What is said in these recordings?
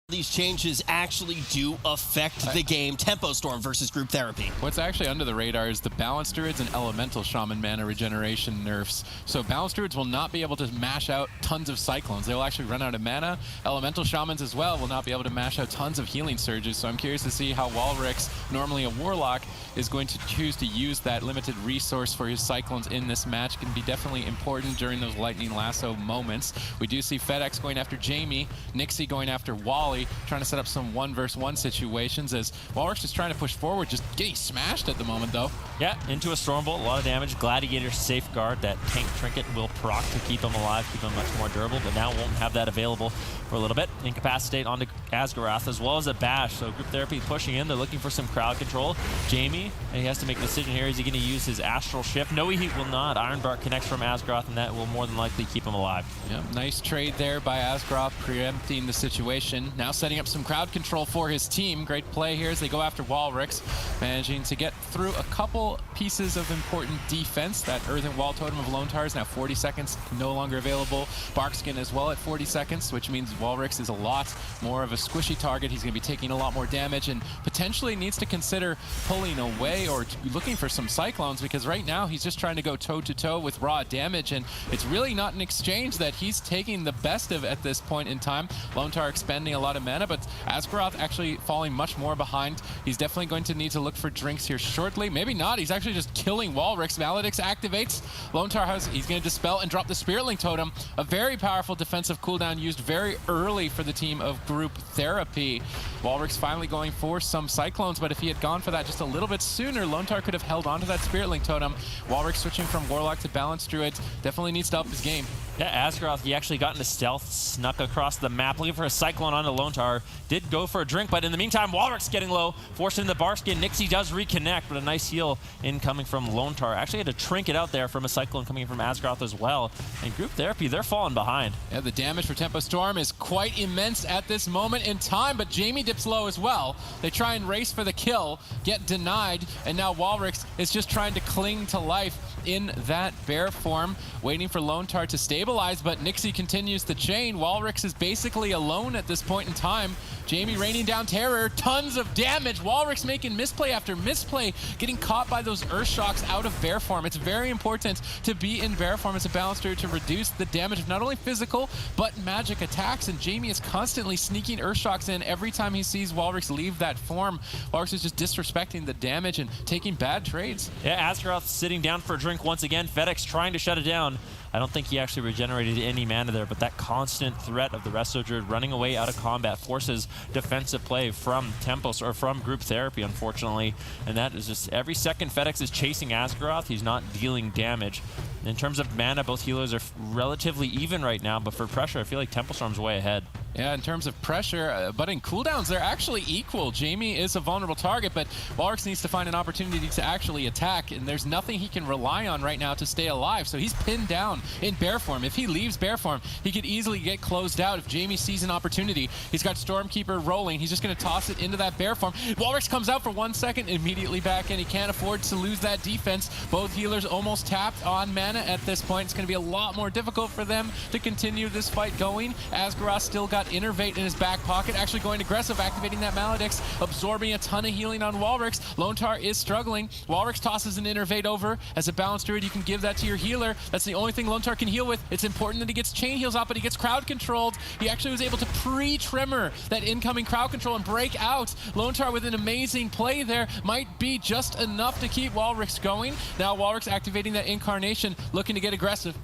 These changes actually do affect the game. Tempo Storm versus Group Therapy. What's actually under the radar is the Balanced Druids and Elemental Shaman mana regeneration nerfs. So Balanced Druids will not be able to mash out tons of Cyclones. They will actually run out of mana. Elemental Shamans as well will not be able to mash out tons of healing surges. So I'm curious to see how Walrix, normally a Warlock, is going to choose to use that limited resource for his Cyclones in this match. Can be definitely important during those Lightning Lasso moments. We do see FedEx going after Jamie, Nixie going after Wally, trying to set up some 1v1 situations as Walrix is trying to push forward, just getting smashed at the moment though. Yeah, into a Stormbolt, a lot of damage. Gladiator Safeguard, that tank trinket will proc to keep him alive, keep him much more durable, but now won't have that available for a little bit. Incapacitate onto Asgarath as well as a bash, so Group Therapy pushing in. They're looking for some crowd control. Jamie, he has to make a decision here. Is he going to use his Astral Shift? No, he will not. Ironbark connects from Asgarath, and that will more than likely keep him alive. Yeah, nice trade there by Asgarath, preempting the situation. Now setting up some crowd control for his team. Great play here as they go after Walrix, managing to get through a couple pieces of important defense. That Earthen Wall Totem of Lontar is now 40 seconds, no longer available. Barkskin as well at 40 seconds, which means Walrix is a lot more of a squishy target. He's going to be taking a lot more damage and potentially needs to consider pulling away or looking for some Cyclones, because right now he's just trying to go toe-to-toe with raw damage, and it's really not an exchange that he's taking the best of at this point in time. Lontar expending a lot of mana, but Asgarath actually falling much more behind. He's definitely going to need to look for drinks here shortly. Maybe not. He's actually just killing Walrix. Maledix activates. Lontar he's going to Dispel and drop the Spiritling Totem. A very powerful defensive cooldown used very early for the team of Group Therapy. Walrix finally going for some Cyclones, but if he had gone for that just a little bit sooner, Lontar could have held onto that Spiritling Totem. Walrix switching from Warlock to Balanced Druid definitely needs to up his game. Yeah, Asgarath, he actually got into stealth, snuck across the map, looking for a Cyclone onto Lontar. Did go for a drink, but in the meantime, Walrix getting low, forced into the Barskin. Nixie does reconnect, but a nice heal incoming from Lontar. Actually had to trinket out there from a Cyclone coming from Asgarath as well. And Group Therapy, they're falling behind. Yeah, the damage for Tempo Storm is quite immense at this moment in time, but Jamie dips low as well. They try and race for the kill, get denied, and now Walrix is just trying to cling to life in that bear form, waiting for Lontar to stabilize, but Nixie continues the chain. Walrix is basically alone at this point in time. Jamie raining down terror, tons of damage. Walrix making misplay after misplay, getting caught by those Earth Shocks out of bear form. It's very important to be in bear form as a balancer to reduce the damage of not only physical, but magic attacks, and Jamie is constantly sneaking Earth Shocks in every time he sees Walrix leave that form. Walrix is just disrespecting the damage and taking bad trades. Yeah, Asgarath sitting down for a drink once again. FedEx trying to shut it down. I don't think he actually regenerated any mana there, but that constant threat of the Resto Druid running away out of combat forces defensive play from Tempos or from Group Therapy, unfortunately. And that is just every second FedEx is chasing Asgarath, he's not dealing damage. In terms of mana, both healers are relatively even right now, but for pressure, I feel like Tempo Storm's way ahead. Yeah, in terms of pressure, but in cooldowns, they're actually equal. Jamie is a vulnerable target, but Walrix needs to find an opportunity to actually attack, and there's nothing he can rely on right now to stay alive, so he's pinned down in bear form. If he leaves bear form, he could easily get closed out if Jamie sees an opportunity. He's got Stormkeeper rolling. He's just going to toss it into that bear form. Walrix comes out for 1 second, immediately back in. He can't afford to lose that defense. Both healers almost tapped on mana at this point. It's going to be a lot more difficult for them to continue this fight going. Asgarath still got Innervate in his back pocket, actually going aggressive, activating that Maledix, absorbing a ton of healing on Walrix. Lontar is struggling. Walrix tosses an Innervate over. As a Balanced Druid, you can give that to your healer. That's the only thing Lontar can heal with. It's important that he gets chain heals out, but he gets crowd controlled. He actually was able to pre-tremor that incoming crowd control and break out. Lontar with an amazing play there might be just enough to keep Walrix going. Now Walrix activating that Incarnation, looking to get aggressive.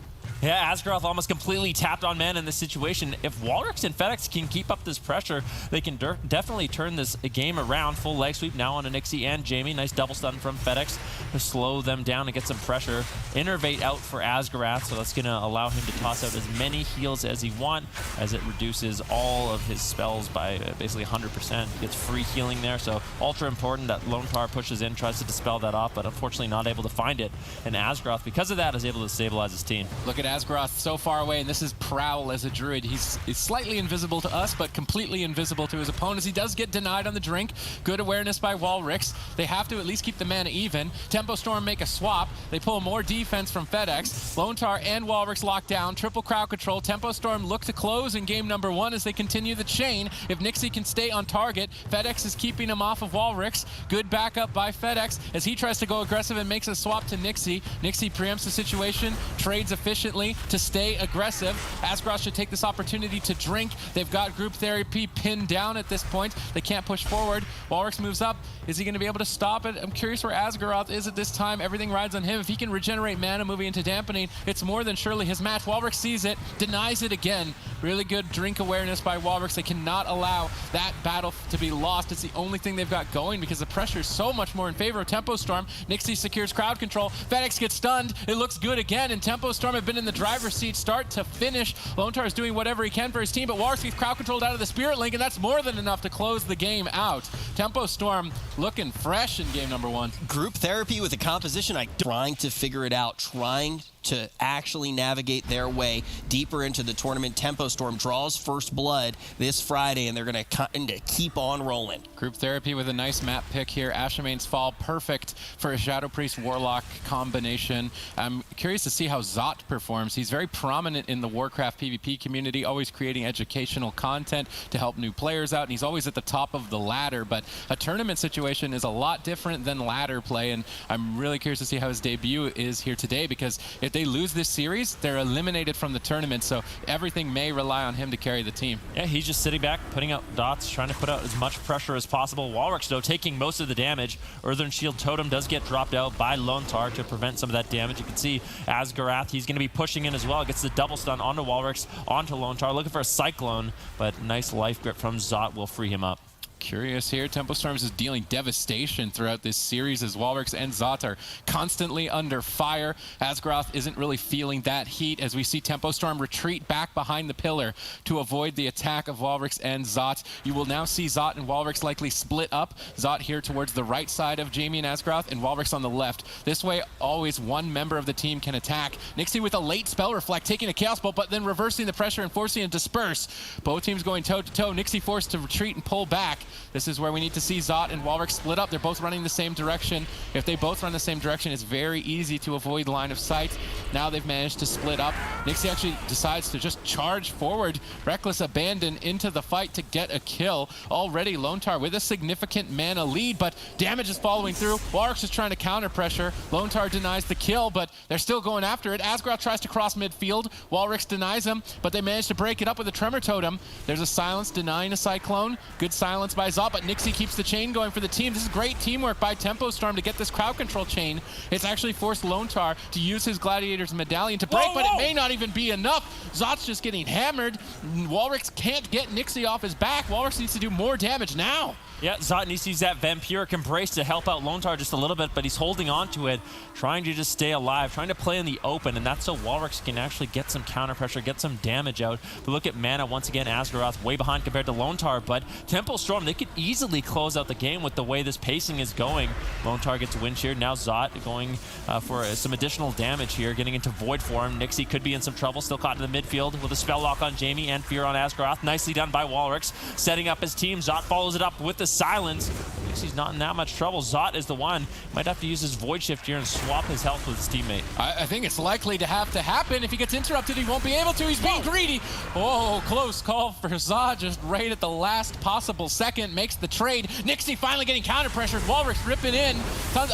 Yeah, Asgarath almost completely tapped on mana in this situation. If Walrix and FedEx can keep up this pressure, they can definitely turn this game around. Full leg sweep now on Nixie and Jamie. Nice double stun from FedEx to slow them down and get some pressure. Innervate out for Asgarath, so that's going to allow him to toss out as many heals as he wants, as it reduces all of his spells by basically 100%. Gets free healing there, so ultra important that Lontar pushes in, tries to dispel that off, but unfortunately not able to find it. And Asgarath, because of that, is able to stabilize his team. Look at Asgaroth so far away, and this is Prowl as a Druid. He's slightly invisible to us, but completely invisible to his opponents. He does get denied on the drink. Good awareness by Walrix. They have to at least keep the mana even. Tempo Storm make a swap. They pull more defense from FedEx. Lone Tar and Walrix lock down. Triple crowd control. Tempo Storm look to close in game number 1 as they continue the chain. If Nixie can stay on target, FedEx is keeping him off of Walrix. Good backup by FedEx as he tries to go aggressive and makes a swap to Nixie. Nixie preempts the situation, trades efficiently to stay aggressive. Asgaroth should take this opportunity to drink. They've got group therapy pinned down at this point. They can't push forward. Walrix moves up. Is he going to be able to stop it? I'm curious where Asgaroth is at this time. Everything rides on him. If he can regenerate mana moving into dampening, it's more than surely his match. Walrix sees it, denies it again. Really good drink awareness by Walrix. They cannot allow that battle to be lost. It's the only thing they've got going because the pressure is so much more in favor of Tempo Storm. Nixie secures crowd control. FedEx gets stunned. It looks good again, and Tempo Storm have been in the driver's seat start to finish. Lone Tar is doing whatever he can for his team, but Walrix gets crowd controlled out of the Spirit Link, and that's more than enough to close the game out. Tempo Storm looking fresh in game number 1. Group therapy with a composition, trying to figure it out, trying to actually navigate their way deeper into the tournament. Tempo Storm draws first blood this Friday, and they're going to kind of keep on rolling. Group therapy with a nice map pick here. Ashamane's Fall, perfect for a Shadow Priest Warlock combination. I'm curious to see how Zot performs. He's very prominent in the Warcraft PvP community, always creating educational content to help new players out, and he's always at the top of the ladder, but a tournament situation is a lot different than ladder play, and I'm really curious to see how his debut is here today, because if they lose this series, they're eliminated from the tournament, so everything may rely on him to carry the team. Yeah, he's just sitting back, putting out dots, trying to put out as much pressure as possible. Walrix, though, taking most of the damage. Earthen Shield Totem does get dropped out by Lone Tar to prevent some of that damage. You can see Asgaroth, he's going to be pushing in as well. Gets the double stun onto Walrix, onto Lone Tar, looking for a Cyclone, but nice life grip from Zot will free him up. Curious here, Tempo Storms is dealing devastation throughout this series as Walrix and Zot are constantly under fire. Asgaroth isn't really feeling that heat as we see Tempo Storm retreat back behind the pillar to avoid the attack of Walrix and Zot. You will now see Zot and Walrix likely split up. Zot here towards the right side of Jamie and Asgaroth, and Walrix on the left. This way, always one member of the team can attack. Nixie with a late Spell Reflect, taking a Chaos Bolt, but then reversing the pressure and forcing it to disperse. Both teams going toe-to-toe. Nixie forced to retreat and pull back. This is where we need to see Zot and Walrix split up. They're both running the same direction. If they both run the same direction, it's very easy to avoid line of sight. Now they've managed to split up. Nixie actually decides to just charge forward, reckless abandon into the fight to get a kill. Already Lone Tar with a significant mana lead, but damage is following through. Walrix is trying to counter pressure. Lone Tar denies the kill, but they're still going after it. Asgaroth tries to cross midfield. Walrix denies him, but they manage to break it up with a Tremor Totem. There's a silence denying a Cyclone. Good silence by Zot, but Nixie keeps the chain going for the team. This is great teamwork by Tempo Storm to get this crowd control chain. It's actually forced Lone Tar to use his Gladiator's Medallion to break, but it may not even be enough. Zot's just getting hammered. Walrix can't get Nixie off his back. Walrix needs to do more damage now. Yeah, Zot needs to use that Vampiric Embrace to help out Lone Tar just a little bit, but he's holding on to it, trying to just stay alive, trying to play in the open, and that's so Walrix can actually get some counter pressure, get some damage out. But look at mana, once again, Asgaroth way behind compared to Lone Tar, but Tempo Storm, they could easily close out the game with the way this pacing is going. Lone Tar gets a win here. Now Zot going for some additional damage here, getting into Void form. Nixie could be in some trouble, still caught in the midfield with a Spell Lock on Jamie and Fear on Asgaroth. Nicely done by Walrix, setting up his team. Zot follows it up with the silence. Nixie's not in that much trouble. Zot is the one. Might have to use his Void Shift here and swap his health with his teammate. I think it's likely to have to happen. If he gets interrupted, he won't be able to. He's being greedy. Oh, close call for Zot, just right at the last possible second. Makes the trade. Nixie finally getting counter pressured. Walrix ripping in.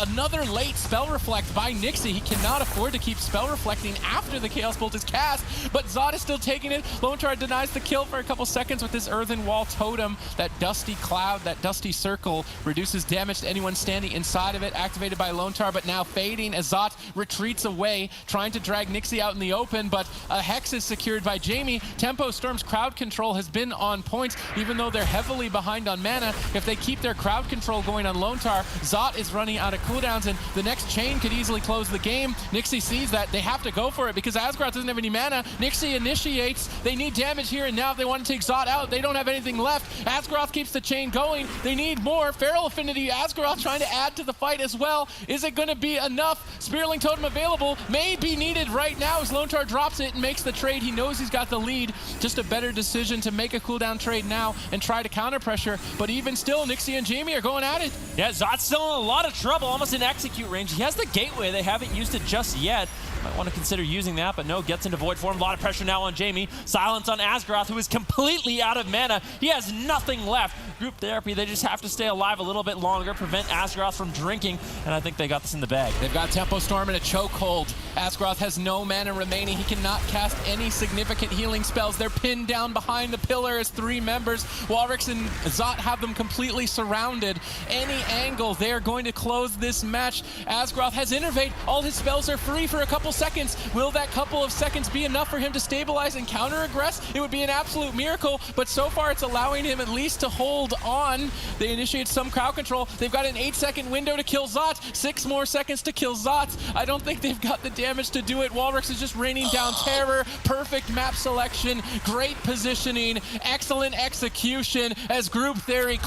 Another late Spell Reflect by Nixie. He cannot afford to keep Spell Reflecting after the Chaos Bolt is cast, but Zot is still taking it. Lone Tar denies the kill for a couple seconds with this Earthen Wall Totem. That dusty cloud, that dusty circle reduces damage to anyone standing inside of it, activated by Lone Tar, but now fading as Zot retreats away, trying to drag Nixie out in the open, but a Hex is secured by Jamie. Tempo Storm's crowd control has been on point, even though they're heavily behind on mana. If they keep their crowd control going on Lone Tar, Zot is running out of cooldowns, and the next chain could easily close the game. Nixie sees that. They have to go for it because Asgaroth doesn't have any mana. Nixie initiates. They need damage here, and now if they want to take Zot out, they don't have anything left. Asgaroth keeps the chain going. They need more. Feral Affinity. Asgaroth trying to add to the fight as well. Is it going to be enough? Spearling Totem available. May be needed right now as Lone Tar drops it and makes the trade. He knows he's got the lead. Just a better decision to make a cooldown trade now and try to counter pressure. But even still, Nixie and Jamie are going at it. Yeah, Zot's still in a lot of trouble, almost in execute range. He has the gateway. They haven't used it just yet. Might want to consider using that, but no, gets into void form. A lot of pressure now on Jamie. Silence on Asgaroth, who is completely out of mana. He has nothing left. Group Therapy, they just have to stay alive a little bit longer, prevent Asgaroth from drinking, and I think they got this in the bag. They've got Tempo Storm in a chokehold. Asgaroth has no mana remaining. He cannot cast any significant healing spells. They're pinned down behind the pillar as 3 members. Walrix and Zot have them completely surrounded. Any angle, they're going to close this match. Asgaroth has Innervate. All his spells are free for a couple seconds. Will that couple of seconds be enough for him to stabilize and counter-aggress? It would be an absolute miracle, but so far it's allowing him at least to hold on. They initiate some crowd control. They've got an 8-second window to kill Zot, 6 more seconds to kill Zot. I don't think they've got the damage to do it. Walrix is just raining down terror. Perfect map selection, great positioning, excellent execution as Group Therapy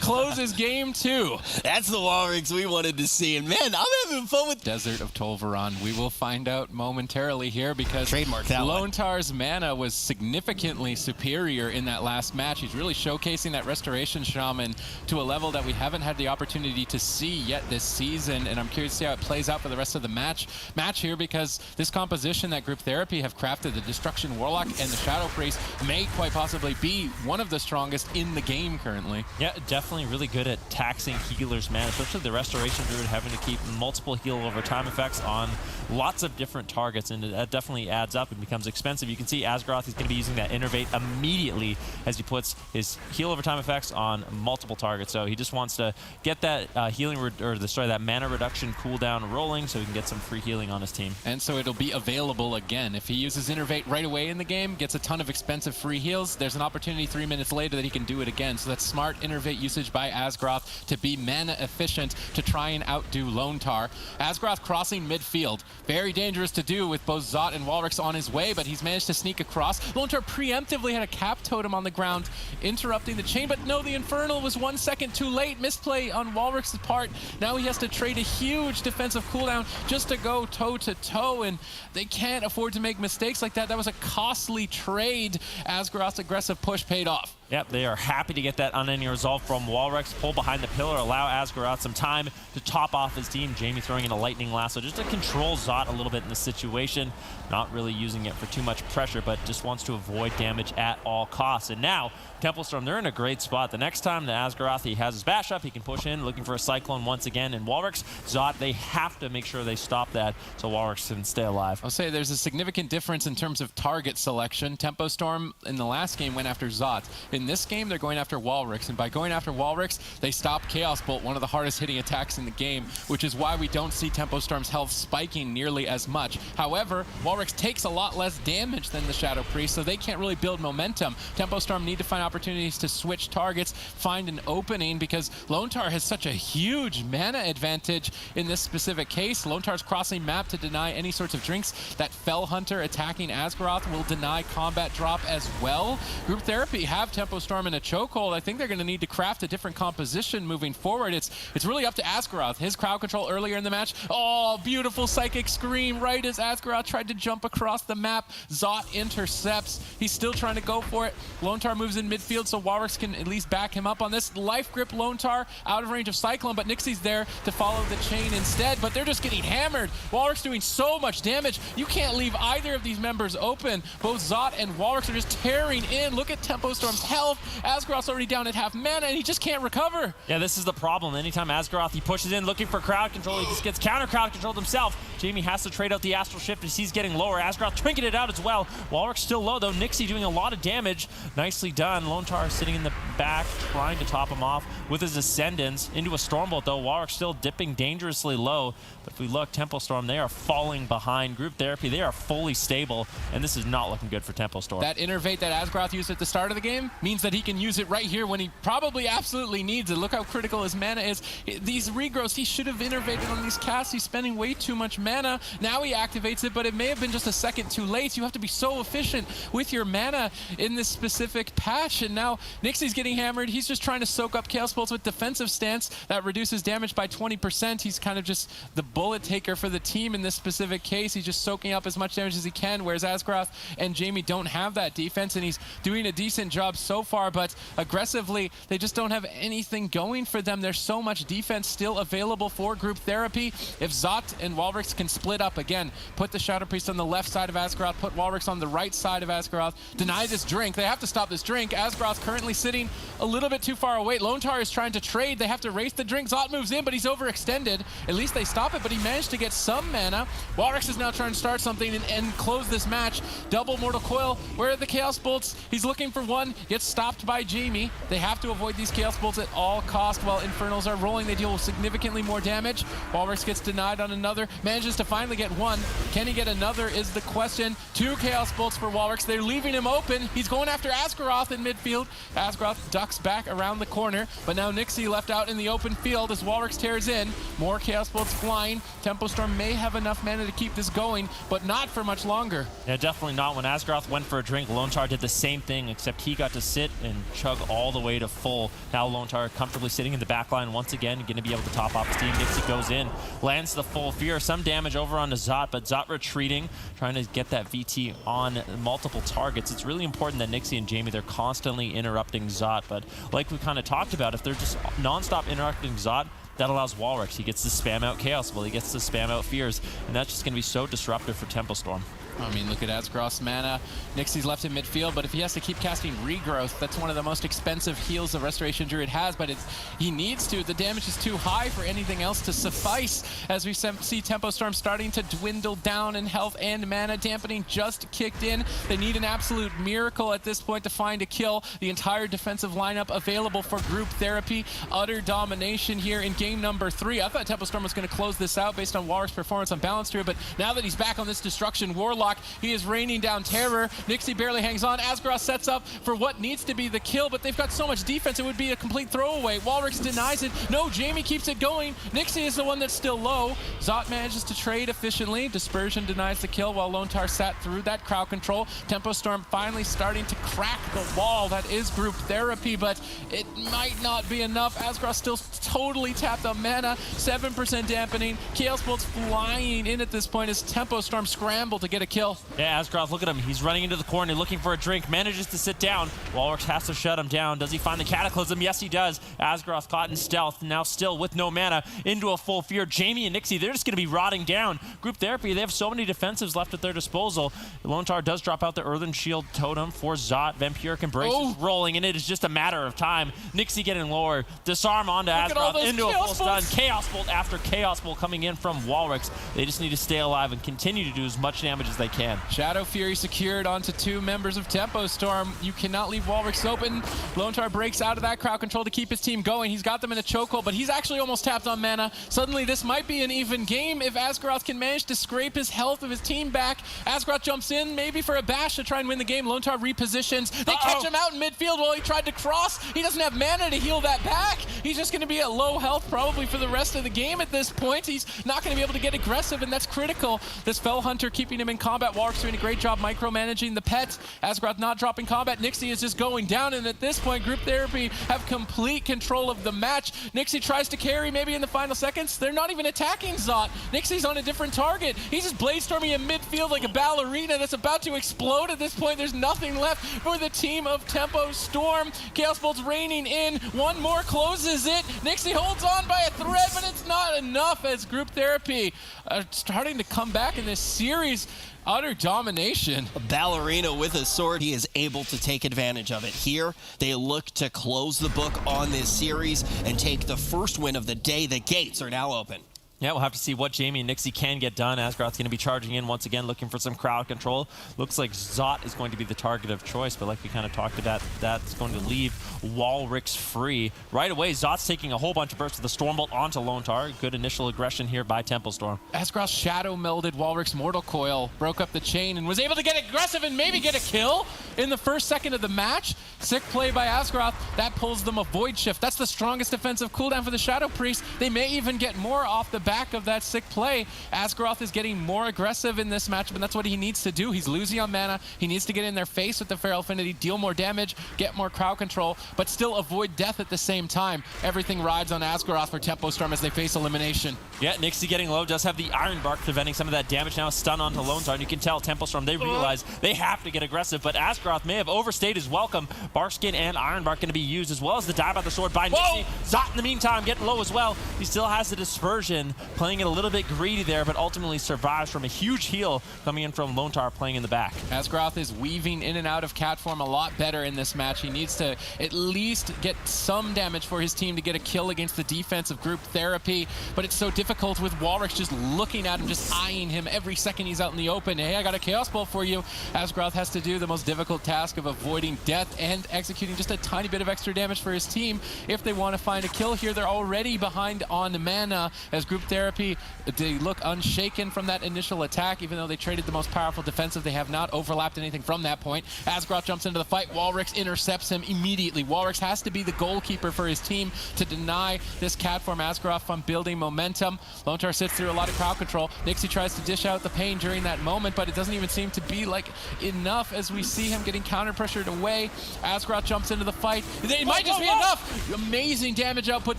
closes game 2. That's the Walrix we wanted to see, and man, I'm having fun with Desert of Tolvaron. We will find out momentarily here because trademark that Lone Tar's mana was significantly superior in that last match. He's really showcasing that Restoration Shaman to a level that we haven't had the opportunity to see yet this season, and I'm curious to see how it plays out for the rest of the match here, because this composition that Group Therapy have crafted, the Destruction Warlock and the Shadow Priest, may quite possibly be one of the strongest in the game currently. Yeah, definitely really good at taxing healers, man, especially the Restoration Druid having to keep multiple heal over time effects on lots of different targets, and that definitely adds up and becomes expensive. You can see Asgaroth is going to be using that Innervate immediately as he puts his heal over time effects on multiple targets. So he just wants to get that that mana reduction cooldown rolling so he can get some free healing on his team. And so it'll be available again. If he uses Innervate right away in the game, gets a ton of expensive free heals, there's an opportunity 3 minutes later that he can do it again. So that's smart Innervate usage by Asgaroth to be mana efficient to try and outdo Lone Tar. Asgaroth crossing midfield. Very dangerous to do with both Zot and Walrix on his way, but he's managed to sneak across. Lone Tar preemptively had a cap totem on the ground, interrupting the chain, but no, the Infernal was 1 second too late. Misplay on Walrix's part. Now he has to trade a huge defensive cooldown just to go toe-to-toe, and they can't afford to make mistakes like that. That was a costly trade. Asgaroth's aggressive push paid off. Yep, they are happy to get that unending resolve from Walrix. Pull behind the pillar, allow Asgaroth some time to top off his team. Jamie throwing in a lightning lasso just to control Zot a little bit in this situation. Not really using it for too much pressure, but just wants to avoid damage at all costs. And now, Tempo Storm, they're in a great spot. The next time that Asgaroth, he has his bash up, he can push in, looking for a Cyclone once again. And Walrix, Zot, they have to make sure they stop that so Walrix can stay alive. I'll say there's a significant difference in terms of target selection. Tempo Storm in the last game went after Zot. In this game, they're going after Walrix, and by going after Walrix, they stop Chaos Bolt, one of the hardest hitting attacks in the game, which is why we don't see Tempo Storm's health spiking nearly as much. However, Walrix takes a lot less damage than the Shadow Priest, so they can't really build momentum. Tempo Storm need to find opportunities to switch targets, find an opening, because Lone Tar has such a huge mana advantage in this specific case. Lone Tar's crossing map to deny any sorts of drinks. That Fell Hunter attacking Asgaroth will deny combat drop as well. Group Therapy have Tempo Storm in a chokehold. I think they're going to need to craft a different composition moving forward. It's really up to Asgaroth. His crowd control earlier in the match. Oh, beautiful Psychic Scream right as Asgaroth tried to jump across the map. Zot intercepts. He's still trying to go for it. Lone Tar moves in midfield so Walrix can at least back him up on this. Life Grip Lone Tar out of range of Cyclone, but Nixie's there to follow the chain instead, but they're just getting hammered. Walrix doing so much damage. You can't leave either of these members open. Both Zot and Walrix are just tearing in. Look at Tempo Storm's health. Asgaroth's already down at half mana, and he just can't recover. Yeah, this is the problem. Anytime Asgaroth, he pushes in looking for crowd control, he just gets counter crowd controlled himself. Jamie has to trade out the Astral Shift as he's getting lower. Asgaroth trinketed out as well. Walrix still low, though. Nixie doing a lot of damage. Nicely done. Lone Tar sitting in the back, trying to top him off with his Ascendants. Into a Stormbolt, though. Walrix still dipping dangerously low. But if we look, Tempo Storm, they are falling behind. Group Therapy, they are fully stable, and this is not looking good for Tempo Storm. That Innervate that Asgaroth used at the start of the game means that he can use it right here when he probably absolutely needs it. Look how critical his mana is. These regrowths, he should have innervated on these casts. He's spending way too much mana. mana. Now he activates it, but it may have been just a second too late. You have to be so efficient with your mana in this specific patch. And now Nixie's getting hammered. He's just trying to soak up Chaos Bolts with defensive stance. That reduces damage by 20%. He's kind of just the bullet taker for the team in this specific case. He's just soaking up as much damage as he can, whereas Asgroth and Jamie don't have that defense, and he's doing a decent job so far, but aggressively, they just don't have anything going for them. There's so much defense still available for group Theropy. If Zot and Walrix can split up again, put the Shadow Priest on the left side of Asgroth, put Walrix on the right side of Asgroth, deny this drink. They have to stop this drink. Asgroth currently sitting a little bit too far away. Lontar is trying to trade. They have to race the drink. Zot moves in, but he's overextended. At least they stop it, but he managed to get some mana. Walrix is now trying to start something and close this match. Double Mortal Coil. Where are the Chaos Bolts? He's looking for one. Gets stopped by Jamie. They have to avoid these Chaos Bolts at all costs. While Infernals are rolling, they deal with significantly more damage. Walrix gets denied on another. Manages to finally get one. Can he get another is the question. 2 Chaos Bolts for Walrix. They're leaving him open. He's going after Asgaroth in midfield. Asgaroth ducks back around the corner, but now Nixie left out in the open field as Walrix tears in. More Chaos Bolts flying. Tempo Storm may have enough mana to keep this going, but not for much longer. Yeah, definitely not. When Asgaroth went for a drink, Lontar did the same thing, except he got to sit and chug all the way to full. Now Lontar comfortably sitting in the back line once again, going to be able to top off his team. Nixie goes in, lands the full fear. Some damage over onto Zot, but Zot retreating, trying to get that VT on multiple targets. It's really important that Nixie and Jamie, they're constantly interrupting Zot, but like we kind of talked about, if they're just non-stop interrupting Zot, that allows Walrix. He gets to spam out Chaos Bolt, he gets to spam out Fears, and that's just going to be so disruptive for Tempo Storm. I mean, look at Asgroth's mana. Nixie's left in midfield, but if he has to keep casting Regrowth, that's one of the most expensive heals the Restoration Druid has, but he needs to. The damage is too high for anything else to suffice, as we see Tempo Storm starting to dwindle down in health and mana. Dampening just kicked in. They need an absolute miracle at this point to find a kill. The entire defensive lineup available for group Theropy. Utter domination here in game number 3. I thought Tempo Storm was going to close this out based on Walrix's performance on Balance Druid, but now that he's back on this Destruction Warlock, he is raining down terror. Nixie barely hangs on. Asgaroth sets up for what needs to be the kill, but they've got so much defense it would be a complete throwaway. Walrix denies it. No, Jamie keeps it going. Nixie is the one that's still low. Zot manages to trade efficiently. Dispersion denies the kill while Lontar sat through that crowd control. Tempo Storm finally starting to crack the wall. That is group Theropy, but it might not be enough. Asgaroth still totally tapped on mana. 7% dampening. Chaos Bolt's flying in at this point as Tempo Storm scramble to get a kill. Yeah, Asgaroth, look at him. He's running into the corner, looking for a drink, manages to sit down. Walrix has to shut him down. Does he find the Cataclysm? Yes, he does. Asgaroth caught in stealth, now still with no mana, into a full fear. Jamie and Nixie, they're just going to be rotting down. Group Theropy, they have so many defensives left at their disposal. Lontar does drop out the Earthen Shield Totem for Zot. Vampiric Embrace is rolling, and it is just a matter of time. Nixie getting lower. Disarm onto Asgaroth into a full stun. Chaos Bolt after Chaos Bolt coming in from Walrix. They just need to stay alive and continue to do as much damage as they can. Shadow Fury secured onto 2 members of Tempo Storm. You cannot leave Walrix open. Lontar breaks out of that crowd control to keep his team going. He's got them in a chokehold, but he's actually almost tapped on mana. Suddenly, this might be an even game if Asgaroth can manage to scrape his health of his team back. Asgaroth jumps in, maybe for a bash to try and win the game. Lontar repositions. They catch him out in midfield while he tried to cross. He doesn't have mana to heal that back. He's just going to be at low health probably for the rest of the game at this point. He's not going to be able to get aggressive, and that's critical. This Fell Hunter keeping him in combat. Walrix doing a great job micromanaging the pet. Asgaroth not dropping combat. Nixie is just going down, and at this point, Group Theropy have complete control of the match. Nixie tries to carry maybe in the final seconds. They're not even attacking Zot. Nixie's on a different target. He's just bladestorming in midfield like a ballerina that's about to explode at this point. There's nothing left for the team of Tempo Storm. Chaos Bolt's raining in. One more closes it. Nixie holds on by a thread, but it's not enough as Group Theropy are starting to come back in this series. Utter domination. A ballerina with a sword, he is able to take advantage of it. Here, they look to close the book on this series and take the first win of the day. The gates are now open. Yeah, we'll have to see what Jamie and Nixie can get done. Asgaroth's going to be charging in once again, looking for some crowd control. Looks like Zot is going to be the target of choice, but like we kind of talked about, that's going to leave Walrix free. Right away, Zot's taking a whole bunch of bursts of the Stormbolt onto Lontar. Good initial aggression here by Tempo Storm. Asgaroth shadow melded Walrix Mortal Coil, broke up the chain, and was able to get aggressive and maybe get a kill. in the first second of the match. Sick play by Asgroth. That pulls them a Void Shift. That's the strongest defensive cooldown for the Shadow Priest. They may even get more off the back of that sick play. Asgroth is getting more aggressive in this matchup, and that's what he needs to do. He's losing on mana. He needs to get in their face with the Feral Affinity, deal more damage, get more crowd control, but still avoid death at the same time. Everything rides on Asgroth for Tempo Storm as they face elimination. Yeah, Nixie getting low, does have the Iron Bark preventing some of that damage now. Stun onto Lone Star, and you can tell Tempo Storm, they realize they have to get aggressive, but Asgroth may have overstayed his welcome. Barkskin and Iron Bark going to be used, as well as the dive by the sword by Nixie. Zot in the meantime getting low as well. He still has the Dispersion, playing it a little bit greedy there, but ultimately survives from a huge heal coming in from Lone Star playing in the back. Asgroth is weaving in and out of cat form a lot better in this match. He needs to at least get some damage for his team to get a kill against the defensive group Theropy, but it's so difficult with Walrix just looking at him, just eyeing him every second he's out in the open. Hey, I got a Chaos Bolt for you. Asgroth has to do the most difficult task of avoiding death and executing just a tiny bit of extra damage for his team if they want to find a kill here. They're already behind on mana as Group Theropy. They look unshaken from that initial attack, even though they traded the most powerful defensive. They have not overlapped anything from that point. Asgroth jumps into the fight. Walrix intercepts him immediately. Walrix has to be the goalkeeper for his team to deny this cat form Asgroth from building momentum. Lone Star sits through a lot of crowd control. Nixie tries to dish out the pain during that moment, but it doesn't even seem to be like enough as we see him getting counter pressured away. Asgroth jumps into the fight. It might just be enough. Amazing damage output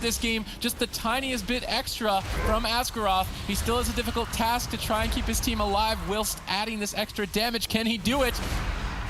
this game. Just the tiniest bit extra from Asgroth. He still has a difficult task to try and keep his team alive whilst adding this extra damage. Can he do it?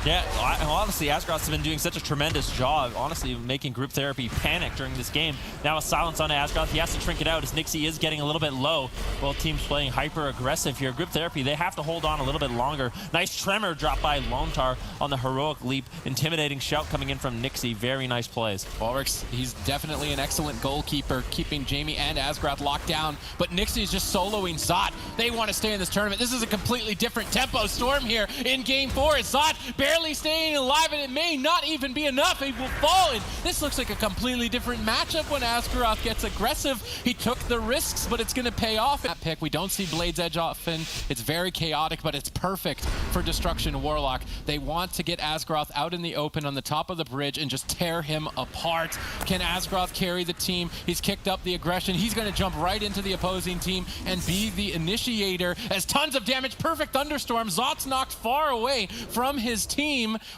Yeah, honestly, Asgroth's been doing such a tremendous job, honestly, making Group Theropy panic during this game. Now a silence on Asgroth. He has to shrink it out as Nixie is getting a little bit low. Well, team's playing hyper-aggressive here. Group Theropy, they have to hold on a little bit longer. Nice Tremor drop by Lone Star on the heroic leap. Intimidating shout coming in from Nixie. Very nice plays. Walrix, he's definitely an excellent goalkeeper, keeping Jamie and Asgroth locked down, but Nixie's just soloing Zot. They want to stay in this tournament. This is a completely different Tempo Storm here in Game 4. It's Zot barely staying alive, and it may not even be enough. He will fall, and this looks like a completely different matchup when Asgroth gets aggressive. He took the risks, but it's going to pay off. That pick, we don't see Blade's Edge often. It's very chaotic, but it's perfect for Destruction Warlock. They want to get Asgroth out in the open on the top of the bridge and just tear him apart. Can Asgroth carry the team? He's kicked up the aggression. He's going to jump right into the opposing team and be the initiator as tons of damage. Perfect Thunderstorm. Zot's knocked far away from his team.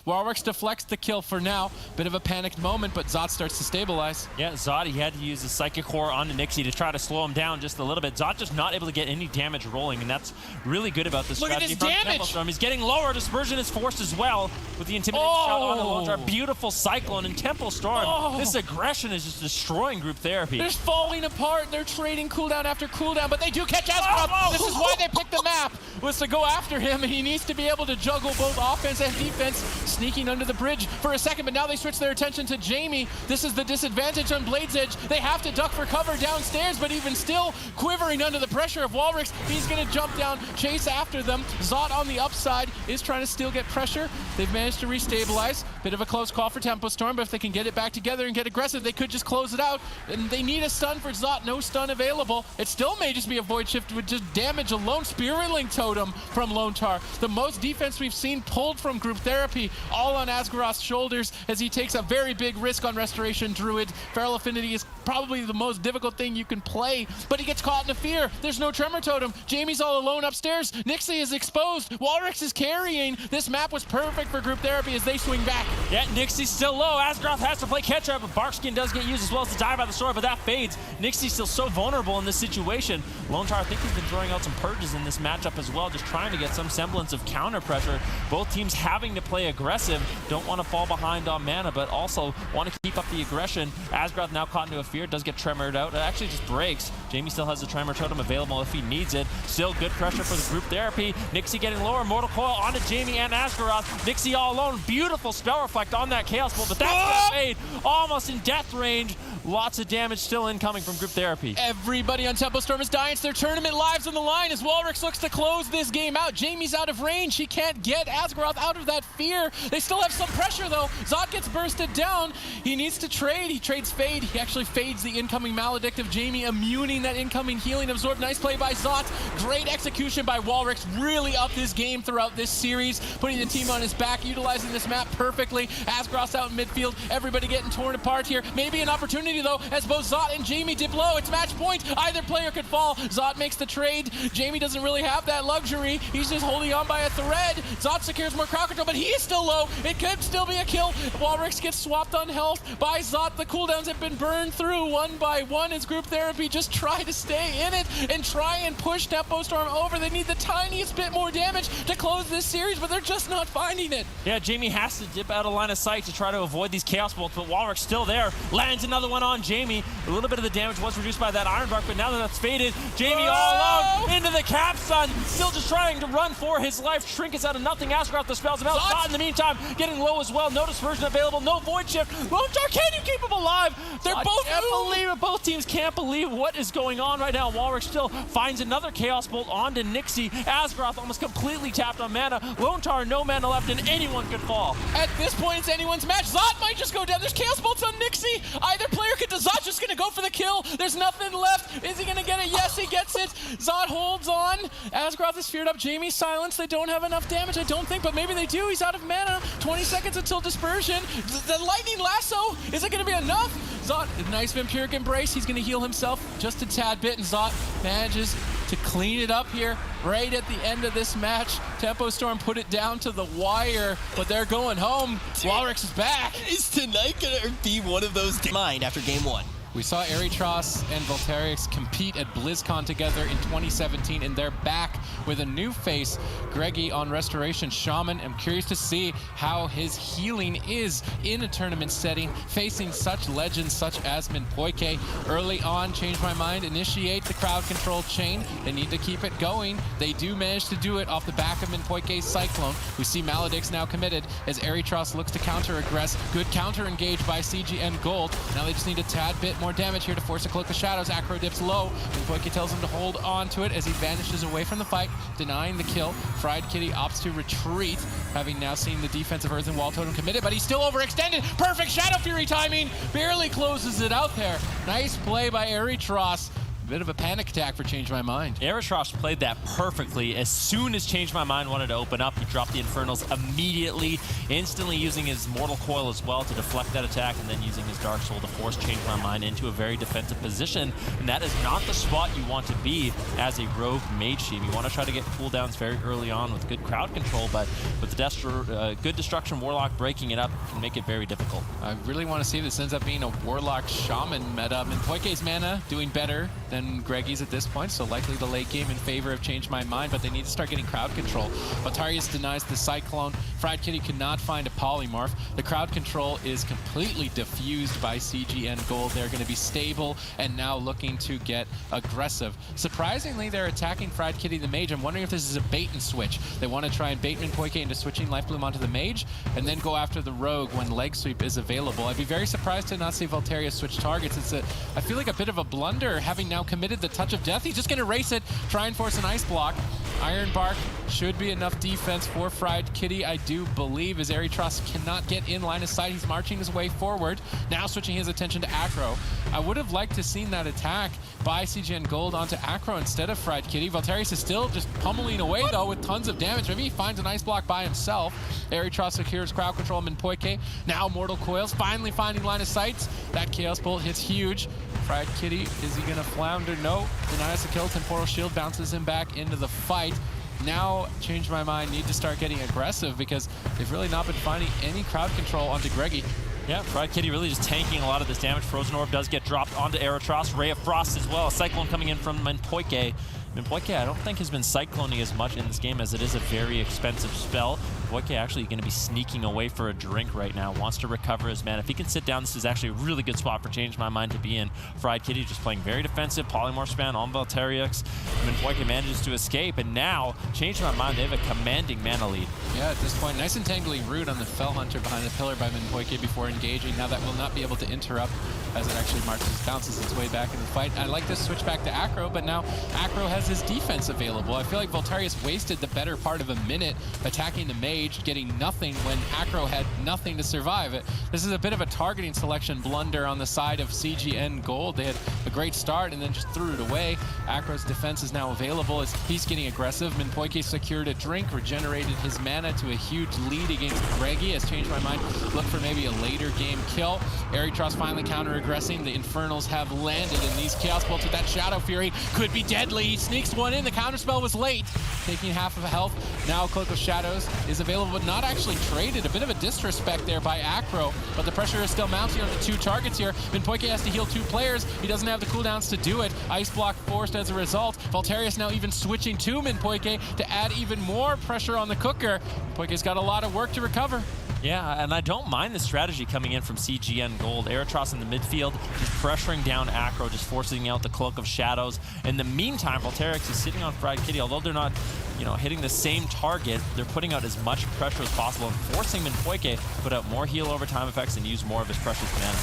Warwick's deflects the kill for now. Bit of a panicked moment, but Zot starts to stabilize. Yeah, Zot, he had to use the Psychic Core onto Nixie to try to slow him down just a little bit. Zot just not able to get any damage rolling, and that's really good about this strategy. Look at this damage! Storm. He's getting lower. Dispersion is forced as well with the Intimidating shot on the Lone Star. Beautiful Cyclone and Tempo Storm. This aggression is just destroying Group Theropy. They're falling apart. They're trading cooldown after cooldown, but they do catch Asgroth. This is why they picked the map, was to go after him. He needs to be able to juggle both offense and defense, sneaking under the bridge for a second, but now they switch their attention to Jamie. This is the disadvantage on Blade's Edge. They have to duck for cover downstairs, but even still quivering under the pressure of Walrix. He's going to jump down, chase after them. Zot on the upside is trying to still get pressure. They've managed to restabilize. Bit of a close call for Tempo Storm, but if they can get it back together and get aggressive, they could just close it out. And they need a stun for Zot. No stun available. It still may just be a Void Shift with just damage alone. Spearling Totem from Lone Star. The most defense we've seen pulled from Group Theropy, all on Asgroth's shoulders as he takes a very big risk on Restoration Druid. Feral Affinity is probably the most difficult thing you can play, but he gets caught in a fear. There's no Tremor Totem. Jamie's all alone upstairs. Nixie is exposed. Walrix is carrying. This map was perfect for Group Theropy as they swing back. Yeah, Nixie's still low. Asgroth has to play catch up, but Barkskin does get used as well as the dive by the sword, but that fades. Nixie's still so vulnerable in this situation. Lone Star, I think he's been throwing out some purges in this matchup as well, just trying to get some semblance of counter pressure. Both teams having to play aggressive, don't want to fall behind on mana, but also want to keep up the aggression. Asgroth now caught into a fear, does get tremored out. It actually just breaks. Jamie still has the Tremor Totem available if he needs it. Still good pressure for the Group Theropy. Nixie getting lower. Mortal Coil onto Jamie and Asgroth. Nixie all alone. Beautiful Spell Reflect on that Chaos Bolt, but that's going to fade. Almost in death range. Lots of damage still incoming from Group Therapy. Everybody on Tempo Storm is dying. It's their tournament lives on the line as Walrix looks to close this game out. Jamie's out of range. He can't get Asgaroth out of that fear. They still have some pressure, though. Zot gets bursted down. He needs to trade. He trades Fade. He actually fades the incoming Maledictive Jamie, immuning that incoming healing absorb. Nice play by Zot. Great execution by Walrix. Really up his game throughout this series, putting the team on his back, utilizing this map perfectly. Asgaroth's out in midfield. Everybody getting torn apart here. Maybe an opportunity, though, as both Zot and Jamie dip low. It's match point. Either player could fall. Zot makes the trade. Jamie doesn't really have that luxury. He's just holding on by a thread. Zot secures more crowd control, but he is still low. It could still be a kill. Walrix gets swapped on health by Zot. The cooldowns have been burned through one by one as Group Therapy just try to stay in it and try and push Tempo Storm over. They need the tiniest bit more damage to close this series, but they're just not finding it. Yeah, Jamie has to dip out of line of sight to try to avoid these Chaos Bolts, but Walrix still there. Lands another one on Jamie. A little bit of the damage was reduced by that Iron Bark, but now that that's faded, Jamie all alone into the capstun, still just trying to run for his life. Trinkets out of nothing. Asgaroth dispels him out. Zot in the meantime getting low as well. No dispersion available. No void shift. Lone Star, can you keep him alive? They're both can't believe it. Both teams can't believe what is going on right now. Walrix still finds another Chaos Bolt onto Nixie. Asgaroth almost completely tapped on mana. Lone Tar, no mana left, and anyone could fall. At this point, it's anyone's match. Zot might just go down. There's Chaos Bolts on Nixie. Either player could. Zot's just going to go for the kill. There's nothing left. Is he going to get it? Yes, he gets it. Zot holds on. Asgaroth is feared up. Jamie silenced. They don't have enough damage, I don't think, but maybe they do. He's out of mana. 20 seconds until dispersion. The lightning lasso, is it going to be enough? Zot, nice Vampiric Embrace. He's going to heal himself just a tad bit, and Zot manages to clean it up here right at the end of this match. Tempo Storm put it down to the wire, but they're going home. Walrix is back. Is tonight going to be one of those mind after game one? We saw Erytros and Volterix compete at BlizzCon together in 2017, and they're back with a new face, Greggy on Restoration Shaman. I'm curious to see how his healing is in a tournament setting, facing such legends such as Minpoike. Early on, change my mind, initiate the crowd control chain. They need to keep it going. They do manage to do it off the back of Minpoike's Cyclone. We see Maledict's now committed as Erytros looks to counter-aggress. Good counter-engage by CGN Gold. Now they just need a tad bit more damage here to force a Cloak of Shadows. Acro dips low, and Poike tells him to hold on to it as he vanishes away from the fight, denying the kill. Fried Kitty opts to retreat, having now seen the defensive Earthen Wall Totem committed, but he's still overextended. Perfect Shadow Fury timing, barely closes it out there. Nice play by Erytros. Bit of a panic attack for Change My Mind. Erytros played that perfectly. As soon as Change My Mind wanted to open up, he dropped the Infernals immediately, instantly using his Mortal Coil as well to deflect that attack, and then using his Dark Soul to force Change My Mind into a very defensive position. And that is not the spot you want to be as a rogue mage team. You want to try to get cooldowns very early on with good crowd control, but with the good Destruction Warlock breaking it up can make it very difficult. I really want to see if this ends up being a Warlock Shaman meta. And Poike's mana doing better than Greggy's at this point, so likely the late game in favor of Change My Mind, but they need to start getting crowd control. Valtarius denies the Cyclone. Fried Kitty could not find a Polymorph. The crowd control is completely diffused by CGN Gold. They're going to be stable and now looking to get aggressive. Surprisingly, they're attacking Fried Kitty the Mage. I'm wondering if this is a bait and switch. They want to try and bait Minpoike into switching Life Bloom onto the Mage and then go after the Rogue when Leg Sweep is available. I'd be very surprised to not see Valtarius switch targets. I feel like a bit of a blunder having now committed the Touch of Death. He's just going to race it, try and force an Ice Block. Iron Bark should be enough defense for Fried Kitty, I do believe, as Erytros cannot get in line of sight. He's marching his way forward, now switching his attention to Acro. I would have liked to seen that attack by CGN Gold onto Acro instead of Fried Kitty. Valtarius is still just pummeling away, though, with tons of damage. Maybe he finds an Ice Block by himself. Erytros secures crowd control. Minpoike now Mortal Coils, finally finding line of sight. That Chaos Bolt hits huge. Fried Kitty, is he gonna flounder? No. Denies the kill. Temporal Shield bounces him back into the fight. Now, Change My Mind need to start getting aggressive because they've really not been finding any crowd control onto Greggy. Yeah, Fried Kitty really just tanking a lot of this damage. Frozen Orb does get dropped onto Erytros. Ray of Frost as well. A Cyclone coming in from Minpoike. Minpoike, I don't think has been cycloning as much in this game as it is a very expensive spell. Minpoke actually going to be sneaking away for a drink right now. Wants to recover his mana. If he can sit down, this is actually a really good spot for Change My Mind to be in. Fried Kitty just playing very defensive. Polymorph span on Valteriux. Minpoke manages to escape, and now Change My Mind, they have a commanding mana lead. Yeah, at this point, nice entangling root on the Fell Hunter behind the pillar by Minpoke before engaging. Now that will not be able to interrupt as it actually bounces its way back in the fight. I like this switch back to Acro, but now Acro has his defense available. I feel like Valterius wasted the better part of a minute attacking the Mage, getting nothing when Acro had nothing to survive it. This is a bit of a targeting selection blunder on the side of CGN Gold. They had a great start and then just threw it away. Acro's defense is now available as he's getting aggressive. Minpoke secured a drink, regenerated his mana to a huge lead against Greggy. Has changed my mind. Look for maybe a later game kill. Erytros finally counter-aggressing. The Infernals have landed, and these Chaos Bolts with that Shadow Fury could be deadly. He sneaks one in. The counterspell was late, taking half of a health. Now Cloak of Shadows is available, but not actually traded. A bit of a disrespect there by Acro, but the pressure is still mounting on the two targets here. Minpoke has to heal two players. He doesn't have the cooldowns to do it. Ice Block forced as a result. Valterius now even switching to Minpoke to add even more pressure on the cooker. Minpoke's got a lot of work to recover. Yeah, and I don't mind the strategy coming in from CGN Gold. Erytros in the midfield, just pressuring down Acro, just forcing out the Cloak of Shadows. In the meantime, Valteriux is sitting on Fried Kitty. Although they're not, hitting the same target, they're putting out as much pressure as possible and forcing Minpoke to put out more heal over time effects and use more of his precious mana.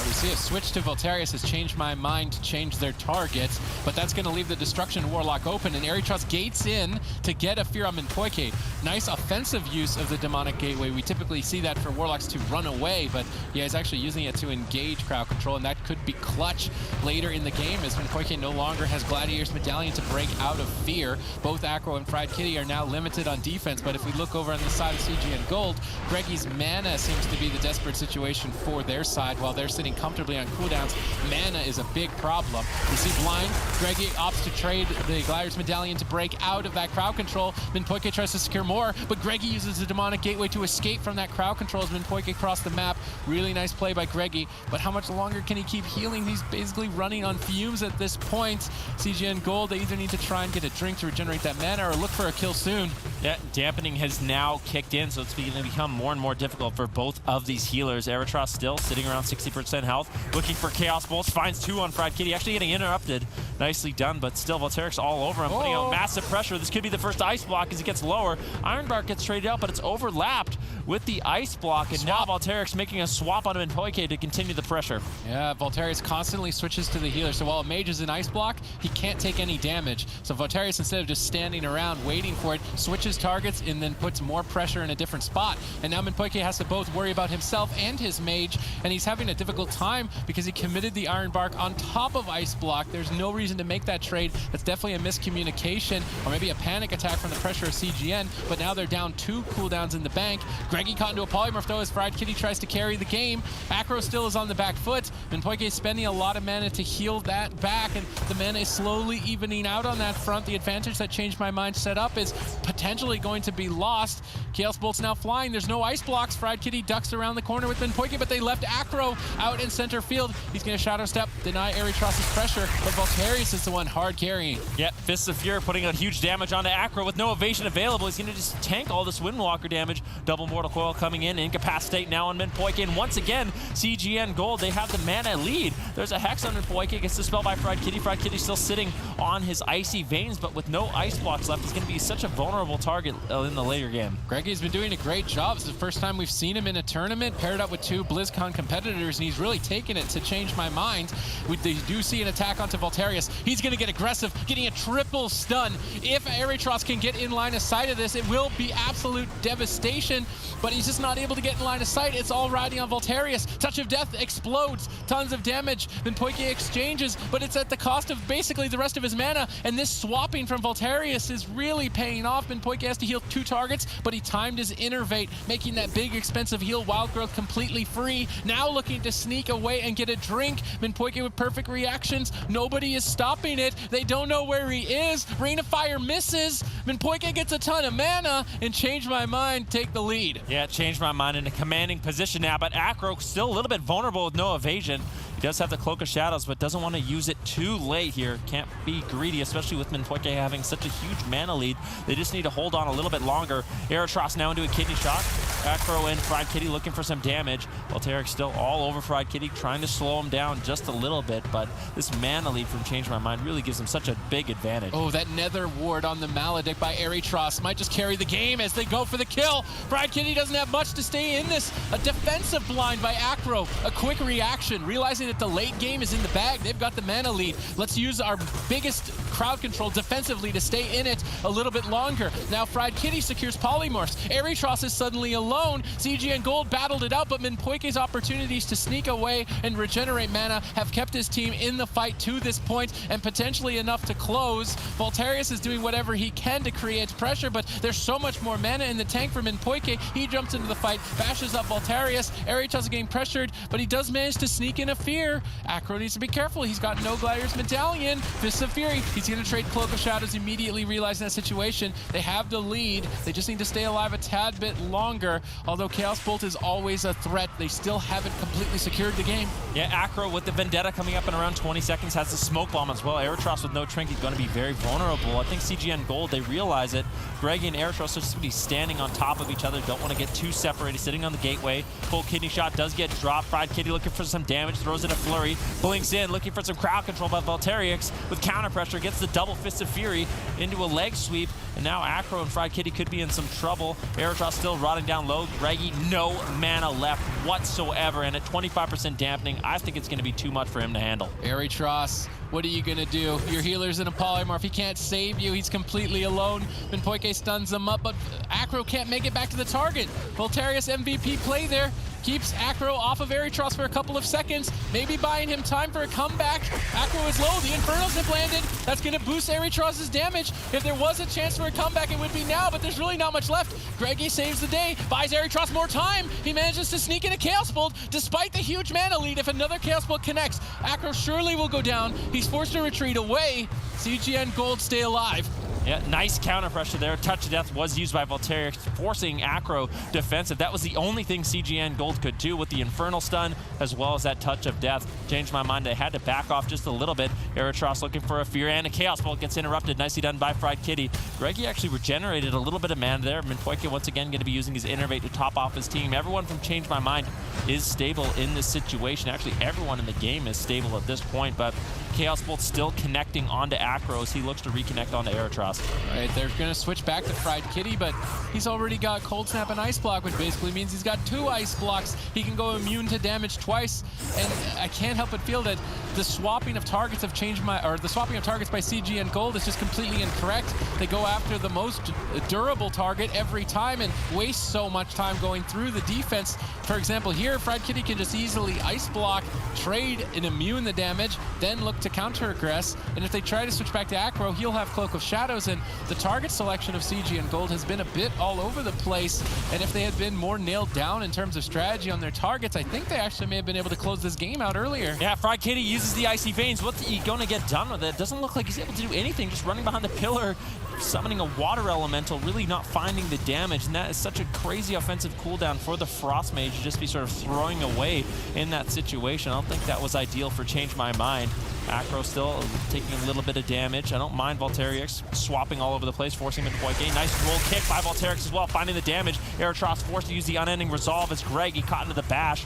We see a switch to Valterius has changed my mind to change their targets, but that's going to leave the Destruction Warlock open, and Erytros gates in to get a fear on Minpoke. Nice offensive use of the Demonic Gateway. We typically see that for Warlocks to run away, but yeah, he's actually using it to engage crowd control, and that could be clutch later in the game as Minpoke no longer has Gladiator's Medallion to break out of fear. Both Acro and Fried Kitty are now limited on defense, but if we look over on the side of CGN Gold, Greggy's mana seems to be the desperate situation for their side while they're sitting comfortably on cooldowns. Mana is a big problem. We see blind. Greggy opts to trade the Gladiator's Medallion to break out of that crowd control. Minpoke tries to secure more, but Greggy uses the Demonic Gateway to escape from that crowd control as Minpoke across the map. Really nice play by Greggy, but how much longer can he keep healing? He's basically running on fumes at this point. CGN Gold, they either need to try and get a drink to regenerate that mana or look for a kill soon. Yeah, dampening has now kicked in, so it's going to become more and more difficult for both of these healers. Erytros still sitting around 60% health, looking for Chaos Bolts, finds two on Fried Kitty, actually getting interrupted. Nicely done, but still Valteriux all over him, putting out massive pressure. This could be the first Ice Block as he gets lower. Ironbark gets traded out, but it's overlapped with the Ice Block, and now Valteriux making a swap on Minpoke to continue the pressure. Yeah, Valterius constantly switches to the healer, so while a Mage is an Ice Block, he can't take any damage. So Valterius, instead of just standing around waiting for it, switches targets and then puts more pressure in a different spot. And now Minpoke has to both worry about himself and his Mage, and he's having a difficult time because he committed the Ironbark on top of Ice Block. There's no reason to make that trade. That's definitely a miscommunication or maybe a panic attack from the pressure of CGN, but now they're down 2 cooldowns in the bank. Greggy caught into a polymorph though as Fried Kitty tries to carry the game. Acro still is on the back foot. Minpoke is spending a lot of mana to heal that back, and the mana is slowly evening out on that front. The advantage that Changed My Mind set up is potentially going to be lost. Chaos Bolt's now flying. There's no Ice Blocks. Fried Kitty ducks around the corner with Minpoke, but they left Acro out in center field. He's going to Shadow Step, deny Erytros' pressure, but Valterius is the one hard carrying. Yeah, Fists of Fury putting out huge damage onto Acro with no evasion available. He's going to just tank all this Windwalker damage. Double Mortal Coil coming in, incapacitate now on Minpoke, and once again, CGN Gold, they have the mana lead. There's a Hex on Minpoke, gets dispelled by Fried Kitty. Fried Kitty still sitting on his Icy Veins, but with no Ice Blocks left, he's going to be such a vulnerable target in the later game. Greggy's been doing a great job. It's the first time we've seen him in a tournament, paired up with 2 BlizzCon competitors, and he's really taken it to Change My Mind. We do see an attack onto Valterius. He's going to get aggressive, getting a triple stun. If Erytros can get in line of sight of this, it will be absolute devastation, but he's just not able to get in line of sight. It's all riding on Valterius. Touch of Death explodes, tons of damage. Minpoke exchanges, but it's at the cost of basically the rest of his mana, and this swapping from Valterius is really paying off. Minpoke has to heal 2 targets, but he timed his Innervate, making that big expensive heal Wild Growth completely free. Now looking to sneak away and get a drink. Minpoke with perfect reactions. Nobody is stopping it. They don't know where he is. Rain of Fire misses. Minpoke gets a ton of mana, and Change My Mind take the lead. Yeah, Changed My Mind in a commanding position now, but Acro still a little bit vulnerable with no evasion. does have the Cloak of Shadows, but doesn't want to use it too late here. Can't be greedy, especially with Minpoike having such a huge mana lead. They just need to hold on a little bit longer. Aerotross now into a kidney shot. Acro and Fried Kitty looking for some damage. Voltairix still all over Fried Kitty, trying to slow him down just a little bit, but this mana lead from Change My Mind really gives him such a big advantage. Oh, that Nether Ward on the Maledict by Aerotross might just carry the game as they go for the kill. Fried Kitty doesn't have much to stay in this. A defensive blind by Acro. A quick reaction, realizing that the late game is in the bag. They've got the mana lead. Let's use our biggest crowd control defensively to stay in it a little bit longer. Now Fried Kitty secures polymorphs. Aerotross is suddenly alone. CG and Gold battled it out, but Minpoike's opportunities to sneak away and regenerate mana have kept his team in the fight to this point, and potentially enough to close. Voltarius is doing whatever he can to create pressure, but there's so much more mana in the tank for Minpoike. He jumps into the fight, bashes up Voltarius. Aerotross is getting pressured, but he does manage to sneak in a Fear. Acro needs to be careful. He's got no Glidier's Medallion. Fists of Fury. He's going to trade Cloak of Shadows, immediately realizing that situation. They have the lead. They just need to stay alive a tad bit longer. Although Chaos Bolt is always a threat, they still haven't completely secured the game. Yeah, Acro with the Vendetta coming up in around 20 seconds has the Smoke Bomb as well. Aerotross with no Trinket going to be very vulnerable. I think CGN Gold, they realize it. Greggy and Aerotross are just going to be standing on top of each other. Don't want to get too separated. Sitting on the gateway. Full kidney shot does get dropped. Fried Kitty looking for some damage. Throws in a flurry. Blinks in, looking for some crowd control by Voltariix with counter pressure. Gets the double Fist of Fury into a leg sweep. And now Acro and Fried Kitty could be in some trouble. Aerotross still rotting down low. Greggy, no mana left whatsoever. And at 25% dampening, I think it's going to be too much for him to handle. Aerotross, what are you going to do? Your healer's in a polymorph. He can't save you. He's completely alone. Minpoike stuns him up, but Acro can't make it back to the target. Voltarius MVP play there. Keeps Acro off of Aerotross for a couple of seconds, maybe buying him time for a comeback. Acro is low, the Infernals have landed. That's gonna boost Aerotross's damage. If there was a chance for a comeback, it would be now, but there's really not much left. Greggy saves the day, buys Aerotross more time. He manages to sneak in a Chaos Bolt, despite the huge mana lead. If another Chaos Bolt connects, Acro surely will go down. He's forced to retreat away. CGN Gold stay alive. Yeah, nice counter pressure there. Touch of Death was used by Voltariix, forcing Acro defensive. That was the only thing CGN Gold could do with the Infernal Stun, as well as that Touch of Death. Changed my mind. They had to back off just a little bit. Aerotross looking for a Fear, and a Chaos Bolt gets interrupted. Nicely done by Fried Kitty. Greggy actually regenerated a little bit of mana there. Minpoike once again going to be using his Innervate to top off his team. Everyone from Change My Mind is stable in this situation. Actually, everyone in the game is stable at this point, but Chaos Bolt still connecting onto Acro as he looks to reconnect onto Aerotross. Right, they're gonna switch back to Fried Kitty, but he's already got Cold Snap and Ice Block, which basically means he's got 2 Ice Blocks. He can go immune to damage twice, and I can't help but feel that the swapping of targets by CG and Gold is just completely incorrect. They go after the most durable target every time and waste so much time going through the defense. For example, here, Fried Kitty can just easily Ice Block, trade and immune the damage, then look to counter aggress. And if they try to switch back to Acro, he'll have Cloak of Shadows, and the target selection of CG and Gold has been a bit all over the place. And if they had been more nailed down in terms of strategy on their targets, I think they actually may have been able to close this game out earlier. Yeah, Fried Kitty uses the Icy Veins. What's he going to get done with it? Doesn't look like he's able to do anything, just running behind the pillar, summoning a Water Elemental, really not finding the damage. And that is such a crazy offensive cooldown for the Frost Mage to just be sort of throwing away in that situation. I don't think that was ideal for Change My Mind. Acro still taking a little bit of damage. I don't mind Voltariix swapping all over the place, forcing him into Minpoike. Nice roll kick by Voltariix as well, finding the damage. Aerotross forced to use the Unending Resolve as Greggy caught into the bash.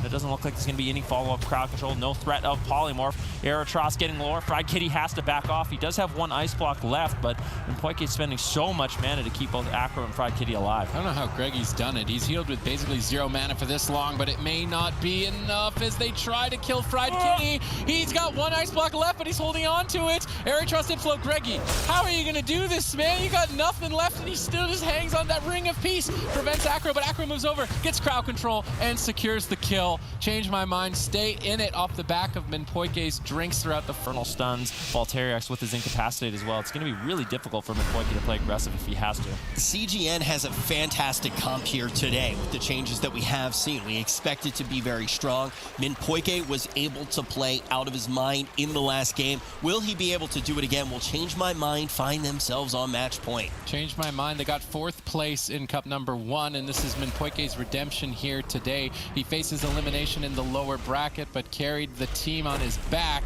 It doesn't look like there's going to be any follow-up crowd control. No threat of Polymorph. Aerotross getting lower. Fried Kitty has to back off. He does have 1 Ice Block left, but Minpoike is spending so much mana to keep both Acro and Fried Kitty alive. I don't know how Greggy's done it. He's healed with basically 0 mana for this long, but it may not be enough as they try to kill Fried Kitty. He's got 1 Ice Block left, but he's holding on to it. Aerotross did float Greggy. How are you going to do this, man? You got nothing left, and he still just hangs on that Ring of Peace. Prevents Acro, but Acro moves over, gets crowd control, and secures the kill. Change My Mind, stay in it off the back of Minpoike's drinks throughout the Infernal Stuns. Voltariix with his Incapacitate as well. It's going to be really difficult for Minpoike to play aggressive if he has to. CGN has a fantastic comp here today with the changes that we have seen. We expect it to be very strong. Minpoike was able to play out of his mind in the last game. Will he be able to do it again? Will Change My Mind find themselves on match point? Change My Mind. They got 4th place in Cup number 1, and this is Minpoike's redemption here today. He faces elimination in the lower bracket, but carried the team on his back.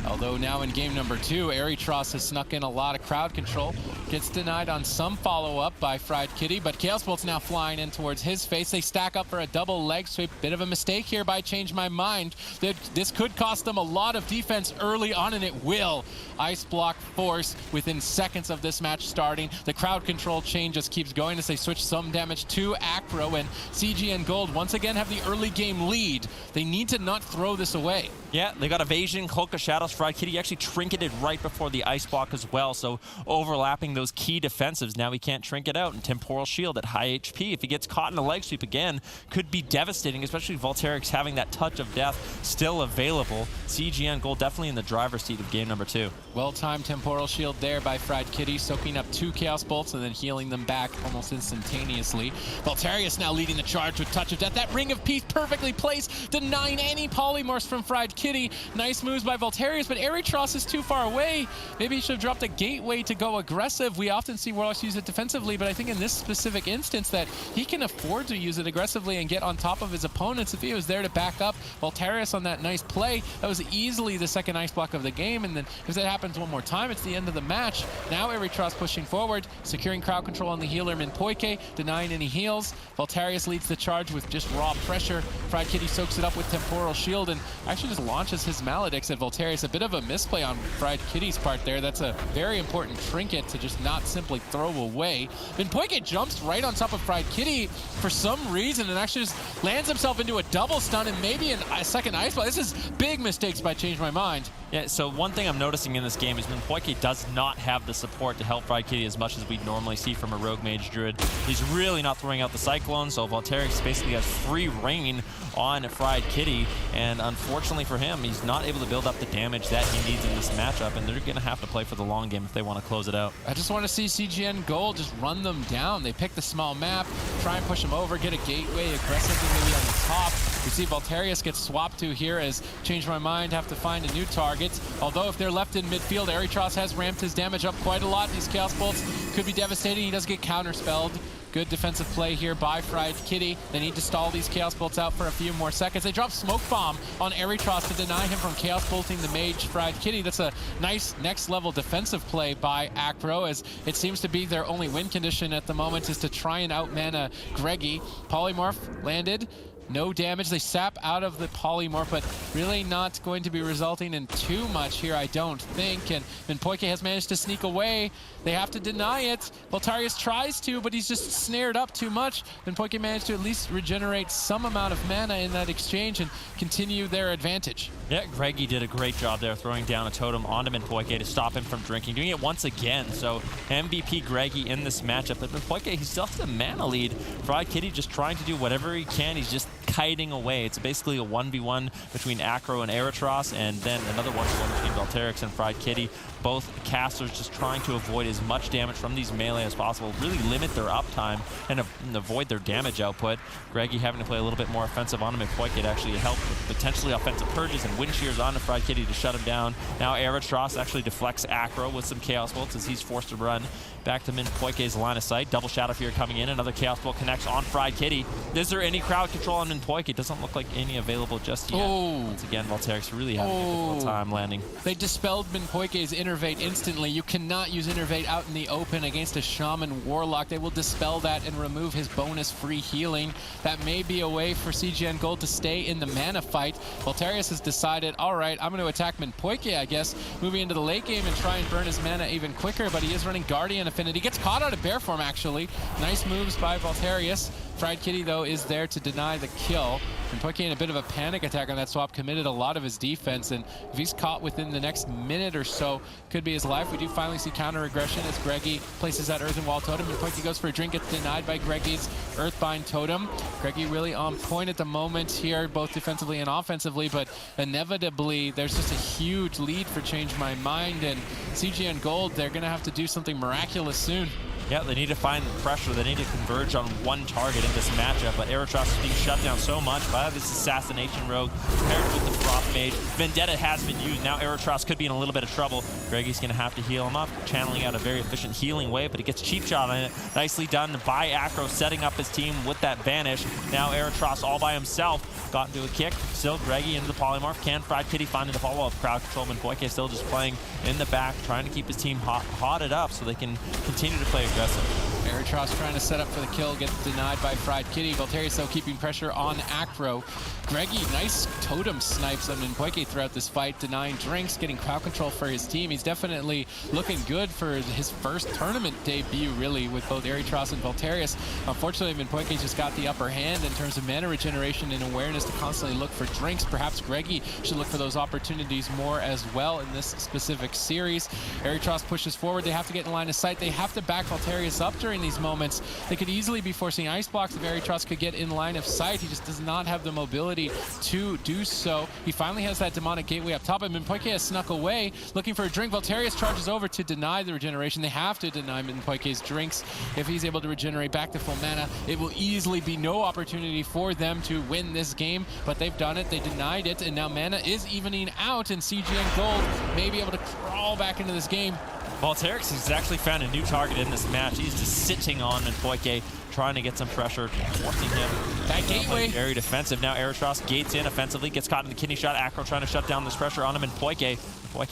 Although now in game number 2, Erytros has snuck in a lot of crowd control. Gets denied on some follow-up by Fried Kitty, but Chaos Bolt's now flying in towards his face. They stack up for a double leg sweep. Bit of a mistake here by Change My Mind. This could cost them a lot of defense early on, and it will. Ice Block Force within seconds of this match starting. The crowd control chain just keeps going as they switch some damage to Acro, and CGN Gold once again have the early game lead. They need to not throw this away. Yeah, they got Evasion, Cloak of Shadows. Fried Kitty actually trinketed right before the Ice Block as well, so overlapping those key defensives. Now he can't trinket out, and Temporal Shield at high HP. If he gets caught in a leg sweep again, could be devastating, especially Volterix having that touch of death still available. CGN Gold definitely in the driver's seat of game number 2. Well-timed Temporal Shield there by Fried Kitty, soaking up 2 Chaos Bolts and then healing them back almost instantaneously. Volterius now leading the charge with Touch of Death. That Ring of Peace perfectly placed, denying any polymorphs from Fried Kitty. Nice moves by Volterius, but Erytros is too far away. Maybe he should have dropped a gateway to go aggressive. We often see Warlocks use it defensively, but I think in this specific instance that he can afford to use it aggressively and get on top of his opponents if he was there to back up Volterius on that nice play. That was easily the second Ice Block of the game, and then if that happens one more time, it's the end of the match. Now Erytros pushing forward, securing crowd control on the healer Minpoike, denying any heals. Volterius leads the charge with just raw pressure. Fried Kitty soaks it up with Temporal Shield and actually just launches his Maledicts at Volterius. A bit of a misplay on Fried Kitty's part there. That's a very important trinket to just not simply throw away. Minpoike jumps right on top of Fried Kitty for some reason and actually just lands himself into a double stun and maybe a second Ice Block. This is big mistakes by Change My Mind. Yeah, so one thing I'm noticing in this game is Minpoike does not have the support to help Fried Kitty as much as we'd normally see from a Rogue Mage Druid. He's really not throwing out the Cyclone, so Volterix basically has free reign on Fried Kitty, and unfortunately for him, he's not able to build up the damage that he needs in this matchup, and they're going to have to play for the long game if they want to close it out. I just want to see CGN Gold just run them down. They pick the small map, try and push them over, get a gateway aggressively maybe on the top. We see Volterius get swapped to here as Change My Mind have to find a new target. Although if they're left in midfield, Erytros has ramped his damage up quite a lot. These Chaos Bolts could be devastating. He does get counterspelled. Good defensive play here by Fried Kitty. They need to stall these Chaos Bolts out for a few more seconds. They drop Smoke Bomb on Erytros to deny him from Chaos Bolting the Mage Fried Kitty. That's a nice next level defensive play by Acro, as it seems to be their only win condition at the moment is to try and outmana Greggy. Polymorph landed. No damage. They sap out of the polymorph, but really not going to be resulting in too much here, I don't think. And Minpoike has managed to sneak away. They have to deny it. Volterius tries to, but he's just snared up too much. Minpoike managed to at least regenerate some amount of mana in that exchange and continue their advantage. Yeah, Greggy did a great job there, throwing down a totem onto Minpoike to stop him from drinking, doing it once again. So MVP Greggy in this matchup, but Minpoike, he still has a mana lead. Fried Kitty just trying to do whatever he can. He's just kiting away. It's basically a 1v1 between Acro and Erytros, and then another 1v1 between Volterix and Fried Kitty. Both casters just trying to avoid as much damage from these melee as possible, really limit their uptime and avoid their damage output. Greggy having to play a little bit more offensive on him and Minpoike to actually help with potentially offensive purges and wind shears onto Fried Kitty to shut him down. Now Erytros actually deflects Acro with some Chaos Bolts as he's forced to run back to Minpoike's line of sight. Double Shadow Fear coming in. Another Chaos Bolt connects on Fried Kitty. Is there any crowd control on Minpoike? It doesn't look like any available just yet. Oh. Once again, Volterix really having a difficult time landing. They dispelled Minpoike's Innervate instantly. You cannot use Innervate out in the open against a Shaman Warlock. They will dispel that and remove his bonus free healing. That may be a way for CGN Gold to stay in the mana fight. Volterius has decided, all right, I'm going to attack Minpoike, I guess, moving into the late game and try and burn his mana even quicker, but he is running Guardian Affinity. Gets caught out of bear form, actually. Nice moves by Volterius. Fried Kitty, though, is there to deny the kill. Minpoike in a bit of a panic attack on that swap, committed a lot of his defense, and if he's caught within the next minute or so, could be his life. We do finally see counter aggression as Greggy places that Earthen Wall Totem. Minpoike goes for a drink, gets denied by Greggy's Earthbind Totem. Greggy really on point at the moment here, both defensively and offensively, but inevitably, there's just a huge lead for Change My Mind, and CGN Gold, they're going to have to do something miraculous soon. Yeah, they need to find the pressure. They need to converge on one target in this matchup, but Eritros is being shut down so much by this Assassination Rogue paired with the Frost Mage. Vendetta has been used. Now Eritros could be in a little bit of trouble. Greggy's going to have to heal him up, channeling out a very efficient healing way, but he gets cheap shot on it. Nicely done by Acro, setting up his team with that Vanish. Now Eritros all by himself got into a kick. Still Greggy into the Polymorph. Can Fried Kitty finding the follow-up? Crowd control. Minpoike still just playing in the back, trying to keep his team hotted up so they can continue to play aggressive. Eritros trying to set up for the kill, gets denied by Fried Kitty. Valterius though keeping pressure on Acro. Greggy, nice totem snipes on Minpoike throughout this fight, denying drinks, getting crowd control for his team. He's definitely looking good for his first tournament debut, really, with both Eritros and Valterius. Unfortunately, Minpoike just got the upper hand in terms of mana regeneration and awareness to constantly look for drinks. Perhaps Greggy should look for those opportunities more as well in this specific series. Eritros pushes forward. They have to get in line of sight. They have to back Valterius up during these moments. They could easily be forcing ice blocks if Eritros could get in line of sight. He just does not have the mobility to do so. He finally has that demonic gateway up top, and Minpoike has snuck away looking for a drink. Valterius charges over to deny the regeneration. They have to deny Minpoike's drinks. If he's able to regenerate back to full mana, it will easily be no opportunity for them to win this game, but they've done it. They denied it, and now mana is evening out, and CGN Gold may be able to crawl back into this game. Valterius has actually found a new target in this match. He's just sitting on Minpoike, trying to get some pressure, forcing him. That gateway. Very defensive. Now Eritros gates in offensively, gets caught in the kidney shot. Acro trying to shut down this pressure on him, and Minpoike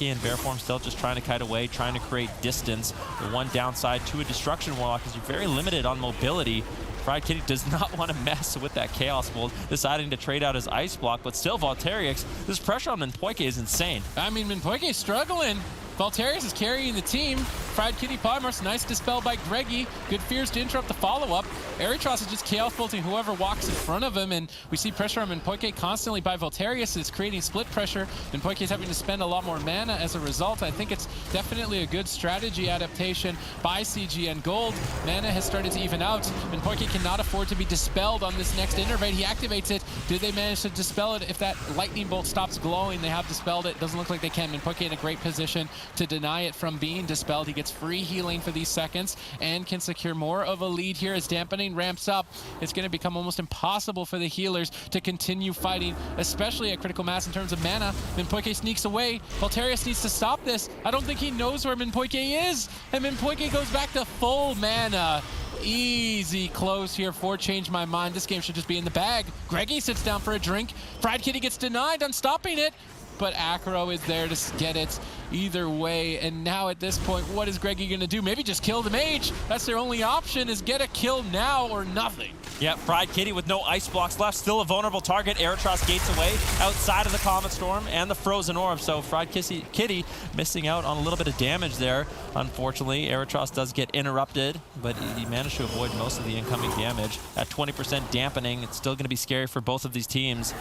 in bear form still just trying to kite away, trying to create distance. The one downside to a Destruction Warlock is you're very limited on mobility. Fried Kitty does not want to mess with that Chaos Bolt, deciding to trade out his Ice Block, but still Valterius, this pressure on Minpoike is insane. I mean, Minpoike is struggling. Valterius is carrying the team. Fried Kitty Polymorphs, nice dispel by Greggy. Good fears to interrupt the follow-up. Eritros is just Chaos Bolting whoever walks in front of him, and we see pressure on Minpoike constantly by Valterius. It's creating split pressure. Minpoike is having to spend a lot more mana as a result. I think it's definitely a good strategy adaptation by CGN Gold. Mana has started to even out. Minpoike cannot afford to be dispelled on this next Innervate. He activates it. Did they manage to dispel it? If that Lightning Bolt stops glowing, they have dispelled it. Doesn't look like they can. Minpoike in a great position to deny it from being dispelled. He gets free healing for these seconds and can secure more of a lead here as dampening ramps up. It's going to become almost impossible for the healers to continue fighting, especially at critical mass in terms of mana. Minpoike sneaks away. Valterius needs to stop this. I don't think he knows where Minpoike is, and Minpoike goes back to full mana. Easy close here for Change My Mind. This game should just be in the bag. Greggy sits down for a drink. Fried Kitty gets denied on stopping it, but Acro is there to get it either way. And now at this point, what is Greggy going to do? Maybe just kill the Mage. That's their only option, is get a kill now or nothing. Yeah, Fried Kitty with no ice blocks left. Still a vulnerable target. Eritros gates away outside of the Comet Storm and the Frozen Orb. So Fried Kitty missing out on a little bit of damage there. Unfortunately, Eritros does get interrupted, but he managed to avoid most of the incoming damage. At 20% dampening, it's still going to be scary for both of these teams.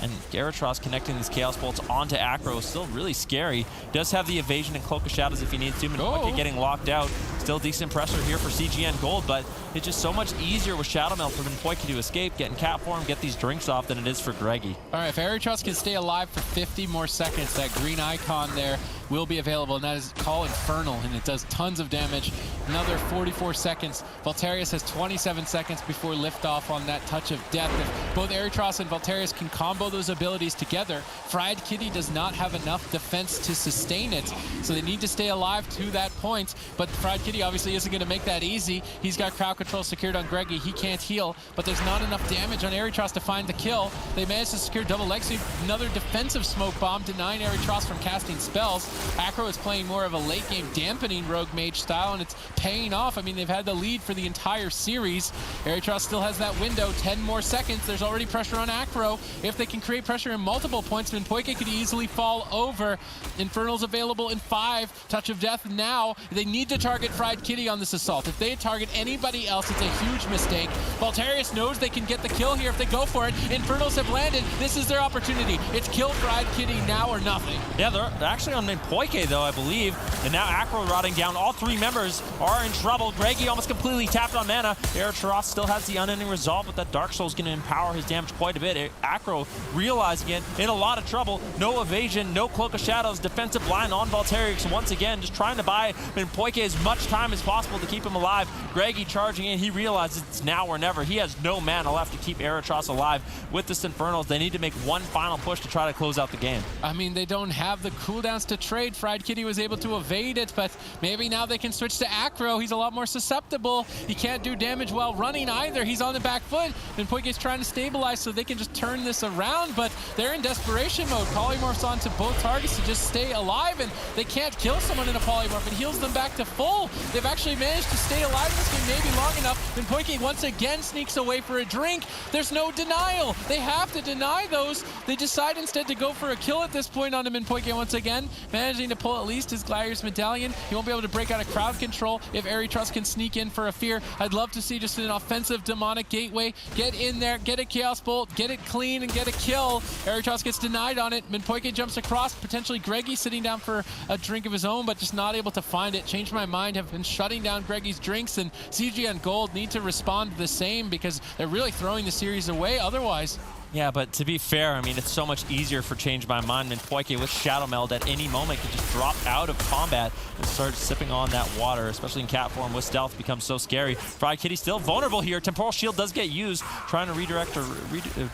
And Eritros connecting these Chaos Bolts onto Acro is still really scary. Does have the evasion and Cloak of Shadows if he needs to. Minpoike getting locked out. Still decent pressure here for CGN Gold, but it's just so much easier with Shadow Melt for Minpoike to escape, get in cap form, get these drinks off than it is for Greggy. All right, if Eritros can stay alive for 50 more seconds, that green icon there will be available, and that is Call Infernal, and it does tons of damage. Another 44 seconds. Valterius has 27 seconds before liftoff on that Touch of Death. If both Eritros and Valterius can combo those abilities together, Fried Kitty does not have enough defense to sustain it, so they need to stay alive to that point. But Fried Kitty obviously isn't going to make that easy. He's got crowd control secured on Greggy. He can't heal, but there's not enough damage on Eritros to find the kill. They managed to secure double leg sweep, another defensive smoke bomb, denying Eritros from casting spells. Acro is playing more of a late game dampening Rogue Mage style, and it's paying off. I mean, they've had the lead for the entire series. Eritros still has that window, 10 more seconds. There's already pressure on Acro. If they can create pressure in multiple points, Minpoike could easily fall over. Infernal's available in 5. Touch of Death now. They need to target Fried Kitty on this assault. If they target anybody else, it's a huge mistake. Valterius knows they can get the kill here if they go for it. Infernals have landed. This is their opportunity. It's kill Fried Kitty now or nothing. Yeah, they're actually on Minpoike though, I believe. And now Acro rotting down. All 3 members are in trouble. Greggy almost completely tapped on mana. Eritros still has the unending resolve, but that Dark Soul's going to empower his damage quite a bit. Acro realizing it, in a lot of trouble. No evasion, no Cloak of Shadows, defensive line on Valterius once again, just trying to buy Minpoike as much time as possible to keep him alive. Greggy charging in. He realizes it's now or never. He has no mana left to keep Eritros alive. With this Infernals, they need to make one final push to try to close out the game. I mean, they don't have the cooldowns to trade. Fried Kitty was able to evade it, but maybe now they can switch to Acro. He's a lot more susceptible. He can't do damage while running either. He's on the back foot, and Poike's trying to stabilize so they can just turn this around, but they're in desperation mode. Polymorphs onto both targets to just stay alive, and they can't kill someone in a polymorph. It heals them back to full. They've actually managed to stay alive in this game maybe long enough, and Poike once again sneaks away for a drink. There's no denial. They have to deny those. They decide instead to go for a kill at this point on him, and Poike once again managing to pull at least his Gladiator's Medallion. He won't be able to break out of crowd control if Eritros can sneak in for a fear. I'd love to see just an offensive demonic gateway. Get in there, get a Chaos Bolt, get it clean, and get a kill. Eritros gets denied on it. Minpoike jumps across, potentially Greggy sitting down for a drink of his own, but just not able to find it. Change My Mind have been shutting down Greggy's drinks, and CG and Gold need to respond the same because they're really throwing the series away otherwise. Yeah, but to be fair, I mean, it's so much easier for Change My Mind than Poike with Shadow Meld at any moment can just drop out of combat and start sipping on that water, especially in cat form with stealth becomes so scary. Fried Kitty still vulnerable here. Temporal Shield does get used, trying to redirect or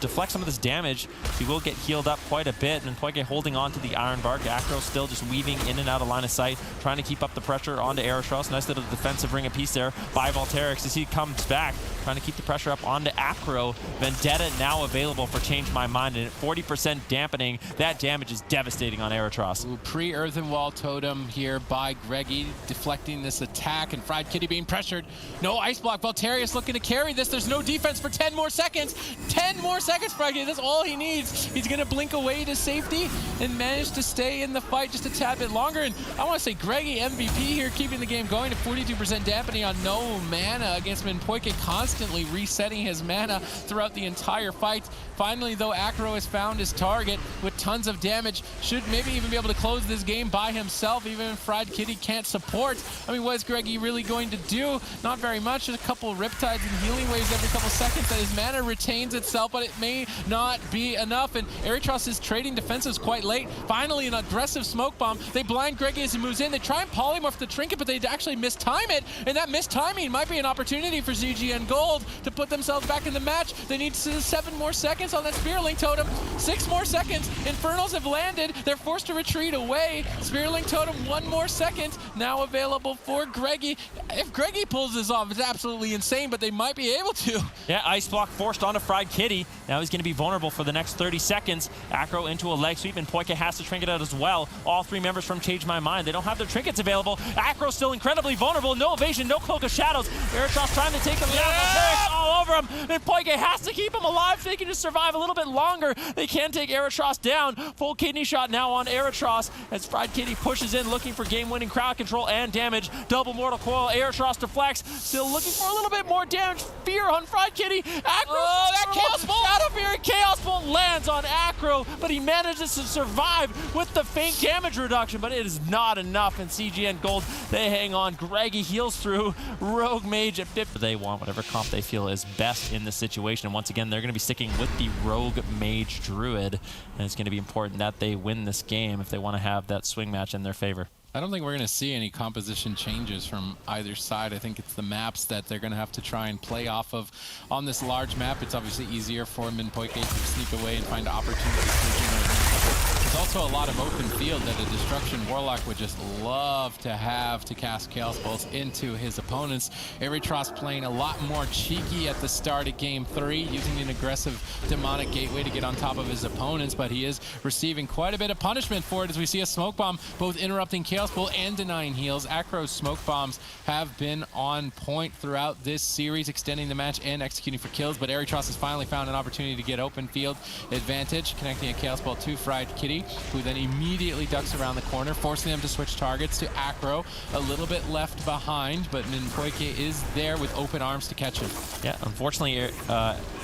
deflect some of this damage. He will get healed up quite a bit, and Poike holding on to the Iron Bark. Acro still just weaving in and out of line of sight, trying to keep up the pressure onto Eritros. Nice little defensive ring of peace there by Volterix as he comes back, trying to keep the pressure up onto Acro. Vendetta now available for Change My Mind, and at 40% dampening, that damage is devastating on Eritros. Pre-Earthen Wall Totem here by Greggy, deflecting this attack, and Fried Kitty being pressured. No Ice Block. Volterius looking to carry this. There's no defense for 10 more seconds. 10 more seconds, Fried Kitty. That's all he needs. He's going to blink away to safety and manage to stay in the fight just a tad bit longer. And I want to say Greggy MVP here, keeping the game going to 42% dampening on no mana against Minpoike, constantly resetting his mana throughout the entire fight. Finally, though, Acro has found his target with tons of damage. Should maybe even be able to close this game by himself, even if Fried Kitty can't support. I mean, what is Greggy really going to do? Not very much. Just a couple Riptides and healing waves every couple seconds that his mana retains itself, but it may not be enough. And Eritros is trading defensives quite late. Finally, an aggressive smoke bomb. They blind Greggy as he moves in. They try and polymorph the trinket, but they actually mistime it. And that mistiming might be an opportunity for ZG and Gold to put themselves back in the match. They need 7 more seconds on that Spearlink Totem. 6 more seconds. Infernals have landed. They're forced to retreat away. Spearlink Totem, 1 more second. Now available for Greggy. If Greggy pulls this off, it's absolutely insane, but they might be able to. Yeah, Ice Block forced onto Fried Kitty. Now he's going to be vulnerable for the next 30 seconds. Acro into a leg sweep, and Poike has to trinket out as well. All 3 members from Change My Mind. They don't have their trinkets available. Acro still incredibly vulnerable. No evasion, no Cloak of Shadows. Eritros trying to take him down. Volterix all over him. And Poike has to keep him alive so they can just survive a little bit longer. They can take Eritros down. Full kidney shot now on Eritros as Fried Kitty pushes in, looking for game-winning crowd control and damage. Double Mortal Coil. Eritros deflects. Still looking for a little bit more damage. Fear on Fried Kitty. Acro. Oh, that Chaos Bolt. Shadow Fury. Chaos Bolt lands on Acro, but he manages to survive with the faint damage reduction, but it is not enough. And CG and Gold, they hang on. Greggy heals through. Rogue Mage at 50. They want whatever comp they feel is best in this situation. And once again, they're going to be sticking with the Rogue Mage Druid, and it's going to be important that they win this game if they want to have that swing match in their favor. I don't think we're going to see any composition changes from either side. I think it's the maps that they're going to have to try and play off of. On this large map, it's obviously easier for Minpoike to sneak away and find opportunities. There's also a lot of open field that a Destruction Warlock would just love to have to cast Chaos Bolts into his opponents. Eritros playing a lot more cheeky at the start of Game 3, using an aggressive Demonic Gateway to get on top of his opponents, but he is receiving quite a bit of punishment for it as we see a Smoke Bomb both interrupting Chaos Bolt and denying heals. Acro's Smoke Bombs have been on point throughout this series, extending the match and executing for kills, but Eritros has finally found an opportunity to get open field advantage, connecting a Chaos Bolt to Fried Kitty, who then immediately ducks around the corner, forcing them to switch targets to Acro. A little bit left behind, but Minpoike is there with open arms to catch him. Yeah, unfortunately,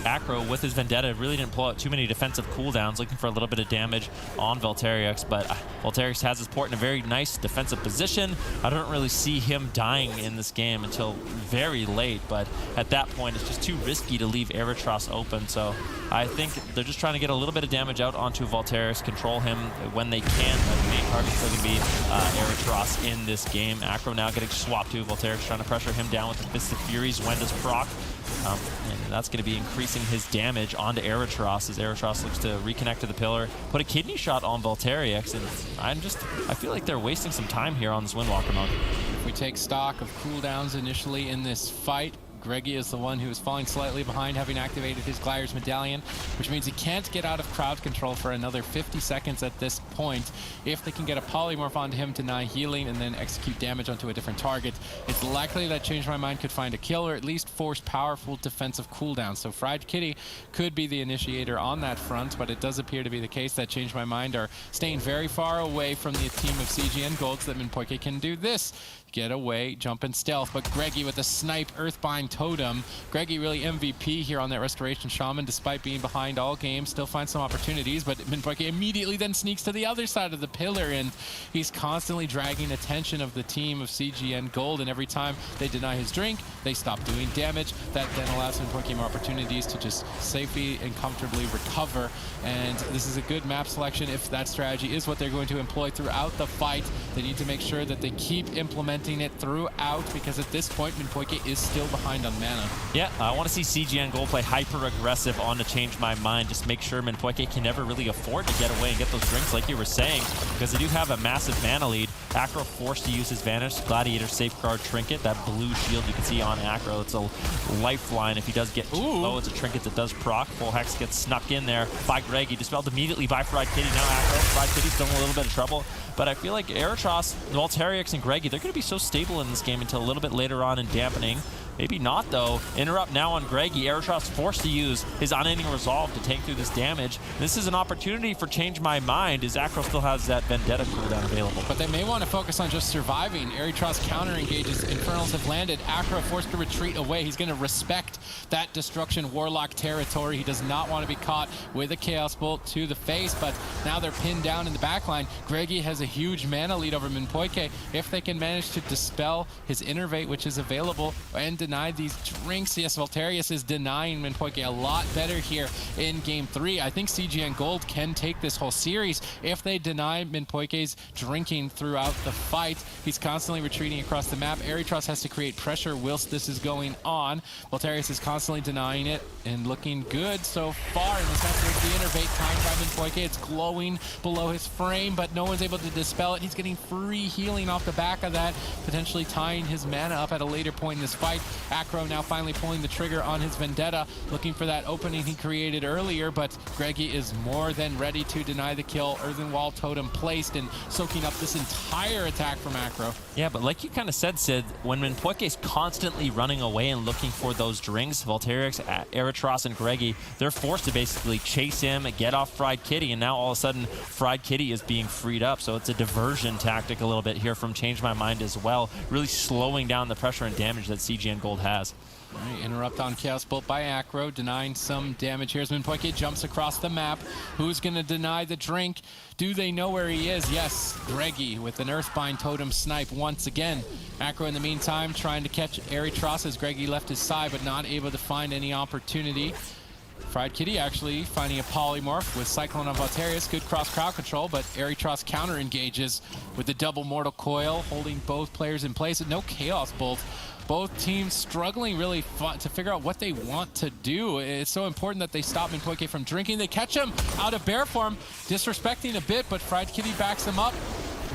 Acro with his Vendetta really didn't pull out too many defensive cooldowns, looking for a little bit of damage on Volterix, but Volterix has his port in a very nice defensive position. I don't really see him dying in this game until very late, but at that point it's just too risky to leave Eritros open, so I think they're just trying to get a little bit of damage out onto Volterix, control him when they can. The main target is still going to be Eritros in this game. Acro now getting swapped to Volterix, trying to pressure him down with the Fist of Furies. Wenda's proc. And that's going to be increasing his damage onto Eritros as Eritros looks to reconnect to the pillar, put a kidney shot on Volterix, and I feel like they're wasting some time here on this Windwalker mode. If we take stock of cooldowns initially in this fight, Greggy is the one who is falling slightly behind, having activated his Gliders Medallion, which means he can't get out of crowd control for another 50 seconds at this point. If they can get a polymorph onto him, deny healing, and then execute damage onto a different target, it's likely that Change My Mind could find a kill or at least force powerful defensive cooldowns. So Fried Kitty could be the initiator on that front, but it does appear to be the case that Change My Mind are staying very far away from the team of CGN Gold, so that Minpoike can do this. Get away, jump and stealth, but Greggy with a snipe Earthbind Totem. Greggy really MVP here on that Restoration Shaman, despite being behind all game, still finds some opportunities, but Minpoike immediately then sneaks to the other side of the pillar, and he's constantly dragging attention of the team of CGN Gold, and every time they deny his drink, they stop doing damage. That then allows Minpoike more opportunities to just safely and comfortably recover, and this is a good map selection if that strategy is what they're going to employ throughout the fight. They need to make sure that they keep implementing it throughout, because at this point Minpoike is still behind on mana. Yeah, I want to see CGN Gold play hyper aggressive on to Change My Mind. Just make sure Minpoike can never really afford to get away and get those drinks like you were saying, because they do have a massive mana lead. Acro forced to use his Vanish Gladiator Safeguard Trinket, that blue shield you can see on Acro. It's a lifeline if he does get too low. It's a trinket that does proc. Full Hex gets snuck in there by Greggy, dispelled immediately by Fried Kitty. Now Acro, Fried Kitty's still in a little bit of trouble, but I feel like Eritros, Volterix, and Greggy, they're going to be so stable in this game until a little bit later on in dampening. Maybe not, though. Interrupt now on Greggy. Eritros forced to use his Unending Resolve to tank through this damage. This is an opportunity for Change My Mind, as Acro still has that Vendetta cooldown available. But they may want to focus on just surviving. Eritros counter engages. Infernals have landed. Acro forced to retreat away. He's going to respect that Destruction Warlock territory. He does not want to be caught with a Chaos Bolt to the face, but now they're pinned down in the backline. Greggy has a huge mana lead over Minpoike. If they can manage to dispel his Innervate, which is available, and deny these drinks. Yes, Volterius is denying Minpoike a lot better here in Game 3. I think CGN Gold can take this whole series if they deny Minpoike's drinking throughout the fight. He's constantly retreating across the map. Eritros has to create pressure whilst this is going on. Volterius is constantly denying it and looking good so far. And this has to be the Innervate timed by Minpoike. It's glowing below his frame, but no one's able to dispel it. He's getting free healing off the back of that, potentially tying his mana up at a later point in this fight. Acro now finally pulling the trigger on his Vendetta, looking for that opening he created earlier, but Greggy is more than ready to deny the kill. Earthen Wall Totem placed and soaking up this entire attack from Acro. Yeah, but like you kind of said, Sid, when Minpoike is constantly running away and looking for those drinks, Volterix, Eritros, and Greggy, they're forced to basically chase him, get off Fried Kitty, and now all of a sudden Fried Kitty is being freed up, so it's a diversion tactic a little bit here from Change My Mind as well, really slowing down the pressure and damage that CGN Gold has. All right, interrupt on Chaos Bolt by Acro, denying some damage here as Minpoike jumps across the map. Who's going to deny the drink? Do they know where he is? Yes, Greggy with an Earthbind Totem snipe once again. Acro in the meantime trying to catch Eritros as Greggy left his side, but not able to find any opportunity. Fried Kitty actually finding a polymorph with Cyclone on Volterius. Good cross crowd control, but Eritros counter engages with the double Mortal Coil, holding both players in place with no Chaos Bolt. Both teams struggling really to figure out what they want to do. It's so important that they stop Minpoike from drinking. They catch him out of bear form, disrespecting a bit, but Fried Kitty backs him up.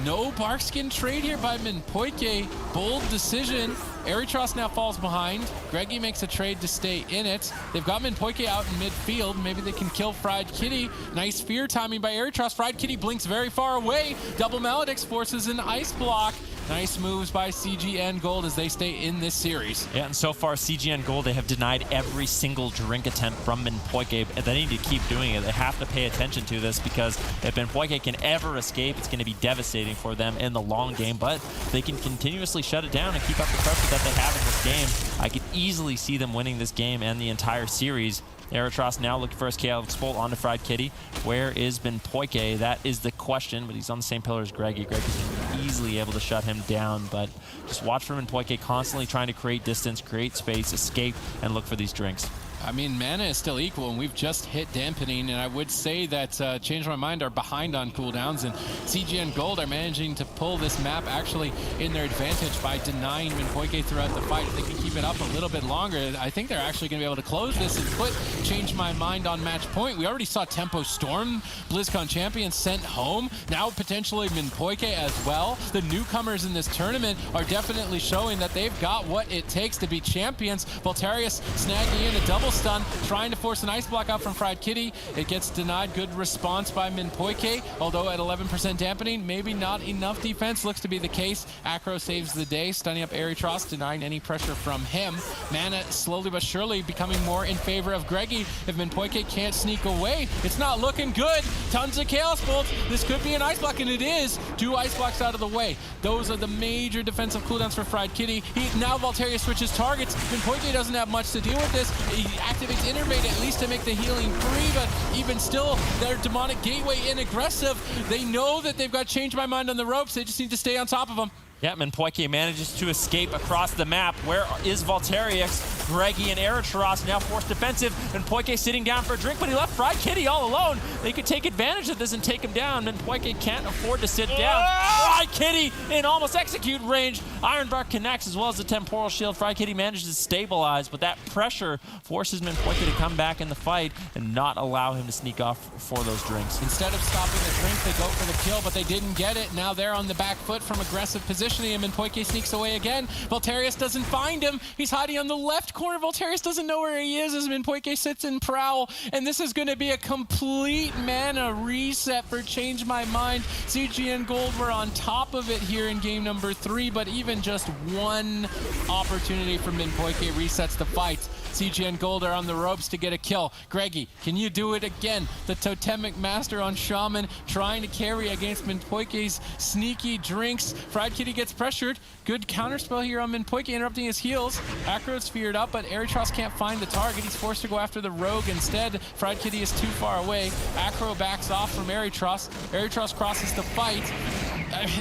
No Barkskin trade here by Minpoike. Bold decision. Eritros now falls behind. Greggy makes a trade to stay in it. They've got Minpoike out in midfield. Maybe they can kill Fried Kitty. Nice fear timing by Eritros. Fried Kitty blinks very far away. Double Maledix forces an ice block. Nice moves by CGN Gold as they stay in this series. Yeah, and so far CGN Gold, they have denied every single drink attempt from Minpoike. They need to keep doing it. They have to pay attention to this, because if Minpoike can ever escape, it's going to be devastating for them in the long game. But they can continuously shut it down and keep up the pressure that they have in this game. I could easily see them winning this game and the entire series Eritros now looking for his Chaos Bolt onto Fried Kitty. Where is Minpoike? That is the question, but he's on the same pillar as Greggy. Greggy's easily able to shut him down, but just watch for Minpoike constantly trying to create distance, create space, escape, and look for these drinks. I mean, mana is still equal, and we've just hit dampening, and I would say that Change My Mind are behind on cooldowns, and CGN Gold are managing to pull this map actually in their advantage by denying Minpoike throughout the fight. If they can keep it up a little bit longer, I think they're actually going to be able to close this and put Change My Mind on match point. We already saw Tempo Storm, BlizzCon champion, sent home. Now potentially Minpoike as well. The newcomers in this tournament are definitely showing that they've got what it takes to be champions. Voltarius snagging in a double stun, trying to force an ice block out from Fried Kitty. It gets denied. Good response by Minpoike, although at 11% dampening, maybe not enough defense. Looks to be the case. Acro saves the day, stunning up Eritros, denying any pressure from him. Mana slowly but surely becoming more in favor of Greggy. If Minpoike can't sneak away, it's not looking good. Tons of Chaos Bolts. This could be an ice block, and it is. 2 ice blocks out of the way. Those are the major defensive cooldowns for Fried Kitty. Now Voltarius switches targets. Minpoike doesn't have much to deal with this. He activates Innervate at least to make the healing free, but even still, their Demonic Gateway in aggressive. They know that they've got Change My Mind on the ropes. They just need to stay on top of them. Yeah, Minpoike manages to escape across the map. Where is Voltarius? Greggy and Eritros now forced defensive. Minpoike sitting down for a drink, but he left Fried Kitty all alone. They could take advantage of this and take him down. Minpoike can't afford to sit down. Fried Kitty in almost execute range. Ironbark connects as well as the Temporal Shield. Fried Kitty manages to stabilize, but that pressure forces Minpoike to come back in the fight and not allow him to sneak off for those drinks. Instead of stopping the drink, they go for the kill, but they didn't get it. Now they're on the back foot from aggressive positioning, and Minpoike sneaks away again. Voltarius doesn't find him. He's hiding on the left corner. Voltarius doesn't know where he is as Minpoike sits in Prowl, and this is going to be a complete mana reset for Change My Mind. CGN Gold were on top of it here in game number 3, but even just one opportunity for Minpoike resets the fight. CGN Gold are on the ropes to get a kill. Greggy, can you do it again? The Totemic Master on Shaman trying to carry against Minpoike's sneaky drinks. Fried Kitty gets pressured. Good counterspell here on Minpoike, interrupting his heals. Acro's feared up, but Eritros can't find the target. He's forced to go after the rogue instead. Fried Kitty is too far away. Acro backs off from Eritros. Eritros crosses the fight.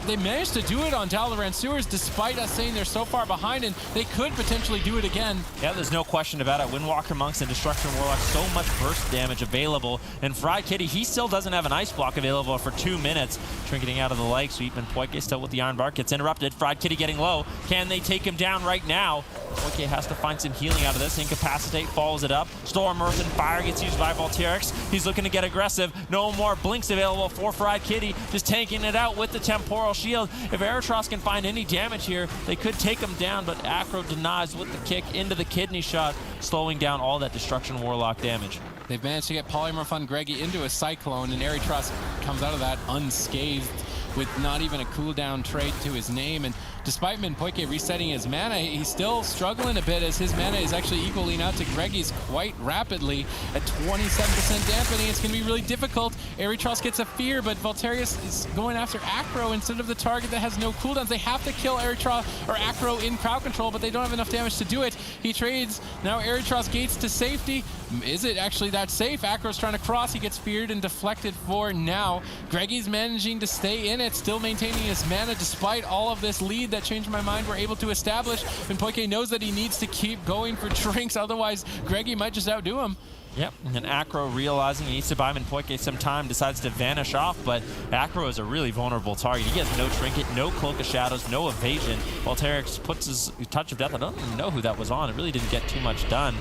They managed to do it on Dalaran Sewers despite us saying they're so far behind, and they could potentially do it again. Yeah, there's no question about it. Windwalker Monks and Destruction Warlock, so much burst damage available. And Fried Kitty, he still doesn't have an ice block available for 2 minutes. Trinketing out of the leg sweep, and Minpoike still with the Iron Bark gets interrupted. Fried Kitty getting low. Can they take him down right now? Minpoike has to find some healing out of this. Incapacitate, follows it up. Storm, Earth, and Fire gets used by Voltarius. He's looking to get aggressive. No more blinks available for Fried Kitty. Just taking it out with the Temporal Shield. If Eritros can find any damage here, they could take him down, but Acro denies with the kick into the kidney shot, slowing down all that Destruction Warlock damage. They've managed to get Polymorph on Greggy into a Cyclone, and Eritros comes out of that unscathed with not even a cooldown trait to his name. And despite Minpoike resetting his mana, he's still struggling a bit as his mana is actually equaling out to Greggy's quite rapidly. At 27% dampening, it's going to be really difficult. Eritros gets a fear, but Voltarius is going after Acro instead of the target that has no cooldowns. They have to kill Eritros or Acro in crowd control, but they don't have enough damage to do it. He trades. Now Eritros gates to safety. Is it actually that safe? Acro's trying to cross. He gets feared and deflected for now. Greggy's managing to stay in it, still maintaining his mana despite all of this lead that Change My Mind were able to establish. Minpoike knows that he needs to keep going for drinks, otherwise Greggy might just outdo him. Yep, and Acro realizing he needs to buy Minpoike some time, decides to vanish off, but Acro is a really vulnerable target. He has no trinket, no Cloak of Shadows, no evasion. Voltarius puts his Touch of Death. I don't even know who that was on. It really didn't get too much done.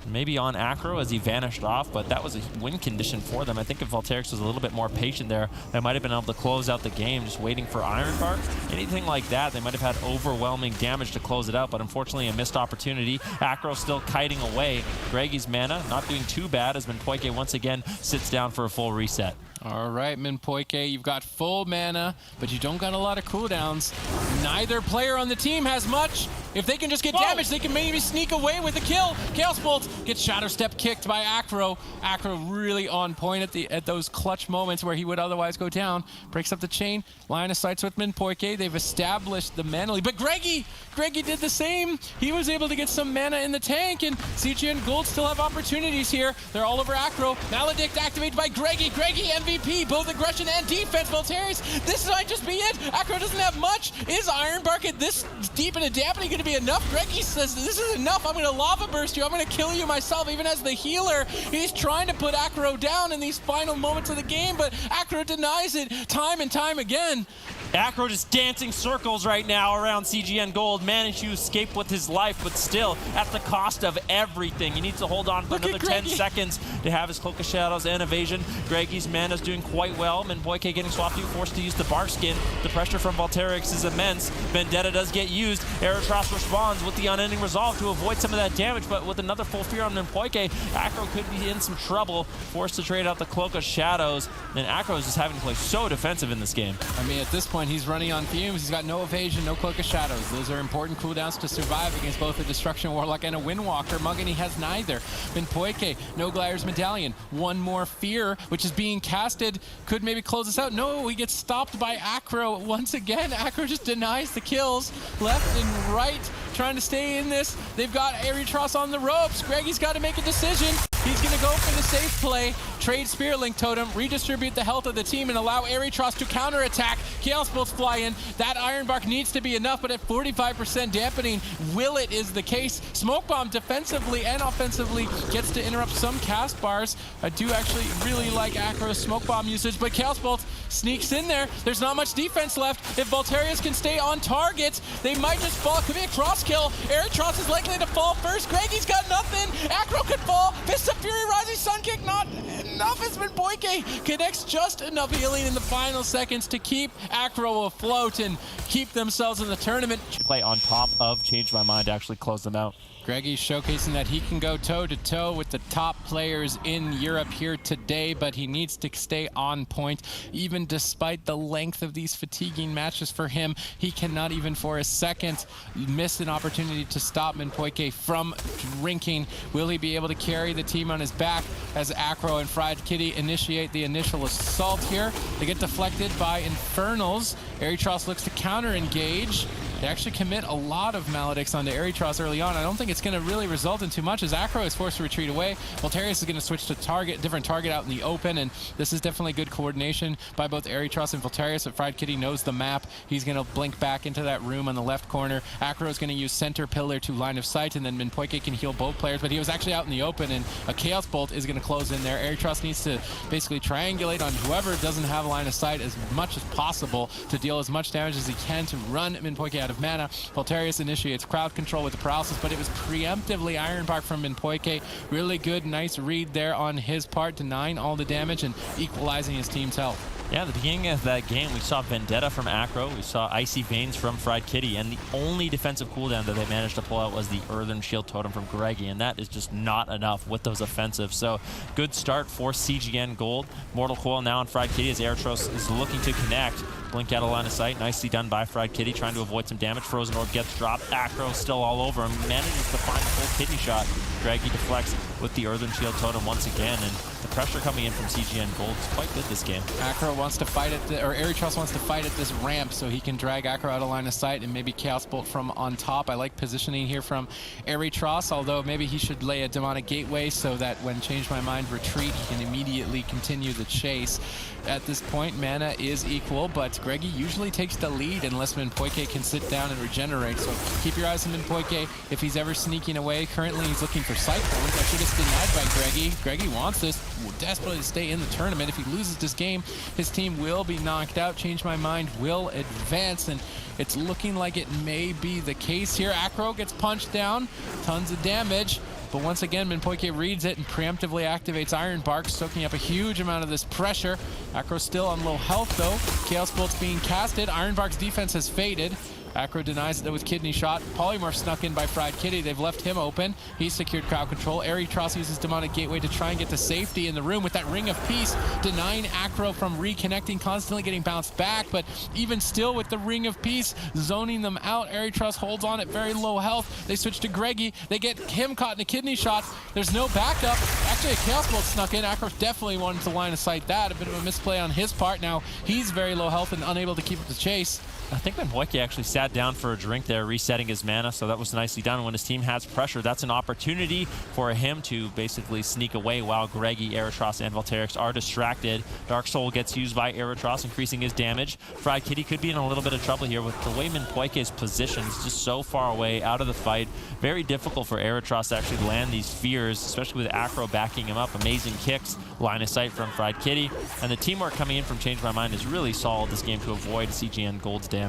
Maybe on Acro as he vanished off, but that was a win condition for them. I think if Voltarius was a little bit more patient there, they might have been able to close out the game just waiting for Iron Bark. Anything like that, they might have had overwhelming damage to close it out, but unfortunately a missed opportunity. Acro still kiting away. Greggy's mana not doing too bad as Minpoike once again sits down for a full reset. All right, Minpoike, you've got full mana, but you don't got a lot of cooldowns. Neither player on the team has much. If they can just get damage, they can maybe sneak away with a kill. Chaos Bolt gets Shatter Step kicked by Acro. Acro really on point at those clutch moments where he would otherwise go down. Breaks up the chain. Line of sights with Minpoike. They've established the mana lead. But Greggy did the same. He was able to get some mana in the tank, and CGN Gold still have opportunities here. They're all over Acro. Maledict activated by Greggy. Greggy MVP, both aggression and defense. Voltarius, this might just be it. Acro doesn't have much. Is Ironbark at this deep in a dampening going to be enough? Greggy says, this is enough. I'm going to lava burst you. I'm going to kill you myself. Even as the healer, he's trying to put Acro down in these final moments of the game, but Acro denies it time and time again. Acro just dancing circles right now around CGN Gold, managed to escape with his life, but still at the cost of everything. He needs to hold on for another 10 seconds to have his Cloak of Shadows and evasion. Greggy's mana's doing quite well. Minpoike getting swapped to, forced to use the Bark Skin. The pressure from Volterix is immense. Vendetta does get used. Eritros responds with the Unending Resolve to avoid some of that damage, but with another full fear on Minpoike, Acro could be in some trouble, forced to trade out the Cloak of Shadows, and Acro is just having to play so defensive in this game. I mean, at this point, he's running on fumes. He's got no evasion, no Cloak of Shadows. Those are important cooldowns to survive against both a Destruction Warlock and a Windwalker. Mongolian has neither. Minpoike, no Gliders Medallion. One more fear, which is being casted. Could maybe close this out. No, he gets stopped by Acro once again. Acro just denies the kills left and right, trying to stay in this. They've got Eritros on the ropes. Greggy's got to make a decision. He's going to go for the safe play, trade Spirit Link Totem, redistribute the health of the team, and allow Eritros to counterattack. Chaos Bolts fly in. That Ironbark needs to be enough, but at 45% dampening, will it is the case. Smoke Bomb defensively and offensively gets to interrupt some cast bars. I do actually really like Acro's Smoke Bomb usage, but Chaos Bolt sneaks in there. There's not much defense left. If Voltarius can stay on target, they might just fall. Could be a cross kill. Eritros is likely to fall first. Greggy's got nothing. Acro could fall. Fist of Fury, Rising Sun Kick, not enough. It's Minpoike connects just enough healing in the final seconds to keep Acro afloat and keep themselves in the tournament. Play on top of Change My Mind to actually close them out. Greggy's showcasing that he can go toe-to-toe with the top players in Europe here today, but he needs to stay on point. Even despite the length of these fatiguing matches for him, he cannot even for a second miss an opportunity to stop Minpoike from drinking. Will he be able to carry the team on his back as Acro and Fried Kitty initiate the initial assault here? They get deflected by Infernals. Eritros looks to counter-engage. They actually commit a lot of Maledicts onto Eritros early on. I don't think it's going to really result in too much as Acro is forced to retreat away. Voltarius is going to switch to different target out in the open, and this is definitely good coordination by both Eritros and Voltarius. But Fried Kitty knows the map. He's going to blink back into that room on the left corner. Acro is going to use Center Pillar to line of sight, and then Minpoike can heal both players, but he was actually out in the open, and a Chaos Bolt is going to close in there. Eritros needs to basically triangulate on whoever doesn't have a line of sight as much as possible to deal as much damage as he can to run Minpoike out of mana. Voltarius initiates crowd control with the paralysis, but it was preemptively Ironbark from Minpoike. Really good, nice read there on his part, denying all the damage and equalizing his team's health. Yeah, at the beginning of that game, we saw Vendetta from Acro, we saw Icy Veins from Fried Kitty, and the only defensive cooldown that they managed to pull out was the Earthen Shield Totem from Greggy, and that is just not enough with those offensives. So, good start for CGN Gold. Mortal Coil now on Fried Kitty as Eritros is looking to connect. Blink out of line of sight, nicely done by Fried Kitty, trying to avoid some damage. Frozen Orb gets dropped. Acro still all over him, manages to find the full kidney shot. Greggy deflects with the Earthen Shield Totem once again, and the pressure coming in from CGN Gold is quite good this game. Acro wants to fight at or Eritros wants to fight at this ramp so he can drag Acro out of line of sight and maybe Chaos Bolt from on top. I like positioning here from Eritros, although maybe he should lay a Demonic Gateway so that when Change My Mind retreat, he can immediately continue the chase. At this point, mana is equal, but Greggy usually takes the lead unless Minpoike can sit down and regenerate. So keep your eyes on Minpoike if he's ever sneaking away. Currently, he's looking for sight points. I should have denied by Greggy. Greggy wants this desperately to stay in the tournament. If he loses this game, his team will be knocked out. Change My Mind will advance, and it's looking like it may be the case here. Acro gets punched down, tons of damage. But once again, Minpoike reads it and preemptively activates Ironbark, soaking up a huge amount of this pressure. Acro's still on low health, though. Chaos Bolt's being casted. Ironbark's defense has faded. Acro denies it with Kidney Shot. Polymorph snuck in by Fried Kitty. They've left him open. He's secured crowd control. Erytros uses Demonic Gateway to try and get to safety in the room with that Ring of Peace, denying Acro from reconnecting, constantly getting bounced back. But even still with the Ring of Peace, zoning them out, Erytros holds on at very low health. They switch to Greggy. They get him caught in a Kidney Shot. There's no backup. Actually, a Chaos Bolt snuck in. Acro definitely wanted to line of sight that. A bit of a misplay on his part. Now he's very low health and unable to keep up the chase. I think Minpoike actually sat down for a drink there, resetting his mana, so that was nicely done. When his team has pressure, that's an opportunity for him to basically sneak away while Greggy, Erytros, and Volterix are distracted. Dark Soul gets used by Erytros, increasing his damage. Fried Kitty could be in a little bit of trouble here with the way Minpoike is positioned. He's just so far away, out of the fight. Very difficult for Erytros to actually land these fears, especially with Acro backing him up. Amazing kicks, line of sight from Fried Kitty. And the teamwork coming in from Change My Mind is really solid this game to avoid CGN Gold's damage.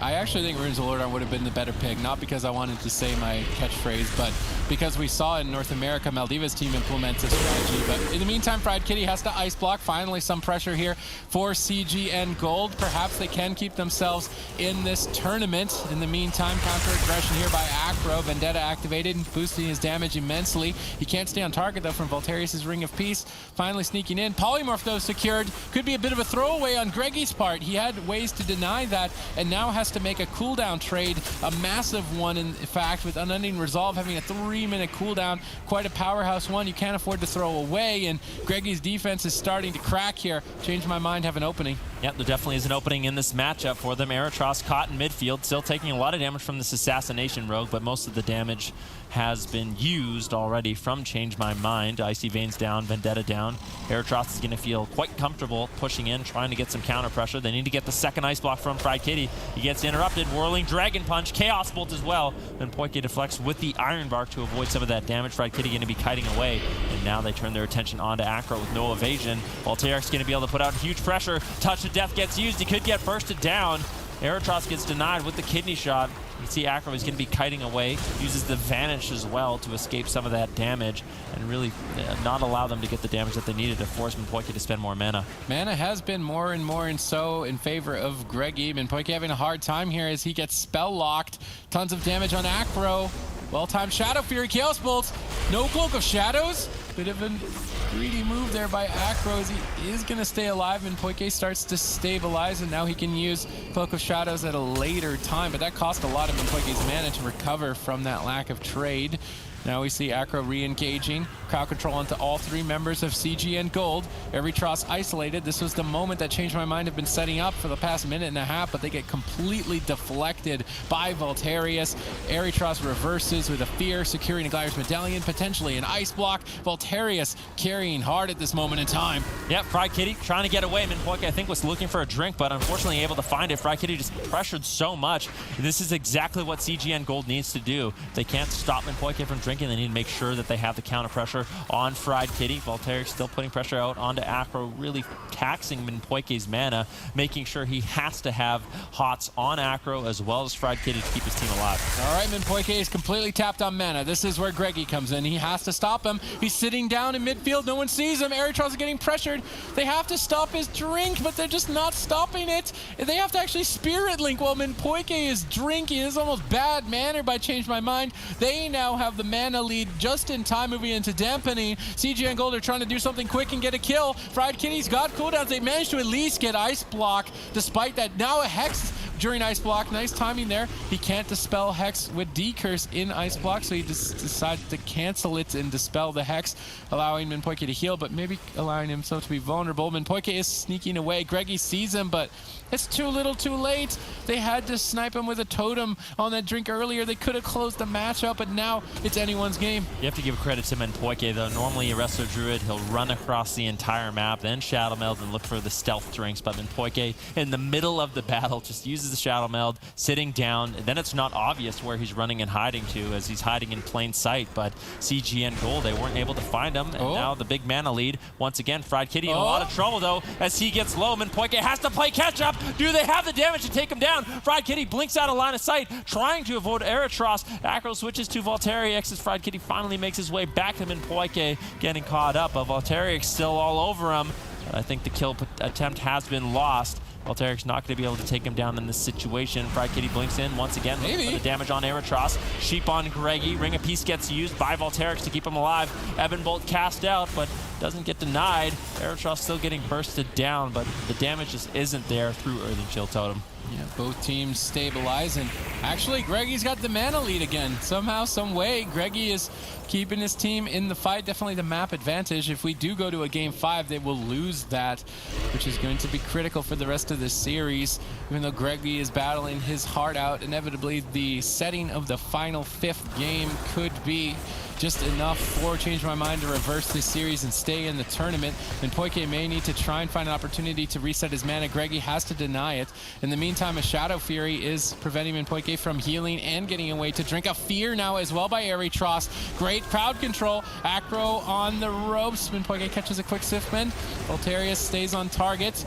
I actually think Runes of Lordran would have been the better pick, not because I wanted to say my catchphrase, but because we saw in North America Maldiva's team implement this strategy. But in the meantime, Fried Kitty has to ice block. Finally, some pressure here for CGN Gold. Perhaps they can keep themselves in this tournament. In the meantime, counter aggression here by Acro. Vendetta activated, boosting his damage immensely. He can't stay on target, though, from Volterius' Ring of Peace. Finally sneaking in. Polymorph, though, secured. Could be a bit of a throwaway on Greggy's part. He had ways to deny that, and now has to make a cooldown trade, a massive one in fact, with Unending Resolve having a 3-minute cooldown. Quite a powerhouse one you can't afford to throw away, and Greggy's defense is starting to crack here. Change My Mind have an opening. Yep, there definitely is an opening in this matchup for them. Erytros caught in midfield, still taking a lot of damage from this Assassination Rogue, but most of the damage has been used already from Change My Mind. Icy Veins down, Vendetta down. Erytros is going to feel quite comfortable pushing in, trying to get some counter pressure. They need to get the second ice block from Fried Kitty. He gets interrupted, Whirling Dragon Punch, Chaos Bolt as well. Then Poike deflects with the Iron Bark to avoid some of that damage. Fried Kitty going to be kiting away, and now they turn their attention onto Acro with no evasion. Volterix going to be able to put out huge pressure. Touch of Death gets used. He could get bursted down. Erytros gets denied with the Kidney Shot. You can see Acro is going to be kiting away, uses the Vanish as well to escape some of that damage and really not allow them to get the damage that they needed to force Minpoike to spend more mana. Mana has been more and more in favor of Greggy. Minpoike having a hard time here as he gets spell locked. Tons of damage on Acro. Well-timed Shadow Fury, Chaos Bolts. No Cloak of Shadows. Bit of a greedy move there by Acro as he is going to stay alive, and Poike starts to stabilize, and now he can use Cloak of Shadows at a later time, but that cost a lot of Poike's mana to recover from that lack of trade. Now we see Acro re-engaging, crowd control onto all three members of CGN Gold. Erytros isolated. This was the moment that Change My Mind have been setting up for the past minute and a half, but they get completely deflected by Volterius. Erytros reverses with a Fear, securing a Gliders Medallion, potentially an Ice Block. Volterius carrying hard at this moment in time. Yep, Fried Kitty trying to get away. Minpoike, I think, was looking for a drink, but unfortunately able to find it. Fried Kitty just pressured so much. This is exactly what CGN Gold needs to do. They can't stop Minpoike from drinking. They need to make sure that they have the counter pressure on Fried Kitty. Volterix still putting pressure out onto Acro, really taxing Minpoike's mana, making sure he has to have hots on Acro as well as Fried Kitty to keep his team alive. All right, Minpoike is completely tapped on mana. This is where Greggy comes in. He has to stop him. He's sitting down in midfield. No one sees him. Erytros is getting pressured. They have to stop his drink, but they're just not stopping it. They have to actually Spirit Link while Minpoike is drinking. It's almost bad manner by Change My Mind. They now have the mana lead just in time, moving into dampening. CGN Gold are trying to do something quick and get a kill. Fried Kitty's got cooldowns. They managed to at least get Ice Block despite that. Now a Hex during Ice Block. Nice timing there. He can't dispel Hex with D-Curse in Ice Block, so he decides to cancel it and dispel the Hex, allowing Minpoike to heal, but maybe allowing himself to be vulnerable. Minpoike is sneaking away. Greggy sees him, but it's too little too late. They had to snipe him with a totem on that drink earlier. They could have closed the match up, but now it's anyone's game. You have to give credit to Minpoike, though. Normally a wrestler Druid, he'll run across the entire map, then Shadow Meld and look for the stealth drinks, but Minpoike in the middle of the battle just uses the Shadow Meld, sitting down. Then it's not obvious where he's running and hiding to, as he's hiding in plain sight, but CGN Gold, they weren't able to find him, and now the big mana lead. Once again, Fried Kitty in a lot of trouble, though, as he gets low. Minpoike has to play catch up. Do they have the damage to take him down? Fried Kitty blinks out of line of sight, trying to avoid Erytros. Acro switches to Volterix as Fried Kitty finally makes his way back to Minpoike, getting caught up, but Volterix still all over him. But I think the kill attempt has been lost. Voltairic's not going to be able to take him down in this situation. Fried Kitty blinks in once again. Maybe. For the damage on Eritros. Sheep on Greggy. Ring of Peace gets used by Voltairix to keep him alive. Evan Bolt cast out, but doesn't get denied. Eritros still getting bursted down, but the damage just isn't there through Earthen Shield Totem. Yeah, both teams stabilize, and actually Greggy's got the mana lead again. Somehow, some way, Greggy is keeping his team in the fight. Definitely the map advantage. If we do go to a game 5, they will lose that, which is going to be critical for the rest of the series. Even though Greggy is battling his heart out, inevitably the setting of the final 5th game could be just enough for Change My Mind to reverse this series and stay in the tournament. And Poike may need to try and find an opportunity to reset his mana. Greggy has to deny it. In the meantime, a Shadow Fury is preventing Minpoike from healing and getting away to drink a Fear now as well by Eritros. Great crowd control. Acro on the ropes. Minpoike catches a quick Sifman. Voltarius stays on target.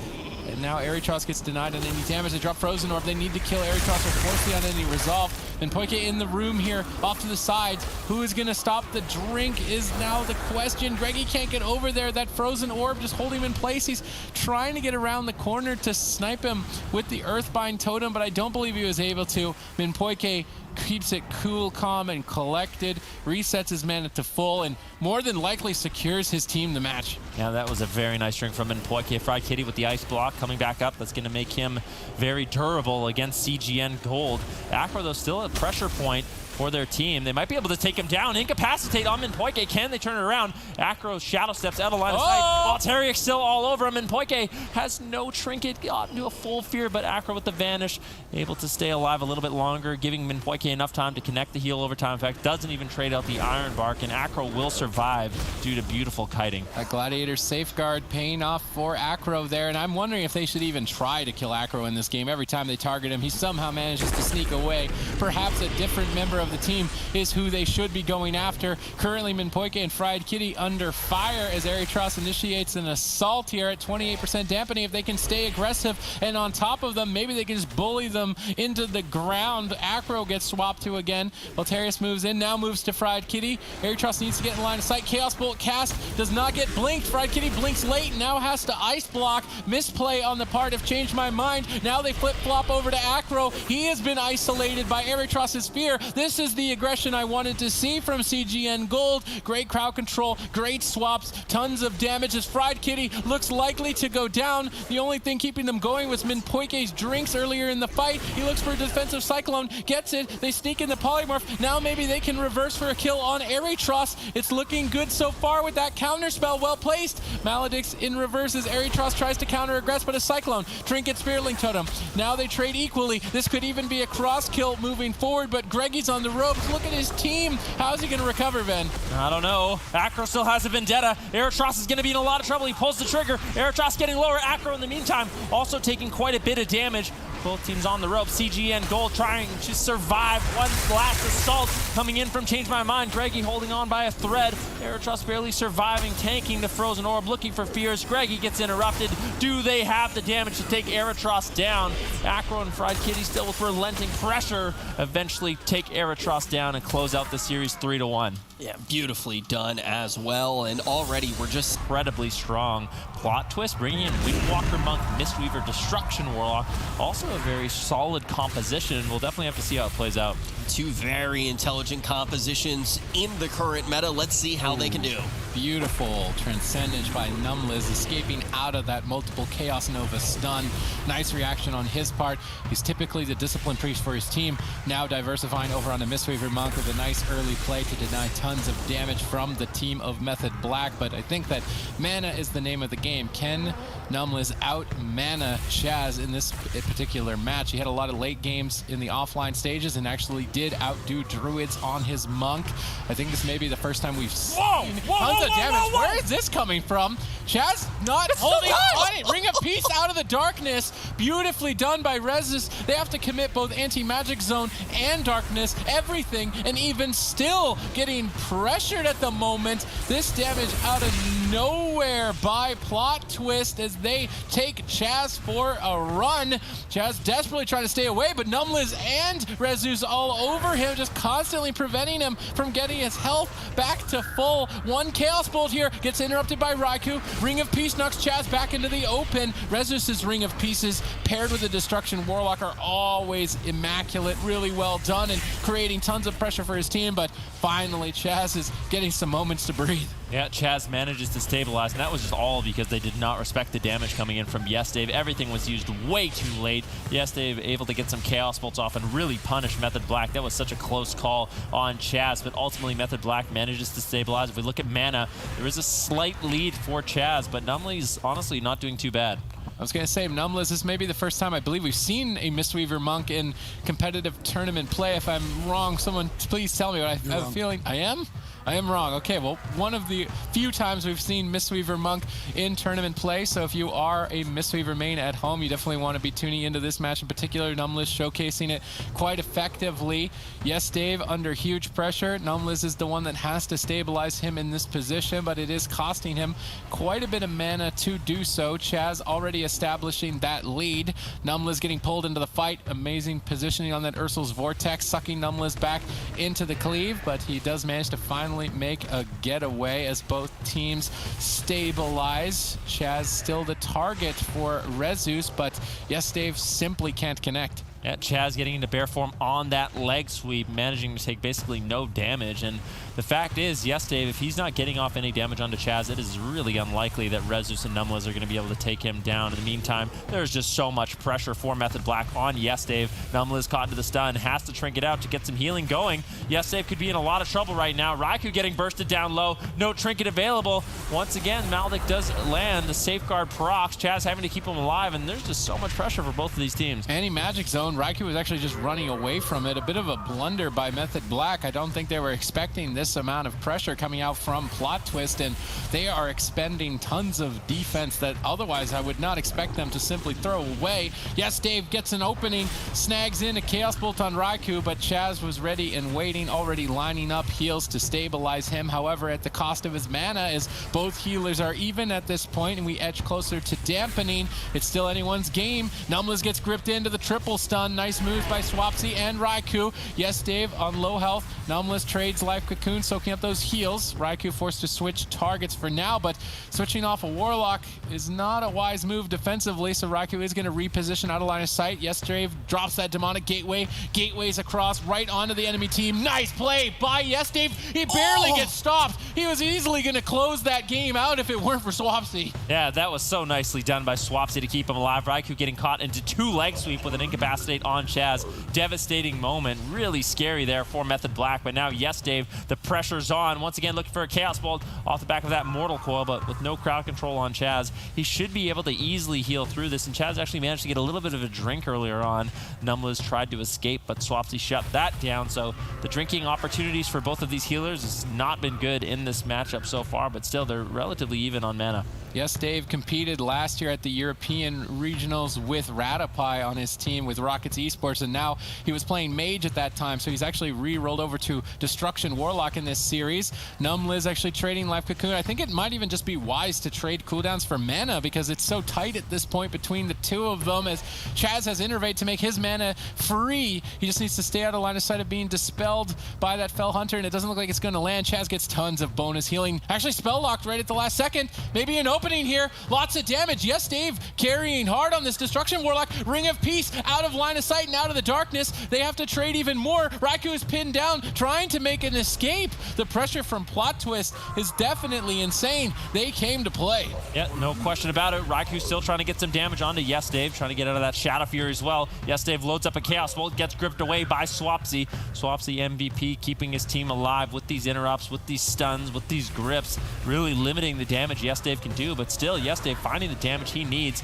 And now Eritros gets denied on any damage. They drop Frozen Orb. They need to kill Eritros or force it on any resolve. And Poike in the room here, off to the sides. Who is going to stop the drink is now the question. Greggy can't get over there. That Frozen Orb just holding him in place. He's trying to get around the corner to snipe him with the Earthbind Totem, but I don't believe he was able to. Minpoike keeps it cool, calm, and collected, resets his mana to full, and more than likely secures his team the match. Yeah, that was a very nice drink from Minpoike. Fried Kitty with the ice block coming back up. That's going to make him very durable against CGN Gold. Acro, though, still at pressure point for their team. They might be able to take him down. Incapacitate on Minpoike. Can they turn it around? Acro shadow steps out of line of sight. Voltairix still all over him. Minpoike has no trinket. Got into a full fear, but Acro with the vanish, able to stay alive a little bit longer, giving Minpoike enough time to connect the heal overtime effect. Doesn't even trade out the Iron Bark, and Acro will survive due to beautiful kiting. A Gladiator Safeguard paying off for Acro there, and I'm wondering if they should even try to kill Acro in this game. Every time they target him, he somehow manages to sneak away. Perhaps a different member of the team is who they should be going after. Currently, Minpoike and Fried Kitty under fire as Eritros initiates an assault here at 28% dampening. If they can stay aggressive and on top of them, maybe they can just bully them into the ground. Acro gets swapped to again. Voltarius moves in, now moves to Fried Kitty. Eritros needs to get in line of sight. Chaos Bolt cast does not get blinked. Fried Kitty blinks late, now has to ice block. Misplay on the part of Change My Mind. Now they flip-flop over to Acro. He has been isolated by Eritros's fear. This is the aggression I wanted to see from CGN Gold. Great crowd control, great swaps, tons of damage as Fried Kitty looks likely to go down. The only thing keeping them going was Minpoike's drinks earlier in the fight. He looks for a defensive Cyclone, gets it. They sneak in the Polymorph. Now maybe they can reverse for a kill on Eritros. It's looking good so far with that counter spell, well placed. Maledict's in reverse as Eritros tries to counter aggress, but a Cyclone. Trinket Spearling Totem. Now they trade equally. This could even be a cross kill moving forward, but Greggy's on the ropes. Look at his team. How's he going to recover, Ben? I don't know. Acro still has a vendetta. Eritros is going to be in a lot of trouble. He pulls the trigger. Eritros getting lower. Acro in the meantime also taking quite a bit of damage. Both teams on the rope. CGN Gold trying to survive one last assault coming in from Change My Mind. Greggy holding on by a thread. Eritros barely surviving, tanking the Frozen Orb, looking for fears. Greggy gets interrupted. Do they have the damage to take Eritros down? Acro and Fried Kitty still with relenting pressure eventually take Eritros down and close out the series 3-1. Yeah, beautifully done as well, and already we're just incredibly strong. Plot twist, bringing in Windwalker Monk, Mistweaver, Destruction Warlock. Also a very solid composition. We'll definitely have to see how it plays out. two very intelligent compositions in the current meta. Let's see how they can do. Beautiful Transcendence by Numliz, escaping out of that multiple Chaos Nova stun. Nice reaction on his part. He's typically the Discipline Priest for his team, now diversifying over on the Mistweaver Monk with a nice early play to deny tons of damage from the team of Method Black. But I think that mana is the name of the game. Can Numliz out-mana Chaz in this particular match? He had a lot of late games in the offline stages and actually did outdo Druids on his Monk. I think this may be the first time we've seen tons of damage. Where is this coming from? Chaz not holding on it. Ring of Peace out of the darkness. Beautifully done by Rezis. They have to commit both anti-magic zone and darkness, everything, and even still getting pressured at the moment. This damage out of nowhere by Plot Twist as they take Chaz for a run. Chaz desperately trying to stay away, but Numliz and Rezus all over him, just constantly preventing him from getting his health back to full. One Chaos Bolt here gets interrupted by Raikou. Ring of Peace knocks Chaz back into the open. Rezus' Ring of Pieces paired with the Destruction Warlock are always immaculate, really well done, and creating tons of pressure for his team, but finally Chaz is getting some moments to breathe. Yeah, Chaz manages to stabilize, and that was just all because they did not respect the damage coming in from Yes Dave. Everything was used way too late. Yes Dave able to get some Chaos Bolts off and really punish Method Black. That was such a close call on Chaz, but ultimately Method Black manages to stabilize. If we look at mana, there is a slight lead for Chaz, but Numli's honestly not doing too bad. I was going to say, Numliz, this may be the first time I believe we've seen a Mistweaver Monk in competitive tournament play. If I'm wrong, someone please tell me. But I have a feeling I am. I am wrong. Okay, well, one of the few times we've seen Mistweaver Monk in tournament play, so if you are a Mistweaver main at home, you definitely want to be tuning into this match in particular. Numliz showcasing it quite effectively. Yes, Dave, under huge pressure. Numliz is the one that has to stabilize him in this position, but it is costing him quite a bit of mana to do so. Chaz already establishing that lead. Numliz getting pulled into the fight. Amazing positioning on that Ursul's Vortex, sucking Numliz back into the cleave, but he does manage to finally make a getaway as both teams stabilize. Chaz still the target for Rezus, but Yes Dave simply can't connect. Yeah, Chaz getting into bear form on that leg sweep, managing to take basically no damage. And the fact is, Yes Dave, if he's not getting off any damage onto Chaz, it is really unlikely that Rezus and Numliz are going to be able to take him down. In the meantime, there's just so much pressure for Method Black on Yes Dave. Numliz caught into the stun, has to trinket out to get some healing going. Yes Dave could be in a lot of trouble right now. Raikou getting bursted down low, no trinket available. Once again, Maldic does land, the safeguard procs, Chaz having to keep him alive, and there's just so much pressure for both of these teams. Anti-magic zone, Raikou was actually just running away from it. A bit of a blunder by Method Black. I don't think they were expecting this amount of pressure coming out from Plot Twist, and they are expending tons of defense that otherwise I would not expect them to simply throw away. Yes, Dave gets an opening, snags in a Chaos Bolt on Raikou, but Chaz was ready and waiting, already lining up heals to stabilize him. However, at the cost of his mana, as both healers are even at this point, and we edge closer to dampening. It's still anyone's game. Numliz gets gripped into the triple stun. Nice moves by Swapsy and Raikou. Yes, Dave on low health. Numliz trades Life Cocoon, soaking up those heals. Raikou forced to switch targets for now, but switching off a Warlock is not a wise move defensively, so Raikou is going to reposition out of line of sight. Yes, Dave drops that Demonic Gateway. Gateways across right onto the enemy team. Nice play by Yes, Dave. He barely gets stopped. He was easily going to close that game out if it weren't for Swapsy. Yeah, that was so nicely done by Swapsy to keep him alive. Raikou getting caught into two leg sweep with an incapacitate on Chaz. Devastating moment. Really scary there for Method Black, but now Yes, Dave, the pressure's on. Once again, looking for a Chaos Bolt off the back of that Mortal Coil, but with no crowd control on Chaz, he should be able to easily heal through this, and Chaz actually managed to get a little bit of a drink earlier on. Numliz tried to escape, but Swapsy shut that down, so the drinking opportunities for both of these healers has not been good in this matchup so far, but still, they're relatively even on mana. Yes, Dave competed last year at the European Regionals with Ratapai on his team with Rockets Esports, and now he was playing Mage at that time, so he's actually re-rolled over to Destruction Warlock in this series. Numliz actually trading Life Cocoon. I think it might even just be wise to trade cooldowns for mana because it's so tight at this point between the two of them, as Chaz has Innervate to make his mana free. He just needs to stay out of line of sight of being dispelled by that Fell Hunter, and it doesn't look like it's going to land. Chaz gets tons of bonus healing. Actually spell locked right at the last second. Maybe an opening here. Lots of damage. Yes, Dave carrying hard on this Destruction Warlock. Ring of Peace out of line of sight and out of the darkness. They have to trade even more. Raikou is pinned down, trying to make an escape. The pressure from Plot Twist is definitely insane. They came to play. Yeah, no question about it. Raikou still trying to get some damage onto Yes, Dave, trying to get out of that Shadow Fury as well. Yes, Dave loads up a Chaos Bolt, gets gripped away by Swapsy. Swapsy MVP keeping his team alive with these interrupts, with these stuns, with these grips, really limiting the damage Yes, Dave can do, but still, Yes, Dave finding the damage he needs.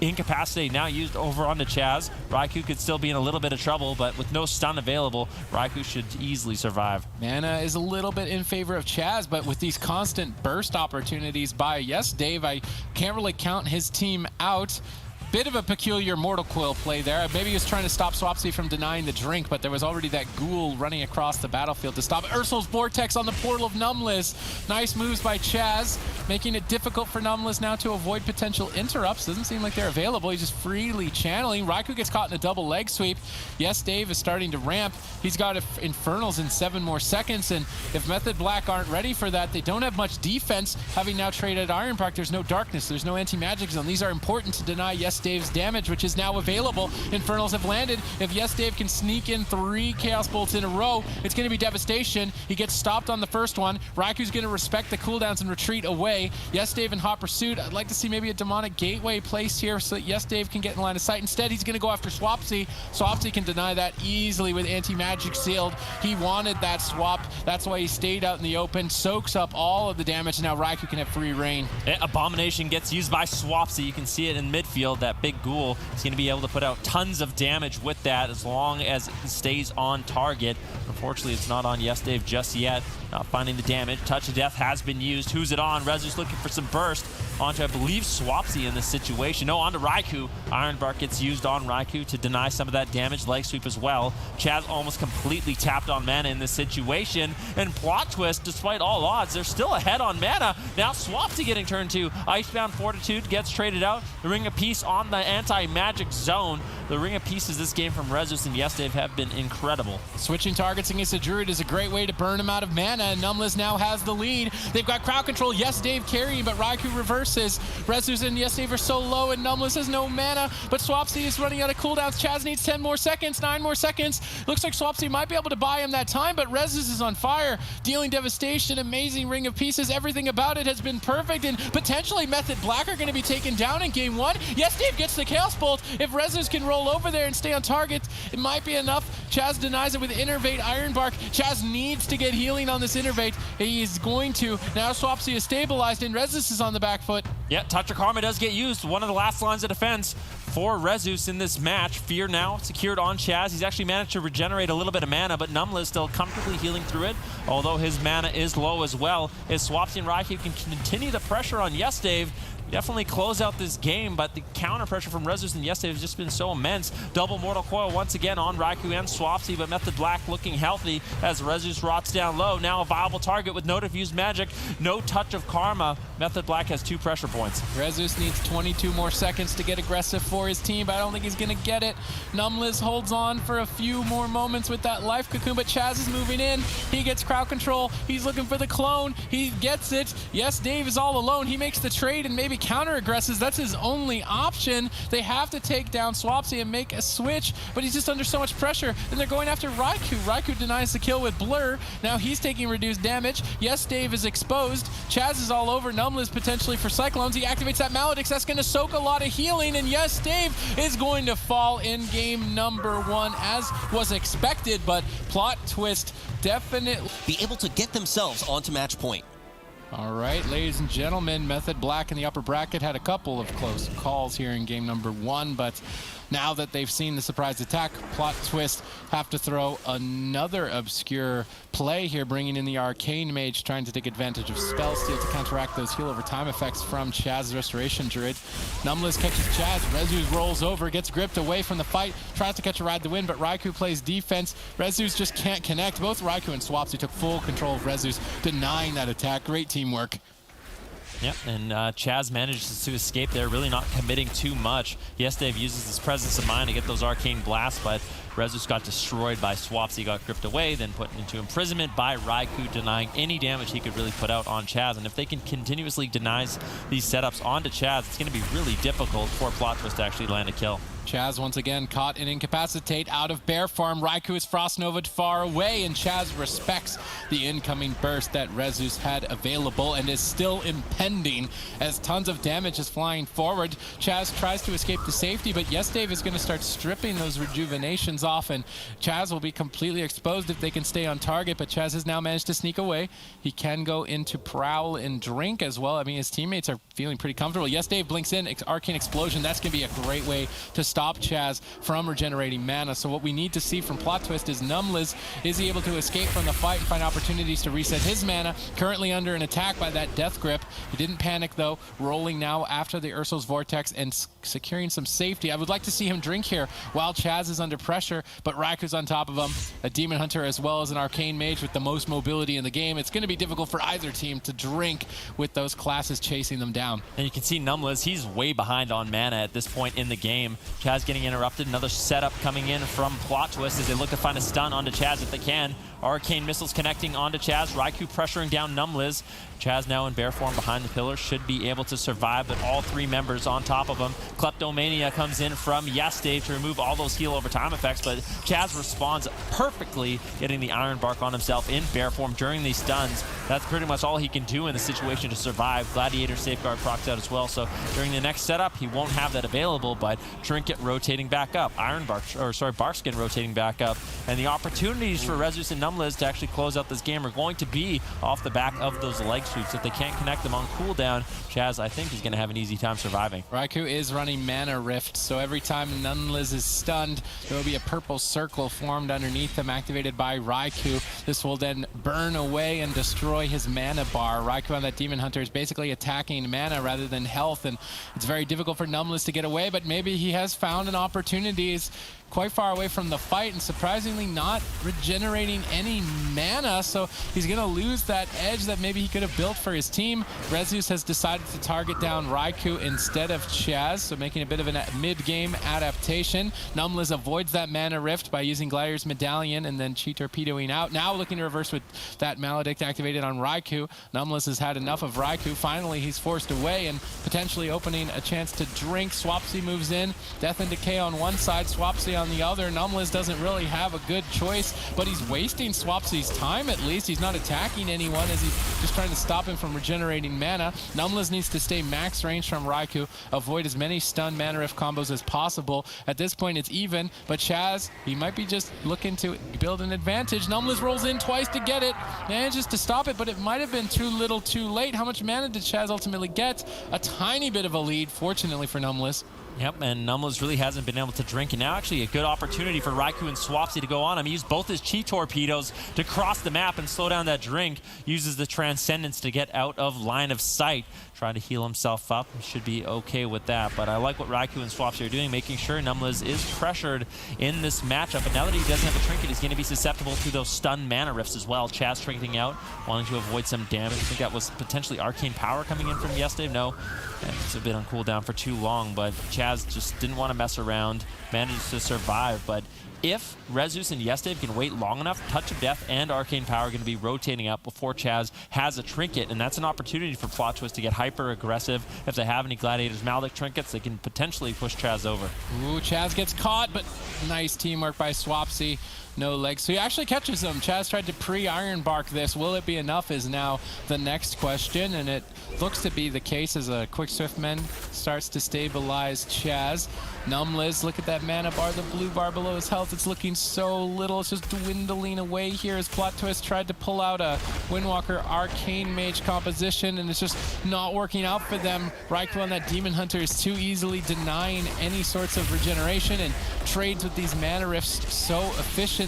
Incapacitate now used over onto Chaz. Raikou could still be in a little bit of trouble, but with no stun available, Raikou should easily survive. Mana is a little bit in favor of Chaz, but with these constant burst opportunities by Yes, Dave, I can't really count his team out. bit of a peculiar Mortal Coil play there. Maybe he was trying to stop Swapsy from denying the drink, but there was already that ghoul running across the battlefield to stop Ursul's Vortex on the portal of Numbless. Nice moves by Chaz, making it difficult for Numbless now to avoid potential interrupts. Doesn't seem like they're available. He's just freely channeling. Raikou gets caught in a double leg sweep. Yes, Dave is starting to ramp. He's got Infernals in 7 more seconds, and if Method Black aren't ready for that, they don't have much defense. Having now traded Iron Park, there's no darkness, there's no anti-magic zone. These are important to deny Yes Dave's damage, which is now available. Infernals have landed. If Yes Dave can sneak in 3 Chaos Bolts in a row, it's going to be devastation. He gets stopped on the first one. Raikou's going to respect the cooldowns and retreat away. Yes Dave in hot pursuit. I'd like to see maybe a Demonic Gateway placed here so that Yes Dave can get in line of sight. Instead, he's going to go after Swapsy. Swapsy can deny that easily with anti-magic sealed. He wanted that swap. That's why he stayed out in the open, soaks up all of the damage. Now Raikou can have free reign. Abomination gets used by Swapsy. You can see it in midfield. That big ghoul is going to be able to put out tons of damage with that as long as it stays on target. Unfortunately, it's not on Yes Dave just yet. Not finding the damage. Touch of Death has been used. Who's it on? Rezu's looking for some burst. Onto, I believe, Swapsy in this situation. No, onto Raikou. Iron Bark gets used on Raikou to deny some of that damage. Leg sweep as well. Chaz almost completely tapped on mana in this situation. And plot twist, despite all odds, they're still ahead on mana. Now Swapsy getting turned to. Icebound Fortitude gets traded out. The Ring of Peace on the anti-magic zone. The Ring of Pieces this game from Rezus and Yes Dave have been incredible. Switching targets against the Druid is a great way to burn him out of mana, and Numbless now has the lead. They've got crowd control. Yes Dave carrying, but Raikou reverses. Rezus and Yes Dave are so low, and Numbless has no mana, but Swapsy is running out of cooldowns. Chaz needs 10 more seconds, 9 more seconds. Looks like Swapsy might be able to buy him that time, but Rezus is on fire, dealing devastation. Amazing Ring of Pieces. Everything about it has been perfect, and potentially Method Black are going to be taken down in game 1. Yes Dave gets the Chaos Bolt. If Rezus can roll over there and stay on target, it might be enough. Chaz denies it with Innervate Iron Bark. Chaz needs to get healing on this Innervate. He is going to. Now Swapsy is stabilized, and Rezus is on the back foot. Yeah, Touch of Karma does get used. One of the last lines of defense for Rezus in this match. Fear now secured on Chaz. He's actually managed to regenerate a little bit of mana, but Numbless still comfortably healing through it, although his mana is low as well. If Swapsy and Raikou can continue the pressure on Yes Dave, definitely close out this game, but the counter pressure from Rezus and Yes Dave has just been so immense. Double Mortal Coil once again on Raikou and Swapsy, but Method Black looking healthy as Rezus rots down low. Now a viable target with no diffused magic, no Touch of Karma. Method Black has 2 pressure points. Rezus needs 22 more seconds to get aggressive for his team, but I don't think he's going to get it. Numbless holds on for a few more moments with that life cocoon, but Chaz is moving in. He gets crowd control. He's looking for the clone. He gets it. Yes, Dave is all alone. He makes the trade and maybe counter aggresses. That's his only option. They have to take down Swapsy and make a switch, but he's just under so much pressure. And they're going after Raikou. Raikou denies the kill with Blur. Now he's taking reduced damage. Yes, Dave is exposed. Chaz is all over Numbless potentially for Cyclones. He activates that Maledix. That's going to soak a lot of healing, and Yes, Dave is going to fall in game number 1 as was expected, but plot twist definitely. Be able to get themselves onto match point. All right, ladies and gentlemen, Method Black in the upper bracket had a couple of close calls here in game number 1, but now that they've seen the surprise attack, plot twist, have to throw another obscure play here, bringing in the Arcane Mage, trying to take advantage of Spell Steal to counteract those heal over time effects from Chaz's Restoration Druid. Numbless catches Chaz, Rezus rolls over, gets gripped away from the fight, tries to catch a ride to win, but Raikou plays defense. Rezus just can't connect. Both Raikou and Swapsy took full control of Rezus, denying that attack. Great teamwork. Yep, and Chaz manages to escape there, really not committing too much. Yes, Dave uses his presence of mind to get those arcane blasts, but Rezus got destroyed by Swapsy, got gripped away, then put into imprisonment by Raikou, denying any damage he could really put out on Chaz. And if they can continuously deny these setups onto Chaz, it's going to be really difficult for Plot Twist to actually land a kill. Chaz once again caught in Incapacitate out of Bear Farm. Raikou is Frost Nova'd far away, and Chaz respects the incoming burst that Rezus had available and is still impending as tons of damage is flying forward. Chaz tries to escape to safety, but Yes Dave is going to start stripping those rejuvenations off, and Chaz will be completely exposed if they can stay on target, but Chaz has now managed to sneak away. He can go into Prowl and Drink as well. I mean, his teammates are feeling pretty comfortable. Yes Dave blinks in, Arcane Explosion. That's going to be a great way to stop stop Chaz from regenerating mana. So what we need to see from Plot Twist is Numliz, is he able to escape from the fight and find opportunities to reset his mana? Currently under an attack by that Death Grip. He didn't panic though, rolling now after the Ursul's Vortex and securing some safety. I would like to see him drink here while Chaz is under pressure, but Raiku's on top of him. A Demon Hunter as well as an Arcane Mage with the most mobility in the game. It's going to be difficult for either team to drink with those classes chasing them down. And you can see Numliz, he's way behind on mana at this point in the game. Chaz getting interrupted. Another setup coming in from Plot Twist as they look to find a stun onto Chaz if they can. Arcane Missiles connecting onto Chaz. Raikou pressuring down Numliz. Chaz now in bear form behind the pillar, should be able to survive, but all three members on top of him. Kleptomania comes in from Yesdave to remove all those heal over time effects, but Chaz responds perfectly, getting the Iron Bark on himself in bear form during these stuns. That's pretty much all he can do in the situation to survive. Gladiator Safeguard procs out as well, so during the next setup, he won't have that available, but Trinket rotating back up, Barkskin rotating back up, and the opportunities for Rezus and Numliz to actually close out this game are going to be off the back of those leg sweeps. If they can't connect them on cooldown, Chaz, I think, is going to have an easy time surviving. Raikou is running Mana Rift, so every time Numliz is stunned, there will be a purple circle formed underneath him, activated by Raikou. This will then burn away and destroy his mana bar. Raikou on that Demon Hunter is basically attacking mana rather than health, and it's very difficult for Numliz to get away, but maybe he has found an opportunity. He's quite far away from the fight and surprisingly not regenerating any mana, so he's going to lose that edge that maybe he could have built for his team. Rezus has decided to target down Raikou instead of Chaz, so making a bit of a mid-game adaptation. Numliz avoids that Mana Rift by using Gladiator's Medallion and then Chi Torpedoing out. Now looking to reverse with that Maledict activated on Raikou. Numliz has had enough of Raikou. Finally, he's forced away and potentially opening a chance to drink. Swapsy moves in. Death and Decay on one side, Swapsy on the other. Numliz doesn't really have a good choice, but he's wasting Swapsy's time at least. He's not attacking anyone as he's just trying to stop him from regenerating mana. Numliz needs to stay max range from Raikou, avoid as many stun Mana Rift combos as possible. At this point it's even, but Chaz, he might be just looking to build an advantage. Numliz rolls in twice to get it, manages to stop it, but it might have been too little too late. How much mana did Chaz ultimately get? A tiny bit of a lead, fortunately for Numliz. Yep, and Numliz really hasn't been able to drink, and now actually a good opportunity for Raikou and Swapsy to go on him. He used both his Chi Torpedoes to cross the map and slow down that drink, uses the Transcendence to get out of line of sight, trying to heal himself up. He should be okay with that, but I like what Raikou and Swapsy are doing, making sure Numliz is pressured in this matchup, and now that he doesn't have a trinket, he's going to be susceptible to those stun Mana Rifts as well. Chaz trinketing out, wanting to avoid some damage. I think that was potentially Arcane Power coming in from Yesdave. No, it's a bit on cooldown for too long, but Chaz just didn't want to mess around, managed to survive. But if Rezus and Yesdave can wait long enough, Touch of Death and Arcane Power are going to be rotating up before Chaz has a trinket, and that's an opportunity for Plot Twist to get hyper aggressive. If they have any Gladiator's Maledict trinkets, they can potentially push Chaz over. Ooh, Chaz gets caught, but nice teamwork by Swapsy. No legs, so he actually catches him. Chaz tried to pre-Iron Bark this. Will it be enough is now the next question, and it looks to be the case as a Quick Swiftman starts to stabilize Chaz. Numliz, look at that mana bar, the blue bar below his health. It's looking so little. It's just dwindling away here as Plot Twist tried to pull out a Windwalker Arcane Mage composition, and it's just not working out for them. Raikou on that Demon Hunter is too easily denying any sorts of regeneration and trades with these Mana Rifts so efficiently.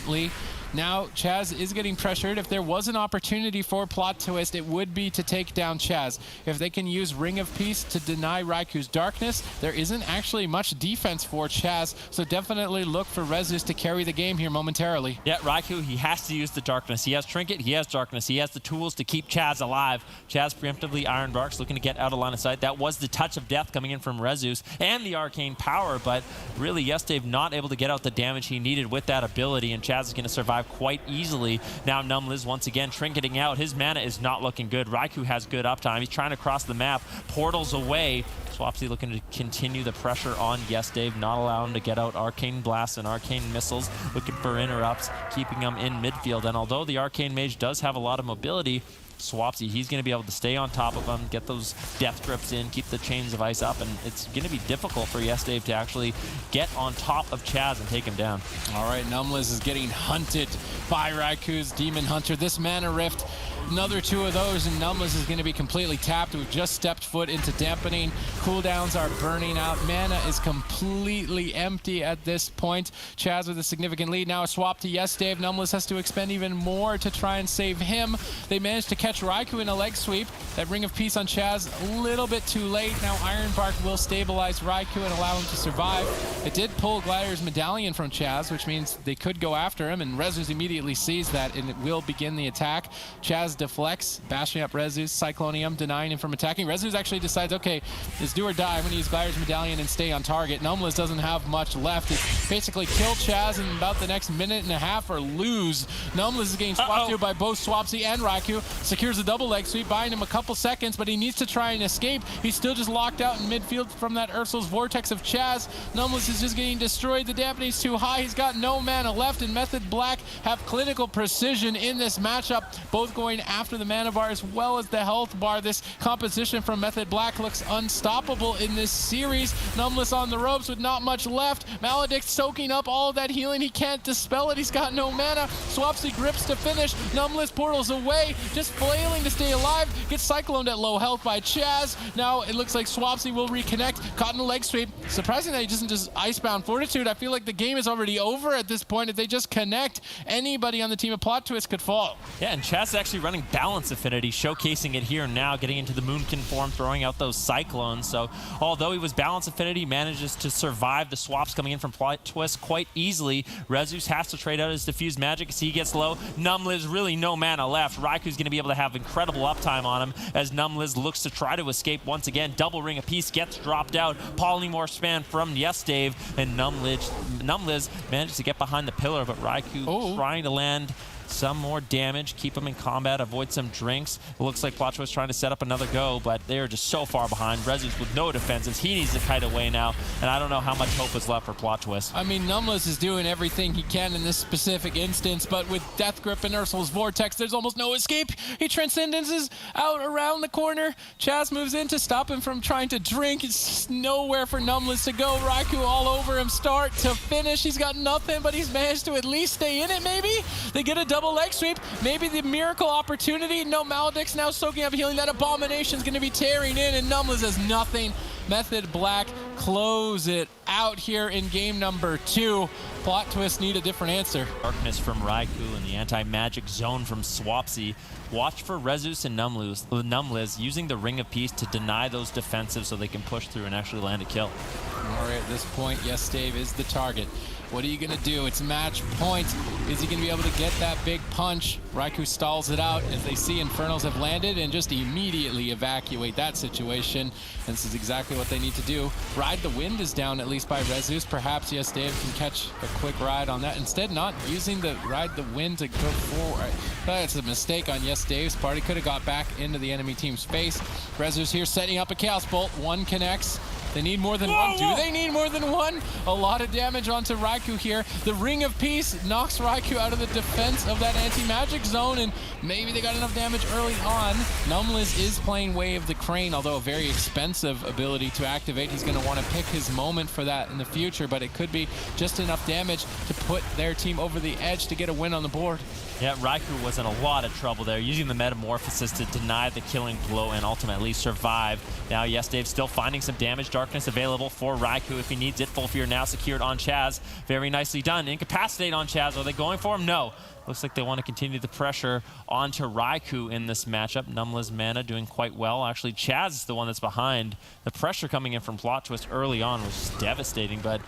Now Chaz is getting pressured. If there was an opportunity for Plot Twist, it would be to take down Chaz. If they can use Ring of Peace to deny Raikou's darkness, there isn't actually much defense for Chaz, so definitely look for Rezus to carry the game here momentarily. Yeah, Raikou, he has to use the darkness. He has Trinket, he has darkness, he has the tools to keep Chaz alive. Chaz preemptively Iron Barks, looking to get out of line of sight. That was the Touch of Death coming in from Rezus and the Arcane Power, but really Yesdave not able to get out the damage he needed with that ability, and Chaz is going to survive quite easily. Now Numliz once again trinketing out. His mana is not looking good. Raikou has good uptime. He's trying to cross the map. Portals away. Swapsy looking to continue the pressure on Yesdave, not allow him to get out Arcane Blasts and Arcane Missiles, looking for interrupts, keeping him in midfield. And although the Arcane Mage does have a lot of mobility, Swapsy, he's going to be able to stay on top of him, get those death grips in, keep the chains of ice up, and it's going to be difficult for YesDave to actually get on top of Chaz and take him down. All right, Numbless is getting hunted by Raiku's Demon Hunter. This Mana Rift, another 2 of those, and Numbless is going to be completely tapped. We've just stepped foot into dampening. Cooldowns are burning out. Mana is completely empty at this point. Chaz with a significant lead. Now a swap to YesDave. Numbless has to expend even more to try and save him. They managed to catch Raikou in a leg sweep. That Ring of Peace on Chaz a little bit too late. Now Iron Bark will stabilize Raikou and allow him to survive. It did pull Gladiator's Medallion from Chaz, which means they could go after him, and Rezus immediately sees that and it will begin the attack. Chaz deflects, bashing up Rezus, Cyclonium, denying him from attacking. Rezus actually decides, okay, it's do or die. I'm going to use Gladiator's Medallion and stay on target. Numbless doesn't have much left. It's basically kill Chaz in about the next minute and a half or lose. Numbless is getting swapped to by both Swapsy and Raikou. Secures a double leg sweep, buying him a couple seconds, but he needs to try and escape. He's still just locked out in midfield from that Ursul's Vortex of Chaz. Numbless is just getting destroyed. The dampening's too high. He's got no mana left, and Method Black have clinical precision in this matchup, both going after the mana bar as well as the health bar. This composition from Method Black looks unstoppable in this series. Numbless on the ropes with not much left. Maledict soaking up all of that healing. He can't dispel it. He's got no mana. Swapsy grips to finish. Numbless portals away, just flailing to stay alive. Gets cycloned at low health by Chaz. Now it looks like Swapsy will reconnect. Caught in a leg sweep. Surprising that he doesn't just Icebound Fortitude. I feel like the game is already over at this point. If they just connect, anybody on the team of Plot Twist could fall. Yeah, and Chaz is actually running Balance Affinity, showcasing it here now, getting into the Moonkin form, throwing out those Cyclones. So although he was Balance Affinity, manages to survive the swaps coming in from Plot Twist quite easily. Rezus has to trade out his Diffuse Magic as he gets low. Numbless really no mana left. Raiku's going to be able to have incredible uptime on him as Numbless looks to try to escape once again. Double Ring of Peace gets dropped out. Polymorph Span from YesDave, and Numbless manages to get behind the pillar, but Raikou trying to land some more damage, keep him in combat, avoid some drinks. It looks like Plot Twist trying to set up another go, but they're just so far behind. Rezus with no defenses. He needs to kite away now, and I don't know how much hope is left for Plot Twist. I mean, Numbless is doing everything he can in this specific instance, but with Death Grip and Ursul's Vortex, there's almost no escape. He transcendences out around the corner. Chaz moves in to stop him from trying to drink. It's nowhere for Numbless to go. Raikou all over him, start to finish. He's got nothing, but he's managed to at least stay in it, maybe? They get a double leg sweep, maybe the miracle opportunity. No, Maledict's now soaking up healing. That Abomination's going to be tearing in, and Numbless has nothing. Method Black close it out here in game number 2. Plot Twist need a different answer. Darkness from Raikou and the anti-magic zone from Swapsy. Watch for Rezus and Numbless using the Ring of Peace to deny those defensives so they can push through and actually land a kill. All right, at this point, YesDave is the target. What are you going to do? It's match point. Is he going to be able to get that big punch? Raikou stalls it out as they see Infernals have landed and just immediately evacuate that situation. And this is exactly what they need to do. Ride the Wind is down, at least by Rezus. Perhaps YesDave can catch a quick ride on that. Instead, not using the Ride the Wind to go forward. That's a mistake on YesDave's part. He could have got back into the enemy team's face. Rezus here setting up a Chaos Bolt. One connects. They need more than one. Do they need more than one? A lot of damage onto Raikou here. The Ring of Peace knocks Raikou out of the defense of that anti-magic zone, and maybe they got enough damage early on. Numbless is playing Way of the Crane, although a very expensive ability to activate. He's going to want to pick his moment for that in the future, but it could be just enough damage to put their team over the edge to get a win on the board. Yeah, Raikou was in a lot of trouble there, using the Metamorphosis to deny the killing blow and ultimately survive. Now, YesDave still finding some damage. Darkness available for Raikou if he needs it. Full Fear now secured on Chaz. Very nicely done. Incapacitate on Chaz. Are they going for him? No. Looks like they want to continue the pressure onto Raikou in this matchup. Numbless mana doing quite well. Actually, Chaz is the one that's behind. The pressure coming in from Plot Twist early on was devastating, but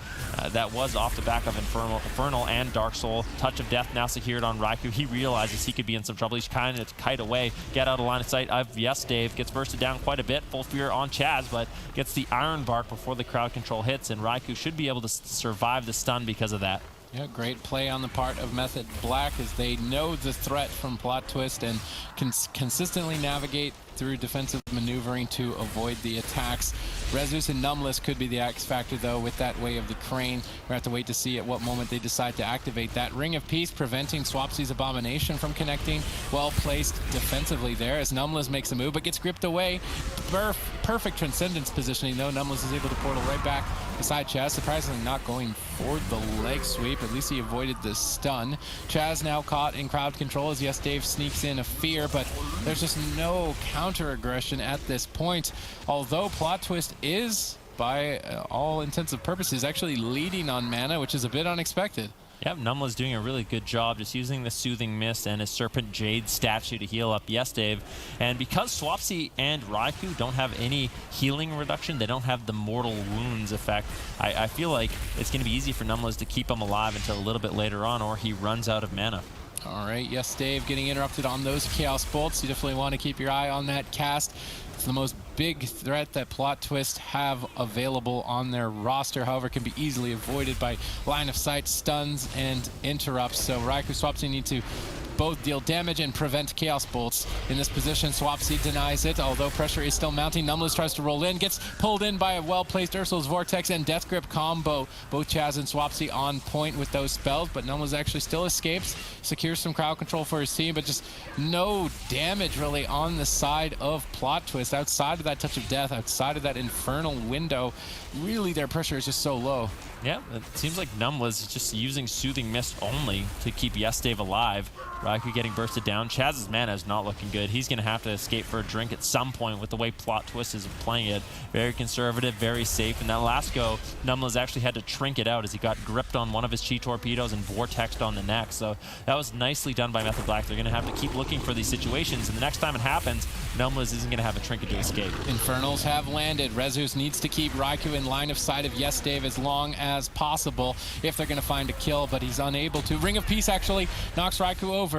that was off the back of Infernal and Dark Soul. Touch of Death now secured on Raikou. He realizes he could be in some trouble. He's kind of kite away, get out of line of sight of YesDave. Gets bursted down quite a bit. Full Fear on Chaz, but gets the Iron Bark before the crowd control hits, and Raikou should be able to survive the stun because of that. Yeah, great play on the part of Method Black as they know the threat from Plot Twist and can consistently navigate through defensive maneuvering to avoid the attacks. Rezus and Numbless could be the X factor though with that way of the Crane. We're gonna have to wait to see at what moment they decide to activate that. Ring of Peace preventing Swapsy's Abomination from connecting. Well placed defensively there as Numbless makes a move but gets gripped away. Perfect Transcendence positioning though. Numbless is able to portal right back beside Chaz, surprisingly not going for the leg sweep. At least he avoided the stun. Chaz now caught in crowd control as Yes Dave sneaks in a fear, but there's just no counter aggression at this point. Although Plot Twist is, by all intents and purposes, actually leading on mana, which is a bit unexpected. Yep, Numla's doing a really good job just using the Soothing Mist and his Serpent Jade statue to heal up Yes Dave. And because Swapsy and Raikou don't have any healing reduction, they don't have the Mortal Wounds effect, I feel like it's going to be easy for Numla's to keep him alive until a little bit later on, or he runs out of mana. All right, Yes Dave getting interrupted on those Chaos Bolts. You definitely want to keep your eye on that cast. It's the most big threat that Plot Twist have available on their roster, however, can be easily avoided by line of sight, stuns, and interrupts. So Raikou, Swapsy need to both deal damage and prevent Chaos Bolts. In this position, Swapsy denies it, although pressure is still mounting. Numbless tries to roll in, gets pulled in by a well-placed Ursul's Vortex and Death Grip combo. Both Chaz and Swapsy on point with those spells, but Numbless actually still escapes, secures some crowd control for his team, but just no damage really on the side of Plot Twist. Outside of that touch of death, outside of that infernal window, really their pressure is just so low. Yeah, it seems like Numbless is just using Soothing Mist only to keep Yes Dave alive. Raikou getting bursted down. Chaz's mana is not looking good. He's going to have to escape for a drink at some point with the way Plot Twist is playing it. Very conservative, very safe. And that last go, Numbless actually had to trinket out as he got gripped on one of his Chi Torpedoes and vortexed on the next. So that was nicely done by Method Black. They're going to have to keep looking for these situations, and the next time it happens, Numbless isn't going to have a trinket to escape. Infernals have landed. Rezus needs to keep Raikou in line of sight of Yes Dave as long as possible if they're going to find a kill, but he's unable to. Ring of Peace actually knocks Raikou over.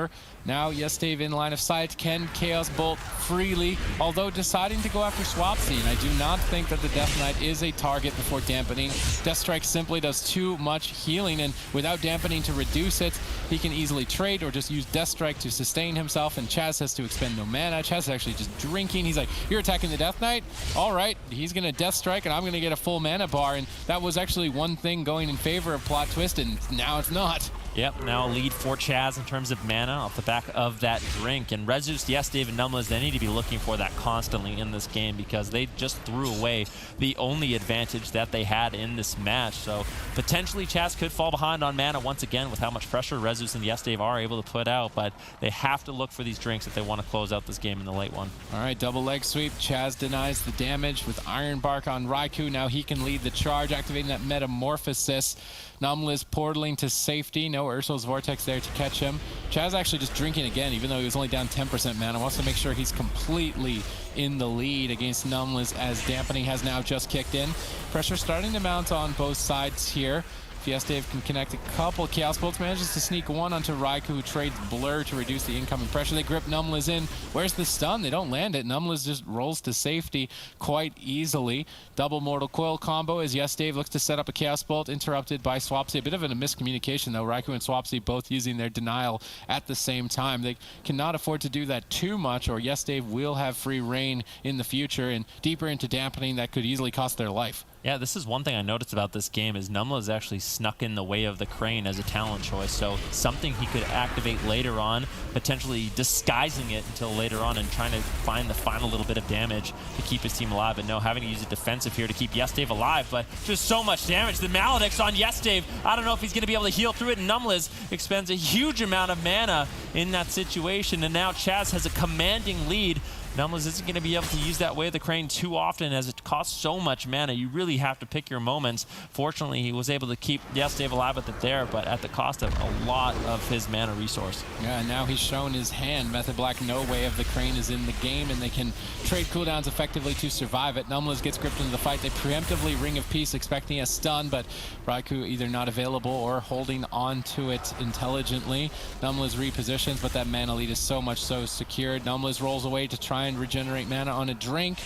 Now Yes Dave in line of sight can Chaos Bolt freely, although deciding to go after Swapsy, and I do not think that the Death Knight is a target before dampening. Death Strike simply does too much healing, and without dampening to reduce it, he can easily trade or just use Death Strike to sustain himself, and Chaz has to expend no mana. Chaz is actually just drinking. He's like, you're attacking the Death Knight? All right, he's going to Death Strike, and I'm going to get a full mana bar, and that was actually one thing going in favor of Plot Twist, and now it's not. Yep, now lead for Chaz in terms of mana off the back of that drink. And Rezus, Yes Dave, and Numbless, they need to be looking for that constantly in this game because they just threw away the only advantage that they had in this match. So potentially Chaz could fall behind on mana once again with how much pressure Rezus and Yes Dave are able to put out, but they have to look for these drinks if they want to close out this game in the late one. All right, double leg sweep. Chaz denies the damage with Iron Bark on Raikou. Now he can lead the charge, activating that Metamorphosis. Numbless portaling to safety. No Ursul's Vortex there to catch him. Chaz actually just drinking again, even though he was only down 10% mana. Wants to make sure he's completely in the lead against Numbless as dampening has now just kicked in. Pressure starting to mount on both sides here. Yes Dave can connect a couple Chaos Bolts, manages to sneak one onto Raikou, who trades Blur to reduce the incoming pressure. They grip Numbless in. Where's the stun? They don't land it. Numbless just rolls to safety quite easily. Double Mortal Coil combo as Yes Dave looks to set up a Chaos Bolt, interrupted by Swapsy. A bit of a miscommunication though. Raikou and Swapsy both using their denial at the same time. They cannot afford to do that too much, or Yes Dave will have free reign in the future, and deeper into dampening that could easily cost their life. Yeah, this is one thing I noticed about this game is Numbless actually snuck in the way of the Crane as a talent choice. So something he could activate later on, potentially disguising it until later on and trying to find the final little bit of damage to keep his team alive. But no, having to use it defensive here to keep Yes Dave alive, but just so much damage. The Maledict's on Yes Dave. I don't know if he's going to be able to heal through it, and Numbless expends a huge amount of mana in that situation, and now Chaz has a commanding lead. Numbless isn't going to be able to use that way of the Crane too often as it costs so much mana. You really have to pick your moments. Fortunately, he was able to keep Yes Dave alive with it there, but at the cost of a lot of his mana resource. Yeah, and now he's shown his hand. Method Black, no way of the Crane is in the game, and they can trade cooldowns effectively to survive it. Numbless gets gripped into the fight. They preemptively Ring of Peace, expecting a stun, but Raikou either not available or holding on to it intelligently. Numbless repositions, but that mana lead is so much so secured. Numbless rolls away to try and regenerate mana on a drink.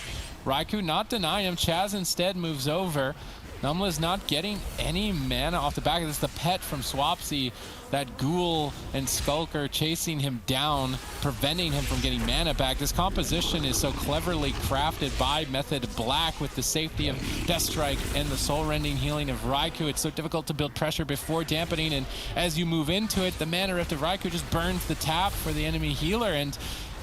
Raikou not denying him. Chaz instead moves over. Numla's not getting any mana off the back of this. The pet from Swapsy, that Ghoul and Skulker chasing him down, preventing him from getting mana back. This composition is so cleverly crafted by Method Black with the safety of Deathstrike and the soul-rending healing of Raikou. It's so difficult to build pressure before dampening, and as you move into it, the Mana Rift of Raikou just burns the tap for the enemy healer, and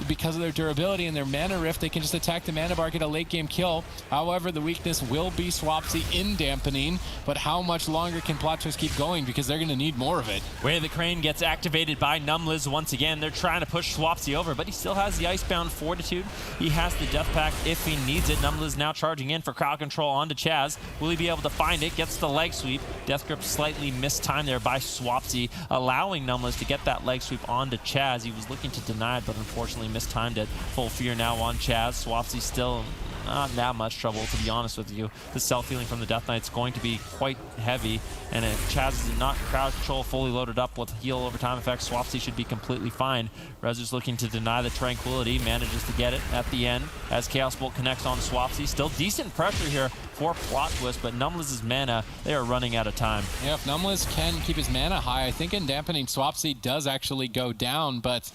because of their durability and their Mana Rift, they can just attack the Mana Bar, get a late game kill. However, the weakness will be Swapsy in dampening, but how much longer can Plot Twist keep going, because they're going to need more of it. Way of the Crane gets activated by Numla's once again. They're trying to push Swapsy over, but he still has the Icebound Fortitude. He has the Death Pact if he needs it. Numla's now charging in for crowd control onto Chaz. Will he be able to find it? Gets the leg sweep. Death Grip slightly mistimed there by Swapsy, allowing Numla's to get that leg sweep onto Chaz. He was looking to deny it, but unfortunately mistimed it. Full fear now on Chaz. Swapsy still not that much trouble, to be honest with you. The self-healing from the Death Knight's going to be quite heavy, and if Chaz is not crowd control fully loaded up with heal over time effects, Swapsy should be completely fine. Rezu's looking to deny the Tranquility, manages to get it at the end as Chaos Bolt connects on Swapsy. Still decent pressure here for Plot Twist, but Numla's mana, they are running out of time. Yeah, if Numla's can keep his mana high, I think in dampening Swapsy does actually go down, but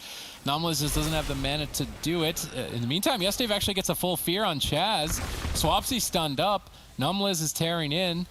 Numla's just doesn't have the mana to do it. In the meantime, Yesdave actually gets a full fear on Chaz. Swapsy's stunned up. Numla's is tearing in.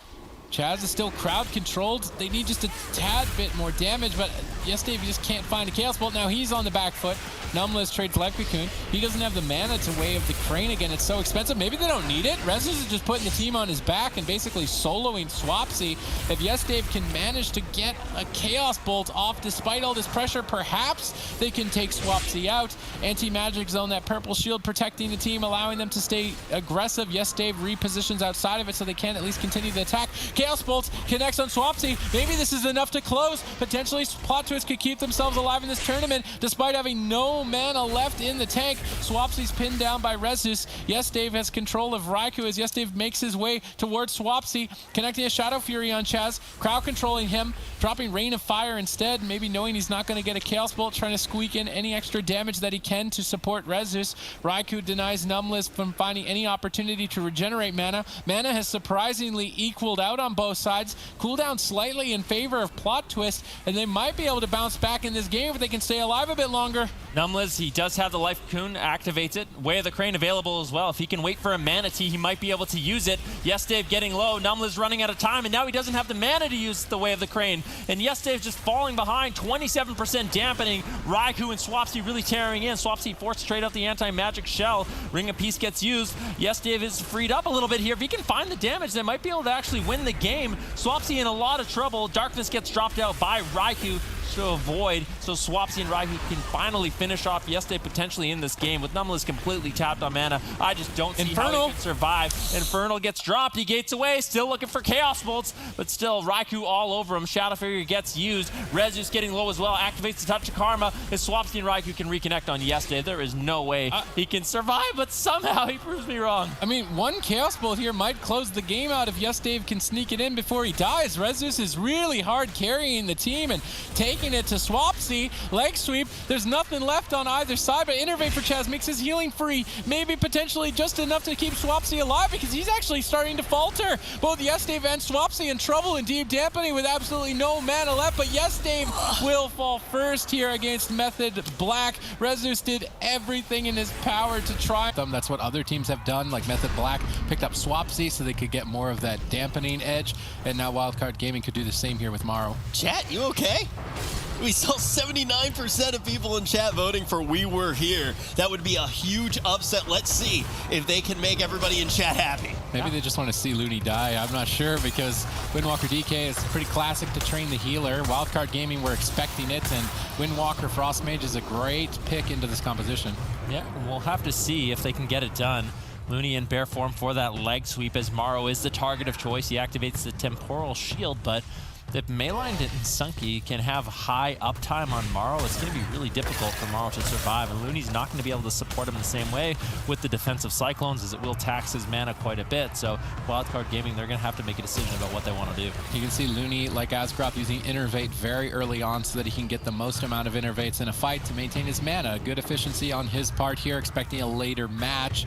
Chaz is still crowd controlled. They need just a tad bit more damage, but Yesdave just can't find a Chaos Bolt. Now he's on the back foot. Numla's trades Life Cocoon. He doesn't have the mana to Way of the Crane again. It's so expensive. Maybe they don't need it. Rezus is just putting the team on his back and basically soloing Swapsy. If Yesdave can manage to get a Chaos Bolt off despite all this pressure, perhaps they can take Swapsy out. Anti-Magic Zone, that purple shield protecting the team, allowing them to stay aggressive. Yesdave repositions outside of it so they can at least continue the attack. Chaos Bolt connects on Swapsy. Maybe this is enough to close. Potentially, Plot Twist could keep themselves alive in this tournament despite having no mana left in the tank. Swapsy's pinned down by Rezus. Yesdave has control of Raikou as Yesdave makes his way towards Swapsy, connecting a Shadow Fury on Chaz, crowd controlling him, dropping Rain of Fire instead, maybe knowing he's not going to get a Chaos Bolt, trying to squeak in any extra damage that he can to support Rezus. Raikou denies Numla's from finding any opportunity to regenerate mana. Mana has surprisingly equaled out on both sides, cooldown slightly in favor of Plot Twist, and they might be able to bounce back in this game if they can stay alive a bit longer. Numla's, he does have the Life Cocoon, activates it. Way of the Crane available as well. If he can wait for a Mana Tea, he might be able to use it. Yesdave getting low. Numla's running out of time, and now he doesn't have the mana to use the Way of the Crane. And Yesdave just falling behind, 27% dampening. Raikou and Swapsy really tearing in. Swapsy forced to trade out the Anti-Magic Shell. Ring of Peace gets used. Yesdave is freed up a little bit here. If he can find the damage, they might be able to actually win the game. Swapsy in a lot of trouble. Darkness gets dropped out by Raikou to avoid, so Swapsy and Raikou can finally finish off Yesdave potentially in this game. With Numla's completely tapped on mana, I just don't see how he can survive. Infernal gets dropped, he gates away, still looking for Chaos Bolts, but still Raikou all over him. Shadow Fury gets used, Rezus getting low as well, activates the Touch of Karma, as Swapsy and Raikou can reconnect on Yesdave. There is no way he can survive, but somehow he proves me wrong. I mean, one Chaos Bolt here might close the game out if Yesdave can sneak it in before he dies. Rezus is really hard carrying the team and taking it to Swapsy. Leg sweep. There's nothing left on either side, but Innervate for Chaz makes his healing free. Maybe potentially just enough to keep Swapsy alive because he's actually starting to falter. Both Yesdave and Swapsy in trouble in deep dampening with absolutely no mana left, but Yesdave will fall first here against Method Black. Rezus did everything in his power to try. That's what other teams have done, like Method Black picked up Swapsy so they could get more of that dampening edge, and now Wildcard Gaming could do the same here with Maro. Chat, you okay? We saw 79% of people in chat voting for We Were Here. That would be a huge upset. Let's see if they can make everybody in chat happy. Maybe they just want to see Looney die. I'm not sure, because Windwalker DK is pretty classic to train the healer. Wildcard Gaming, we're expecting it, and Windwalker Frostmage is a great pick into this composition. Yeah, we'll have to see if they can get it done. Looney in bear form for that leg sweep as Maro is the target of choice. He activates the Temporal Shield, but if Mayline and Sunky can have high uptime on Maro, it's going to be really difficult for Maro to survive, and Looney's not going to be able to support him in the same way with the defensive Cyclones, as it will tax his mana quite a bit. So Wildcard Gaming, they're going to have to make a decision about what they want to do. You can see Looney, like Asgroth, using Innervate very early on so that he can get the most amount of Innervates in a fight to maintain his mana. Good efficiency on his part here, expecting a later match.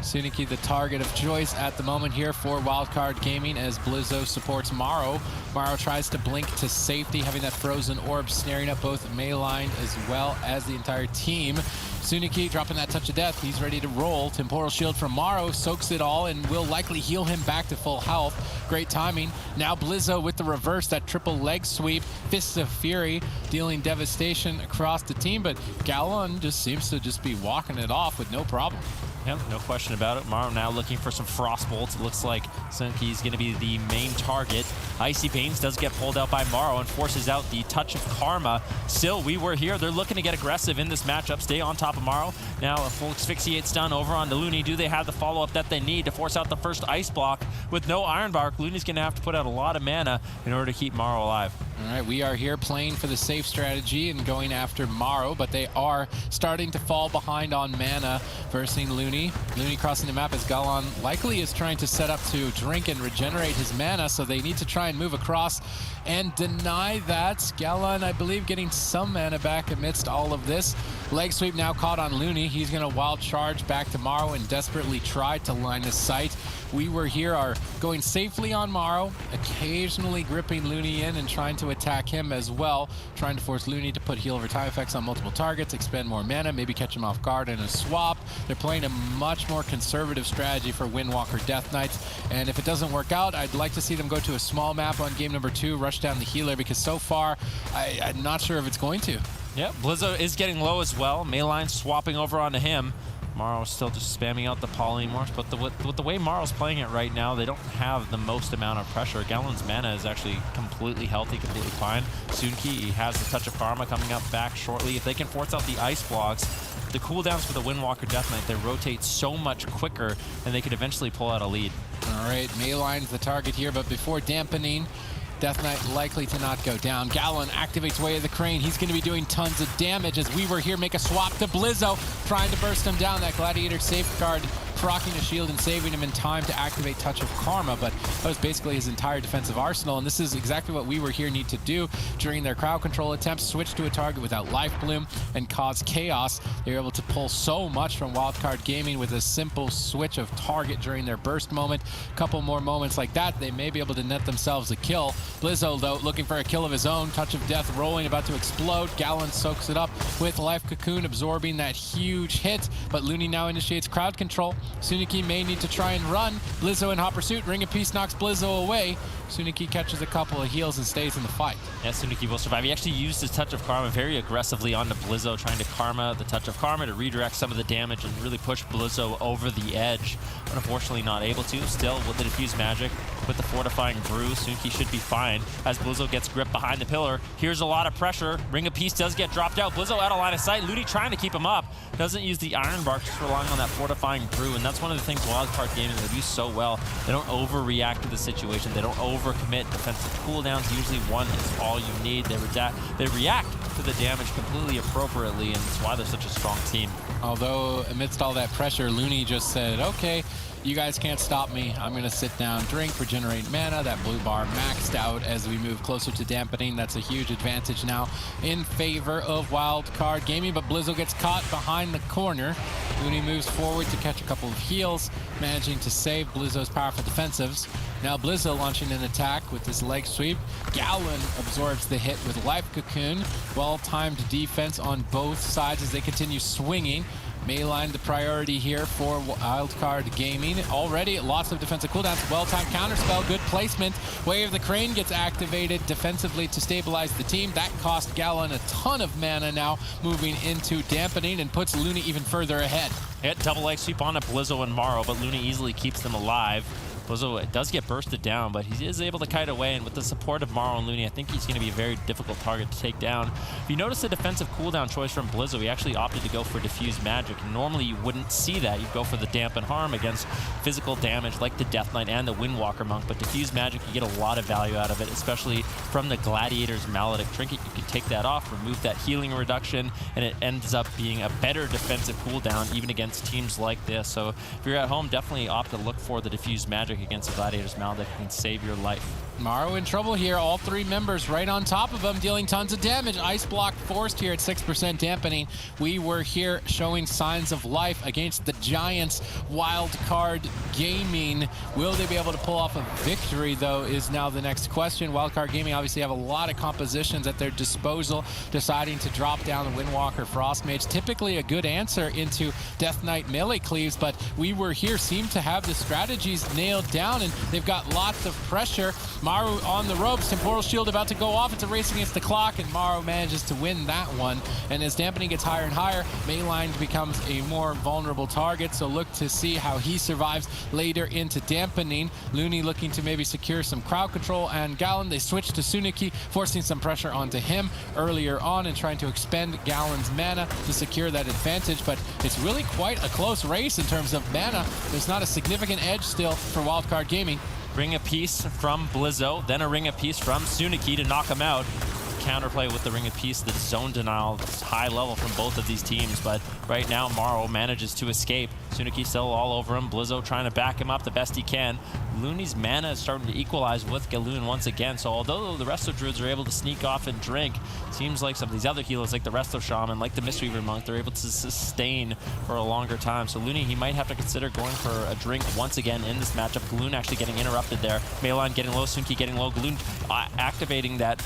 Suniki the target of choice at the moment here for Wildcard Gaming as Blizzo supports Maro. Maro tries to blink to safety, having that frozen orb snaring up both Mayline as well as the entire team. Suniki dropping that touch of death. He's ready to roll. Temporal Shield from Maro soaks it all and will likely heal him back to full health. Great timing. Now Blizzo with the reverse, that triple leg sweep. Fists of Fury dealing devastation across the team, but Gallon just seems to just be walking it off with no problem. Yep, no question about it. Maro now looking for some frost bolts. It looks like Sunki's going to be the main target. Icy Banes does get pulled out by Maro and forces out the touch of Karma. Still, we were here. They're looking to get aggressive in this matchup. Stay on top of Maro. Now a full asphyxiate stun over on Looney. Do they have the follow-up that they need to force out the first ice block? With no Iron Bark, Looney's going to have to put out a lot of mana in order to keep Maro alive. All right, we are here playing for the safe strategy and going after Maro, but they are starting to fall behind on mana versus Looney. Looney crossing the map as Galan likely is trying to set up to drink and regenerate his mana, so they need to try and move across and deny that. Galan, I believe, getting some mana back amidst all of this. Leg sweep now caught on Looney. He's going to wild charge back to Maro and desperately try to line his sight. We were here are going safely on Maro, occasionally gripping Looney in and trying to attack him as well, trying to force Looney to put heal over time effects on multiple targets, expend more mana, maybe catch him off guard in a swap. They're playing a much more conservative strategy for Windwalker Death Knights, and if it doesn't work out, I'd like to see them go to a small map on game number 2, rush down the healer, because so far, I'm not sure if it's going to. Yep, Blizzo is getting low as well. Mayline swapping over onto him. Maro still just spamming out the Polymorphs, but with the way Maro's playing it right now, they don't have the most amount of pressure. Gallon's mana is actually completely healthy, completely fine. Sunki, he has the touch of Karma coming up back shortly. If they can force out the ice blocks, the cooldowns for the Windwalker Death Knight, they rotate so much quicker, and they could eventually pull out a lead. All right, Mayline's the target here, but before dampening, Death Knight likely to not go down. Gallon activates Way of the Crane. He's going to be doing tons of damage as we were here make a swap to Blizzo, trying to burst him down. That Gladiator safeguard proccing a shield and saving him in time to activate Touch of Karma, but that was basically his entire defensive arsenal, and this is exactly what we were here need to do during their crowd control attempts. Switch to a target without Life Bloom and cause chaos. They were able to pull so much from Wildcard Gaming with a simple switch of target during their burst moment. A couple more moments like that, they may be able to net themselves a kill. Blizzo, though, looking for a kill of his own. Touch of Death rolling, about to explode. Gallon soaks it up with Life Cocoon, absorbing that huge hit, but Looney now initiates crowd control. Suniki may need to try and run. Blizzo in hot pursuit. Ring of Peace knocks Blizzo away. Suniki catches a couple of heals and stays in the fight. Yeah, Suniki will survive. He actually used his Touch of Karma very aggressively onto Blizzo, trying to Karma the Touch of Karma to redirect some of the damage and really push Blizzo over the edge. But unfortunately not able to. Still, with the Diffuse Magic, with the Fortifying Brew, Suniki should be fine as Blizzo gets gripped behind the pillar. Here's a lot of pressure. Ring of Peace does get dropped out. Blizzo out of line of sight. Looney trying to keep him up. Doesn't use the Iron Bark, just relying on that Fortifying Brew, and that's one of the things Wildcard Gaming they do so well. They don't overreact to the situation. They don't overcommit. Defensive cooldowns, usually one is all you need. They react to the damage completely appropriately, and that's why they're such a strong team. Although amidst all that pressure, Looney just said, okay, you guys can't stop me. I'm going to sit down, drink, regenerate mana. That blue bar maxed out as we move closer to dampening. That's a huge advantage now in favor of Wildcard Gaming, but Blizzo gets caught behind the corner. Looney moves forward to catch a couple of heals, managing to save Blizzo's powerful defensives. Now Blizzo launching an attack with this leg sweep. Gallon absorbs the hit with Life Cocoon. Well-timed defense on both sides as they continue swinging. Mayline the priority here for Wildcard Gaming. Already lots of defensive cooldowns. Well-timed counterspell, good placement. Way of the Crane gets activated defensively to stabilize the team. That cost Gallon a ton of mana now, moving into dampening and puts Looney even further ahead. Hit double leg sweep on to Blizzo and Maro, but Looney easily keeps them alive. Blizzo does get bursted down, but he is able to kite away, and with the support of Maro and Looney, I think he's going to be a very difficult target to take down. If you notice the defensive cooldown choice from Blizzo, he actually opted to go for Diffuse Magic. Normally you wouldn't see that. You'd go for the Dampen Harm against physical damage like the Death Knight and the Windwalker Monk, but Diffuse Magic, you get a lot of value out of it, especially from the Gladiator's Maledict Trinket. You can take that off, remove that healing reduction, and it ends up being a better defensive cooldown even against teams like this. So if you're at home, definitely opt to look for the Diffuse Magic against the Gladiator's Maledict. It can save your life. Maro in trouble here. All three members right on top of him, dealing tons of damage. Ice block forced here at 6% dampening. We were here showing signs of life against the Giants. Wildcard Gaming. Will they be able to pull off a victory, though, is now the next question. Wildcard Gaming obviously have a lot of compositions at their disposal, deciding to drop down the Windwalker Frost Mage. Typically a good answer into Death Knight melee cleaves, but We Were Here seem to have the strategies nailed down, and they've got lots of pressure. Maru on the ropes, Temporal Shield about to go off. It's a race against the clock, and Maru manages to win that one. And as dampening gets higher and higher, Mayline becomes a more vulnerable target, so look to see how he survives later into dampening. Looney looking to maybe secure some crowd control, and Gallon, they switch to Suniki, forcing some pressure onto him earlier on and trying to expend Gallon's mana to secure that advantage, but it's really quite a close race in terms of mana. There's not a significant edge still for Wildcard Gaming. Ring of Peace from Blizzo, then a Ring of Peace from Suniki to knock him out. Counterplay with the Ring of Peace, the zone denial, high level from both of these teams, but right now Maro manages to escape. Suniki still all over him, Blizzo trying to back him up the best he can. Looney's mana is starting to equalize with Galoon once again, so although the rest of Druids are able to sneak off and drink, seems like some of these other healers, like the rest of Shaman, like the Mistweaver Monk, they're able to sustain for a longer time. So Looney, he might have to consider going for a drink once again in this matchup. Galoon actually getting interrupted there. Mayline getting low, Suniki getting low. Galoon activating that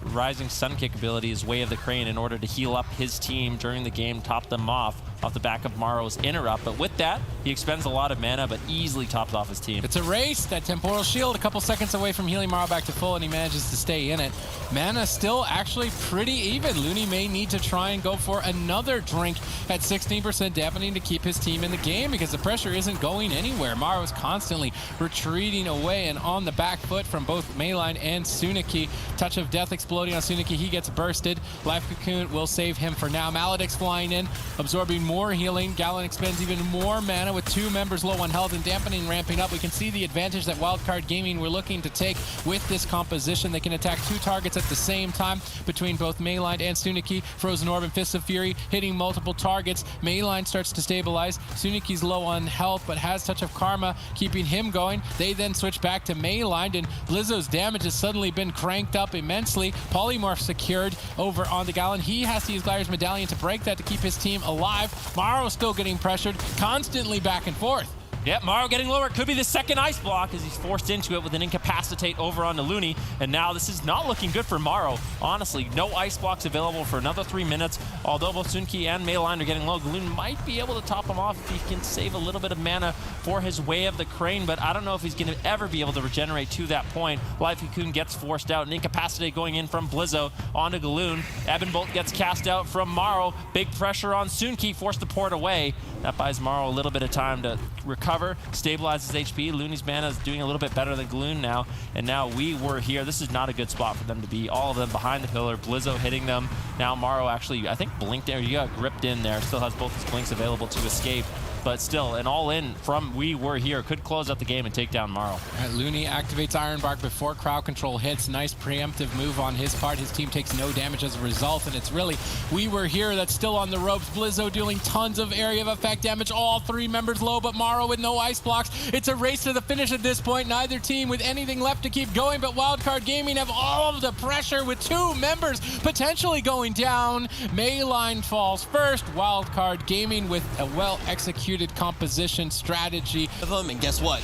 Rising Sun Kick ability, his Way of the Crane, in order to heal up his team during the game, top them off the back of Maro's interrupt. But with that, he expends a lot of mana, but easily tops off his team. It's a race. That Temporal Shield a couple seconds away from healing Maro back to full, and he manages to stay in it. Mana still actually pretty even. Looney may need to try and go for another drink at 16% dampening to keep his team in the game, because the pressure isn't going anywhere. Maro is constantly retreating away and on the back foot from both Mayline and Suniki. Touch of Death exploding on Suniki. He gets bursted. Life Cocoon will save him for now. Maledict's flying in, absorbing more healing. Gallon expends even more mana with two members low on health, and dampening ramping up. We can see the advantage that Wildcard Gaming were looking to take with this composition. They can attack two targets at the same time between both Mayline and Suniki. Frozen Orb and Fists of Fury hitting multiple targets. Mayline starts to stabilize. Suniki's low on health but has Touch of Karma keeping him going. They then switch back to Mayline, and Blizzo's damage has suddenly been cranked up immensely. Polymorph secured over on the Gallon. He has to use Gliders Medallion to break that to keep his team alive. Maro's still getting pressured, constantly back and forth. Yep, Maro getting lower. It could be the second ice block as he's forced into it with an incapacitate over onto Looney. And now this is not looking good for Maro. Honestly, no ice blocks available for another 3 minutes. Although both Suniki and Mayline are getting low, Galoon might be able to top him off if he can save a little bit of mana for his Way of the Crane, but I don't know if he's going to ever be able to regenerate to that point. Life Cocoon gets forced out, and incapacitate going in from Blizzo onto Galoon. Ebon Bolt gets cast out from Maro. Big pressure on Suniki, forced to port away. That buys Maro a little bit of time to recover, stabilizes HP. Looney's mana is doing a little bit better than Galoon now, and now We Were Here. This is not a good spot for them to be. All of them behind the pillar. Blizzo hitting them. Now Maro actually, I think, blinked there. You got gripped in there. Still has both his blinks available to escape. But still, an all-in from We Were Here could close out the game and take down Maro. Right, Looney activates Iron Bark before crowd control hits. Nice preemptive move on his part. His team takes no damage as a result, and it's really We Were Here that's still on the ropes. Blizzo dealing tons of area of effect damage. All three members low, but Maro with no ice blocks. It's a race to the finish at this point. Neither team with anything left to keep going, but Wildcard Gaming have all of the pressure with two members potentially going down. Mayline falls first. Wildcard Gaming with a well-executed composition strategy. And guess what?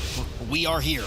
We are here.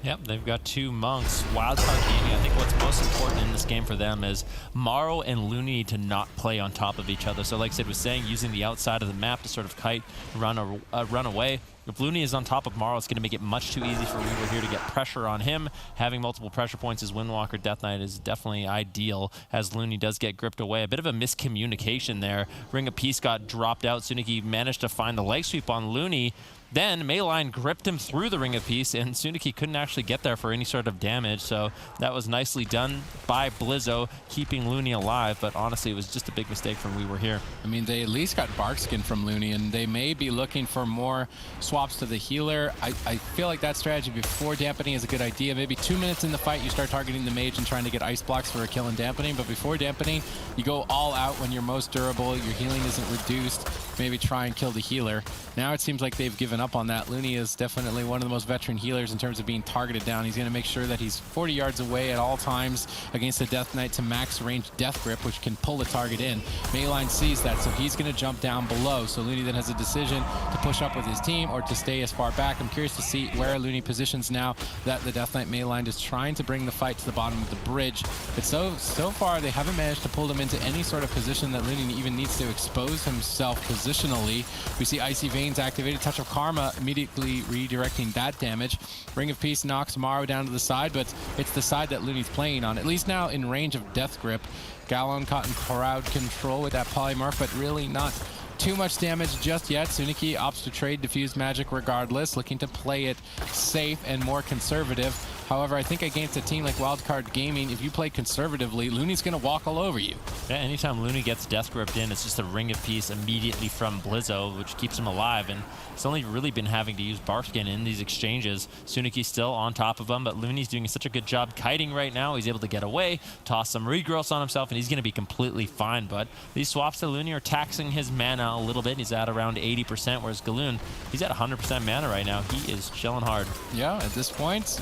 Yep, they've got two monks. Wildcard Gaming, I think what's most important in this game for them is Maro and Looney need to not play on top of each other. So like Sid was saying, using the outside of the map to sort of kite, run away. If Looney is on top of Maro, it's going to make it much too easy for We Were Here to get pressure on him. Having multiple pressure points as Windwalker Death Knight is definitely ideal, as Looney does get gripped away. A bit of a miscommunication there. Ring of Peace got dropped out. Suniki managed to find the leg sweep on Looney. Then Mayline gripped him through the Ring of Peace, and Suniki couldn't actually get there for any sort of damage. So that was nicely done by Blizzo, keeping Looney alive. But honestly, it was just a big mistake from We Were Here. I mean, they at least got Barkskin from Looney, and they may be looking for more swaps to the healer. I feel like that strategy before dampening is a good idea. Maybe 2 minutes in the fight, you start targeting the mage and trying to get ice blocks for a kill and dampening. But before dampening, you go all out when you're most durable, your healing isn't reduced. Maybe try and kill the healer. Now it seems like they've given giving up on that. Looney is definitely one of the most veteran healers in terms of being targeted down. He's going to make sure that he's 40 yards away at all times against the Death Knight to max range Death Grip, which can pull the target in. Mayline sees that, so he's going to jump down below. So Looney then has a decision to push up with his team or to stay as far back. I'm curious to see where Looney positions now that the Death Knight Mayline is trying to bring the fight to the bottom of the bridge. But so far, they haven't managed to pull him into any sort of position that Looney even needs to expose himself positionally. We see Icy Veins activated, Touch of Karma immediately redirecting that damage. Ring of Peace knocks Morrow down to the side, but it's the side that Looney's playing on, at least now in range of Death Grip. Gallon caught in crowd control with that polymorph, but really not too much damage just yet. Suniki opts to trade Diffused Magic regardless, looking to play it safe and more conservative. However, I think against a team like Wildcard Gaming, if you play conservatively, Looney's going to walk all over you. Yeah, anytime Looney gets Death Gripped in, it's just a Ring of Peace immediately from Blizzo, which keeps him alive. And it's only really been having to use Barkskin in these exchanges. Suniki's still on top of him, but Looney's doing such a good job kiting right now. He's able to get away, toss some regrowths on himself, and he's going to be completely fine. But these swaps to Looney are taxing his mana a little bit. He's at around 80%, whereas Galoon, he's at 100% mana right now. He is chilling hard. Yeah, at this point,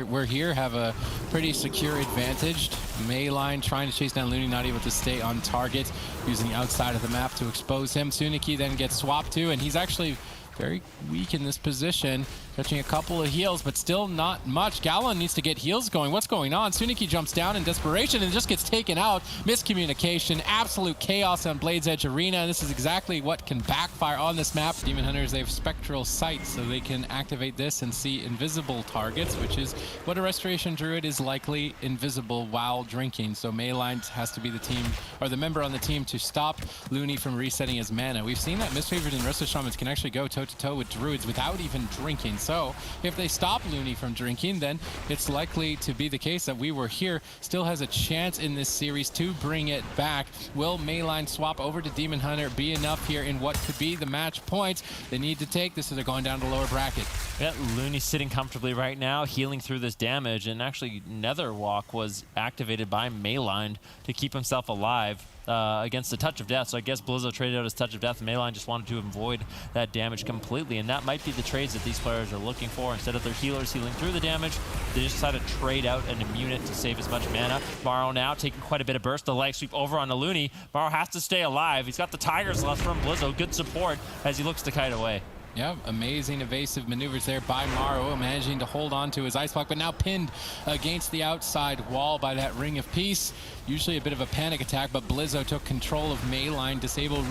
we're here, have a pretty secure advantage. Mayline trying to chase down Looney, not able to stay on target, using the outside of the map to expose him. Suniki then gets swapped to, and he's actually very weak in this position, catching a couple of heals, but still not much. Gallon needs to get heals going. What's going on? Suniki jumps down in desperation and just gets taken out. Miscommunication, absolute chaos on Blade's Edge Arena. This is exactly what can backfire on this map. Demon Hunters, they have Spectral Sight, so they can activate this and see invisible targets, which is what a Restoration Druid is likely invisible while drinking. So Mayline has to be the team, or the member on the team, to stop Looney from resetting his mana. We've seen that Misfavored and Resto Shamans can actually go toe-to-toe with Druids without even drinking. So if they stop Looney from drinking, then it's likely to be the case that We Were Here still has a chance in this series to bring it back. Will Mayline swap over to Demon Hunter be enough here in what could be the match points they need to take? This is they're going down to lower bracket. Yeah, Looney's sitting comfortably right now, healing through this damage, and actually Nether Walk was activated by Mayline to keep himself alive against the Touch of Death. So I guess Blizzo traded out his Touch of Death, and Mayline just wanted to avoid that damage completely, and that might be the trades that these players are looking for. Instead of their healers healing through the damage, they just decide to trade out an immune it to save as much mana. Morrow now taking quite a bit of burst. The leg sweep over on the Looney. Morrow has to stay alive. He's got the Tigers left from Blizzo. Good support as he looks to kite away. Yeah, amazing evasive maneuvers there by Morrow, managing to hold on to his Ice Block, but now pinned against the outside wall by that Ring of Peace. Usually a bit of a panic attack, but Blizzo took control of Mayline,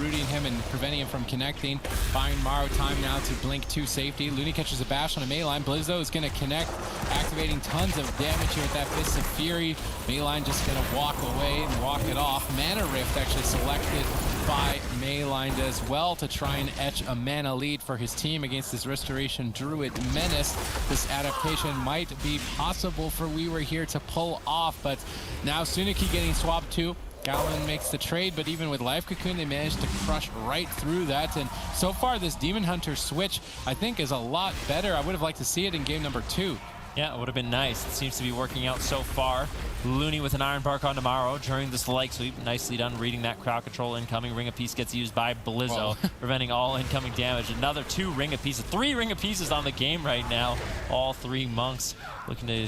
rooting him and preventing him from connecting. Buying Morrow time now to blink to safety. Looney catches a bash on a Mayline. Blizzo is going to connect, activating tons of damage here with that Fist of Fury. Mayline just going to walk away and walk it off. Mana Rift actually selected by Mayline as well to try and etch a mana lead for his team against this Restoration Druid menace. This adaptation might be possible for We Were Here to pull off, but now Suniki getting swapped to. Gallon makes the trade, but even with Life Cocoon, they managed to crush right through that. And so far, this Demon Hunter switch, I think, is a lot better. I would have liked to see it in game number 2. Yeah, it would have been nice. It seems to be working out so far. Looney with an Iron Bark on tomorrow during this leg sweep. Nicely done reading that crowd control incoming. Ring of Peace gets used by Blizzo, preventing all incoming damage. Another 2 Ring of Pieces. 3 Ring of Pieces on the game right now. All 3 monks looking to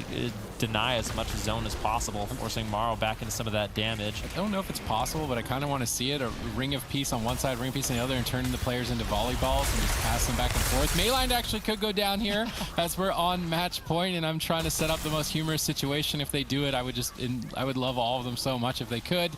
deny as much zone as possible, forcing Morrow back into some of that damage. I don't know if it's possible, but I kind of want to see it. A Ring of Peace on one side, Ring of Peace on the other, and turning the players into volleyballs and just pass them back and forth. Mayline actually could go down here as we're on match point, and I'm trying to set up the most humorous situation. If they do it, I would love all of them so much if they could.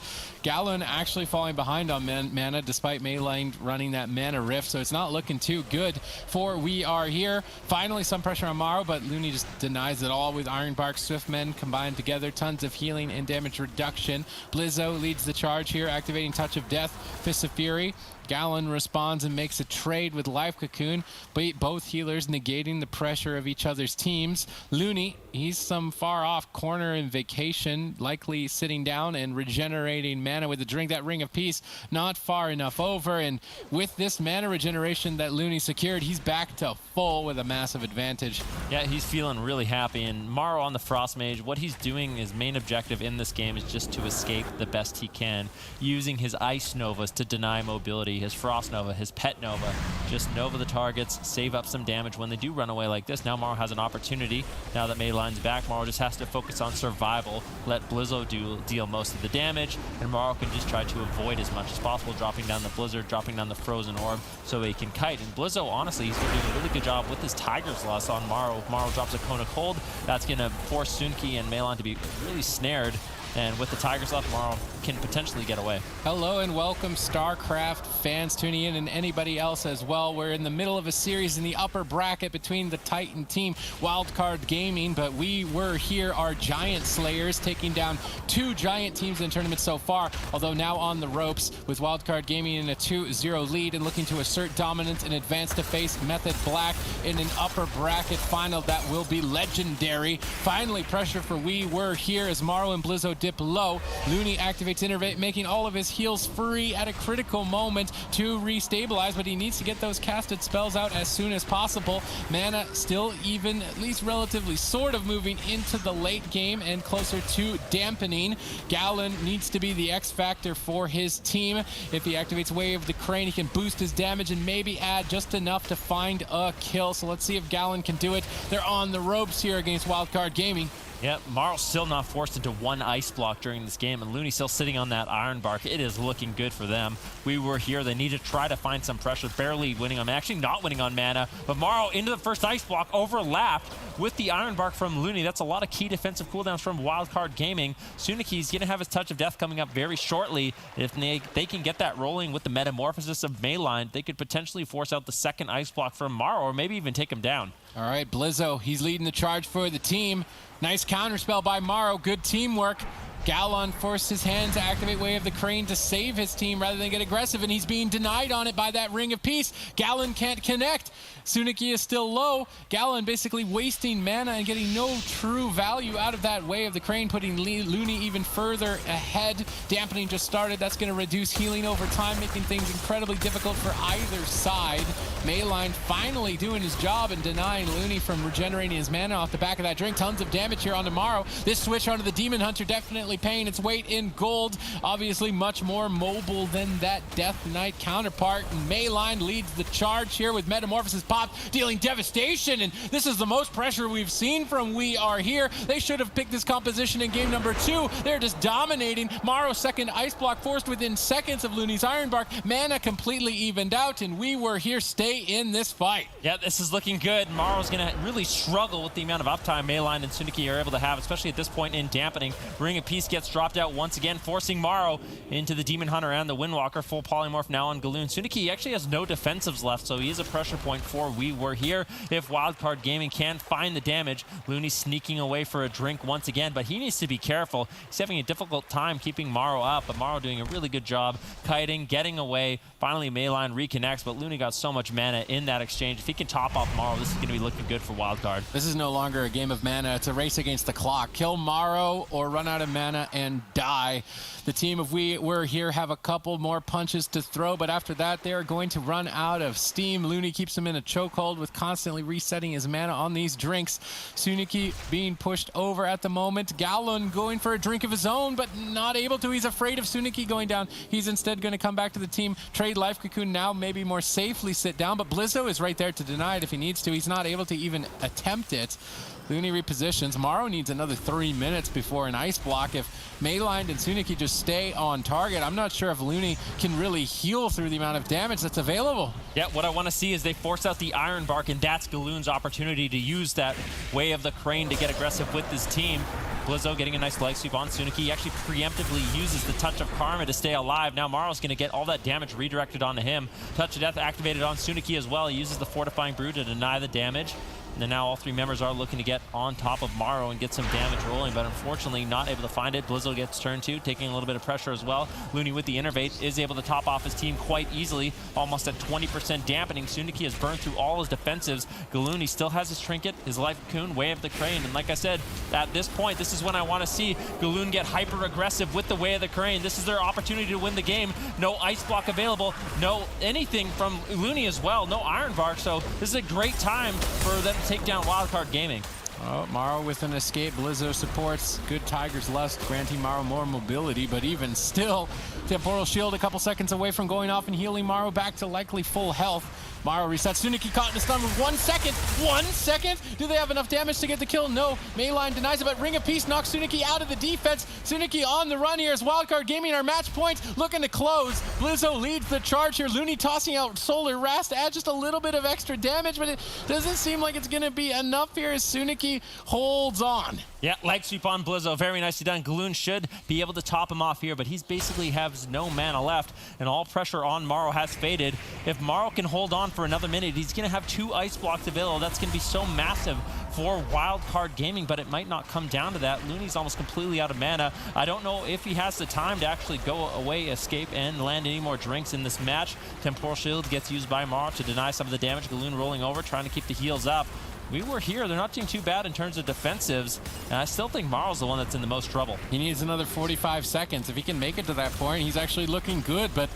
Gallon actually falling behind on mana despite Mayline running that mana rift, so it's not looking too good for We Are Here. Finally, some pressure on Morrow, but Looney just denies it all with Iron Bark, Swift Men combined together. Tons of healing and damage reduction. Blizzo leads the charge here, activating Touch of Death, Fist of Fury. Gallon responds and makes a trade with Life Cocoon, but both healers negating the pressure of each other's teams. Looney, he's some far off corner in vacation, likely sitting down and regenerating mana with a drink. That Ring of Peace not far enough over, and with this mana regeneration that Looney secured, he's back to full with a massive advantage. Yeah, he's feeling really happy, and Morrow on the Frost Mage, what he's doing, his main objective in this game is just to escape the best he can, using his Ice Novas to deny mobility. his Frost Nova, his Pet Nova. Just Nova the targets, save up some damage when they do run away like this. Now Maro has an opportunity. Now that Mayline's back, Maro just has to focus on survival, let Blizzo deal most of the damage, and Maro can just try to avoid as much as possible, dropping down the Blizzard, dropping down the Frozen Orb, so he can kite. And Blizzo, honestly, he's been doing a really good job with his Tiger's Lust on Maro. Maro drops a Cone of Cold. That's going to force Sunki and Mayline to be really snared. And with the Tiger's Lust, Maro can potentially get away. Hello and welcome, StarCraft fans tuning in and anybody else as well. We're in the middle of a series in the upper bracket between the Titan team, Wildcard Gaming, but we were here, our Giant Slayers, taking down 2 Giant teams in the tournament so far, although now on the ropes with Wildcard Gaming in a 2-0 lead and looking to assert dominance and advance to face Method Black in an upper bracket final that will be legendary. Finally, pressure for We Were Here as Maro and Blizzo dip low. Looney activates Innervate, making all of his heals free at a critical moment to restabilize, but he needs to get those casted spells out as soon as possible. Mana still even, at least relatively, sort of moving into the late game and closer to dampening. Gallon needs to be the X factor for his team. If he activates Way of the Crane, he can boost his damage and maybe add just enough to find a kill. So let's see if Gallon can do it. They're on the ropes here against Wildcard Gaming. Yeah, Maro's still not forced into one ice block during this game, and Looney's still sitting on that Iron Bark. It is looking good for them. We Were Here. They need to try to find some pressure, barely winning on, actually not winning on mana, but Maro into the first ice block, overlapped with the Iron Bark from Looney. That's a lot of key defensive cooldowns from Wildcard Gaming. Suniki's going to have his Touch of Death coming up very shortly. If they can get that rolling with the Metamorphosis of Mayline, they could potentially force out the second ice block from Maro, or maybe even take him down. All right, Blizzo, he's leading the charge for the team. Nice counterspell by Maro, good teamwork. Gallon forced his hand to activate Way of the Crane to save his team rather than get aggressive, and he's being denied on it by that Ring of Peace. Gallon can't connect. Suniki is still low. Gallon basically wasting mana and getting no true value out of that Way of the Crane, putting Looney even further ahead. Dampening just started. That's going to reduce healing over time, making things incredibly difficult for either side. Mayline finally doing his job and denying Looney from regenerating his mana off the back of that drink. Tons of damage here on Maro. This switch onto the Demon Hunter definitely paying its weight in gold. Obviously much more mobile than that Death Knight counterpart. And Mayline leads the charge here with Metamorphosis pop, dealing devastation, and this is the most pressure we've seen from We Are Here. They should have picked this composition in game number 2. They're just dominating. Maro's second ice block forced within seconds of Looney's Iron Bark. Mana completely evened out, and We Were Here stay in this fight. Yeah, this is looking good. Maro's going to really struggle with the amount of uptime Mayline and Suniki are able to have, especially at this point in dampening. Ring of Peace gets dropped out once again, forcing Maro into the Demon Hunter and the Windwalker. Full polymorph now on Galoon. Suniki actually has no defensives left, so he is a pressure point for We Were Here. If Wildcard Gaming can find the damage, Looney's sneaking away for a drink once again, but he needs to be careful. He's having a difficult time keeping Maro up, but Maro doing a really good job kiting, getting away. Finally, Mayline reconnects, but Looney got so much mana in that exchange. If he can top off Maro, this is going to be looking good for Wildcard. This is no longer a game of mana. It's a race against the clock. Kill Maro or run out of mana and die. The team of We Were Here have a couple more punches to throw, but after that, they are going to run out of steam. Looney keeps him in a chokehold with constantly resetting his mana on these drinks. Suniki being pushed over at the moment. Gallon going for a drink of his own, but not able to. He's afraid of Suniki going down. He's instead going to come back to the team, trade Life Cocoon now, maybe more safely sit down, but Blizzo is right there to deny it if he needs to. He's not able to even attempt it. Looney repositions. Maro needs another 3 minutes before an ice block. If Mayline and Suniki just stay on target, I'm not sure if Looney can really heal through the amount of damage that's available. Yeah, what I want to see is they force out the Iron Bark, and that's Galoon's opportunity to use that Way of the Crane to get aggressive with his team. Blizzo getting a nice leg sweep on Suniki. He actually preemptively uses the Touch of Karma to stay alive. Now Maro's going to get all that damage redirected onto him. Touch of Death activated on Suniki as well. He uses the Fortifying Brew to deny the damage. And now all 3 members are looking to get on top of Maro and get some damage rolling, but unfortunately not able to find it. Blizzo gets turned to, taking a little bit of pressure as well. Looney with the Innervate is able to top off his team quite easily, almost at 20% dampening. Suniki has burned through all his defensives. Galoon, he still has his Trinket, his Life Cocoon, Way of the Crane, and like I said, at this point, this is when I want to see Galoon get hyper-aggressive with the Way of the Crane. This is their opportunity to win the game. No ice block available, no anything from Looney as well, no Iron Bark, so this is a great time for them to take down Wildcard Gaming. Oh, Morrow with an escape. Blizzo supports. Good Tiger's Lust, granting Morrow more mobility, but even still, Temporal Shield a couple seconds away from going off and healing Morrow back to likely full health. Morrow resets. Tsuniki caught in a stun with 1 second. 1 second? Do they have enough damage to get the kill? No. Mayline denies it, but Ring of Peace knocks Tsuniki out of the defense. Tsuniki on the run here as Wildcard Gaming our match point, looking to close. Blizzo leads the charge here. Looney tossing out Solar Wrath to add just a little bit of extra damage, but it doesn't seem like it's going to be enough here as Tsuniki holds on. Yeah, leg sweep on Blizzo. Very nicely done. Galoon should be able to top him off here, but he's basically has no mana left, and all pressure on Morrow has faded. If Morrow can hold on for another minute, he's going to have 2 ice blocks available. That's going to be so massive for Wildcard Gaming, but it might not come down to that. Looney's almost completely out of mana. I don't know if he has the time to actually go away, escape, and land any more drinks in this match. Temporal Shield gets used by Morrow to deny some of the damage. Galoon rolling over, trying to keep the heals up. We were here. They're not doing too bad in terms of defensives, and I still think Morrow's the one that's in the most trouble. He needs another 45 seconds. If he can make it to that point, he's actually looking good, but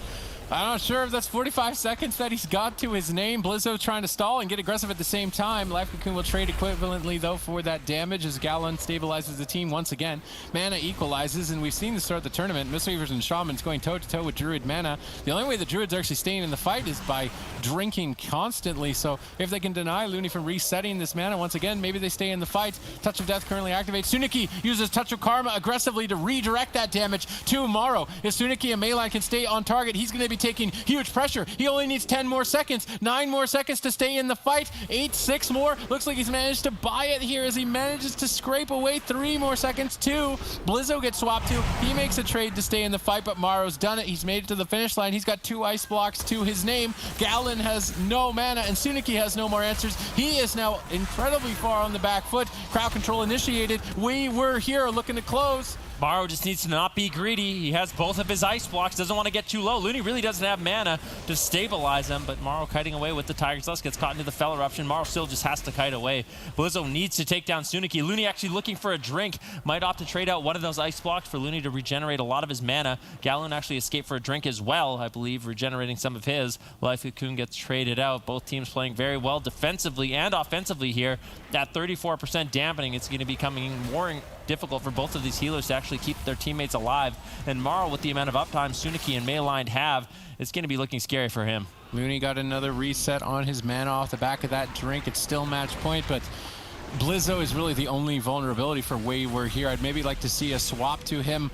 I'm not sure if that's 45 seconds that he's got to his name. Blizzo trying to stall and get aggressive at the same time. Life Cocoon will trade equivalently, though, for that damage as Gallon stabilizes the team once again. Mana equalizes, and we've seen this throughout the tournament. Mistweavers and Shamans going toe-to-toe with Druid mana. The only way the Druids are actually staying in the fight is by drinking constantly, so if they can deny Looney from resetting this mana once again, maybe they stay in the fight. Touch of Death currently activates. Tsuniki uses Touch of Karma aggressively to redirect that damage to Morrow. If Tsuniki and Mayline can stay on target, he's going to be taking huge pressure. He only needs 10 more seconds, 9 more seconds to stay in the fight, 6 more. Looks like he's managed to buy it here as he manages to scrape away 3 more seconds too. Blizzo gets swapped to. He makes a trade to stay in the fight, but Morrow's done it. He's made it to the finish line. He's got 2 ice blocks to his name. Gallon has no mana, and Tsuniki has no more answers. He is now incredibly far on the back foot. Crowd control initiated. We were here looking to close. Morrow just needs to not be greedy. He has both of his ice blocks, doesn't want to get too low. Looney really doesn't have mana to stabilize him, but Morrow kiting away with the Tiger's Lust, gets caught into the Fell Eruption. Morrow still just has to kite away. Blizzo needs to take down Tsuniki. Looney actually looking for a drink. Might opt to trade out one of those ice blocks for Looney to regenerate a lot of his mana. Gallon actually escaped for a drink as well, I believe, regenerating some of his. Life Cocoon gets traded out. Both teams playing very well defensively and offensively here. That 34% dampening, it's going to be becoming more difficult for both of these healers to actually keep their teammates alive. And Morrow, with the amount of uptime Tsuniki and Mayline have, it's going to be looking scary for him. Looney got another reset on his mana off the back of that drink. It's still match point, but Blizzo is really the only vulnerability for way we're here. I'd maybe like to see a swap to him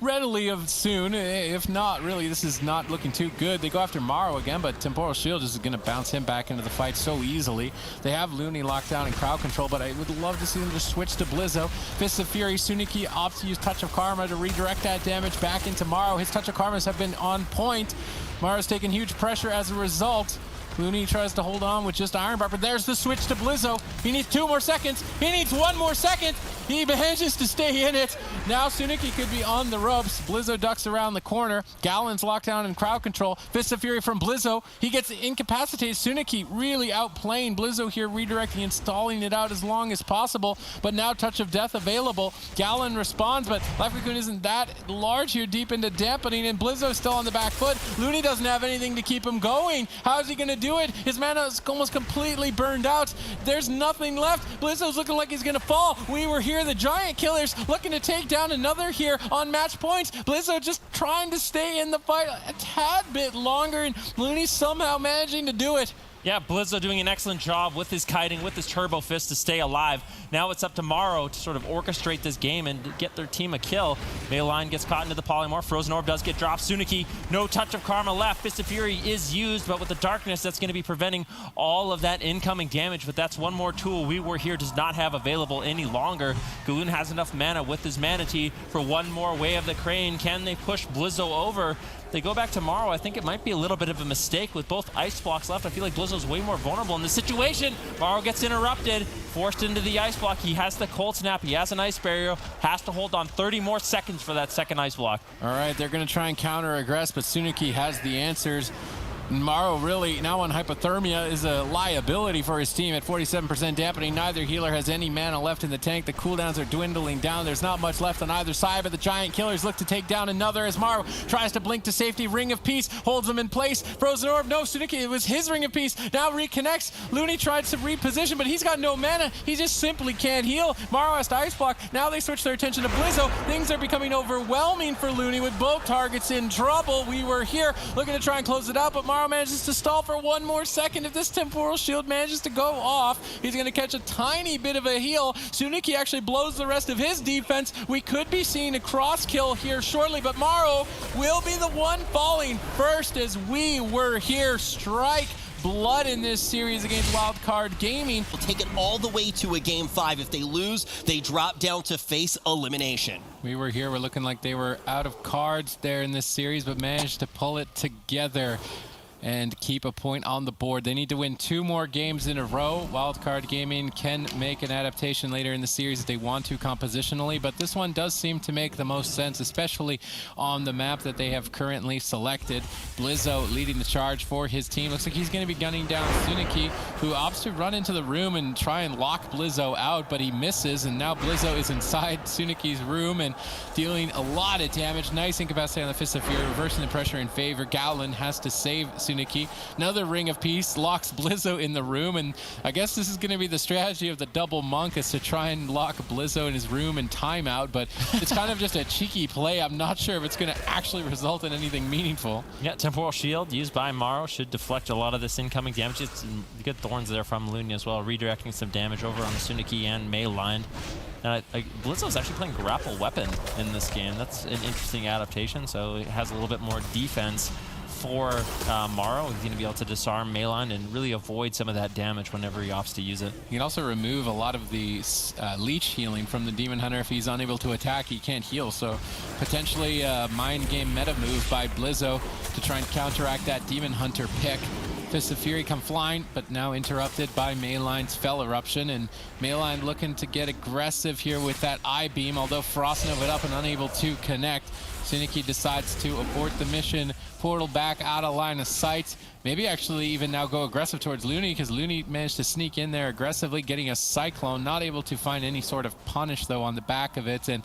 readily of soon. If not, really, this is not looking too good. They go after Morrow again, but Temporal Shield is going to bounce him back into the fight so easily. They have Looney locked down in crowd control, but I would love to see them just switch to Blizzo. Fist of Fury, Tsuniki opts to use Touch of Karma to redirect that damage back into Morrow. His Touch of Karmas have been on point. Morrow's taking huge pressure as a result. Looney tries to hold on with just Iron Bar, but there's the switch to Blizzo. He needs 2 more seconds. He needs 1 more second. He manages to stay in it. Now Tsuniki could be on the ropes. Blizzo ducks around the corner. Gallon's locked down in crowd control. Fist of Fury from Blizzo. He gets incapacitated. Tsuniki really outplaying Blizzo here, redirecting and stalling it out as long as possible. But now Touch of Death available. Gallon responds, but Life Cocoon isn't that large here, deep into dampening, and Blizzo's still on the back foot. Looney doesn't have anything to keep him going. How is he going to do it? His mana is almost completely burned out. There's nothing left. Blizzo's looking like he's going to fall. We were here, the Giant Killers, looking to take down another here on match points. Blizzo just trying to stay in the fight a tad bit longer, and Looney somehow managing to do it. Yeah, Blizzo doing an excellent job with his kiting, with his Turbo Fist to stay alive. Now it's up to Morrow to sort of orchestrate this game and get their team a kill. Mayline gets caught into the Polymorph. Frozen Orb does get dropped. Tsuniki, no Touch of Karma left. Fist of Fury is used, but with the darkness, that's going to be preventing all of that incoming damage. But that's one more tool We Were Here does not have available any longer. Galoon has enough mana with his Manatee for one more Way of the Crane. Can they push Blizzo over? They go back to Morrow. I think it might be a little bit of a mistake with both ice blocks left. I feel like Blizzo's way more vulnerable in this situation. Morrow gets interrupted, forced into the ice block. He has the cold snap. He has an ice barrier. Has to hold on 30 more seconds for that second ice block. All right, they're going to try and counter aggress, but Tsuniki has the answers. Morrow really now on hypothermia is a liability for his team at 47% dampening. Neither healer has any mana left in the tank. The cooldowns are dwindling down. There's not much left on either side, but the giant killers look to take down another as Morrow tries to blink to safety. Ring of Peace holds them in place. Frozen Orb, no, Tsuniki, it was his Ring of Peace. Now reconnects. Looney tried to reposition, but he's got no mana. He just simply can't heal. Morrow has to ice block. Now they switch their attention to Blizzo. Things are becoming overwhelming for Looney with both targets in trouble. We were here looking to try and close it out, but Morrow manages to stall for one more second. If this temporal shield manages to go off, he's going to catch a tiny bit of a heal. Tsuniki actually blows the rest of his defense. We could be seeing a cross kill here shortly, but Morrow will be the one falling first as we were here. Strike blood in this series against Wildcard Gaming. Will take it all the way to a game 5. If they lose, they drop down to face elimination. We were here. We're looking like they were out of cards there in this series, but managed to pull it together and keep a point on the board. They need to win 2 more games in a row. Wildcard Gaming can make an adaptation later in the series if they want to compositionally, but this one does seem to make the most sense, especially on the map that they have currently selected. Blizzo leading the charge for his team. Looks like he's going to be gunning down Tsuniki, who opts to run into the room and try and lock Blizzo out, but he misses, and now Blizzo is inside Tsuniki's room and dealing a lot of damage. Nice incapacity on the Fist of Fury, reversing the pressure in favor. Gowlin has to save Tsuniki. Another Ring of Peace locks Blizzo in the room, and I guess this is going to be the strategy of the double monk, is to try and lock Blizzo in his room and timeout, but it's kind of just a cheeky play. I'm not sure if it's going to actually result in anything meaningful. Yeah, Temporal Shield used by Morrow should deflect a lot of this incoming damage. It's good thorns there from Looney as well, redirecting some damage over on the Tsuniki and Mei line. Blizzo's actually playing grapple weapon in this game. That's an interesting adaptation, so it has a little bit more defense for Morrow. He's going to be able to disarm Mayline and really avoid some of that damage whenever he opts to use it. He can also remove a lot of the leech healing from the Demon Hunter. If he's unable to attack, he can't heal. So potentially a mind game meta move by Blizzo to try and counteract that Demon Hunter pick. Fist of Fury come flying, but now interrupted by Mayline's Fell Eruption, and Mayline looking to get aggressive here with that I-Beam, although Frost Nova up and unable to connect. Tsuniki decides to abort the mission, portal back out of line of sight. Maybe actually even now go aggressive towards Looney, because Looney managed to sneak in there aggressively, getting a Cyclone, not able to find any sort of punish though on the back of it. And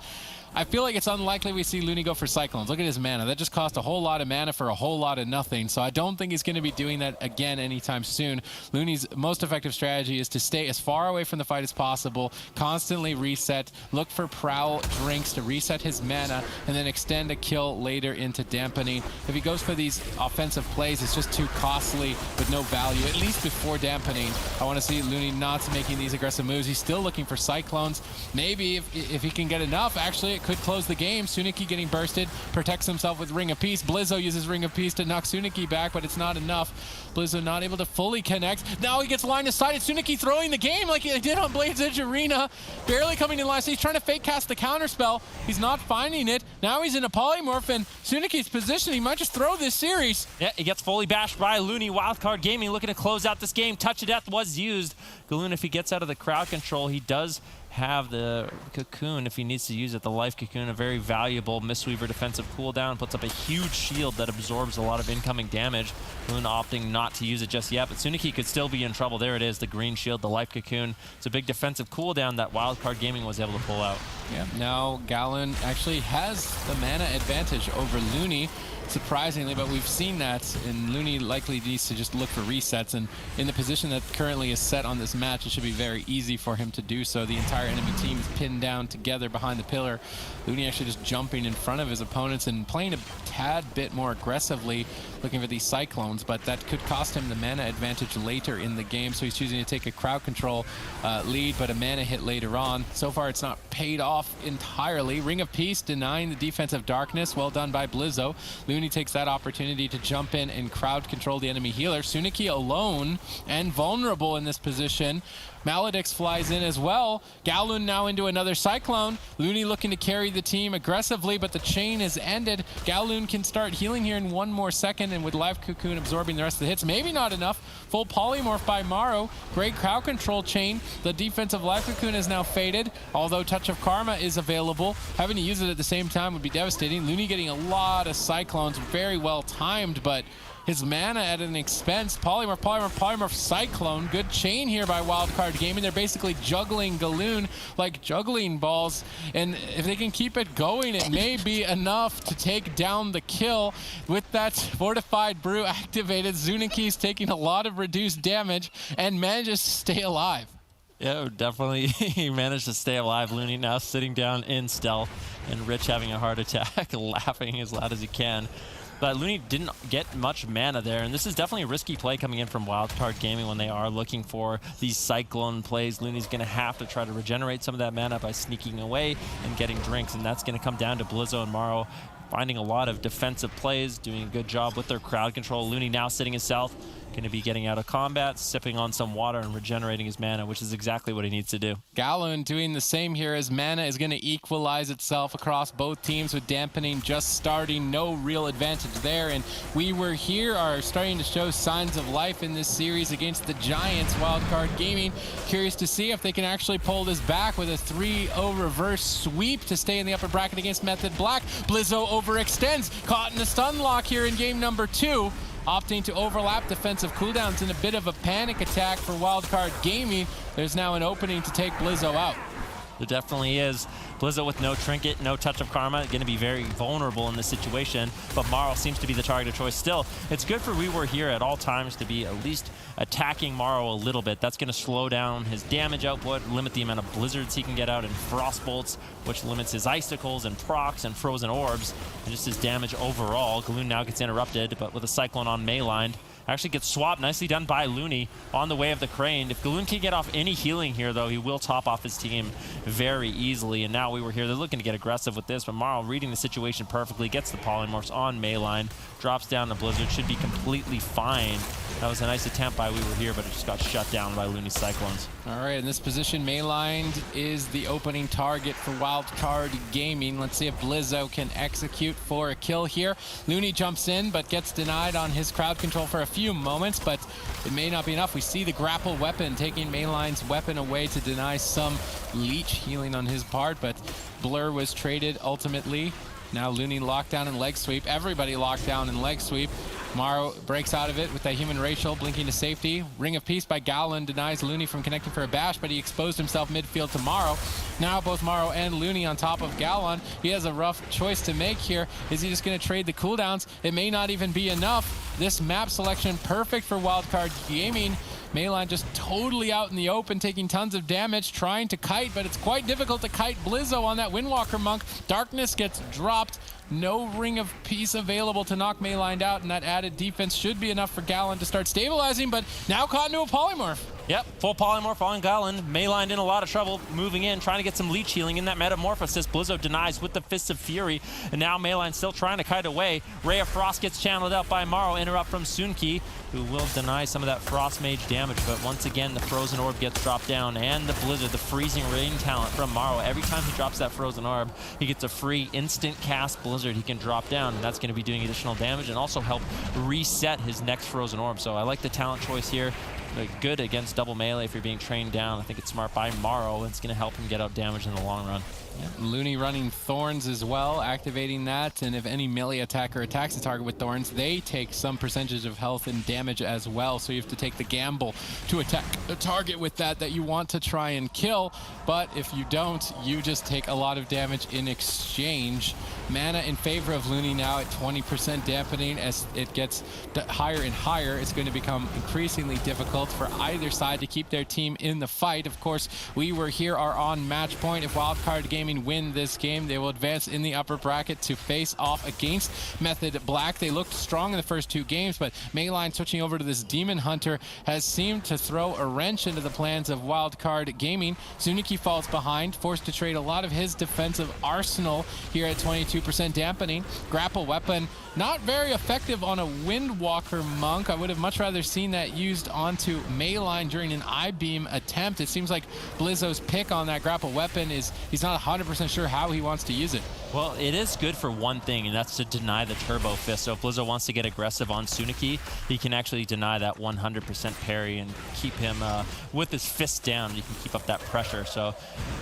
I feel like it's unlikely we see Looney go for Cyclones. Look at his mana. That just cost a whole lot of mana for a whole lot of nothing. So I don't think he's going to be doing that again anytime soon. Looney's most effective strategy is to stay as far away from the fight as possible, constantly reset, look for Prowl drinks to reset his mana, and then extend a kill later into dampening. If he goes for these offensive plays, it's just too costly with no value, at least before dampening. I want to see Looney not making these aggressive moves. He's still looking for Cyclones. Maybe if he can get enough, actually, could close the game. Tsuniki getting bursted, protects himself with Ring of Peace. Blizzo uses Ring of Peace to knock Tsuniki back, but it's not enough. Blizzo not able to fully connect. Now he gets line of sight. Tsuniki throwing the game like he did on Blade's Edge Arena. Barely coming in last. He's trying to fake cast the counterspell. He's not finding it. Now he's in a polymorph, and Tsuniki's position, he might just throw this series. Yeah, he gets fully bashed by Looney. Wildcard Gaming looking to close out this game. Touch of Death was used. Galoon, if he gets out of the crowd control, he does have the Cocoon if he needs to use it. The Life Cocoon, a very valuable Mistweaver defensive cooldown, puts up a huge shield that absorbs a lot of incoming damage. Galoon opting not to use it just yet, but Tsuniki could still be in trouble. There it is, the green shield, the Life Cocoon. It's a big defensive cooldown that Wildcard Gaming was able to pull out. Yeah, now Gallon actually has the mana advantage over Looney, surprisingly, but we've seen that, and Looney likely needs to just look for resets, and in the position that currently is set on this match, it should be very easy for him to do so. The entire enemy team is pinned down together behind the pillar. Looney actually just jumping in front of his opponents and playing a tad bit more aggressively, looking for these Cyclones, but that could cost him the mana advantage later in the game, so he's choosing to take a crowd control lead, but a mana hit later on. So far, it's not paid off entirely. Ring of Peace denying the defensive darkness. Well done by Blizzo. Looney takes that opportunity to jump in and crowd control the enemy healer. Tsuniki alone and vulnerable in this position. Maledix flies in as well. Galoon now into another Cyclone. Looney looking to carry the team aggressively, but the chain is ended. Galoon can start healing here in one more second, and with Life Cocoon absorbing the rest of the hits, maybe not enough. Full polymorph by Morrow. Great crowd control chain. The defensive Life Cocoon is now faded, although Touch of Karma is available. Having to use it at the same time would be devastating. Looney getting a lot of Cyclones, very well timed, but his mana at an expense. Polymorph, Cyclone. Good chain here by Wildcard Gaming. They're basically juggling Galoon like juggling balls. And if they can keep it going, it may be enough to take down the kill. With that Fortified Brew activated, Zuniki's taking a lot of reduced damage and manages to stay alive. Yeah, definitely he managed to stay alive. Looney now sitting down in stealth, and Rich having a heart attack, laughing as loud as he can. But Looney didn't get much mana there, and this is definitely a risky play coming in from Wildcard Gaming when they are looking for these Cyclone plays. Looney's going to have to try to regenerate some of that mana by sneaking away and getting drinks, and that's going to come down to Blizzo and Morrow finding a lot of defensive plays, doing a good job with their crowd control. Looney now sitting in south, going to be getting out of combat, sipping on some water and regenerating his mana, which is exactly what he needs to do. Gallon doing the same here as mana is going to equalize itself across both teams with dampening just starting. No real advantage there. And We Were Here are starting to show signs of life in this series against the Giants. Wildcard Gaming curious to see if they can actually pull this back with a 3-0 reverse sweep to stay in the upper bracket against Method Black. Blizzo overextends, caught in a stun lock here in game number 2. Opting to overlap defensive cooldowns in a bit of a panic attack for Wildcard Gaming. There's now an opening to take Blizzo out. There definitely is. Blizzo with no trinket, no touch of karma, going to be very vulnerable in this situation, but Morrow seems to be the target of choice still. It's good for We Were Here at all times to be at least attacking Morrow a little bit. That's going to slow down his damage output, limit the amount of blizzards he can get out, and frost bolts, which limits his icicles and procs and frozen orbs, and just his damage overall. Galoon now gets interrupted, but with a Cyclone on Mayline, actually gets swapped. Nicely done by Looney on the way of the Crane. If Galoon can get off any healing here, though, he will top off his team very easily. And now We Were Here. They're looking to get aggressive with this, but Morrow reading the situation perfectly, gets the polymorphs on Mayline, drops down the Blizzard, should be completely fine. That was a nice attempt by We Were Here, but it just got shut down by Looney's Cyclones. All right, in this position, Mayline is the opening target for Wildcard Gaming. Let's see if Blizzo can execute for a kill here. Looney jumps in, but gets denied on his crowd control for a few moments, but it may not be enough. We see the grapple weapon taking Mayline's weapon away to deny some leech healing on his part, but Blur was traded ultimately. Now Looney locked down in leg sweep. Everybody locked down in leg sweep. Morrow breaks out of it with that human racial, blinking to safety. Ring of Peace by Gallon denies Looney from connecting for a bash, but he exposed himself midfield to Morrow. Now both Morrow and Looney on top of Gallon. He has a rough choice to make here. Is he just going to trade the cooldowns? It may not even be enough. This map selection perfect for Wildcard Gaming. Mayline just totally out in the open, taking tons of damage, trying to kite, but it's quite difficult to kite Blizzo on that Windwalker Monk. Darkness gets dropped. No Ring of Peace available to knock Mayline out, and that added defense should be enough for Gallon to start stabilizing, but now caught into a polymorph. Yep, full polymorph on Gallon. Mayline in a lot of trouble, moving in, trying to get some leech healing in that metamorphosis. Blizzo denies with the Fists of Fury, and now Mayline still trying to kite away. Ray of Frost gets channeled out by Morrow, interrupt from Sunki, who will deny some of that Frost Mage damage, but once again, the Frozen Orb gets dropped down, and the Blizzard, the Freezing Rain talent from Morrow. Every time he drops that Frozen Orb, he gets a free instant cast Blizzard he can drop down, and that's going to be doing additional damage and also help reset his next Frozen Orb. So I like the talent choice here. Good against double melee if you're being trained down. I think it's smart by Morrow. It's going to help him get out damage in the long run. Yeah. Looney running Thorns as well, activating that, and if any melee attacker attacks the target with Thorns, they take some percentage of health and damage as well, so you have to take the gamble to attack the target with that you want to try and kill, but if you don't, you just take a lot of damage in exchange. Mana in favor of Looney now at 20% dampening. As it gets higher and higher, it's going to become increasingly difficult for either side to keep their team in the fight. Of course, We Were Here are on match point. If Wildcard Gaming win this game, they will advance in the upper bracket to face off against Method Black. They looked strong in the first 2 games, but Mayline switching over to this Demon Hunter has seemed to throw a wrench into the plans of Wildcard Gaming. Zuniki falls behind, forced to trade a lot of his defensive arsenal here at 22% dampening. Grapple weapon not very effective on a Windwalker Monk. I would have much rather seen that used onto Mayline during an I-beam attempt. It seems like Blizzo's pick on that grapple weapon is he's not 100% sure how he wants to use it. Well, it is good for one thing, and that's to deny the Turbo Fist. So if Blizzo wants to get aggressive on Suniki, he can actually deny that 100% parry and keep him with his fist down. You can keep up that pressure. So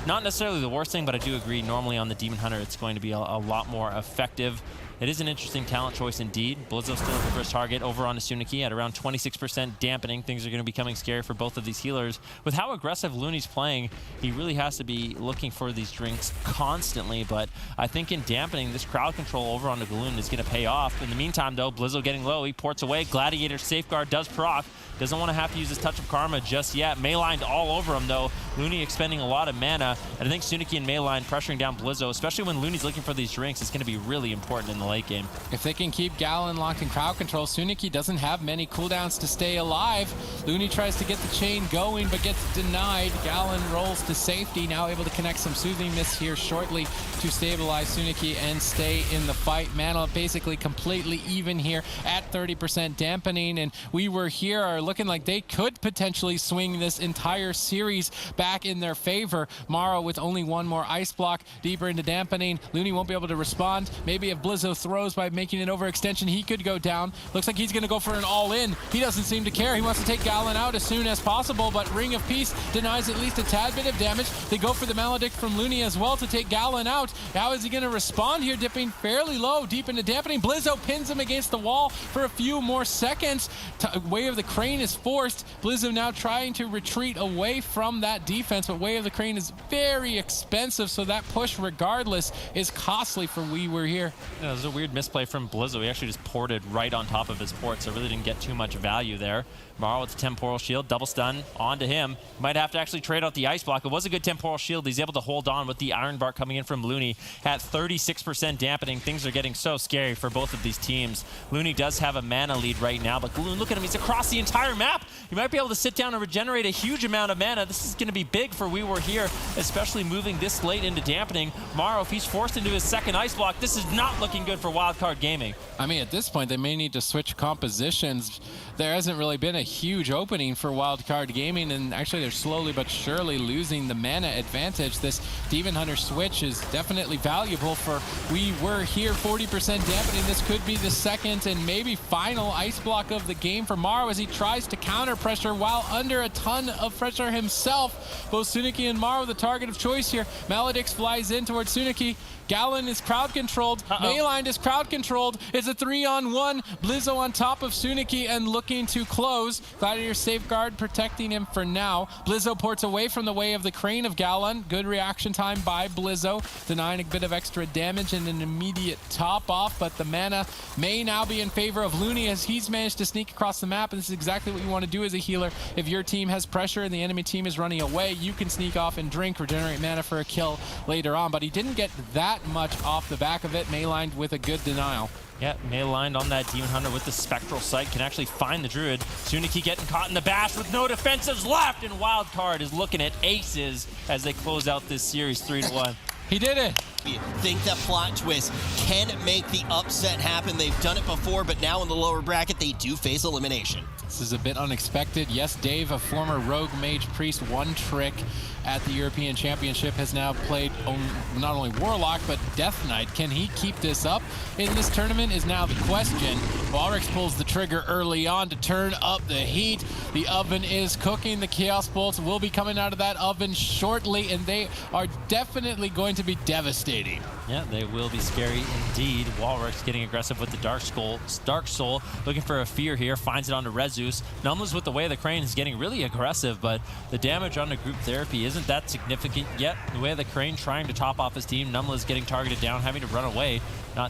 not necessarily the worst thing, but I do agree normally on the Demon Hunter it's going to be a lot more effective. It is an interesting talent choice indeed. Blizzo still looking for his target over on Suniki at around 26% dampening. Things are going to be becoming scary for both of these healers. With how aggressive Looney's playing, he really has to be looking for these drinks constantly, but I think in dampening, this crowd control over on the Galoon is going to pay off. In the meantime, though, Blizzo getting low. He ports away. Gladiator's Safeguard does proc. Doesn't want to have to use his Touch of Karma just yet. Maylined all over him, though. Looney expending a lot of mana, and I think Suniki and Mayline pressuring down Blizzo, especially when Looney's looking for these drinks, is going to be really important in the late game. If they can keep Gallon locked in crowd control, Suniki doesn't have many cooldowns to stay alive. Looney tries to get the chain going, but gets denied. Gallon rolls to safety, now able to connect some Soothing Mist here shortly to stabilize Suniki and stay in the fight. Mana basically completely even here at 30% dampening, and We Were Here are looking like they could potentially swing this entire series back in their favor. Morrow with only one more ice block, deeper into dampening. Looney won't be able to respond. Maybe if Blizzo throws by making an overextension, he could go down. Looks like he's going to go for an all-in. He doesn't seem to care. He wants to take Gallon out as soon as possible, but Ring of Peace denies at least a tad bit of damage. They go for the Maledict from Looney as well to take Gallon out. How is he going to respond here? Dipping fairly low, deep into dampening. Blizzo pins him against the wall for a few more seconds. Way of the Crane is forced. Blizzo now trying to retreat away from that defense, but Way of the Crane is very expensive, so that push regardless is costly for We Were Here. Yeah, it was a weird misplay from Blizzo. He actually just ported right on top of his port, so really didn't get too much value there. Morrow with the Temporal Shield, double stun onto him. Might have to actually trade out the Ice Block. It was a good Temporal Shield. He's able to hold on with the Iron Bark coming in from Looney at 36% dampening. Things are getting so scary for both of these teams. Looney does have a mana lead right now, but Galoon, look at him. He's across the entire map. You might be able to sit down and regenerate a huge amount of mana. This is going to be big for We Were Here, especially moving this late into dampening. Morrow, if he's forced into his second Ice Block, this is not looking good for Wildcard Gaming. I mean, at this point, they may need to switch compositions. There hasn't really been a huge opening for Wildcard Gaming, and actually they're slowly but surely losing the mana advantage. This Demon Hunter switch is definitely valuable for We Were Here. 40% dampening. This could be the second and maybe final Ice Block of the game for Morrow as he tries to counter pressure while under a ton of pressure himself. Both Suniki and Morrow the target of choice here. Maledix flies in towards Suniki. Gallon is crowd controlled. Mayline is crowd controlled. It's a 3-on-1. Blizzo on top of Suniki and looking to close. Gladiator Safeguard protecting him for now. Blizzo ports away from the Way of the Crane of Gallon. Good reaction time by Blizzo, denying a bit of extra damage and an immediate top off, but the mana may now be in favor of Looney as he's managed to sneak across the map, and this is exactly what you want to do as a healer. If your team has pressure and the enemy team is running away, you can sneak off and drink, regenerate mana for a kill later on, but he didn't get that much off the back of it. Maylined with a good denial. Yeah, Maylined on that Demon Hunter with the Spectral Sight can actually find the Druid. Suniki getting caught in the bash with no defensives left, and Wildcard is looking at aces as they close out this series 3-1. He did it. Think that plot twist can make the upset happen. They've done it before, but now in the lower bracket, they do face elimination. This is a bit unexpected. Yes, Dave, a former Rogue Mage Priest, one trick at the European Championship, has now played not only Warlock, but Death Knight. Can he keep this up in this tournament is now the question. Walrix pulls the trigger early on to turn up the heat. The oven is cooking. The Chaos Bolts will be coming out of that oven shortly, and they are definitely going to be devastating. Yeah, they will be scary indeed. Walrix getting aggressive with the Dark Soul, looking for a fear here, finds it onto Rezus. Numlas with the Way of the Crane is getting really aggressive, but the damage on the group Theropy isn't that significant yet. The Way of the Crane trying to top off his team. Numlas getting targeted down, having to run away.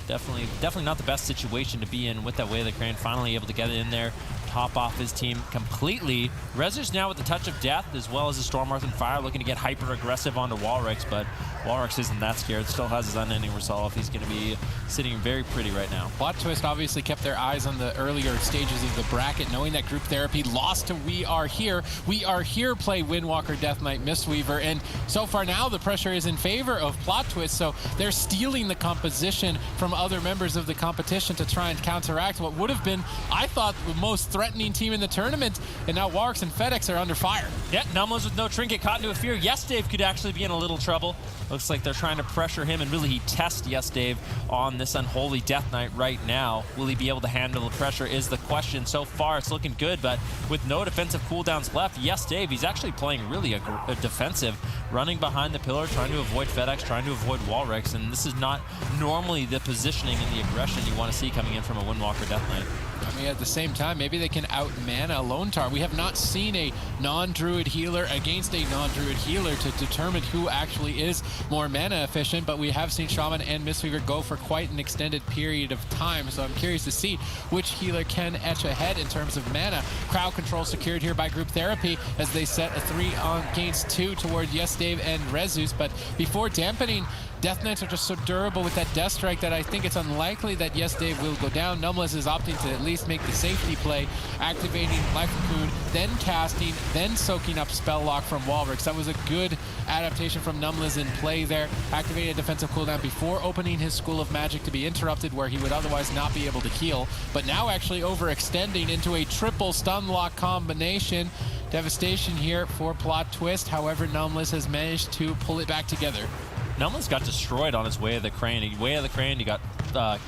Definitely not the best situation to be in with that Way of the Crane. Finally able to get it in there, top off his team completely. Rezus now with the Touch of Death, as well as the Storm Earth and Fire, looking to get hyper aggressive onto Walrix, but Walrix isn't that scared. Still has his unending resolve. He's going to be sitting very pretty right now. Plot Twist obviously kept their eyes on the earlier stages of the bracket, knowing that Group Theropy lost to We Are Here. We Are Here play Windwalker, Death Knight, Mistweaver, and so far now the pressure is in favor of Plot Twist, so they're stealing the composition from other members of the competition to try and counteract what would have been, I thought, the most threatening team in the tournament, and now Walrix and FedEx are under fire. Yeah, Numblers with no trinket caught into a fear. Yes, Dave could actually be in a little trouble. Looks like they're trying to pressure him and really test Yes, Dave on this unholy Death Knight right now. Will he be able to handle the pressure is the question. So far, it's looking good, but with no defensive cooldowns left, Yes, Dave, he's actually playing really a defensive, running behind the pillar, trying to avoid FedEx, trying to avoid Walrix, and this is not normally the positioning and the aggression you want to see coming in from a Windwalker Death Knight. I mean, at the same time, maybe they can out-mana Lontar. We have not seen a non-Druid healer against a non-Druid healer to determine who actually is more mana efficient, but we have seen Shaman and Mistweaver go for quite an extended period of time, so I'm curious to see which healer can etch ahead in terms of mana. Crowd control secured here by Group Theropy as they set a 3 against 2 toward Yes Dave and Rezus, but before dampening, Death Knights are just so durable with that Death Strike that I think it's unlikely that Yes Dave will go down. Numbless is opting to at least make the safety play, activating Life Cocoon, then casting, then soaking up Spell Lock from Walrix. That was a good adaptation from Numbless in play there. Activated a defensive cooldown before opening his School of Magic to be interrupted where he would otherwise not be able to heal, but now actually overextending into a triple stun lock combination. Devastation here for Plot Twist. However, Numbless has managed to pull it back together. Numbless got destroyed on his way of the crane. He got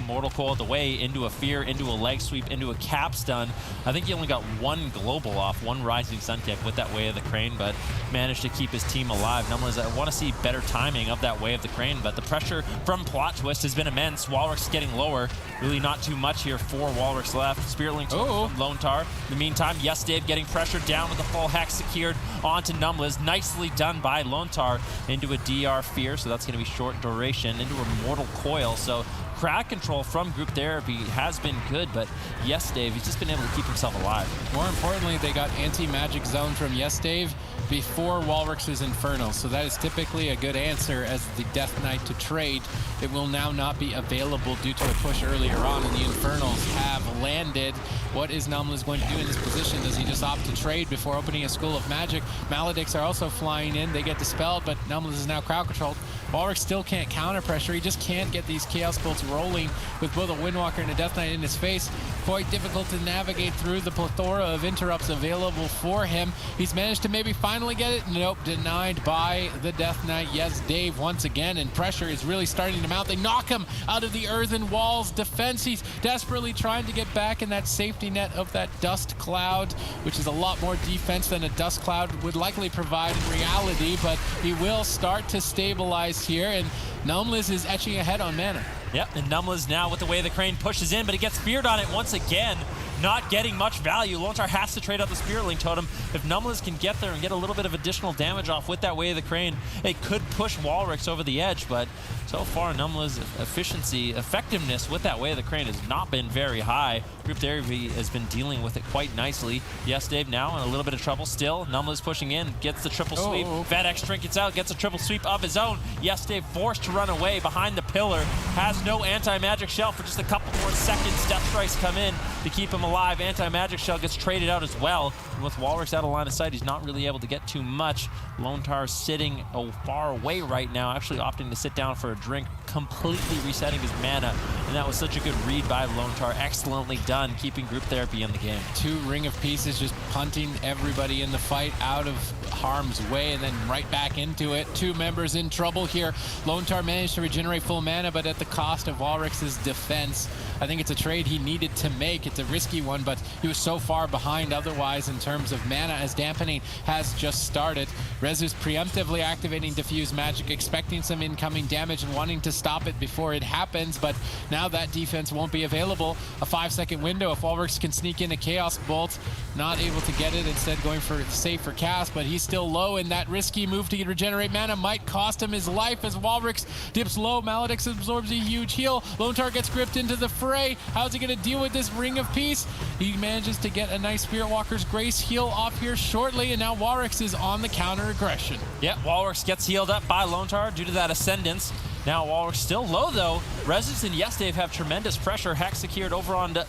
Mortal Coil the way into a fear, into a leg sweep, into a cap stun. I think he only got one global off, one rising sun kick with that way of the crane, but managed to keep his team alive. Numbless, I want to see better timing of that way of the crane, but the pressure from Plot Twist has been immense. Walrix getting lower. Really not too much here for Walrix left. Spirit Link from Lontar. In the meantime, Yes Dave getting pressured down with the full hex secured onto Numbless. Nicely done by Lontar into a DR fear, so that's going to be short duration, into a Mortal Coil. So crowd control from Group Theropy has been good, but Yes Dave, he's just been able to keep himself alive. More importantly, they got anti-magic zone from Yes Dave before Walrix's Infernal, so that is typically a good answer as the Death Knight to trade. It will now not be available due to a push earlier on, and the Infernals have landed. What is Numbless going to do in this position? Does he just opt to trade before opening a School of Magic? Maledicts are also flying in. They get dispelled, but Numbless is now crowd controlled. Walrix still can't counter pressure. He just can't get these Chaos Bolts rolling with both a Windwalker and a Death Knight in his face. Quite difficult to navigate through the plethora of interrupts available for him. He's managed to maybe finally get it. Nope, denied by the Death Knight. Yes, Dave once again, and pressure is really starting to mount. They knock him out of the Earthen Walls defense. He's desperately trying to get back in that safety net of that Dust Cloud, which is a lot more defense than a Dust Cloud would likely provide in reality, but he will start to stabilize here, and Numbless is etching ahead on mana. Yep, and Numbless now with the way the crane pushes in, but he gets feared on it once again. Not getting much value. Lontar has to trade out the Spirit Link Totem. If Numbless can get there and get a little bit of additional damage off with that way of the crane, it could push Walrix over the edge, but so far Numbless' effectiveness with that way of the crane has not been very high. Group Theropy has been dealing with it quite nicely. Yes, Dave now in a little bit of trouble still. Numbless pushing in, gets the triple sweep. FedEx trinkets out, gets a triple sweep of his own. Yes, Dave forced to run away behind the pillar. Has no anti-magic shell for just a couple more seconds. Death Strikes come in to keep him alive. Anti-magic shell gets traded out as well. And with Walrix out of line of sight, he's not really able to get too much. Lontar sitting far away right now, actually opting to sit down for a drink, completely resetting his mana. And that was such a good read by Lontar. Excellently done, keeping Group Theropy in the game. 2 Ring of Pieces just punting everybody in the fight out of harm's way and then right back into it. 2 members in trouble here. Lontar managed to regenerate full mana, but at the cost of Walrix's defense. I think it's a trade he needed to make. It's a risky one, but he was so far behind otherwise in terms of mana as dampening has just started. Rezus preemptively activating Diffuse Magic, expecting some incoming damage and wanting to stop it before it happens, but now that defense won't be available. A 5-second window if Walrix can sneak in a Chaos Bolt. Not able to get it, instead going for safe for cast, but he's still low, and that risky move to regenerate mana might cost him his life as Walrix dips low. Maledicts absorbs a huge heal. Lontar gets gripped into the fray. How's he going to deal with this Ring of Peace? He manages to get a nice Spirit Walker's Grace heal off here shortly, and now Walrix is on the counter aggression. Yeah, Walrix gets healed up by Lontar due to that Ascendance. Now Walrus still low though. Rezus and Yesdave have tremendous pressure. Hex secured over on to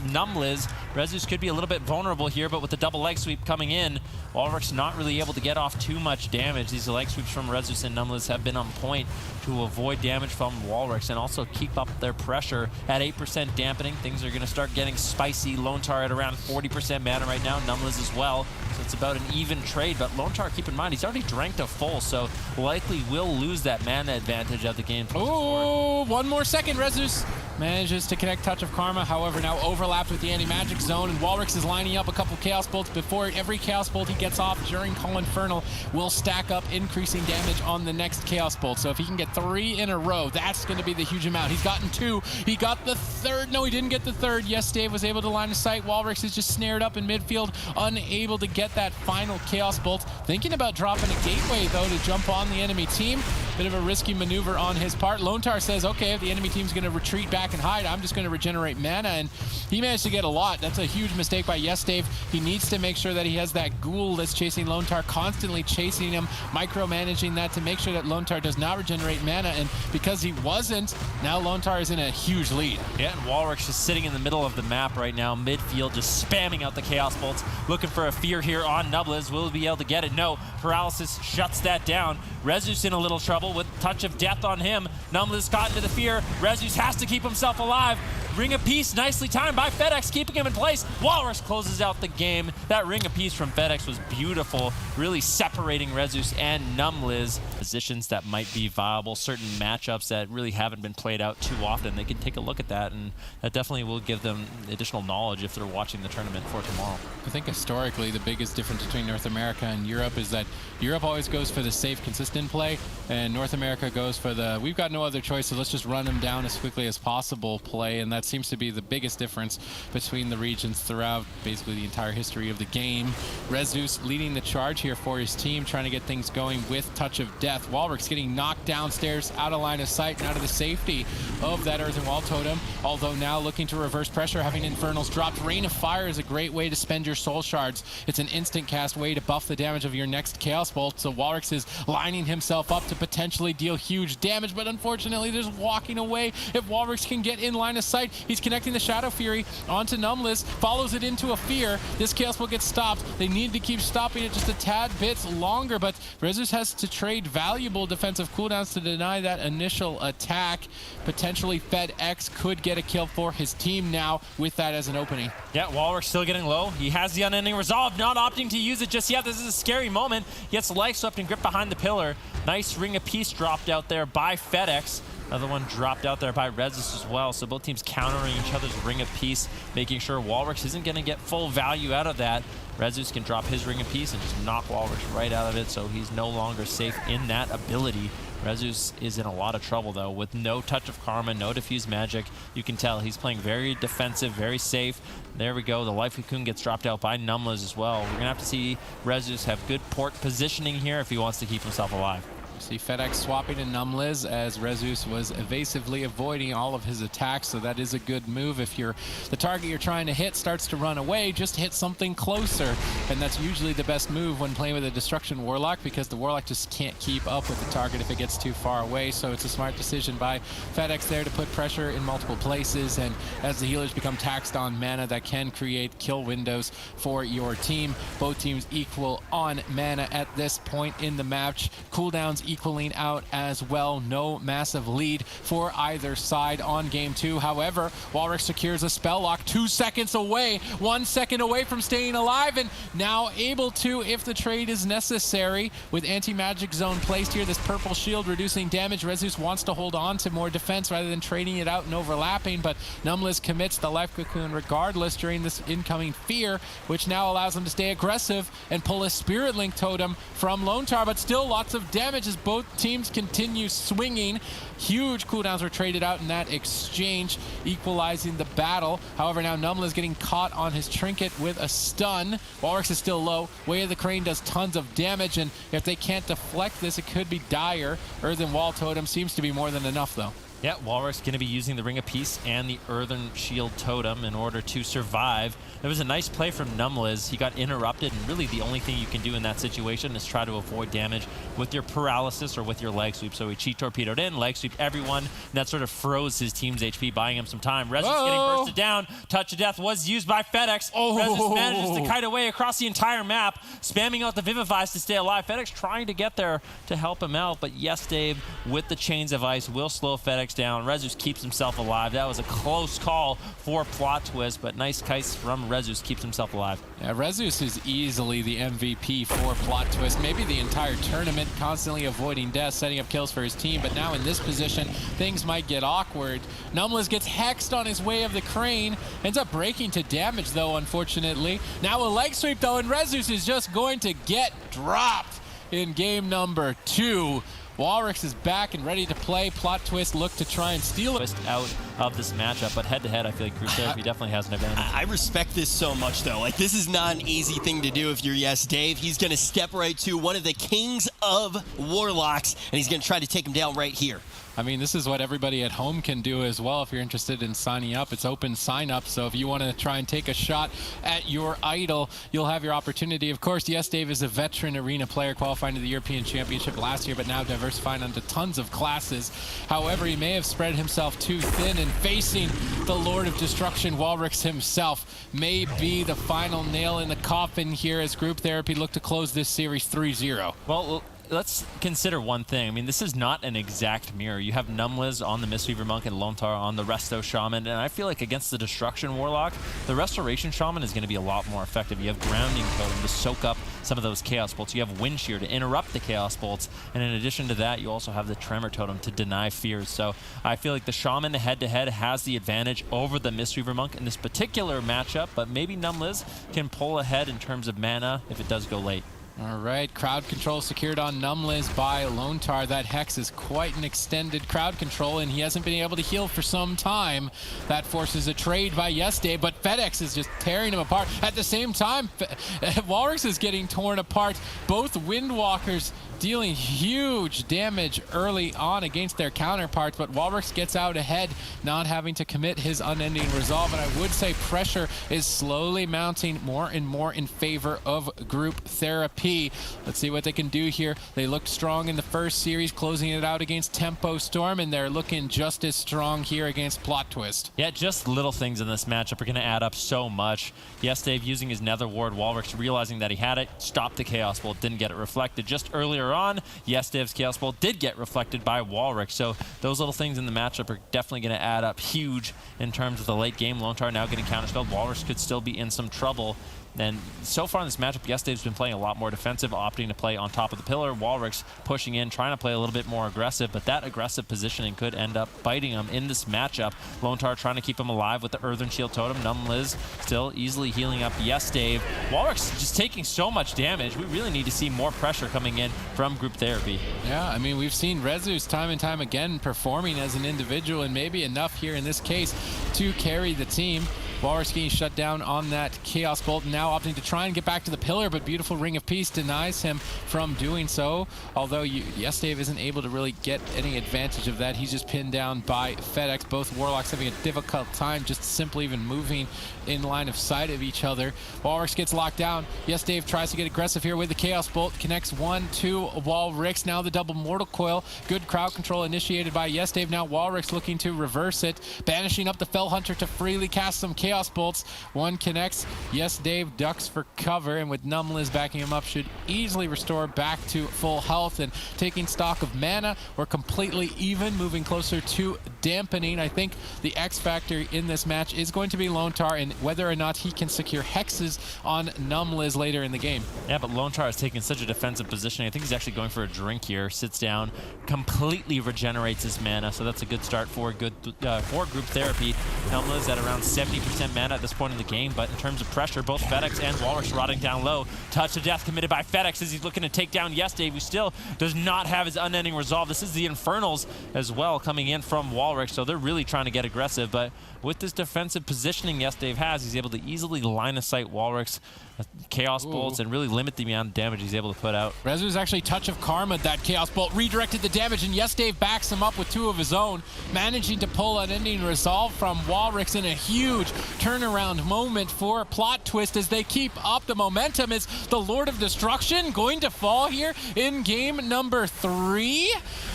Numliz. Rezus could be a little bit vulnerable here, but with the double leg sweep coming in, Walrus not really able to get off too much damage. These leg sweeps from Rezus and Numliz have been on point to avoid damage from Walrus and also keep up their pressure at 8% dampening. Things are going to start getting spicy. Lone Tar at around 40% mana right now. Numliz as well. So it's about an even trade, but Lone Tar, keep in mind, he's already drank to full, so likely will lose that mana advantage of the game. Oh, one more second. Rezus manages to connect Touch of Karma, however, now overlapped with the anti-magic zone, and Walrix is lining up a couple Chaos Bolts before every Chaos Bolt he gets off during Call Infernal will stack up, increasing damage on the next Chaos Bolt. So if he can get 3 in a row, that's going to be the huge amount. He's gotten 2. He got the third. No, he didn't get the third. Yes, Dave was able to line of sight. Walrix is just snared up in midfield, unable to get that final Chaos Bolt. Thinking about dropping a gateway, though, to jump on the enemy team. Bit of a risky maneuver on his part. Lone Tar says, okay, if the enemy team's going to retreat back and hide, I'm just going to regenerate mana, and he managed to get a lot. That's a huge mistake by Yes Dave. He needs to make sure that he has that ghoul that's chasing Lone Tar, constantly chasing him, micromanaging that to make sure that Lone Tar does not regenerate mana, and because he wasn't, now Lone Tar is in a huge lead. Yeah, and Walrix is sitting in the middle of the map right now, midfield, just spamming out the Chaos Bolts, looking for a fear here on Nublez. Will he be able to get it? No. Paralysis shuts that down. Rezus in a little trouble with Touch of Death on him. Nublez caught into the fear. Rezus has to keep himself alive. Ring of Peace nicely timed by FedEx, keeping him in place. Walrus closes out the game. That Ring of Peace from FedEx was beautiful, really separating Rezus and Numliz. Positions that might be viable, certain matchups that really haven't been played out too often. They can take a look at that, and that definitely will give them additional knowledge if they're watching the tournament for tomorrow. I think historically the biggest difference between North America and Europe is that Europe always goes for the safe, consistent play, and North America goes for the we've got no other choice, so let's just run them down as quickly as possible play, and that seems to be the biggest difference between the regions throughout basically the entire history of the game. Rezus leading the charge here for his team, trying to get things going with Touch of Death. Walrix getting knocked downstairs, out of line of sight, and out of the safety of that Earthen Wall Totem, although now looking to reverse pressure, having Infernals dropped. Rain of Fire is a great way to spend your Soul Shards. It's an instant cast way to buff the damage of your next Chaos Bolt, so Walrix is lining himself up to potentially deal huge damage, but unfortunately there's walking away. If Walrix can get in line of sight, he's connecting the Shadow Fury onto Numliz, follows it into a fear. This Chaos Bolt gets stopped. They need to keep stopping it just a tad bit longer, but Rezus has to trade valuable defensive cooldowns to deny that initial attack. Potentially FedEx could get a kill for his team now with that as an opening. Yeah, Walrix still getting low. He has the Unending Resolve, not opting to use it just yet. This is a scary moment. He gets life swept and gripped behind the pillar. Nice Ring of Peace dropped out there by FedEx. Another one dropped out there by Rezus as well. So both teams countering each other's Ring of Peace, making sure Walrix isn't going to get full value out of that. Rezus can drop his Ring of Peace and just knock Walrix right out of it, so he's no longer safe in that ability. Rezus is in a lot of trouble, though, with no Touch of Karma, no Diffuse Magic. You can tell he's playing very defensive, very safe. There we go. The Life Cocoon gets dropped out by Numliz as well. We're going to have to see Rezus have good port positioning here if he wants to keep himself alive. See FedEx swapping to Numliz as Rezus was evasively avoiding all of his attacks, so that is a good move. If the target you're trying to hit starts to run away, just hit something closer, and that's usually the best move when playing with a Destruction Warlock, because the Warlock just can't keep up with the target if it gets too far away. So it's a smart decision by FedEx there to put pressure in multiple places, and as the healers become taxed on mana, that can create kill windows for your team. Both teams equal on mana at this point in the match. Cooldowns equaling out as well. No massive lead for either side on game 2. However, Walrix secures a spell lock 2 seconds away, 1 second away from staying alive, and now able to, if the trade is necessary, with anti-magic zone placed here, this purple shield reducing damage. Rezus wants to hold on to more defense rather than trading it out and overlapping, but Numliz commits the Life Cocoon regardless during this incoming fear, which now allows him to stay aggressive and pull a Spirit Link Totem from Lone Tar, but still lots of damage as both teams continue swinging. Huge cooldowns were traded out in that exchange, equalizing the battle. However, now Numliz getting caught on his trinket with a stun. Walrix is still low. Way of the Crane does tons of damage, and if they can't deflect this, it could be dire. Earthen Wall Totem seems to be more than enough, though. Yeah, Walrus going to be using the Ring of Peace and the Earthen Shield Totem in order to survive. There was a nice play from Numliz. He got interrupted, and really the only thing you can do in that situation is try to avoid damage with your paralysis or with your leg sweep. So he cheat torpedoed in, leg sweeped everyone, and that sort of froze his team's HP, buying him some time. Rezus getting bursted down. Touch of Death was used by FedEx. Rezus manages to kite away across the entire map, spamming out the Vivifies to stay alive. FedEx trying to get there to help him out, but yes, Dave, with the Chains of Ice, will slow FedEx down. Rezus keeps himself alive. That was a close call for Plot Twist, but nice kites from Rezus keeps himself alive. Yeah, Rezus is easily the MVP for Plot Twist. Maybe the entire tournament, constantly avoiding death, setting up kills for his team, but now in this position, things might get awkward. Numliz gets hexed on his way of the crane, ends up breaking to damage though, unfortunately. Now a leg sweep though, and Rezus is just going to get dropped in game number 2. Walrix is back and ready to play. Plot Twist look to try and steal it out of this matchup, but head-to-head, I feel like Group Therapy definitely has an advantage. I respect this so much, though. Like, this is not an easy thing to do if you're Yes Dave. He's going to step right to one of the kings of Warlocks, and he's going to try to take him down right here. I mean, this is what everybody at home can do as well if you're interested in signing up. It's open sign up, so if you want to try and take a shot at your idol, you'll have your opportunity. Of course, Yes Dave is a veteran arena player qualifying to the European Championship last year, but now diversifying onto tons of classes. However, he may have spread himself too thin, and facing the Lord of Destruction, Walrix himself, may be the final nail in the coffin here as Group Therapy look to close this series 3-0. Well, let's consider one thing. I mean, this is not an exact mirror. You have Numliz on the Mistweaver Monk and Lontar on the Resto Shaman, and I feel like against the Destruction Warlock, the Restoration Shaman is going to be a lot more effective. You have Grounding Totem to soak up some of those Chaos Bolts. You have Wind Shear to interrupt the Chaos Bolts, and in addition to that, you also have the Tremor Totem to deny fears. So I feel like the Shaman head-to-head has the advantage over the Mistweaver Monk in this particular matchup, but maybe Numliz can pull ahead in terms of mana if it does go late. All right, crowd control secured on Numliz by Lontar. That Hex is quite an extended crowd control, and he hasn't been able to heal for some time. That forces a trade by Yes Dave, but FedEx is just tearing him apart. At the same time, Walrix is getting torn apart. Both Windwalkers dealing huge damage early on against their counterparts, but Walrix gets out ahead, not having to commit his unending resolve. And I would say pressure is slowly mounting more and more in favor of Group Therapy. Let's see what they can do here. They looked strong in the first series, closing it out against Tempo Storm, and they're looking just as strong here against Plot Twist. Yeah, just little things in this matchup are going to add up so much. Yes, Dave using his Nether Ward, Walrix realizing that he had it, stopped the Chaos Bolt, didn't get it reflected. Just earlier on, Yes Dave's Chaos Bolt did get reflected by Walrix, so those little things in the matchup are definitely going to add up huge in terms of the late game. Lontar now getting counterspelled. Walrix could still be in some trouble. And so far in this matchup, Yes Dave's been playing a lot more defensive, opting to play on top of the pillar. Walrix pushing in, trying to play a little bit more aggressive, but that aggressive positioning could end up biting him in this matchup. Lontar trying to keep him alive with the Earthen Shield Totem. Numliz still easily healing up Yes Dave. Walrix just taking so much damage. We really need to see more pressure coming in from Group Therapy. Yeah, I mean, we've seen Rezus time and time again performing as an individual, and maybe enough here in this case to carry the team. Walrix getting shut down on that Chaos Bolt, now opting to try and get back to the pillar, but beautiful Ring of Peace denies him from doing so. Although Yes Dave isn't able to really get any advantage of that. He's just pinned down by FedEx. Both Warlocks having a difficult time just simply even moving in line of sight of each other. Walrix gets locked down. Yes Dave tries to get aggressive here with the Chaos Bolt. Connects 1-2 Walrix. Now the double Mortal Coil. Good crowd control initiated by Yes Dave. Now Walrix looking to reverse it. Banishing up the Fell Hunter to freely cast some Chaos Bolts. One connects. Yes Dave ducks for cover, and with Numliz backing him up, should easily restore back to full health. And taking stock of mana, we're completely even, moving closer to dampening. I think the X factor in this match is going to be Lontar, and whether or not he can secure hexes on Numliz later in the game. Yeah, but Lontar is taking such a defensive position. I think he's actually going for a drink here. Sits down, completely regenerates his mana, so that's a good start for Group Therapy. Numliz at around 70% 90% mana at this point in the game, but in terms of pressure, both FedEx and Walrus rotting down low. Touch of death committed by FedEx as he's looking to take down YesDave, who still does not have his unending resolve. This is the Infernals as well coming in from Walrus, so they're really trying to get aggressive, but with this defensive positioning YesDave has, he's able to easily line of sight Walrus Chaos Bolts and really limit the amount of damage he's able to put out. Rezu's actually Touch of Karma, that Chaos Bolt redirected the damage, and YesDave backs him up with 2 of his own, managing to pull an ending resolve from Walrus in a huge turnaround moment for Plot Twist as they keep up the momentum. Is the Lord of Destruction going to fall here in game number 3?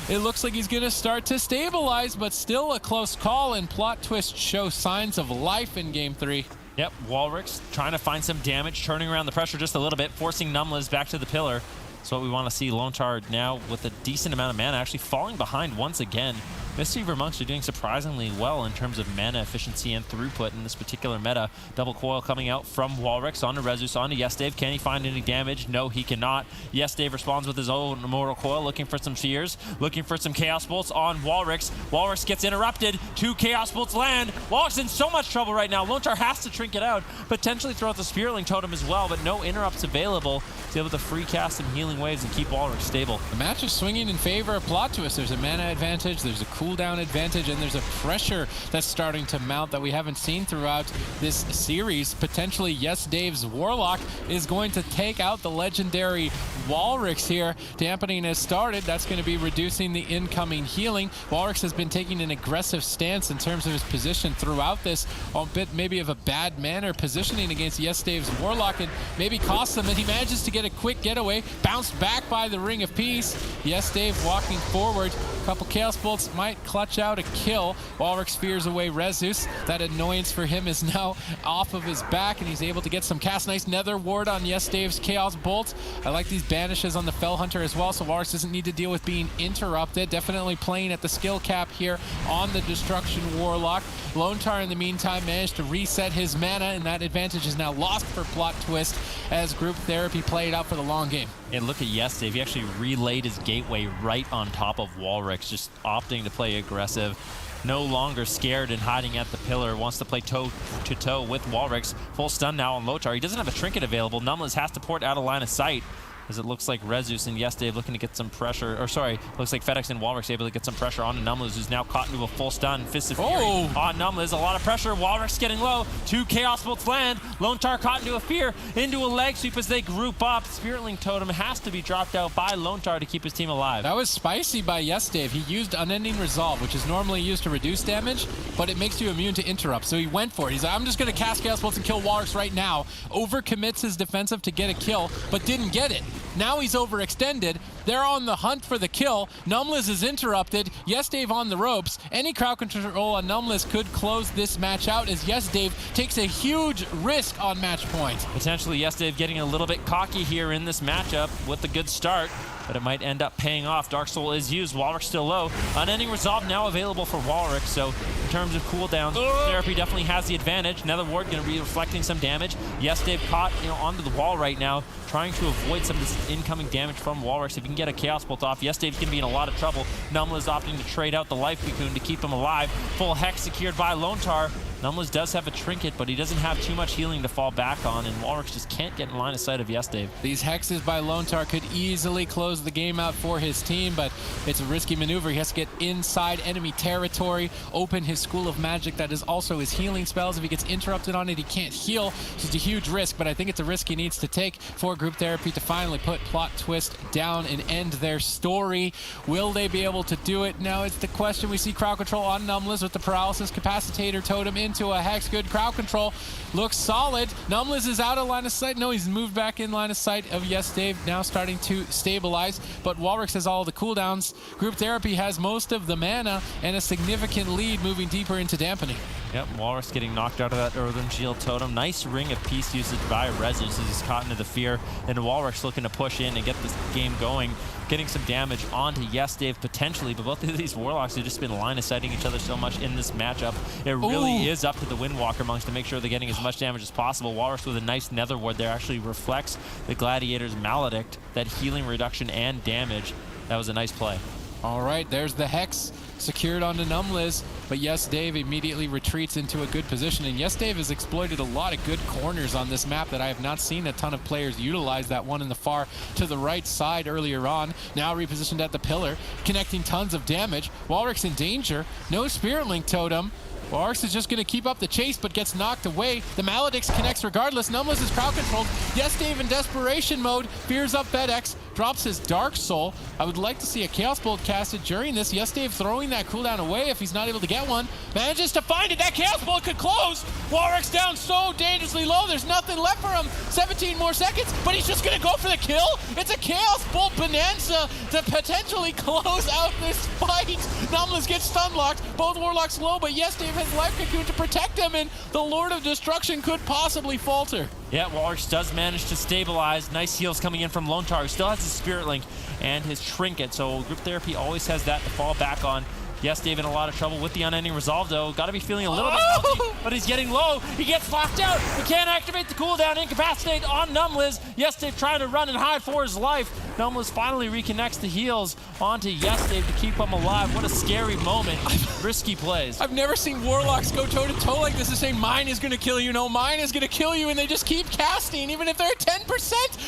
It looks like he's going to start to stabilize, but still a close call, and Plot Twist shows signs of life in game 3. Yep, Walrus trying to find some damage, turning around the pressure just a little bit, forcing Numlas back to the pillar. That's what we want to see. Lontar now with a decent amount of mana, actually falling behind once again. Mistweaver Monks are doing surprisingly well in terms of mana efficiency and throughput in this particular meta. Double coil coming out from Walrus onto Rezus, onto YesDave. Can he find any damage? No, he cannot. YesDave responds with his own Immortal Coil, looking for some fears, looking for some Chaos Bolts on Walrus. Walrus gets interrupted. 2 Chaos Bolts land. Walrus in so much trouble right now. Lontar has to trinket out, potentially throw out the Spearling Totem as well, but no interrupts available. He's able to free cast some healing waves and keep Walrus stable. The match is swinging in favor of Plot Twist. There's a mana advantage, there's a cooldown advantage, and there's a pressure that's starting to mount that we haven't seen throughout this series. Potentially, YesDave's Warlock is going to take out the legendary Walrus here. Dampening has started. That's going to be reducing the incoming healing. Walrus has been taking an aggressive stance in terms of his position throughout this, a bit maybe of a bad manner positioning against YesDave's Warlock, and maybe cost him, and he manages to get a quick getaway, bounced back by the Ring of Peace. YesDave walking forward. A couple Chaos Bolts might clutch out a kill. Walrus fears away Rezus. That annoyance for him is now off of his back, and he's able to get some cast. Nice Nether Ward on YesDave's Chaos Bolt. I like these banishes on the Fell Hunter as well, so Walrus doesn't need to deal with being interrupted. Definitely playing at the skill cap here on the Destruction Warlock. Lontar, in the meantime, managed to reset his mana, and that advantage is now lost for Plot Twist as Group Therapy played out for the long game. And look at YesDave. He actually relayed his gateway right on top of Walrus, just opting to play aggressive. No longer scared and hiding at the pillar. Wants to play toe-to-toe with Walrus. Full stun now on Lontar. He doesn't have a trinket available. Numlas has to port out of line of sight, as it looks like Rezus and YesDave looking to get some pressure, or sorry, looks like FedEx and Walrus able to get some pressure on Numlas, who's now caught into a full stun. Fist of Fury on Numlas, a lot of pressure. Walrus getting low. 2 Chaos Bolts land. Lontar caught into a fear, into a leg sweep as they group up. Spearling Totem has to be dropped out by Lontar to keep his team alive. That was spicy by YesDave. He used Unending Resolve, which is normally used to reduce damage, but it makes you immune to interrupts. So he went for it. He's like, I'm just going to cast Chaos Bolts and kill Walrus right now. Overcommits his defensive to get a kill, but didn't get it. Now he's overextended. They're on the hunt for the kill. Numlas is interrupted. YesDave on the ropes. Any crowd control on Numlas could close this match out, as YesDave takes a huge risk on match point. Potentially YesDave getting a little bit cocky here in this matchup with a good start, but it might end up paying off. Dark Soul is used. Walrus still low. Unending Resolve now available for Walrus, so in terms of cooldowns, Therapy definitely has the advantage. Nether Ward going to be reflecting some damage. YesDave caught onto the wall right now, trying to avoid some of this incoming damage from Walrus. If he can get a Chaos Bolt off, YesDave's going to be in a lot of trouble. Numlas opting to trade out the Life Cocoon to keep him alive. Full Hex secured by Lontar. Numlas does have a trinket, but he doesn't have too much healing to fall back on, and Walrus just can't get in line of sight of YesDave. These hexes by Lontar could easily close the game out for his team, but it's a risky maneuver. He has to get inside enemy territory, open his School of Magic that is also his healing spells. If he gets interrupted on it, he can't heal. It's a huge risk, but I think it's a risk he needs to take for Group Therapy to finally put Plot Twist down and end their story. Will they be able to do it? Now it's the question. We see crowd control on Numlas with the Paralysis Capacitator Totem into a Hex. Good crowd control. Looks solid. Numlas is out of line of sight. No, he's moved back in line of sight of YesDave, now starting to stabilize, but Walrus has all the cooldowns. Group Therapy has most of the mana and a significant lead moving deeper into dampening. Yep, Walrus getting knocked out of that Earthen Shield Totem. Nice Ring of Peace usage by Rezus as he's caught into the fear, and Walrus looking to push in and get this game going, getting some damage onto YesDave potentially, but both of these Warlocks have just been line-of-sighting each other so much in this matchup. It really is up to the Windwalker monks to make sure they're getting as much damage as possible. Walrus with a nice Nether Ward there actually reflects the Gladiator's Maledict, that healing reduction and damage. That was a nice play. All right, there's the Hex secured onto Numliz, but Yes Dave immediately retreats into a good position, and Yes Dave has exploited a lot of good corners on this map that I have not seen a ton of players utilize. That one in the far to the right side earlier on, now repositioned at the pillar, connecting tons of damage. Walrix in danger, no Spirit Link Totem. Walrix is just going to keep up the chase, but gets knocked away. The Maledix connects regardless. Numliz is crowd controlled. Yes Dave in desperation mode, fears up FedEx, drops his Dark Soul. I would like to see a Chaos Bolt casted during this. Yes Dave throwing that cooldown away if he's not able to get one. Manages to find it. That Chaos Bolt could close. Walrix down so dangerously low. There's nothing left for him. 17 more seconds, but he's just going to go for the kill. It's a Chaos Bolt bonanza to potentially close out this fight. Numliz gets stun locked. Both Warlocks low, but Yes Dave has Life Cocoon to protect him, and the Lord of Destruction could possibly falter. Yeah, Walrix does manage to stabilize. Nice heals coming in from Lone Tar, who still has his Spirit Link and his Trinket, so Group Therapy always has that to fall back on. Yes, Dave in a lot of trouble with the Unending Resolve, though. Got to be feeling a little bit healthy, but he's getting low. He gets locked out. He can't activate the cooldown. Incapacitate on Numliz. Yes, Dave trying to run and hide for his life. Numliz finally reconnects the heals onto Yes Dave to keep him alive. What a scary moment. Risky plays. I've never seen Warlocks go toe-to-toe like this and say, mine is going to kill you. No, mine is going to kill you, and they just keep casting, even if they're at 10%.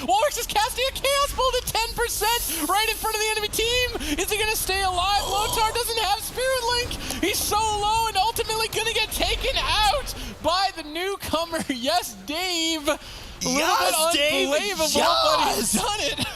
Walrix is casting a Chaos Bolt at 10% right in front of the enemy team. Is he going to stay alive? Lotar doesn't have Spirit Link. He's so low and ultimately going to get taken out by the newcomer, Yes Dave. A little bit unbelievable, but he's done it.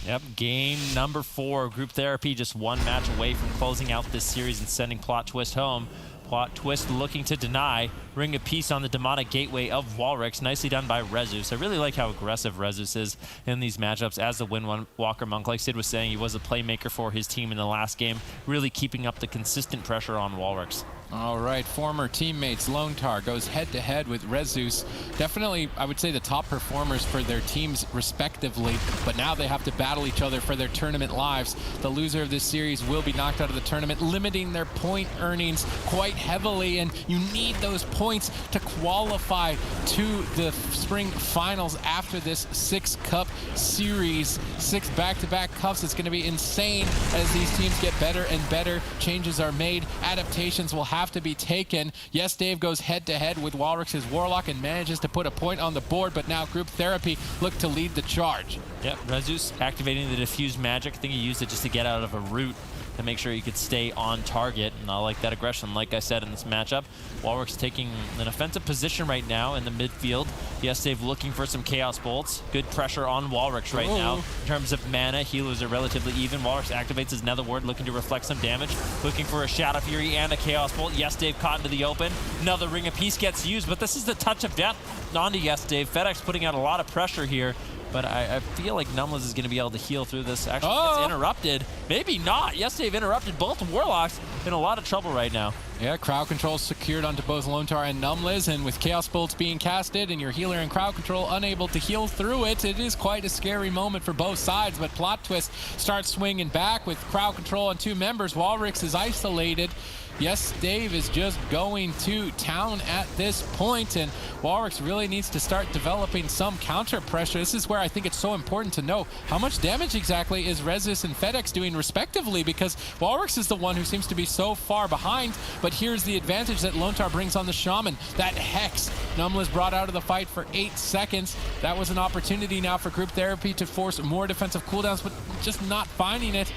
Yep, game number 4. Group Therapy just one match away from closing out this series and sending Plot Twist home. Plot Twist looking to deny. Ring of Peace on the Demonic Gateway of Walrix. Nicely done by Rezus. I really like how aggressive Rezus is in these matchups as the Windwalker Monk. Like Sid was saying, he was a playmaker for his team in the last game, really keeping up the consistent pressure on Walrix. All right, former teammates Lone Tar goes head-to-head with Rezus. Definitely, I would say, the top performers for their teams respectively, but now they have to battle each other for their tournament lives. The loser of this series will be knocked out of the tournament, limiting their point earnings quite heavily, and you need those points to qualify to the spring finals after this 6-cup series. 6 back-to-back cups. It's going to be insane as these teams get better and better. Changes are made. Adaptations will have to be taken. Yes, Dave goes head-to-head with Walrix's Warlock and manages to put a point on the board, but now Group Therapy look to lead the charge. Yep, Rezus activating the Diffuse Magic. I think he used it just to get out of a root to make sure he could stay on target, and I like that aggression, like I said in this matchup. Walrix taking an offensive position right now in the midfield. Yes, Dave looking for some Chaos Bolts. Good pressure on Walrix right now. In terms of mana, healers are relatively even. Walrix activates his Nether Ward, looking to reflect some damage. Looking for a Shadow Fury and a Chaos Bolt. Yes, Dave caught into the open. Another Ring of Peace gets used, but this is the touch of death onto Yes, Dave. FedEx putting out a lot of pressure here. But I feel like Numliz is going to be able to heal through this. Actually, gets interrupted. Maybe not. Yes, they've interrupted both Warlocks. In a lot of trouble right now. Yeah, crowd control secured onto both Lone Tar and Numliz, and with Chaos Bolts being casted and your healer and crowd control unable to heal through it, it is quite a scary moment for both sides. But Plot Twist starts swinging back with crowd control on 2 members. Walrix is isolated. Yes, Dave is just going to town at this point, and Walrix really needs to start developing some counter pressure. This is where I think it's so important to know how much damage exactly is Rezus and FedEx doing respectively, because Walrix is the one who seems to be so far behind, but here's the advantage that Lone Tar brings on the Shaman. That Hex Numliz brought out of the fight for 8 seconds. That was an opportunity now for Group Therapy to force more defensive cooldowns, but just not finding it.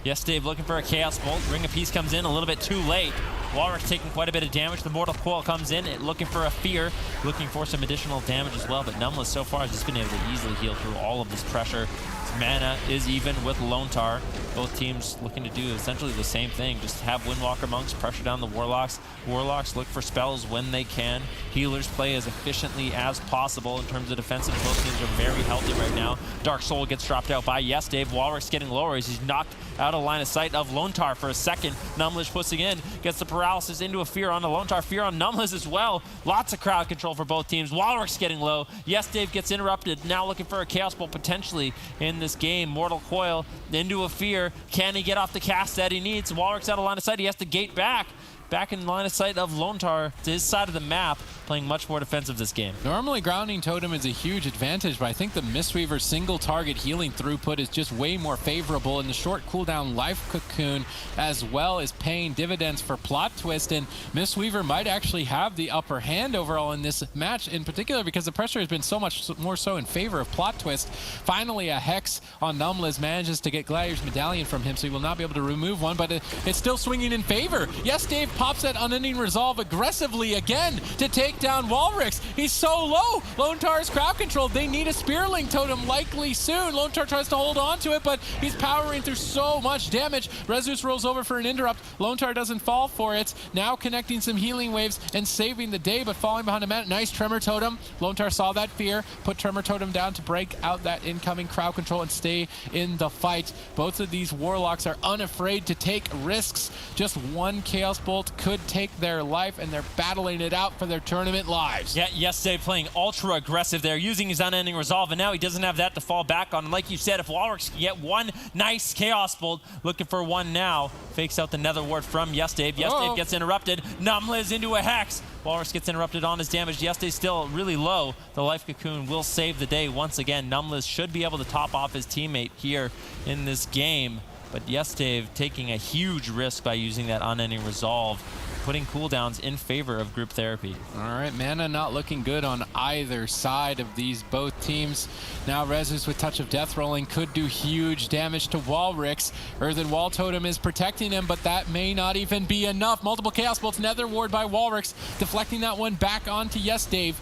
Yes, Dave looking for a Chaos Bolt. Ring of Peace comes in a little bit too late. Walrix taking quite a bit of damage. The Mortal Coil comes in, looking for a Fear, looking for some additional damage as well. But Numliz so far has just been able to easily heal through all of this pressure. His mana is even with Lone Tar. Both teams looking to do essentially the same thing. Just have Windwalker Monks pressure down the Warlocks. Warlocks look for spells when they can. Healers play as efficiently as possible in terms of defensive. Both teams are very healthy right now. Dark Soul gets dropped out by Yes Dave. Walrix getting lower as he's knocked out of line of sight of Lone Tar for a second. Numliz pushing in, gets the paralysis into a Fear on the Lone Tar. Fear on Numliz as well. Lots of crowd control for both teams. Walrix getting low. Yes Dave gets interrupted. Now looking for a Chaos Bolt potentially in this game. Mortal Coil into a Fear. Can he get off the cast that he needs? Walrix out of line of sight. He has to gate back in line of sight of Lone Tar to his side of the map. playing much more defensive this game. Normally, grounding totem is a huge advantage, but I think the Mistweaver's single target healing throughput is just way more favorable, and the short cooldown life cocoon as well is paying dividends for Plot Twist, and Mistweaver might actually have the upper hand overall in this match, in particular because the pressure has been so much more so in favor of Plot Twist. Finally, a Hex on Numbliz manages to get Gladiator's Medallion from him, so he will not be able to remove one, but it's still swinging in favor. Yes, Dave pops that Unending Resolve aggressively again to take down Walrix. He's so low. Lone Tar is crowd controlled. They need a Spearling totem likely soon. Lone Tar tries to hold on to it, but he's powering through so much damage. Rezus rolls over for an interrupt. Lone Tar doesn't fall for it. Now connecting some healing waves and saving the day, but falling behind a man. Nice Tremor Totem. Lone Tar saw that fear, put Tremor Totem down to break out that incoming crowd control and stay in the fight. Both of these Warlocks are unafraid to take risks. Just one Chaos Bolt could take their life, and they're battling it out for their tournament lives. Yeah, Yesterday playing ultra aggressive there, using his Unending Resolve, and now he doesn't have that to fall back on. And like you said, if Walrix can get one nice Chaos Bolt, looking for one now, fakes out the Nether Ward from Yesterday. Yesterday gets interrupted. Numbliz into a Hex. Walrix gets interrupted on his damage. Yesterday's still really low. The Life Cocoon will save the day once again. Numbliz should be able to top off his teammate here in this game. But Yesterday taking a huge risk by using that Unending Resolve, putting cooldowns in favor of group therapy. All right, mana not looking good on either side of these both teams. Now Rezus with Touch of Death rolling could do huge damage to Walrix. Earthen Wall Totem is protecting him, but that may not even be enough. Multiple Chaos Bolts, Nether Ward by Walrix, deflecting that one back onto Yes Dave.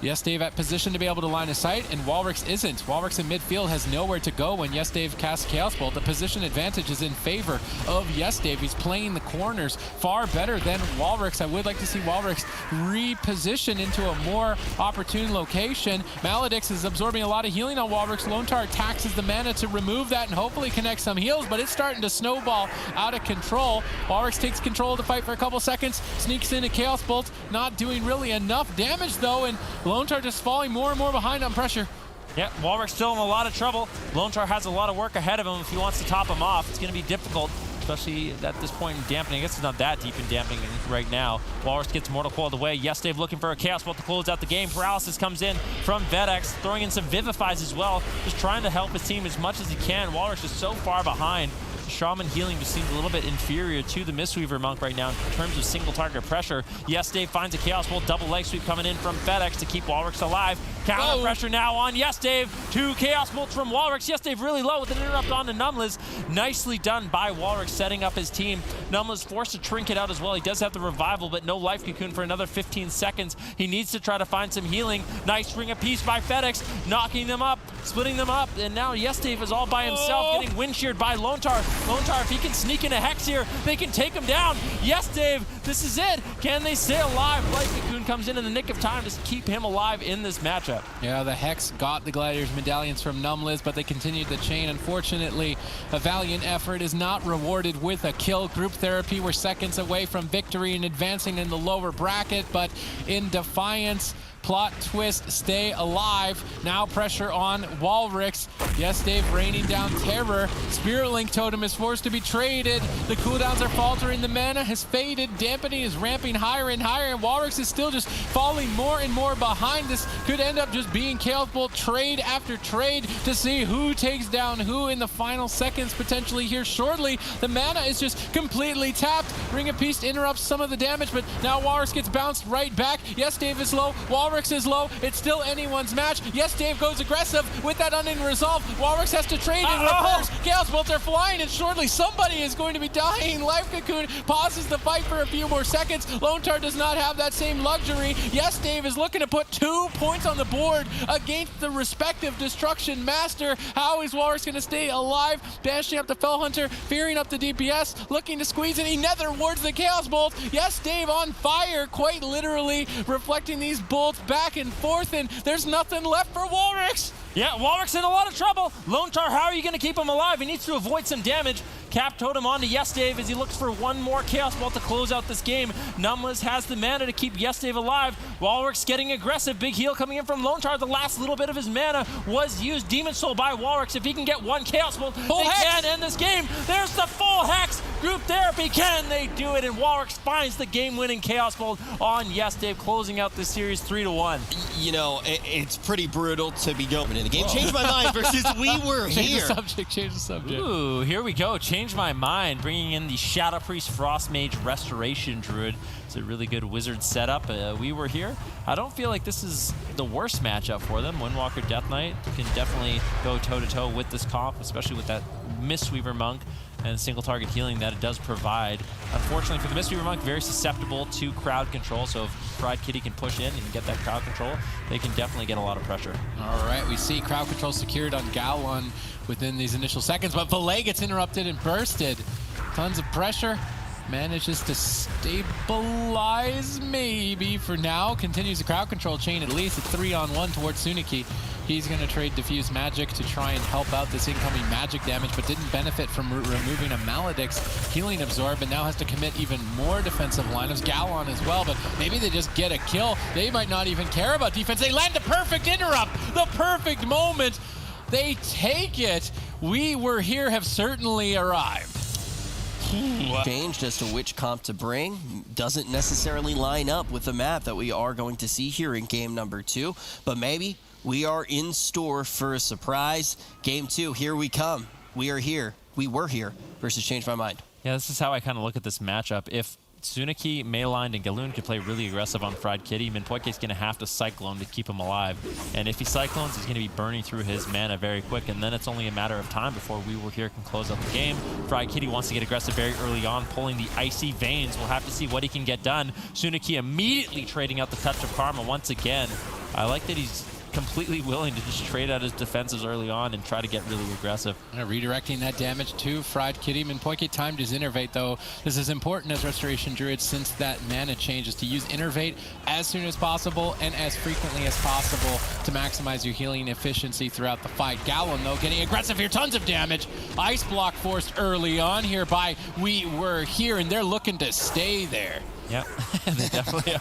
Yes Dave at position to be able to line of sight, and Walrix isn't. Walrix in midfield has nowhere to go when Yes Dave casts Chaos Bolt. The position advantage is in favor of Yes Dave. He's playing the corners far better than Walrix. I would like to see Walrix reposition into a more opportune location. Maledix is absorbing a lot of healing on Walrix. Lone Tar taxes the mana to remove that and hopefully connect some heals, but it's starting to snowball out of control. Walrix takes control of the fight for a couple seconds, sneaks in a Chaos Bolt, not doing really enough damage though, and Lone Tar just falling more and more behind on pressure. Yeah, Walrix still in a lot of trouble. Lone Tar has a lot of work ahead of him if he wants to top him off. It's going to be difficult, especially at this point in dampening. I guess it's not that deep in dampening right now. Walrix gets Mortal Coil away. Yes, Dave looking for a Chaos Bolt to close out the game. Paralysis comes in from Vedex, throwing in some Vivifies as well, just trying to help his team as much as he can. Walrix is so far behind. Shaman healing just seems a little bit inferior to the Mistweaver Monk right now in terms of single target pressure. Yes, Dave finds a Chaos Bolt, double leg sweep coming in from FedEx to keep Walrix alive. Counter pressure now on Yes, Dave. Two Chaos Bolts from Walrix. Yes, Dave really low with an interrupt on to Numbliz. Nicely done by Walrix setting up his team. Numbliz forced to trinket out as well. He does have the revival, but no Life Cocoon for another 15 seconds. He needs to try to find some healing. Nice Ring of Peace by FedEx, knocking them up, splitting them up, and now Yes, Dave is all by himself, getting wind sheared by Lone Tar. Lone Tar, if he can sneak in a Hex here, they can take him down. Yes, Dave, this is it. Can they stay alive? Life Cocoon comes in the nick of time to keep him alive in this matchup. Yeah, the Hex got the Gladiator's Medallions from Numbliz, but they continued the chain. Unfortunately, a valiant effort is not rewarded with a kill. Group Therapy were seconds away from victory and advancing in the lower bracket, but in defiance, Plot Twist stay alive. Now pressure on Walrix. Yes, Dave raining down terror. Spirit Link Totem is forced to be traded. The cooldowns are faltering. The mana has faded. Dampening is ramping higher and higher, and Walrix is still just falling more and more behind. This could end up just being Chaos Bolt trade after trade to see who takes down who in the final seconds potentially here shortly. The mana is just completely tapped. Ring of Peace interrupts some of the damage, but now Walrix gets bounced right back. Yes, Dave is low. Walrix is low. It's still anyone's match. Yes, Dave goes aggressive with that Unending Resolve. Walrix has to trade and repairs. Chaos Bolts are flying, and shortly somebody is going to be dying. Life Cocoon pauses the fight for a few more seconds. Lone Tar does not have that same luxury. Yes, Dave is looking to put 2 points on the board against the respective Destruction Master. How is Walrix going to stay alive? Banishing up the Fell Hunter, fearing up the DPS, looking to squeeze in. He Nether wards the Chaos Bolt. Yes, Dave on fire, quite literally, reflecting these bolts back and forth, and there's nothing left for Walrix. Yeah, Walrick's in a lot of trouble. Lone Tar, how are you going to keep him alive? He needs to avoid some damage. Cap Totem on to Yesdave as he looks for one more Chaos Ball to close out this game. Numless has the mana to keep Yesdave alive. Walrick's getting aggressive. Big heal coming in from Lone Tar. The last little bit of his mana was used. Demon Soul by Walrick. If he can get one Chaos Ball, they can end this game. There's the full Hex. Group Therapy, can they do it? And Walrick finds the game-winning Chaos Ball on Yesdave, closing out this series 3-1. You know, it's pretty brutal to be going in the game. Change my mind versus we were here. Change the subject. Ooh, here we go. Change my mind. Bringing in the Shadow Priest Frost Mage Restoration Druid. It's a really good wizard setup. We were here. I don't feel like this is the worst matchup for them. Windwalker Death Knight can definitely go toe-to-toe with this comp, especially with that Mistweaver Monk and single target healing that it does provide. Unfortunately for the Mistweaver Monk, very susceptible to crowd control, so if Fried Kitty can push in and get that crowd control, they can definitely get a lot of pressure. All right, we see crowd control secured on Galwan within these initial seconds, but Valet gets interrupted and bursted. Tons of pressure. Manages to stabilize, maybe for now. Continues the crowd control chain, at least a 3-on-1 towards Suniki. He's going to trade Diffuse Magic to try and help out this incoming magic damage, but didn't benefit from removing a Maledict's healing absorb, and now has to commit even more defensive lineups. Galwan as well, but maybe they just get a kill. They might not even care about defense. They land the perfect interrupt, the perfect moment. They take it. We were here have certainly arrived. Changed as to which comp to bring. Doesn't necessarily line up with the map that we are going to see here in game number 2, but maybe we are in store for a surprise. Game 2, here we come. We are here. We were here versus Change My Mind. Yeah, this is how I kind of look at this matchup. If Suniki, Mayline, and Galoon could play really aggressive on Fried Kitty, Minpoike's going to have to Cyclone to keep him alive. And if he Cyclones, he's going to be burning through his mana very quick, and then it's only a matter of time before We Were Here can close out the game. Fried Kitty wants to get aggressive very early on, pulling the Icy Veins. We'll have to see what he can get done. Suniki immediately trading out the Touch of Karma once again. I like that he's completely willing to just trade out his defenses early on and try to get really aggressive. Redirecting that damage to Fried Kitty. Minpoike timed his Innervate, though. This is important as Restoration Druid since that mana changes to use Innervate as soon as possible and as frequently as possible to maximize your healing efficiency throughout the fight. Galwan, though, getting aggressive here. Tons of damage. Ice Block forced early on here by We Were Here, and they're looking to stay there. Yep, they definitely are.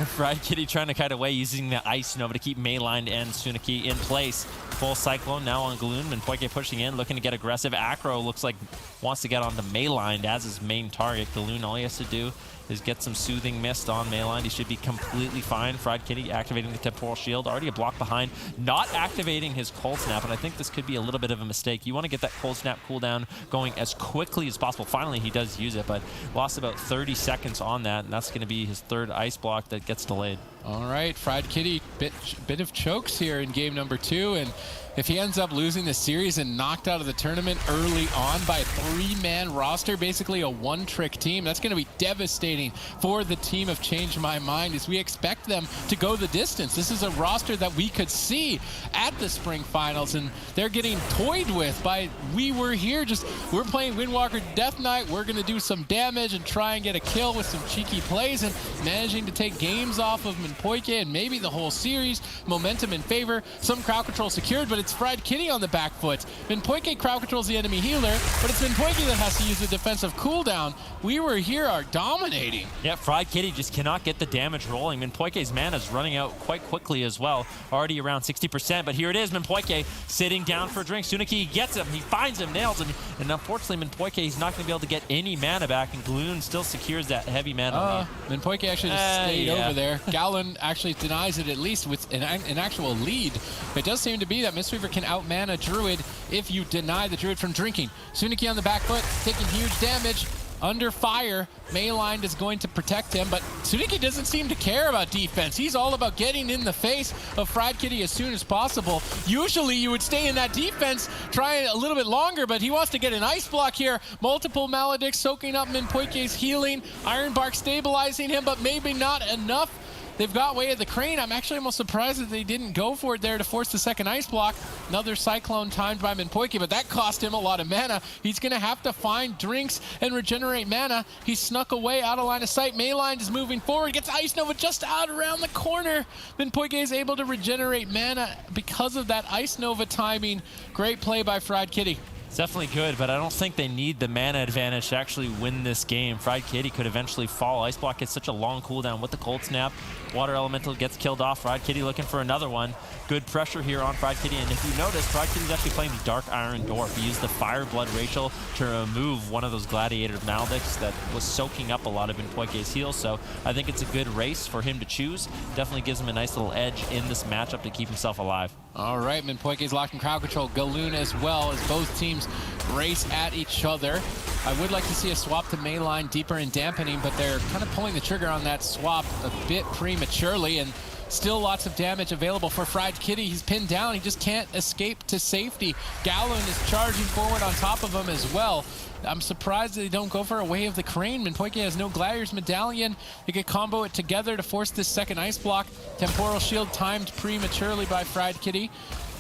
Fried Kitty trying to kite away using the Ice Nova to keep Mayline and Suniki in place. Full Cyclone now on Galoon, and Poike pushing in, looking to get aggressive. Acro looks like wants to get onto Mayline as his main target. Galoon, all he has to do is get some Soothing Mist on Mayline. He should be completely fine. Fried Kitty activating the Temporal Shield. Already a block behind. Not activating his Cold Snap, and I think this could be a little bit of a mistake. You want to get that Cold Snap cooldown going as quickly as possible. Finally, he does use it, but lost about 30 seconds on that, and that's going to be his third Ice Block that gets delayed. All right, Fried Kitty, bit of chokes here in game number 2, and if he ends up losing the series and knocked out of the tournament early on by a 3-man roster, basically a one-trick team, that's going to be devastating for the team of Change My Mind as we expect them to go the distance. This is a roster that we could see at the spring finals, and they're getting toyed with by We Were Here. We're playing Windwalker Death Knight. We're going to do some damage and try and get a kill with some cheeky plays, and managing to take games off of Minpoike and maybe the whole series. Momentum in favor. Some crowd control secured, but it's Fried Kitty on the back foot. Minpoike crowd controls the enemy healer, but it's Minpoike that has to use the defensive cooldown. We Were Here are dominating. Yeah, Fried Kitty just cannot get the damage rolling. Minpoike's mana is running out quite quickly as well. Already around 60%, but here it is. Minpoike sitting down for a drink. Suniki gets him. He finds him, nails him, and unfortunately Minpoike is not going to be able to get any mana back, and Gloon still secures that heavy mana. Minpoike actually just stayed over there. Gallon actually denies it, at least with an actual lead. It does seem to be that Mistweaver can out-mana Druid if you deny the Druid from drinking. Suniki on the back foot, taking huge damage. Under fire, Mayline is going to protect him, but Suniki doesn't seem to care about defense. He's all about getting in the face of Fried Kitty as soon as possible. Usually you would stay in that defense, try a little bit longer, but he wants to get an Ice Block here. Multiple Maledicts soaking up Minpoike's healing. Ironbark stabilizing him, but maybe not enough. They've got Way of the Crane. I'm actually almost surprised that they didn't go for it there to force the second ice block. Another Cyclone timed by Minpoike, but that cost him a lot of mana. He's going to have to find drinks and regenerate mana. He snuck away out of line of sight. Mayline is moving forward, gets Ice Nova just out around the corner. Minpoike is able to regenerate mana because of that Ice Nova timing. Great play by Fried Kitty. It's definitely good, but I don't think they need the mana advantage to actually win this game. Fried Kitty could eventually fall. Ice Block gets such a long cooldown with the Cold Snap. Water Elemental gets killed off. Fried Kitty looking for another one. Good pressure here on Fried Kitty, and if you notice, Fried Kitty's actually playing the Dark Iron Dwarf. He used the Fire Blood Rachel to remove one of those Gladiator Maledicts that was soaking up a lot of Minpoike's heals, so I think it's a good race for him to choose. Definitely gives him a nice little edge in this matchup to keep himself alive. All right, Minpoike's locked in crowd control. Galoon as well, as both teams race at each other. I would like to see a swap to Mayline deeper in dampening, but they're kind of pulling the trigger on that swap a bit prematurely, and still lots of damage available for Fried Kitty. He's pinned down. He just can't escape to safety. Galoon is charging forward on top of him as well. I'm surprised they don't go for a Way of the Crane. Minpoike has no Gladiator's Medallion. They could combo it together to force this second ice block. Temporal Shield timed prematurely by Fried Kitty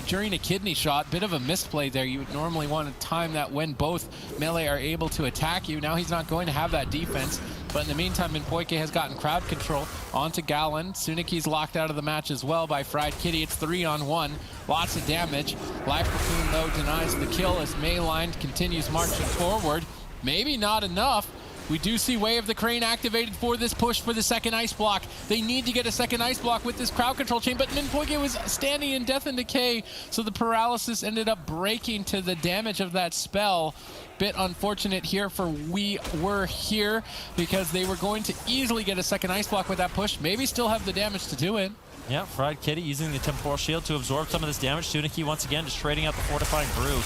during a kidney shot. Bit of a misplay there. You would normally want to time that when both melee are able to attack you. Now he's not going to have that defense. But in the meantime, Minpoike has gotten crowd control onto Gallon. Suniki's locked out of the match as well by Fried Kitty. It's 3-on-1. Lots of damage. Life Cocoon, though, denies the kill as Mayline continues marching forward. Maybe not enough. We do see Way of the Crane activated for this push for the second ice block. They need to get a second ice block with this crowd control chain, but Minpoike was standing in Death and Decay, so the paralysis ended up breaking to the damage of that spell. Bit unfortunate here for We Were Here, because they were going to easily get a second ice block with that push. Maybe still have the damage to do it. Yeah, Fried Kitty using the Temporal Shield to absorb some of this damage. Suniki once again just trading out the Fortifying Brew.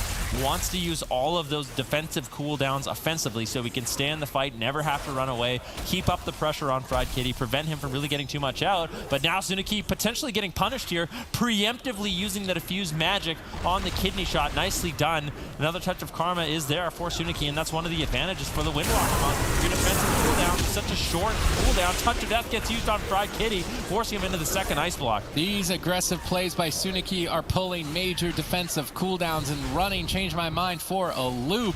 Wants to use all of those defensive cooldowns offensively so we can stay in the fight, never have to run away, keep up the pressure on Fried Kitty, prevent him from really getting too much out. But now Suniki potentially getting punished here, preemptively using the Diffuse Magic on the Kidney Shot. Nicely done. Another Touch of Karma is there for Suniki, and that's one of the advantages for the Windwalker monk. Your defensive cooldown is such a short cooldown. Touch of Death gets used on Fried Kitty, forcing him into the second ice block. These aggressive plays by Suniki are pulling major defensive cooldowns and running Change My Mind for a loop.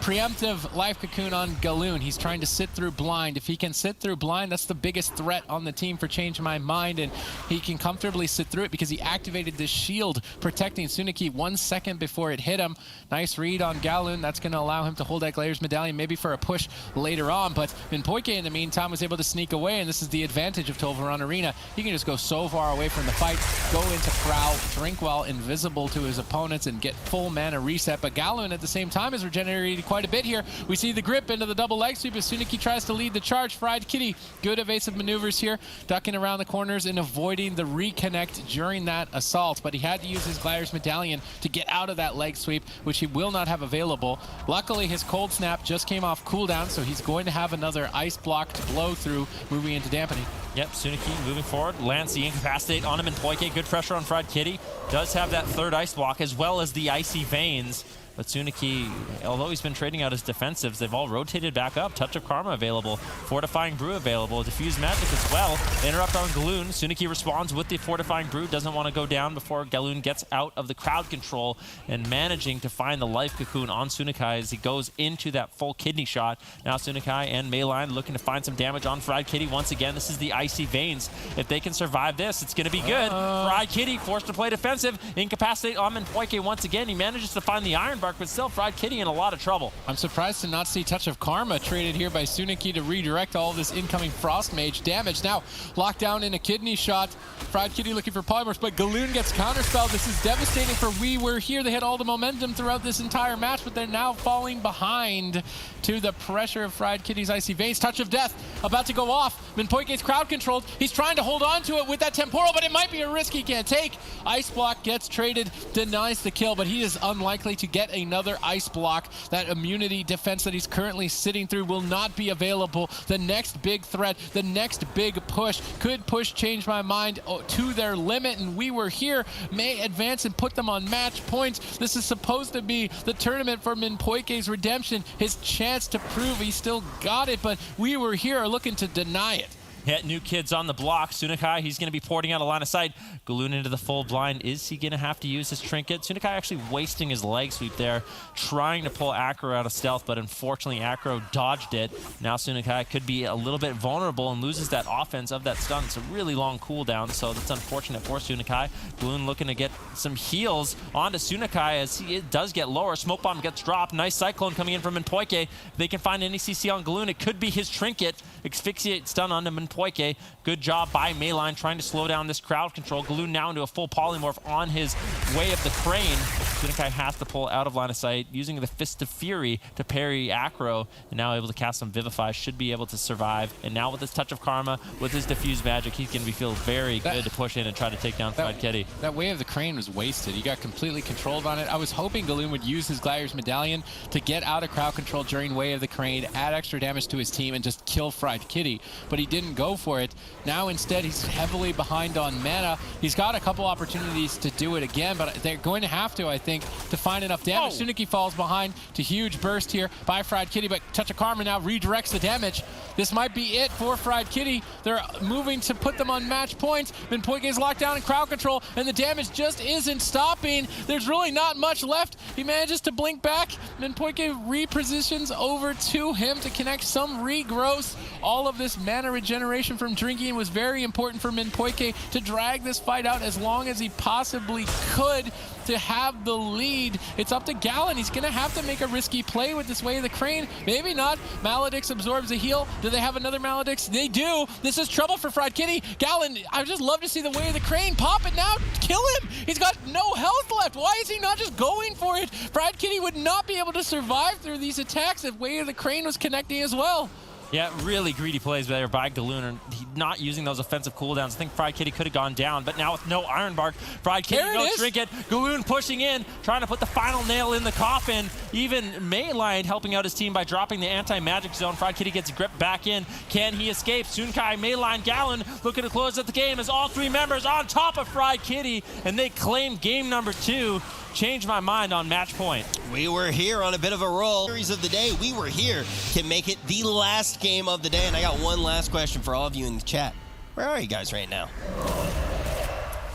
Preemptive Life Cocoon on Galoon. He's trying to sit through blind. If he can sit through blind, that's the biggest threat on the team for Change My Mind, and he can comfortably sit through it because he activated this shield protecting Suniki 1 second before it hit him. Nice read on Galoon. That's going to allow him to hold that Gladiator's Medallion maybe for a push later on, but Minpoike in the meantime was able to sneak away, and this is the advantage of Tolvaron Arena. He can just go so far away from the fight, go into Prowl, drink while invisible to his opponents, and get full mana reset. But Galoon at the same time is regenerating quite a bit here. We see the grip into the double leg sweep as Suniki tries to lead the charge. Fried Kitty, good evasive maneuvers here, ducking around the corners and avoiding the reconnect during that assault, but he had to use his Gladiator's Medallion to get out of that leg sweep, which he will not have available. Luckily, his Cold Snap just came off cooldown, so he's going to have another ice block to blow through, moving into dampening. Yep, Suniki moving forward, lands the Incapacitate on him, and Minpoike, good pressure on Fried Kitty. Does have that third ice block as well as the Icy Veins. But Suniki, although he's been trading out his defensives, they've all rotated back up. Touch of Karma available, Fortifying Brew available, Diffuse Magic as well. Interrupt on Galoon. Suniki responds with the Fortifying Brew, doesn't want to go down before Galoon gets out of the crowd control, and managing to find the Life Cocoon on Sunikai as he goes into that full kidney shot. Now Sunikai and Mayline looking to find some damage on Fried Kitty. Once again, this is the Icy Veins. If they can survive this, it's going to be good. Fried Kitty forced to play defensive. Incapacitate on Minpoike once again. He manages to find the Iron Bark, but still Fried Kitty in a lot of trouble. I'm surprised to not see Touch of Karma traded here by Suniki to redirect all of this incoming Frost Mage damage. Now locked down in a kidney shot. Fried Kitty looking for polymorphs, but Galoon gets counterspelled. This is devastating for We Were Here. They had all the momentum throughout this entire match, but they're now falling behind to the pressure of Fried Kitty's Icy Veins. Touch of Death about to go off. Minpoike's crowd controlled. He's trying to hold on to it with that temporal, but it might be a risk he can't take. Ice block gets traded, denies the kill, but he is unlikely to get another ice block. That immunity defense that he's currently sitting through will not be available. The next big threat, the next big push could push Change My Mind to their limit, and We Were Here may advance and put them on match points. This is supposed to be the tournament for Minpoike's redemption, his chance to prove he still got it, but We Were Here are looking to deny it. Hit new kids on the block. Sunakai, he's going to be porting out a line of sight. Galoon into the full blind. Is he going to have to use his trinket? Sunakai actually wasting his leg sweep there, trying to pull Acro out of stealth, but unfortunately Acro dodged it. Now Sunakai could be a little bit vulnerable and loses that offense of that stun. It's a really long cooldown, so that's unfortunate for Sunakai. Galoon looking to get some heals onto Sunakai as he does get lower. Smoke bomb gets dropped. Nice cyclone coming in from Minpoike. If they can find any CC on Galoon, it could be his trinket. Asphyxiate stun onto Minpoike. Good job by Mayline trying to slow down this crowd control. Galoon now into a full polymorph on his way of the crane. Sunakai has to pull out of line of sight, using the Fist of Fury to parry Acro, and now able to cast some Vivify, should be able to survive. And now with his Touch of Karma, with his Diffuse Magic, he's going to feel very good to push in and try to take down Fried Kitty. That way of the crane was wasted. He got completely controlled on it. I was hoping Galoon would use his Glidier's Medallion to get out of crowd control during way of the crane, add extra damage to his team, and just kill Fried Kitty, but he didn't go for it. Now instead, he's heavily behind on mana. He's got a couple opportunities to do it again, but they're going to have to, I think, to find enough damage. Suniki falls behind to huge burst here by Fried Kitty, but Touch of Karma now redirects the damage. This might be it for Fried Kitty. They're moving to put them on match points. Minpoike is locked down in crowd control, and the damage just isn't stopping. There's really not much left. He manages to blink back. Minpoike repositions over to him to connect some regrowth. All of this mana regeneration from drinking was very important for Minpoike to drag this fight out as long as he possibly could to have the lead. It's up to Gallon. He's going to have to make a risky play with this way of the crane. Maybe not. Maledix absorbs a heal. Do they have another Maledix? They do. This is trouble for Fried Kitty. Gallon, I would just love to see the way of the crane. Pop it now. Kill him. He's got no health left. Why is he not just going for it? Fried Kitty would not be able to survive through these attacks if way of the crane was connecting as well. Yeah, really greedy plays there by Galoon, and not using those offensive cooldowns. I think Fried Kitty could have gone down, but now with no Iron Bark, Fried Kitty, no trinket. Galoon pushing in, trying to put the final nail in the coffin. Even Mayline helping out his team by dropping the anti-magic zone. Fried Kitty gets gripped back in. Can he escape? Sunkai, Mayline, Gallon looking to close out the game as all three members on top of Fried Kitty, and they claim game number 2. Change my mind on match point. We were here on a bit of a roll. Series of the day, we were here to make it the last game of the day. And I got one last question for all of you in the chat. Where are you guys right now?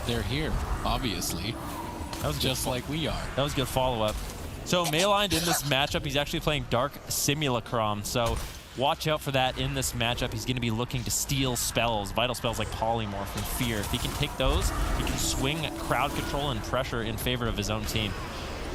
They're here, obviously. That was just like we are. That was a good follow-up. So Mayline in this matchup, he's actually playing Dark Simulacrum. So watch out for that in this matchup. He's going to be looking to steal spells, vital spells like Polymorph and Fear. If he can take those, he can swing crowd control and pressure in favor of his own team.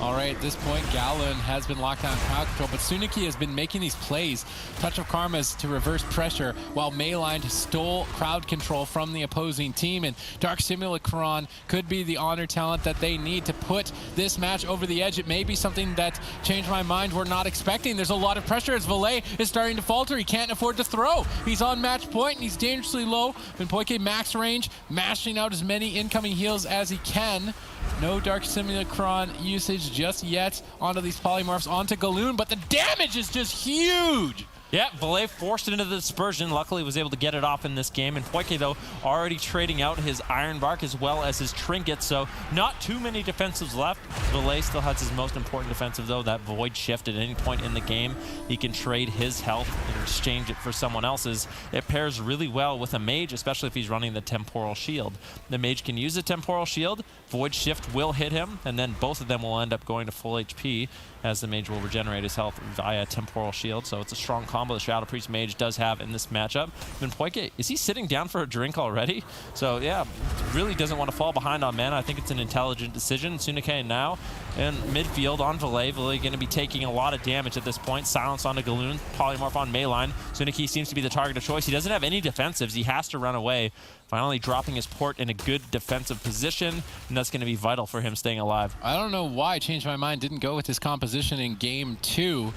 All right, at this point, Gallon has been locked down crowd control, but Suniki has been making these plays. Touch of Karma's to reverse pressure, while Mayline stole crowd control from the opposing team, and Dark Simulacron could be the honor talent that they need to put this match over the edge. It may be something that Changed My Mind we're not expecting. There's a lot of pressure as Valet is starting to falter. He can't afford to throw. He's on match point, and he's dangerously low. Minpoike max range, mashing out as many incoming heals as he can. No Dark Simulacron usage just yet onto these polymorphs, onto Galoon, but the damage is just huge! Yeah, Valet forced it into the dispersion. Luckily, was able to get it off in this game. And Poike, though, already trading out his Iron Bark as well as his Trinket, so not too many defensives left. Valet still has his most important defensive, though, that Void Shift. At any point in the game, he can trade his health and exchange it for someone else's. It pairs really well with a Mage, especially if he's running the Temporal Shield. The Mage can use the Temporal Shield, Void Shift will hit him, and then both of them will end up going to full HP, as the Mage will regenerate his health via Temporal Shield. So it's a strong combo the Shadow Priest Mage does have in this matchup. And Poike, is he sitting down for a drink already? So yeah, really doesn't want to fall behind on mana. I think it's an intelligent decision. Sunike now in midfield on Valet. Valet going to be taking a lot of damage at this point. Silence on the Galoon, Polymorph on Mayline. Sunike seems to be the target of choice. He doesn't have any defensives. He has to run away. Finally dropping his port in a good defensive position, and that's going to be vital for him staying alive. I don't know why Changed My Mind didn't go with his composition in game 2.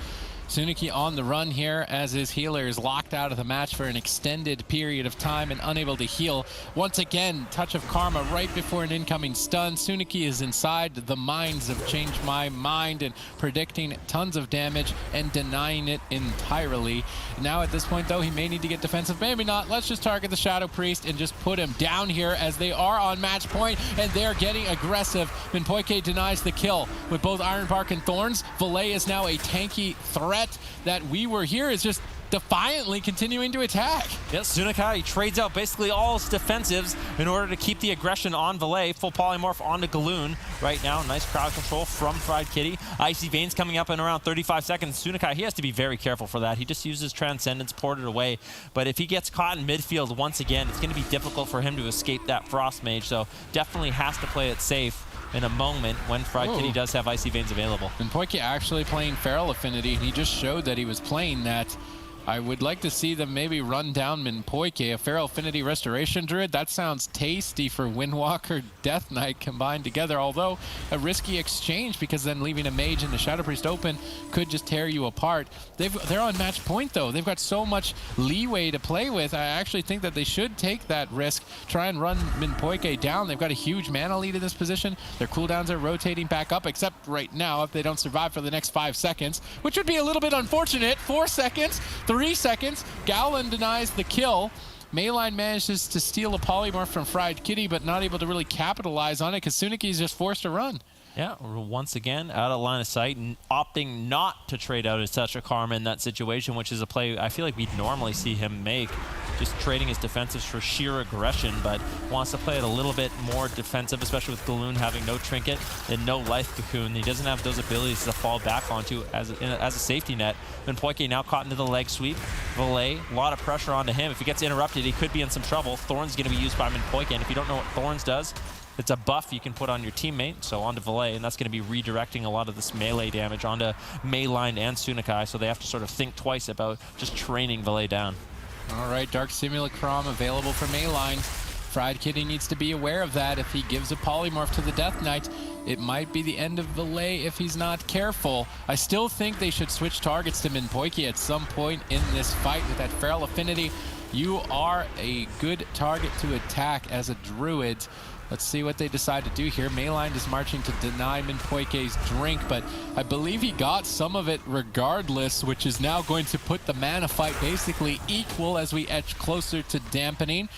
Suniki on the run here as his healer is locked out of the match for an extended period of time and unable to heal. Once again, Touch of Karma right before an incoming stun. Suniki is inside the minds of Change My Mind and predicting tons of damage and denying it entirely. Now at this point, though, he may need to get defensive. Maybe not. Let's just target the Shadow Priest and just put him down here as they are on match point and they're getting aggressive. Minpoike denies the kill with both Iron Bark and Thorns. Valet is now a tanky threat that we were here is just defiantly continuing to attack. Yes, Sunakai trades out basically all his defensives in order to keep the aggression on Valet. Full polymorph onto Galoon right now. Nice crowd control from Fried Kitty. Icy Veins coming up in around 35 seconds. Sunakai, he has to be very careful for that. He just uses Transcendence, poured it away. But if he gets caught in midfield once again, it's going to be difficult for him to escape that Frost Mage. So definitely has to play it safe in a moment when Fried Kitty does have Icy Veins available. And Poike actually playing Feral Affinity, and he just showed that he was playing that. I would like to see them maybe run down Minpoike, a Feral Affinity Restoration Druid. That sounds tasty for Windwalker Death Knight combined together, although a risky exchange because then leaving a Mage and the Shadow Priest open could just tear you apart. They're on match point though. They've got so much leeway to play with. I actually think that they should take that risk, try and run Minpoike down. They've got a huge mana lead in this position. Their cooldowns are rotating back up, except right now if they don't survive for the next 5 seconds, which would be a little bit unfortunate. 4 seconds, 3 seconds. Gowlin denies the kill. Mayline manages to steal a polymorph from Fried Kitty, but not able to really capitalize on it because Suniki is just forced to run. Yeah, once again, out of line of sight, and opting not to trade out his Tetra Karma in that situation, which is a play I feel like we'd normally see him make, just trading his defensives for sheer aggression, but wants to play it a little bit more defensive, especially with Galoon having no Trinket and no Life Cocoon. He doesn't have those abilities to fall back onto as a safety net. And Poike now caught into the leg sweep. Valet, a lot of pressure onto him. If he gets interrupted, he could be in some trouble. Thorn's going to be used by Minpoike, and if you don't know what Thorns does, it's a buff you can put on your teammate, so onto Valet, and that's going to be redirecting a lot of this melee damage onto Mayline and Sunakai, so they have to sort of think twice about just training Valet down. All right, Dark Simulacrum available for Mayline. Fried Kitty needs to be aware of that. If he gives a polymorph to the Death Knight, it might be the end of Valet if he's not careful. I still think they should switch targets to Minpoike at some point in this fight with that Feral Affinity. You are a good target to attack as a Druid. Let's see what they decide to do here. Mayline is marching to deny Minpoike's drink, but I believe he got some of it regardless, which is now going to put the mana fight basically equal as we edge closer to dampening.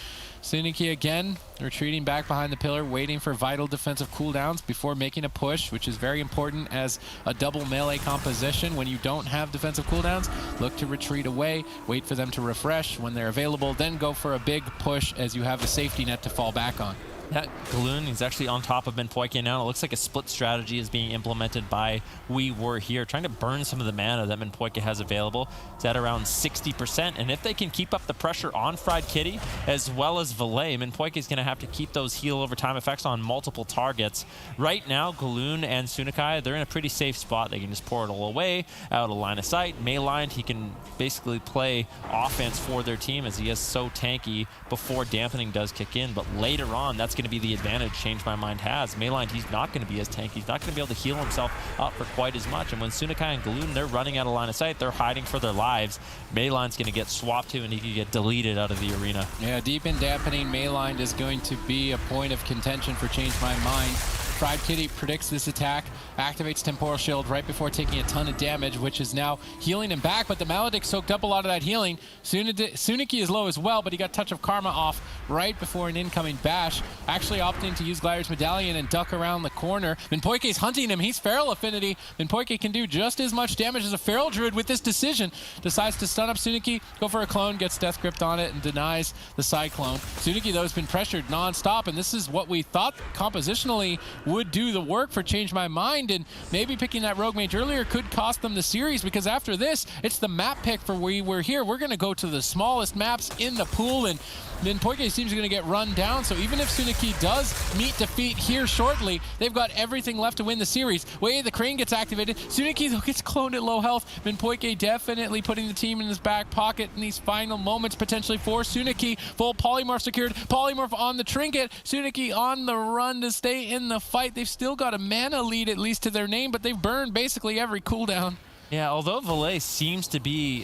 Suniki again retreating back behind the pillar, waiting for vital defensive cooldowns before making a push, which is very important as a double melee composition. When you don't have defensive cooldowns, look to retreat away, wait for them to refresh when they're available, then go for a big push as you have a safety net to fall back on. That Galoon is actually on top of Minpoike now. It looks like a split strategy is being implemented by We Were Here, trying to burn some of the mana that Minpoike has available. It's at around 60%, and if they can keep up the pressure on Fried Kitty as well as Valet, Minpoike is going to have to keep those heal over time effects on multiple targets. Right now, Galoon and Sunakai, they're in a pretty safe spot. They can just pour it all away, out of line of sight. Mayline, he can basically play offense for their team as he is so tanky before dampening does kick in, but later on, that's going to be the advantage Change My Mind has. Mayline, he's not going to be as tanky. He's not going to be able to heal himself up for quite as much. And when Sunakai and Galoon, they're running out of line of sight, they're hiding for their lives. Mayline's going to get swapped to, and he can get deleted out of the arena. Yeah, deep in dampening, Mayline is going to be a point of contention for Change My Mind. Fried Kitty predicts this attack, activates Temporal Shield right before taking a ton of damage, which is now healing him back, but the Maledict soaked up a lot of that healing. Suniki is low as well, but he got Touch of Karma off right before an incoming bash, actually opting to use Glider's Medallion and duck around the corner. Minpoike's hunting him. He's Feral Affinity. Minpoike can do just as much damage as a Feral Druid with this decision. Decides to stun up Suniki, go for a clone, gets Death Gripped on it, and denies the Cyclone. Suniki, though, has been pressured non-stop, and this is what we thought compositionally would do the work for Change My Mind, and maybe picking that Rogue Mage earlier could cost them the series, because after this, it's the map pick for We Were Here. We're going to go to the smallest maps in the pool, and Minpoike seems going to get run down, so even if Suniki does meet defeat here shortly, they've got everything left to win the series. Way the Crane gets activated. Suniki, though, gets cloned at low health. Minpoike definitely putting the team in his back pocket in these final moments, potentially for Suniki. Full Polymorph secured. Polymorph on the Trinket. Suniki on the run to stay in the fight. They've still got a mana lead, at least to their name, but they've burned basically every cooldown. Yeah, although Valet seems to be,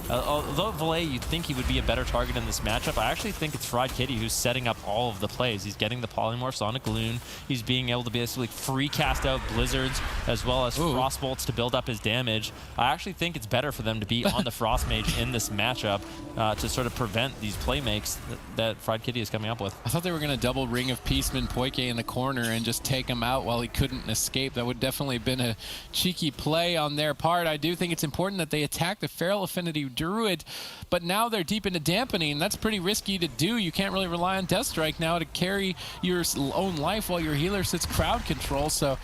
although Valet, you'd think he would be a better target in this matchup, I actually think it's Fried Kitty who's setting up all of the plays. He's getting the polymorphs on a Galoon. He's being able to basically free cast out Blizzards as well as Frost Bolts to build up his damage. I actually think it's better for them to be on the Frost Mage in this matchup to sort of prevent these play makes that Fried Kitty is coming up with. I thought they were going to double Ring of Peace Minpoike in the corner and just take him out while he couldn't escape. That would definitely have been a cheeky play on their part. I do think it's important that they attack the Feral Affinity Druid, but now they're deep into dampening. That's pretty risky to do. You can't really rely on Death Strike now to carry your own life while your healer sits crowd control. So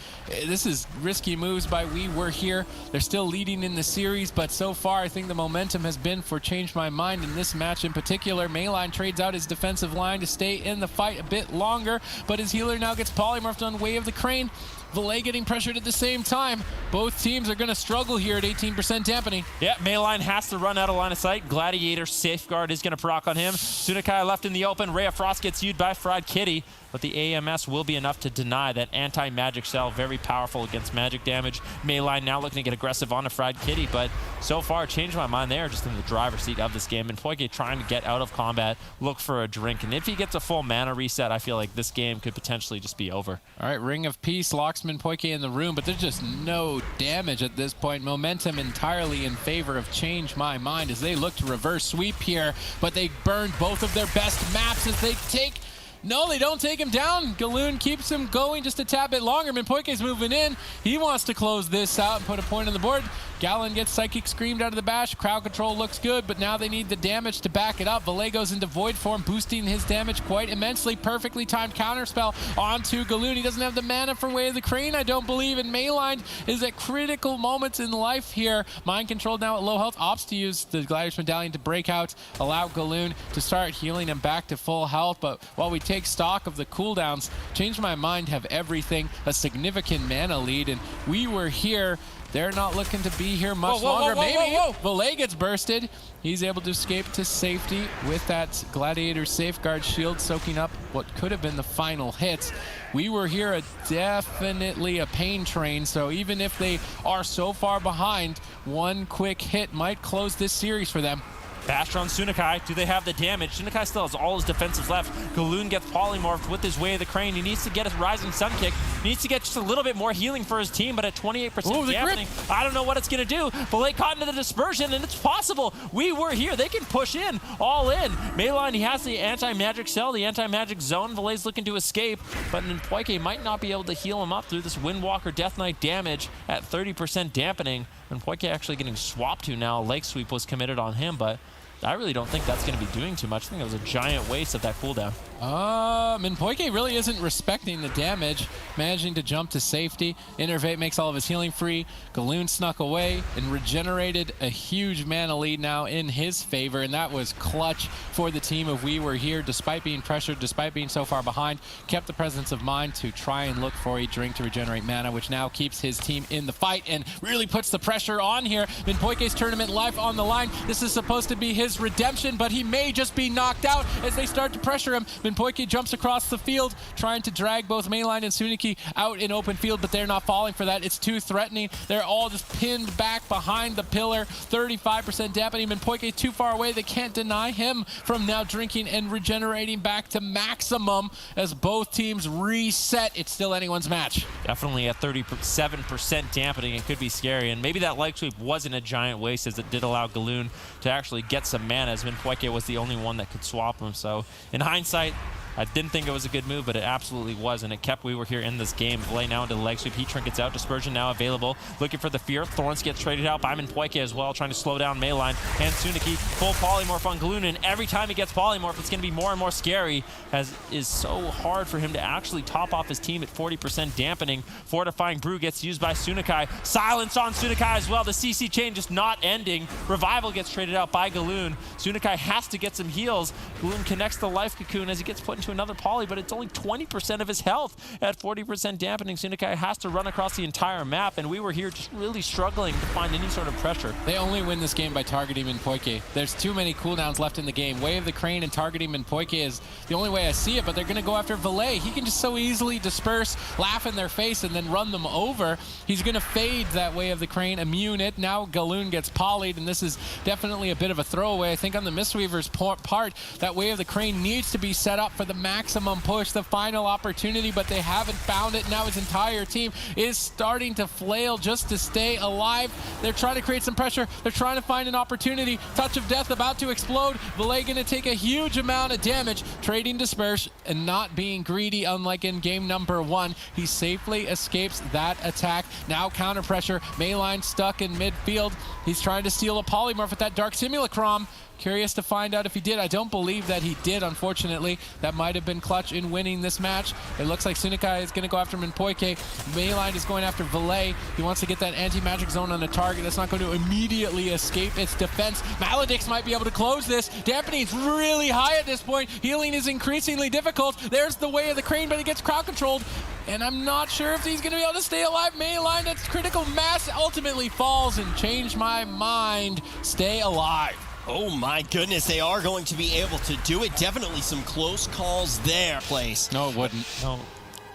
this is risky moves by We Were Here. They're still leading in the series, but so far I think the momentum has been for Change My Mind in this match in particular. Mayline trades out his defensive line to stay in the fight a bit longer, but his healer now gets polymorphed on Way of the Crane. Valet getting pressured at the same time. Both teams are going to struggle here at 18% dampening. Yeah, Mayline has to run out of line of sight. Gladiator Safeguard is going to proc on him. Sunakai left in the open. Ray of Frost gets used by Fried Kitty, but the AMS will be enough to deny that anti-magic cell. Very powerful against magic damage. Mayline now looking to get aggressive on a Fried Kitty, but so far, Change My Mind, they are just in the driver's seat of this game. And Poike trying to get out of combat, look for a drink. And if he gets a full mana reset, I feel like this game could potentially just be over. All right, Ring of Peace, Locksman Poike in the room, but there's just no damage at this point. Momentum entirely in favor of Change My Mind as they look to reverse sweep here, but they burned both of their best maps as they take... No, they don't take him down. Galoon keeps him going just a tad bit longer. Minpoike's moving in. He wants to close this out and put a point on the board. Gallon gets Psychic Screamed out of the bash. Crowd control looks good, but now they need the damage to back it up. Valet goes into Void form, boosting his damage quite immensely. Perfectly timed counterspell onto Galoon. He doesn't have the mana from Way of the Crane, I don't believe, and Mayline is at critical moments in life here. Mind controlled now at low health. Opts to use the Gladiator's Medallion to break out, allow Galoon to start healing him back to full health, but while we take stock of the cooldowns, Change My Mind have everything, a significant mana lead, and We Were Here. They're not looking to be here much longer. Maybe Valet gets bursted. He's able to escape to safety with that Gladiator Safeguard shield soaking up what could have been the final hits. We Were Here definitely a pain train, so even if they are so far behind, one quick hit might close this series for them. Bashed on Sunakai. Do they have the damage? Sunakai still has all his defenses left. Galoon gets polymorphed with his Way of the Crane. He needs to get his Rising Sun Kick. He needs to get just a little bit more healing for his team, but at 28% dampening, I don't know what it's going to do. Valet caught into the dispersion, and it's possible. We Were Here. They can push in, all in. Mayline, he has the anti-magic cell, the anti-magic zone. Valet's looking to escape, but Poike might not be able to heal him up through this Windwalker Death Knight damage at 30% dampening. And Poike actually getting swapped to now. Lake Sweep was committed on him, but I really don't think that's going to be doing too much. I think it was a giant waste of that cooldown. Minpoike really isn't respecting the damage, managing to jump to safety. Innervate makes all of his healing free. Galoon snuck away and regenerated a huge mana lead now in his favor, and that was clutch for the team of We Were Here. Despite being pressured, despite being so far behind, kept the presence of mind to try and look for a drink to regenerate mana, which now keeps his team in the fight and really puts the pressure on here. Minpoike's tournament life on the line. This is supposed to be his redemption, but he may just be knocked out as they start to pressure him. Minpoike jumps across the field, trying to drag both Mayline and Suniki out in open field, but they're not falling for that. It's too threatening. They're all just pinned back behind the pillar. 35% dampening. Minpoike too far away. They can't deny him from now drinking and regenerating back to maximum as both teams reset. It's still anyone's match. Definitely at 37% dampening. It could be scary, and maybe that leg sweep wasn't a giant waste as it did allow Galoon to actually get some mana, as Minpoike was the only one that could swap him. So in hindsight, I didn't think it was a good move, but it absolutely was, and it kept We Were Here in this game. Valet now into the leg sweep. Heat Trinkets out. Dispersion now available. Looking for the Fear. Thorns gets traded out by Minpoike as well, trying to slow down Mayline. And Suniki, full polymorph on Galoon, and every time he gets polymorph, it's going to be more and more scary, as it is so hard for him to actually top off his team at 40% dampening. Fortifying Brew gets used by Sunakai. Silence on Sunakai as well. The CC chain just not ending. Revival gets traded out by Galoon. Sunakai has to get some heals. Galoon connects the Life Cocoon as he gets put into another poly, but it's only 20% of his health at 40% dampening. Sunakai has to run across the entire map, and We Were Here just really struggling to find any sort of pressure. They only win this game by targeting Minpoike. There's too many cooldowns left in the game. Way of the Crane and targeting Minpoike is the only way I see it, but they're going to go after Valet. He can just so easily disperse, laugh in their face, and then run them over. He's going to fade that Way of the Crane, immune it. Now Galoon gets polyed, and this is definitely a bit of a throwaway. I think on the Mistweaver's part, that Way of the Crane needs to be set up for the maximum push, the final opportunity, but they haven't found it. Now his entire team is starting to flail just to stay alive. They're trying to create some pressure. They're trying to find an opportunity. Touch of Death about to explode. Valet going to take a huge amount of damage. Trading Disperse and not being greedy, unlike in game number 1. He safely escapes that attack. Now counter pressure. Mayline stuck in midfield. He's trying to steal a polymorph with that Dark Simulacrum. Curious to find out if he did. I don't believe that he did, unfortunately. That might have been clutch in winning this match. It looks like Sunikai is going to go after Minpoike. Mayline is going after Valet. He wants to get that anti-magic zone on the target. That's not going to immediately escape its defense. Maledix might be able to close this. Dampening is really high at this point. Healing is increasingly difficult. There's the way of the crane, but he gets crowd controlled. And I'm not sure if he's going to be able to stay alive. Mayline, that's critical mass, ultimately falls and change my mind. Stay alive. Oh my goodness, they are going to be able to do it. Definitely some close calls there. Place. No, it wouldn't. No,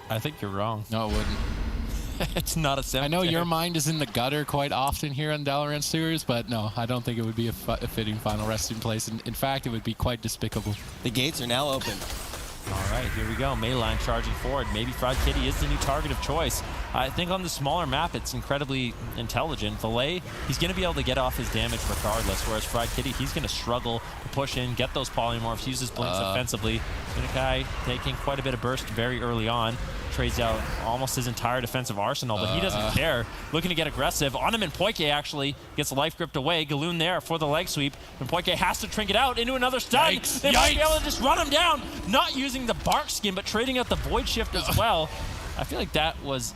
I think you're wrong. No, it wouldn't. It's not a cemetery. I know your mind is in the gutter quite often here on Dalaran Sewers, but no, I don't think it would be a fitting final resting place. In fact, it would be quite despicable. The gates are now open. All right, here we go. Mayline charging forward. Maybe Fried Kitty is the new target of choice. I think on the smaller map, it's incredibly intelligent. Valet, he's going to be able to get off his damage regardless, whereas Fried Kitty, he's going to struggle to push in, get those polymorphs, use his blinks offensively. Sunikai taking quite a bit of burst very early on. Trades out almost his entire defensive arsenal, but he doesn't care. Looking to get aggressive. On him, Minpoike actually gets life gripped away. Galoon there for the leg sweep. Minpoike has to trinket out into another stun. Yikes. They might be able to just run him down. Not using the bark skin, but trading out the void shift as well. I feel like that was...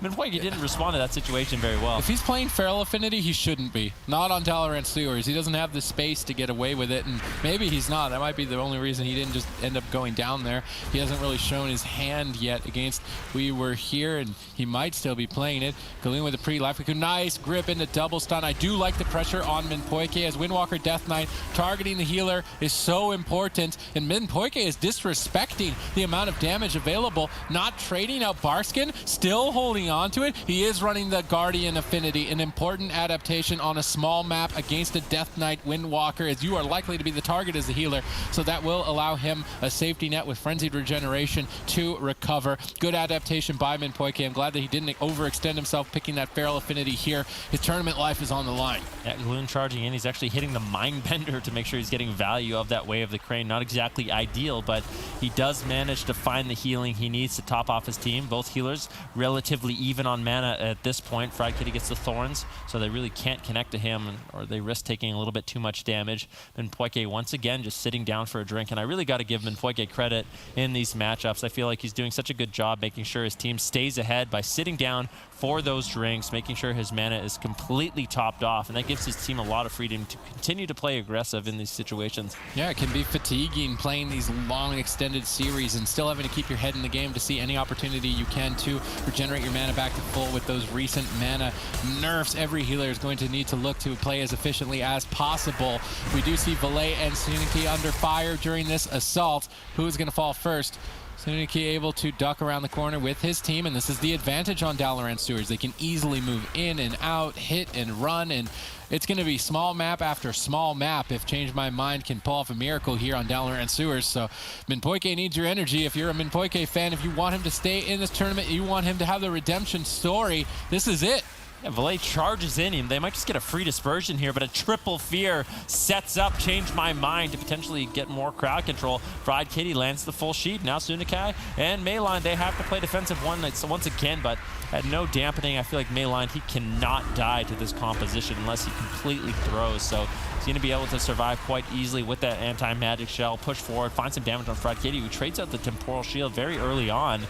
Minpoike didn't respond to that situation very well. If he's playing Feral Affinity, he shouldn't be. Not on Dalaran Sewers. He doesn't have the space to get away with it, and maybe he's not. That might be the only reason he didn't just end up going down there. He hasn't really shown his hand yet against We Were Here, and he might still be playing it. Galoon with a pre-life. Nice grip into double stun. I do like the pressure on Minpoike as Windwalker Death Knight targeting the healer is so important, and Minpoike is disrespecting the amount of damage available, not trading out Barskin, still holding on to it. He is running the Guardian Affinity, an important adaptation on a small map against a Death Knight Windwalker, as you are likely to be the target as the healer, so that will allow him a safety net with Frenzied Regeneration to recover. Good adaptation by Minpoike. I'm glad that he didn't overextend himself picking that Feral Affinity here. His tournament life is on the line. Yeah, Galoon charging in. He's actually hitting the Mindbender to make sure he's getting value of that Way of the Crane. Not exactly ideal, but he does manage to find the healing he needs to top off his team. Both healers relatively even on mana at this point. Fried Kitty gets the Thorns, so they really can't connect to him, or they risk taking a little bit too much damage. Minpoike once again just sitting down for a drink, and I really got to give Minpoike credit in these matchups. I feel like he's doing such a good job making sure his team stays ahead by sitting down for those drinks, making sure his mana is completely topped off, and that gives his team a lot of freedom to continue to play aggressive in these situations. Yeah, it can be fatiguing playing these long extended series and still having to keep your head in the game to see any opportunity you can to regenerate your mana back to full with those recent mana nerfs. Every healer is going to need to look to play as efficiently as possible. We do see Valet and Suniki under fire during this assault. Who's going to fall first? Suniki able to duck around the corner with his team, and this is the advantage on Dalaran Sewers. They can easily move in and out, hit and run, and it's going to be small map after small map if Change My Mind can pull off a miracle here on Dalaran Sewers. So Minpoike needs your energy. If you're a Minpoike fan, if you want him to stay in this tournament, you want him to have the redemption story, this is it. Yeah, Valet charges in him. They might just get a free dispersion here, but a triple fear sets up Change My Mind to potentially get more crowd control. Fried Kitty lands the full sheet. Now Sunikai and Mayline, they have to play defensive once again, but at no dampening. I feel like Mayline, he cannot die to this composition unless he completely throws. So he's going to be able to survive quite easily with that anti-magic shell, push forward, find some damage on Fried Kitty, who trades out the temporal shield very early on.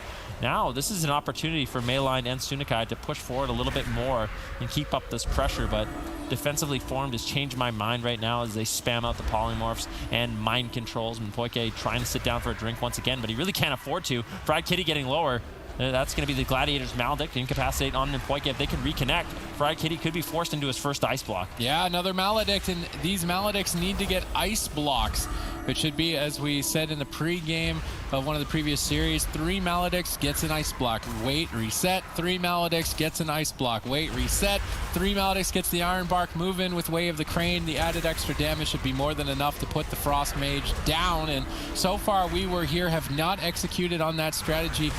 Now, this is an opportunity for Mayline and Sunikai to push forward a little bit more and keep up this pressure, but defensively formed has changed my mind right now as they spam out the polymorphs and mind controls. Minpoike trying to sit down for a drink once again, but he really can't afford to. Fried Kitty getting lower. That's going to be the Gladiator's Maledict, incapacitate on Poike. If they can reconnect, Fried Kitty could be forced into his first ice block. Yeah, another Maledict, and these Maledicts need to get ice blocks. It should be, as we said in the pre-game of one of the previous series, 3 Maledicts gets an ice block. Wait, reset. 3 Maledicts gets an ice block. Wait, reset. 3 Maledicts gets the Iron Bark. Move in with Way of the Crane. The added extra damage should be more than enough to put the Frost Mage down. And so far, We Were Here have not executed on that strategy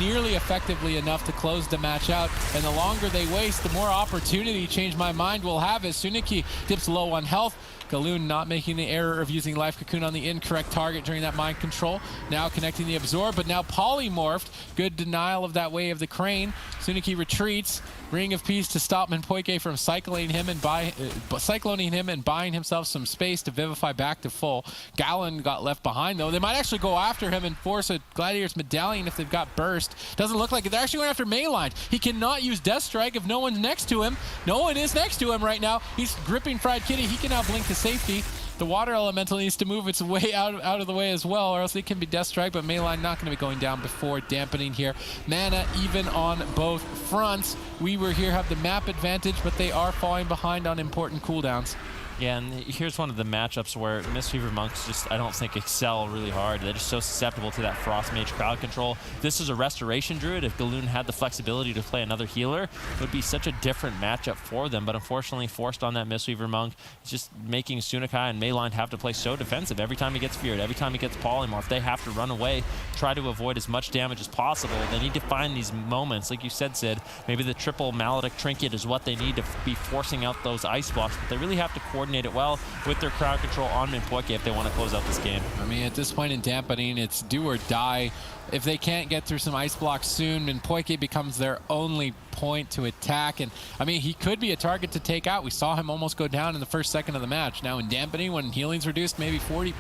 nearly effectively enough to close the match out. And the longer they waste, the more opportunity Change My Mind will have as Suniki dips low on health. Galoon not making the error of using Life Cocoon on the incorrect target during that mind control. Now connecting the Absorb, but now polymorphed. Good denial of that Way of the Crane. Suniki retreats. Ring of Peace to stop Minpoike from cycloning him and buying himself some space to vivify back to full. Gallon got left behind though. They might actually go after him and force a Gladiator's Medallion if they've got burst. Doesn't look like it. They're actually going after Mayline. He cannot use Death Strike if no one's next to him. No one is next to him right now. He's gripping Fried Kitty. He can now blink to safety. The Water Elemental needs to move its way out of the way as well, or else it can be Death Strike, but Mayline not going to be going down before dampening here. Mana even on both fronts. We Were Here have the map advantage, but they are falling behind on important cooldowns. Yeah, and here's one of the matchups where Mistweaver Monks just, I don't think, excel really hard. They're just so susceptible to that Frost Mage crowd control. This is a Restoration Druid. If Galoon had the flexibility to play another healer, it would be such a different matchup for them. But unfortunately, forced on that Mistweaver Monk, it's just making Sunakai and Mayline have to play so defensive. Every time he gets feared, every time he gets polymorphed, they have to run away, try to avoid as much damage as possible. They need to find these moments, like you said, Sid. Maybe the triple Maledict Trinket is what they need to be forcing out those ice blocks. But they really have to coordinate it well with their crowd control on Minpoike if they want to close out this game. I mean, at this point in dampening, it's do or die. If they can't get through some ice blocks soon, Minpoike becomes their only point to attack. And I mean, he could be a target to take out. We saw him almost go down in the first second of the match. Now in dampening, when healing's reduced maybe 40%,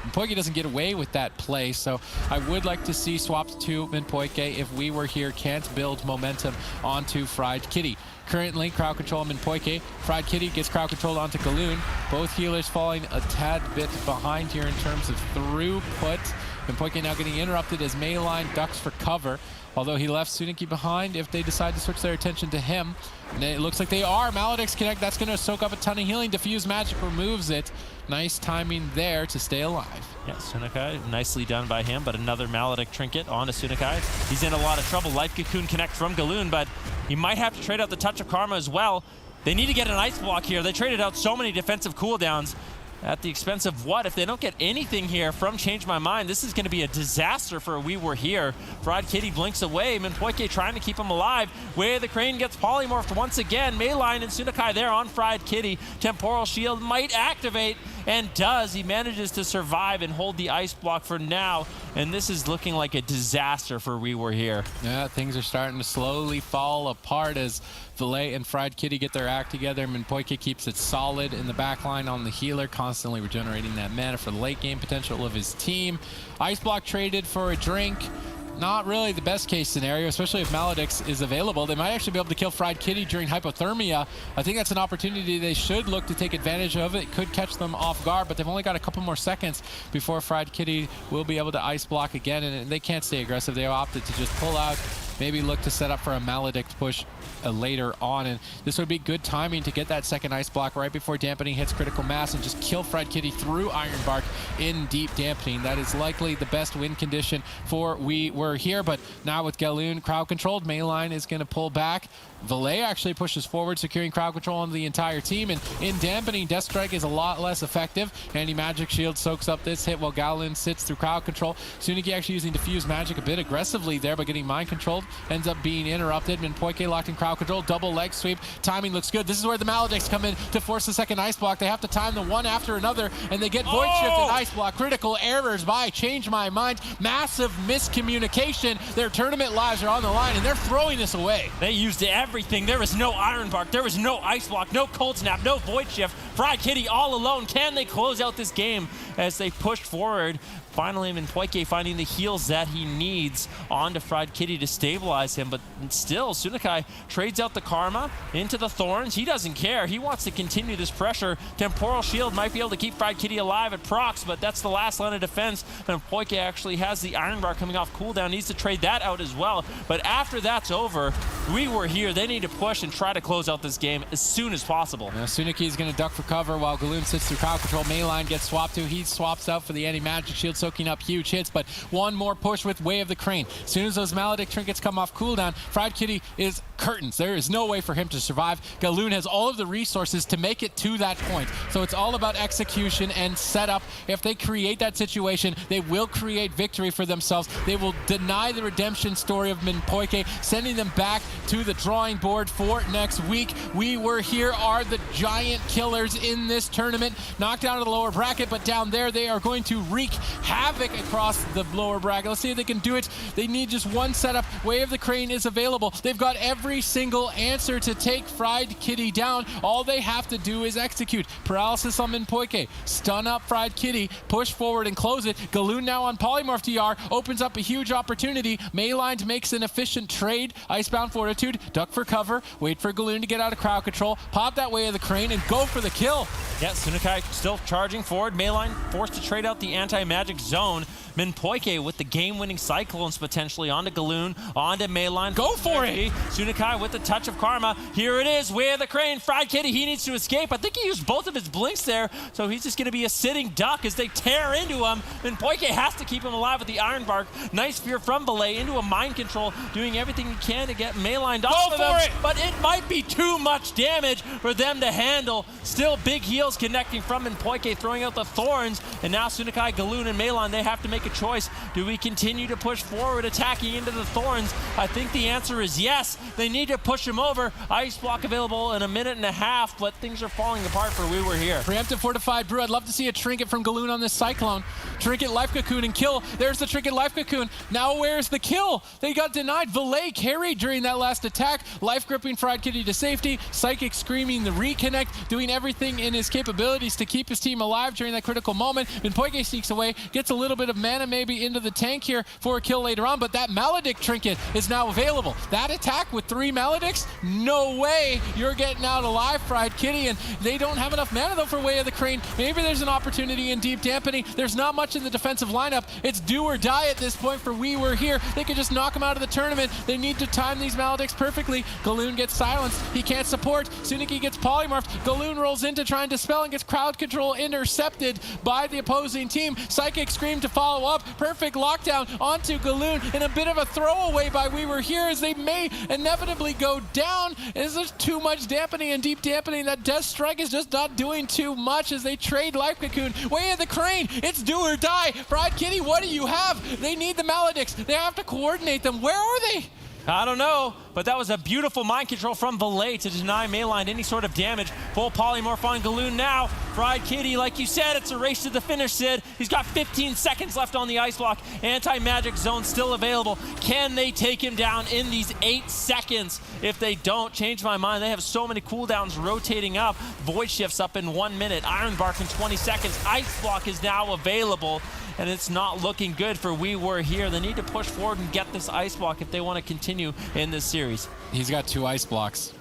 Minpoike doesn't get away with that play. So I would like to see swaps to Minpoike if We Were Here can't build momentum onto Fried Kitty. Currently, crowd control on Minpoike. Fried Kitty gets crowd controlled onto Galoon. Both healers falling a tad bit behind here in terms of throughput. Minpoike now getting interrupted as Mayline ducks for cover. Although he left Suniki behind if they decide to switch their attention to him. And it looks like they are. Maledicts connect. That's going to soak up a ton of healing. Diffuse Magic removes it. Nice timing there to stay alive. Yeah, Sunakai, nicely done by him, but another Maledict Trinket onto Sunakai. He's in a lot of trouble. Life Cocoon connect from Galoon, but he might have to trade out the Touch of Karma as well. They need to get an ice block here. They traded out so many defensive cooldowns. At the expense of what? If they don't get anything here from Change My Mind, this is going to be a disaster for We Were Here. Fried Kitty blinks away. Minpoike trying to keep him alive. Way of the Crane gets polymorphed once again. Mayline and Sunakai there on Fried Kitty. Temporal Shield might activate, and does. He manages to survive and hold the ice block for now. And this is looking like a disaster for We Were Here. Yeah, things are starting to slowly fall apart as Valet and Fried Kitty get their act together. Minpoike keeps it solid in the backline on the healer, constantly regenerating that mana for the late game potential of his team. Ice block traded for a drink. Not really the best case scenario, especially if Maledicts is available. They might actually be able to kill Fried Kitty during hypothermia. I think that's an opportunity they should look to take advantage of. It could catch them off guard, but they've only got a couple more seconds before Fried Kitty will be able to ice block again, and they can't stay aggressive. They opted to just pull out, maybe look to set up for a Maledict push later on, and this would be good timing to get that second ice block right before dampening hits critical mass and just kill Fried Kitty through Iron Bark in deep dampening. That is likely the best win condition for We Were Here, but now with Galoon crowd controlled, Mayline is going to pull back. Valet actually pushes forward, securing crowd control on the entire team, and in dampening, Death Strike is a lot less effective. Anti-Magic Shield soaks up this hit while Galoon sits through crowd control. Suniki actually using Diffuse Magic a bit aggressively there, but getting mind controlled, ends up being interrupted. Minpoike locked in crowd control, double leg sweep. Timing looks good. This is where the Maledicts come in to force the second ice block. They have to time the one after another, and they get Void Shift and ice block. Critical errors by Change My Mind. Massive miscommunication. Their tournament lives are on the line, and they're throwing this away. They used everything. There was no Iron Bark. There was no ice block, no Cold Snap, no Void Shift. Fried Kitty all alone. Can they close out this game? as they pushed forward. Finally, Minpoike finding the heals that he needs onto Fried Kitty to stabilize him, but still, Sunakai trades out the Karma into the Thorns. He doesn't care. He wants to continue this pressure. Temporal Shield might be able to keep Fried Kitty alive at procs, but that's the last line of defense. Minpoike actually has the Iron Bar coming off cooldown, needs to trade that out as well. But after that's over, we were here. They need to push and try to close out this game as soon as possible. Now, Sunaki is going to duck for cover while Galoon sits through crowd control. Mayline gets swapped to. He swaps out for the anti-magic shield, soaking up huge hits, but one more push with Way of the Crane. As soon as those Maledict trinkets come off cooldown, Fried Kitty is curtains. There is no way for him to survive. Galoon has all of the resources to make it to that point. So it's all about execution and setup. If they create that situation, they will create victory for themselves. They will deny the redemption story of Minpoike, sending them back to the drawing board for next week. We were here are the giant killers in this tournament. Knocked down to the lower bracket, but down there they are going to wreak havoc across the lower bracket. Let's see if they can do it. They need just one setup. Way of the Crane is available. They've got every single answer to take Fried Kitty down. All they have to do is execute. Paralysis on Minpoike. Stun up Fried Kitty. Push forward and close it. Galoon now on Polymorph TR. Opens up a huge opportunity. Mayline makes an efficient trade. Icebound Fortitude. Duck for cover. Wait for Galoon to get out of crowd control. Pop that Way of the Crane and go for the kill. Yeah, Sunakai still charging forward. Mayline forced to trade out the anti-magic zone. Minpoike with the game-winning Cyclones potentially onto Galoon, onto Mayline. Go for it! Sunakai with the touch of Karma. Here it is, Way of the Crane. Fried Kitty, he needs to escape. I think he used both of his blinks there, so he's just going to be a sitting duck as they tear into him. Minpoike has to keep him alive with the Iron Bark. Nice fear from Belay into a mind control, doing everything he can to get Mayline off of him. But it might be too much damage for them to handle. Still big heals connecting from Minpoike, throwing out the Thorns, and now Sunakai, Galoon, and Mayline, they have to make a choice. Do we continue to push forward, attacking into the Thorns? I think the answer is yes. They need to push him over. Ice block available in a minute and a half, but things are falling apart for We Were Here. Preemptive Fortified Brew. I'd love to see a trinket from Galoon on this Cyclone. Trinket Life Cocoon and kill. There's the Trinket Life Cocoon. Now where's the kill? They got denied. Valet carried during that last attack. Life gripping Fried Kitty to safety. Psychic screaming the reconnect, doing everything in his capabilities to keep his team alive during that critical moment. Minpoike sneaks away, gets a little bit of mana maybe into the tank here for a kill later on, but that Maledict trinket is now available. That attack with 3 Maledicts? No way you're getting out alive, Fried Kitty, and they don't have enough mana though for Way of the Crane. Maybe there's an opportunity in deep dampening. There's not much in the defensive lineup. It's do or die at this point for We Were Here. They could just knock him out of the tournament. They need to time these Maledicts perfectly. Galoon gets silenced. He can't support. Sunaki gets polymorphed. Galoon rolls in to try and dispel and gets crowd control intercepted by the opposing team. Psychic Scream to follow up. Perfect lockdown onto Galoon, and a bit of a throwaway by We Were Here as they may inevitably go down. Is there too much dampening and deep dampening? That Death Strike is just not doing too much as they trade Life Cocoon. Way of the Crane, it's do or die. Fried Kitty, what do you have? They need the Maledicts. They have to coordinate them. Where are they? I don't know, but that was a beautiful mind control from Valet to deny Mayline any sort of damage. Full polymorph on Galoon now. Fried Kitty, like you said, it's a race to the finish, Sid. He's got 15 seconds left on the ice block. Anti-magic zone still available. Can they take him down in these 8 seconds? If they don't, change my mind. They have so many cooldowns rotating up. Void shifts up in 1 minute. Iron Bark in 20 seconds. Ice block is now available. And it's not looking good for We Were Here. They need to push forward and get this ice block if they want to continue in this series. He's got 2 ice blocks.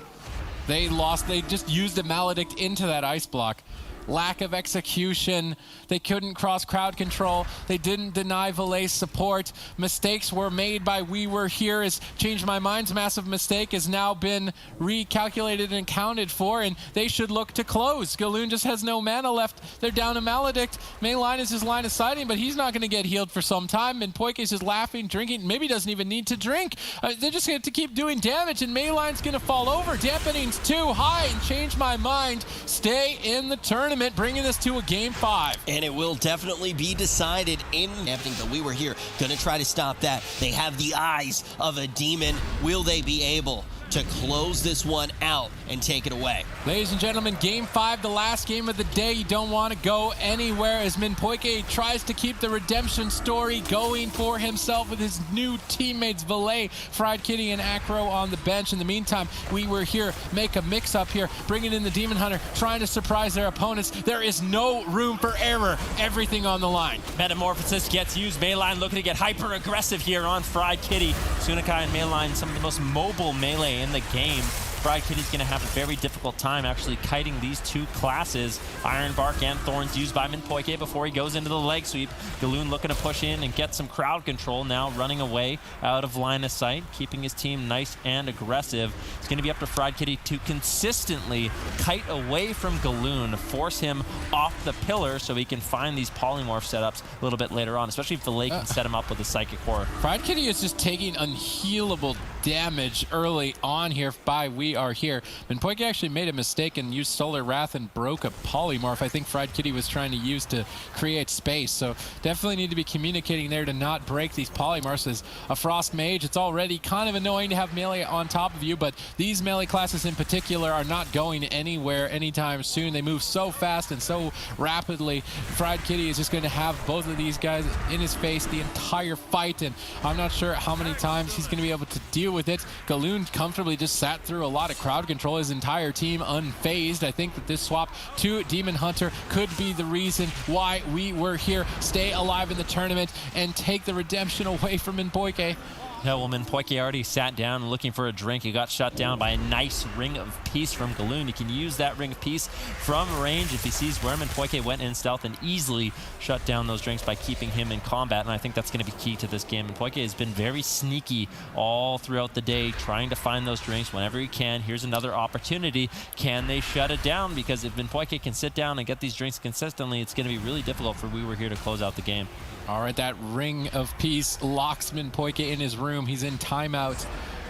They lost. They just used a Maledict into that ice block. Lack of execution. They couldn't cross crowd control. They didn't deny Valet's support. Mistakes were made by We Were Here as Change My Mind's massive mistake has now been recalculated and accounted for, and they should look to close. Galoon just has no mana left. They're down a Maledict. Mayline is his line of sighting, but he's not going to get healed for some time, and Poike is just laughing, drinking, maybe doesn't even need to drink. They're just going to keep doing damage, and Mayline's going to fall over. Dampening's too high, and Change My Mind stay in the tournament, bringing this to a game 5. And it will definitely be decided in everything, but We Were Here. Gonna try to stop that. They have the eyes of a demon. Will they be able to close this one out and take it away. Ladies and gentlemen, Game 5, the last game of the day. You don't want to go anywhere as Minpoike tries to keep the redemption story going for himself with his new teammates, Valet, Fried Kitty, and Acro on the bench. In the meantime, we were here, make a mix-up here, bringing in the Demon Hunter, trying to surprise their opponents. There is no room for error. Everything on the line. Metamorphosis gets used. Mayline looking to get hyper-aggressive here on Fried Kitty. Sunakai and Mayline, some of the most mobile melee in the game. Fried Kitty's going to have a very difficult time actually kiting these two classes. Iron Bark and Thorns used by Minpoike before he goes into the leg sweep. Galoon looking to push in and get some crowd control, now running away out of line of sight, keeping his team nice and aggressive. It's going to be up to Fried Kitty to consistently kite away from Galoon, force him off the pillar so he can find these polymorph setups a little bit later on, especially if the lake can set him up with a Psychic Core. Fried Kitty is just taking unhealable damage early on here by We Are Here. Minpoike actually made a mistake and used Solar Wrath and broke a polymorph I think Fried Kitty was trying to use to create space. So definitely need to be communicating there to not break these polymorphs. As a Frost Mage, it's already kind of annoying to have melee on top of you, but these melee classes in particular are not going anywhere anytime soon. They move so fast and so rapidly. Fried Kitty is just going to have both of these guys in his face the entire fight, and I'm not sure how many times he's going to be able to deal with it. Galoon comfortably just sat through a lot of crowd control, his entire team unfazed. I think that this swap to Demon Hunter could be the reason why We Were Here stay alive in the tournament and take the redemption away from Minpoike. Yeah, well, Minpoike already sat down looking for a drink. He got shut down by a nice Ring of Peace from Galoon. He can use that Ring of Peace from range if he sees where Minpoike went in stealth and easily shut down those drinks by keeping him in combat. And I think that's going to be key to this game. Minpoike has been very sneaky all throughout the day, trying to find those drinks whenever he can. Here's another opportunity. Can they shut it down? Because if Minpoike can sit down and get these drinks consistently, it's going to be really difficult for We Were Here to close out the game. All right, that Ring of Peace locks Minpoike in his room. He's in timeout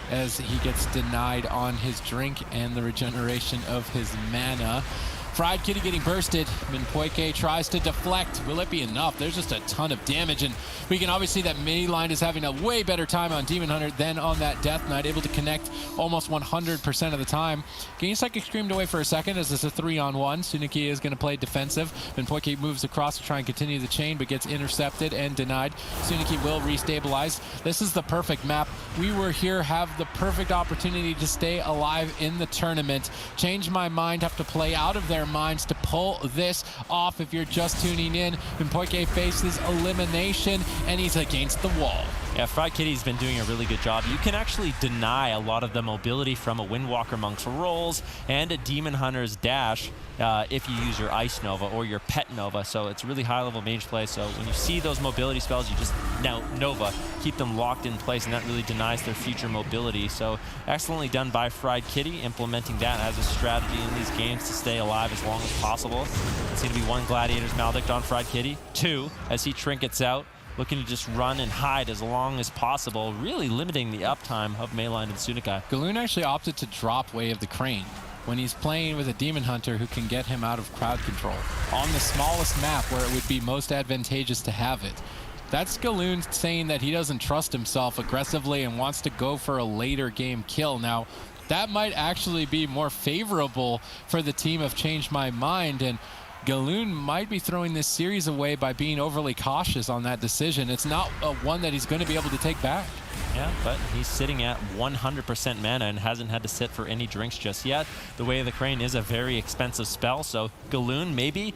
as he gets denied on his drink and the regeneration of his mana. Fried Kitty getting bursted. Minpoike tries to deflect. Will it be enough? There's just a ton of damage, and we can obviously see that Mayline is having a way better time on Demon Hunter than on that Death Knight, able to connect almost 100% of the time. Getting Psychic Screamed away for a second as it's a 3-on-1. Suniki is going to play defensive. Minpoike moves across to try and continue the chain, but gets intercepted and denied. Suniki will restabilize. This is the perfect map. We Were Here have the perfect opportunity to stay alive in the tournament. Change My Mind have to play out of their minds to pull this off. If you're just tuning in, Minpoike faces elimination and he's against the wall. Yeah, Fried Kitty's been doing a really good job. You can actually deny a lot of the mobility from a Windwalker Monk's rolls and a Demon Hunter's dash if you use your Ice Nova or your Pet Nova. So it's really high-level mage play. So when you see those mobility spells, you just Nova, keep them locked in place, and that really denies their future mobility. So excellently done by Fried Kitty, implementing that as a strategy in these games to stay alive as long as possible. It's going to be 1 Gladiator's Maledict on Fried Kitty, 2 as he trinkets out, looking to just run and hide as long as possible, really limiting the uptime of Mayline and Sunakai. Galoon actually opted to drop Way of the Crane when he's playing with a Demon Hunter who can get him out of crowd control on the smallest map where it would be most advantageous to have it. That's Galoon saying that he doesn't trust himself aggressively and wants to go for a later game kill. Now, that might actually be more favorable for the team of Change My Mind, and Galoon might be throwing this series away by being overly cautious on that decision. It's not one that he's going to be able to take back. Yeah, but he's sitting at 100% mana and hasn't had to sit for any drinks just yet. The Way of the Crane is a very expensive spell, so Galoon maybe,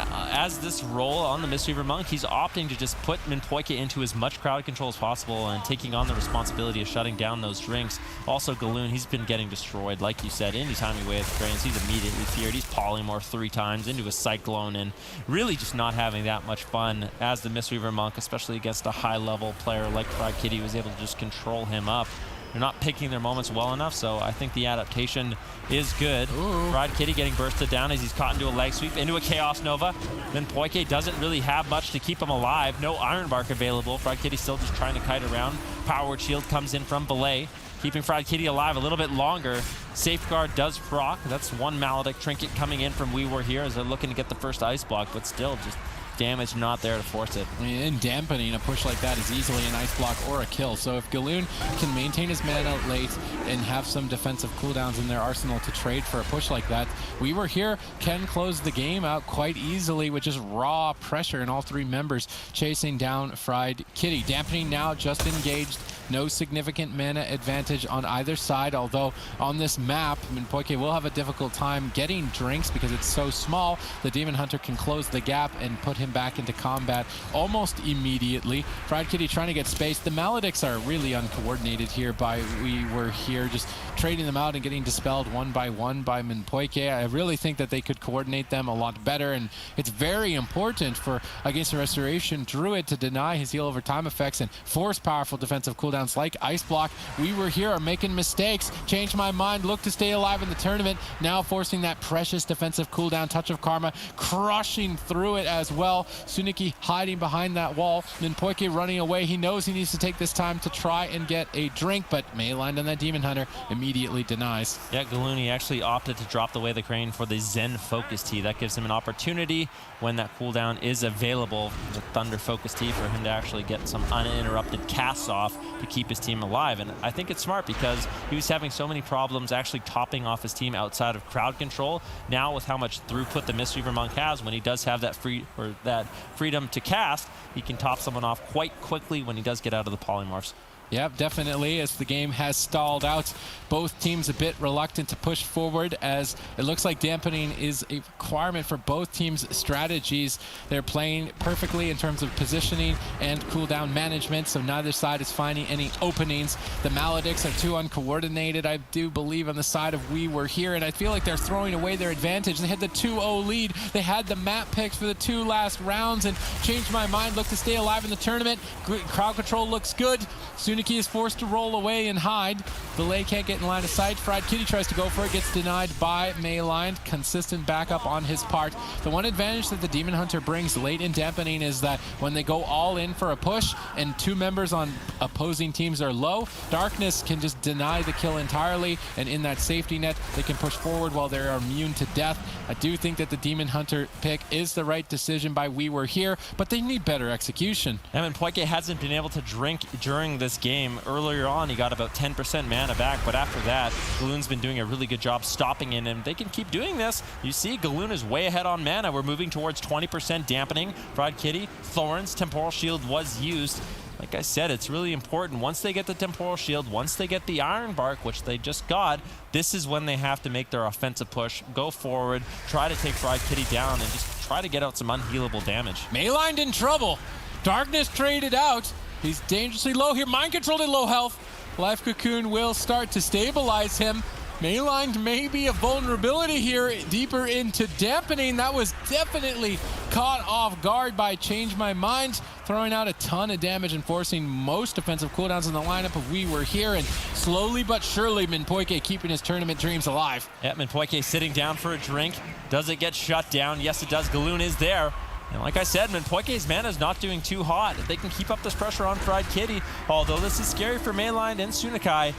as this role on the Mistweaver Monk, he's opting to just put Minpoike into as much crowd control as possible and taking on the responsibility of shutting down those drinks. Also, Galoon, he's been getting destroyed. Like you said, anytime he Way of the Cranes, he's immediately feared. He's polymorphed 3 times into a Cyclone and really just not having that much fun as the Mistweaver Monk, especially against a high-level player like Fried Kitty, was able to just control him up. They're not picking their moments well enough, so I think the adaptation is good. Fried Kitty getting bursted down as he's caught into a leg sweep, into a Chaos Nova. Then Poike doesn't really have much to keep him alive. No Iron Bark available. Fried Kitty still just trying to kite around. Power Word Shield comes in from Belay, keeping Fried Kitty alive a little bit longer. Safeguard does proc. That's 1 Maledict Trinket coming in from We Were Here as they're looking to get the first Ice Block, but still just damage not there to force it. I mean, in dampening, a push like that is easily an ice block or a kill. So if Galoon can maintain his mana late and have some defensive cooldowns in their arsenal to trade for a push like that, We Were Here can close the game out quite easily with just raw pressure and all three members chasing down Fried Kitty. Dampening now just engaged. No significant mana advantage on either side, although on this map, Minpoike will have a difficult time getting drinks because it's so small. The Demon Hunter can close the gap and put him back into combat almost immediately. Fried Kitty trying to get space. The Maledicts are really uncoordinated here by We Were Here, just trading them out and getting dispelled one by Minpoike. I really think that they could coordinate them a lot better, and it's very important for Against the Restoration Druid to deny his heal over time effects and force powerful defensive cooldowns like Ice Block. We Were Here are making mistakes. Change my mind, look to stay alive in the tournament, now forcing that precious defensive cooldown. Touch of Karma crushing through it as well. Suniki hiding behind that wall. Minpoike running away. He knows he needs to take this time to try and get a drink, but Mayline and that Demon Hunter immediately denies. Yeah, Galuni actually opted to drop the Way of the Crane for the Zen Focus Tea. That gives him an opportunity when that cooldown is available, the Thunder Focus Tea, for him to actually get some uninterrupted casts off to keep his team alive. And I think it's smart because he was having so many problems actually topping off his team outside of crowd control. Now with how much throughput the Mistweaver Monk has, when he does have that freedom to cast, he can top someone off quite quickly when he does get out of the polymorphs. Yep, definitely, as the game has stalled out. Both teams a bit reluctant to push forward, as it looks like dampening is a requirement for both teams' strategies. They're playing perfectly in terms of positioning and cooldown management, so neither side is finding any openings. The Maledicts are too uncoordinated, I do believe, on the side of We Were Here, and I feel like they're throwing away their advantage. They had the 2-0 lead. They had the map picks for the 2 last rounds, and changed my mind, look to stay alive in the tournament. Crowd control looks good. Suniki is forced to roll away and hide. Valet can't get in line of sight. Fried Kitty tries to go for it, gets denied by Mayline. Consistent backup on his part. The one advantage that the Demon Hunter brings late in dampening is that when they go all in for a push and 2 members on opposing teams are low, Darkness can just deny the kill entirely, and in that safety net, they can push forward while they're immune to death. I do think that the Demon Hunter pick is the right decision by We Were Here, but they need better execution. And Poike hasn't been able to drink during this game. Earlier on, he got about 10% mana back, but after that, Galoon's been doing a really good job stopping in, and they can keep doing this. You see, Galoon is way ahead on mana. We're moving towards 20% dampening. Fried Kitty, Thorns, Temporal Shield was used. Like I said, it's really important. Once they get the Temporal Shield, once they get the Iron Bark, which they just got, this is when they have to make their offensive push, go forward, try to take Fried Kitty down, and just try to get out some unhealable damage. Mayline in trouble. Darkness traded out. He's dangerously low here. Mind controlled at low health. Life Cocoon will start to stabilize him. Mayline may be a vulnerability here deeper into dampening. That was definitely caught off guard by Change My Mind, throwing out a ton of damage and forcing most defensive cooldowns in the lineup of We Were Here, and slowly but surely Minpoike keeping his tournament dreams alive. Yeah, Minpoike sitting down for a drink. Does it get shut down? Yes, it does. Galoon is there. And like I said, Minpoike's mana is not doing too hot. If they can keep up this pressure on Fried Kitty, although this is scary for Mayline and Sunikai,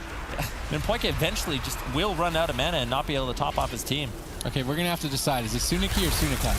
Minpoike eventually just will run out of mana and not be able to top off his team. Okay, we're going to have to decide. Is it Suniki or Sunikai?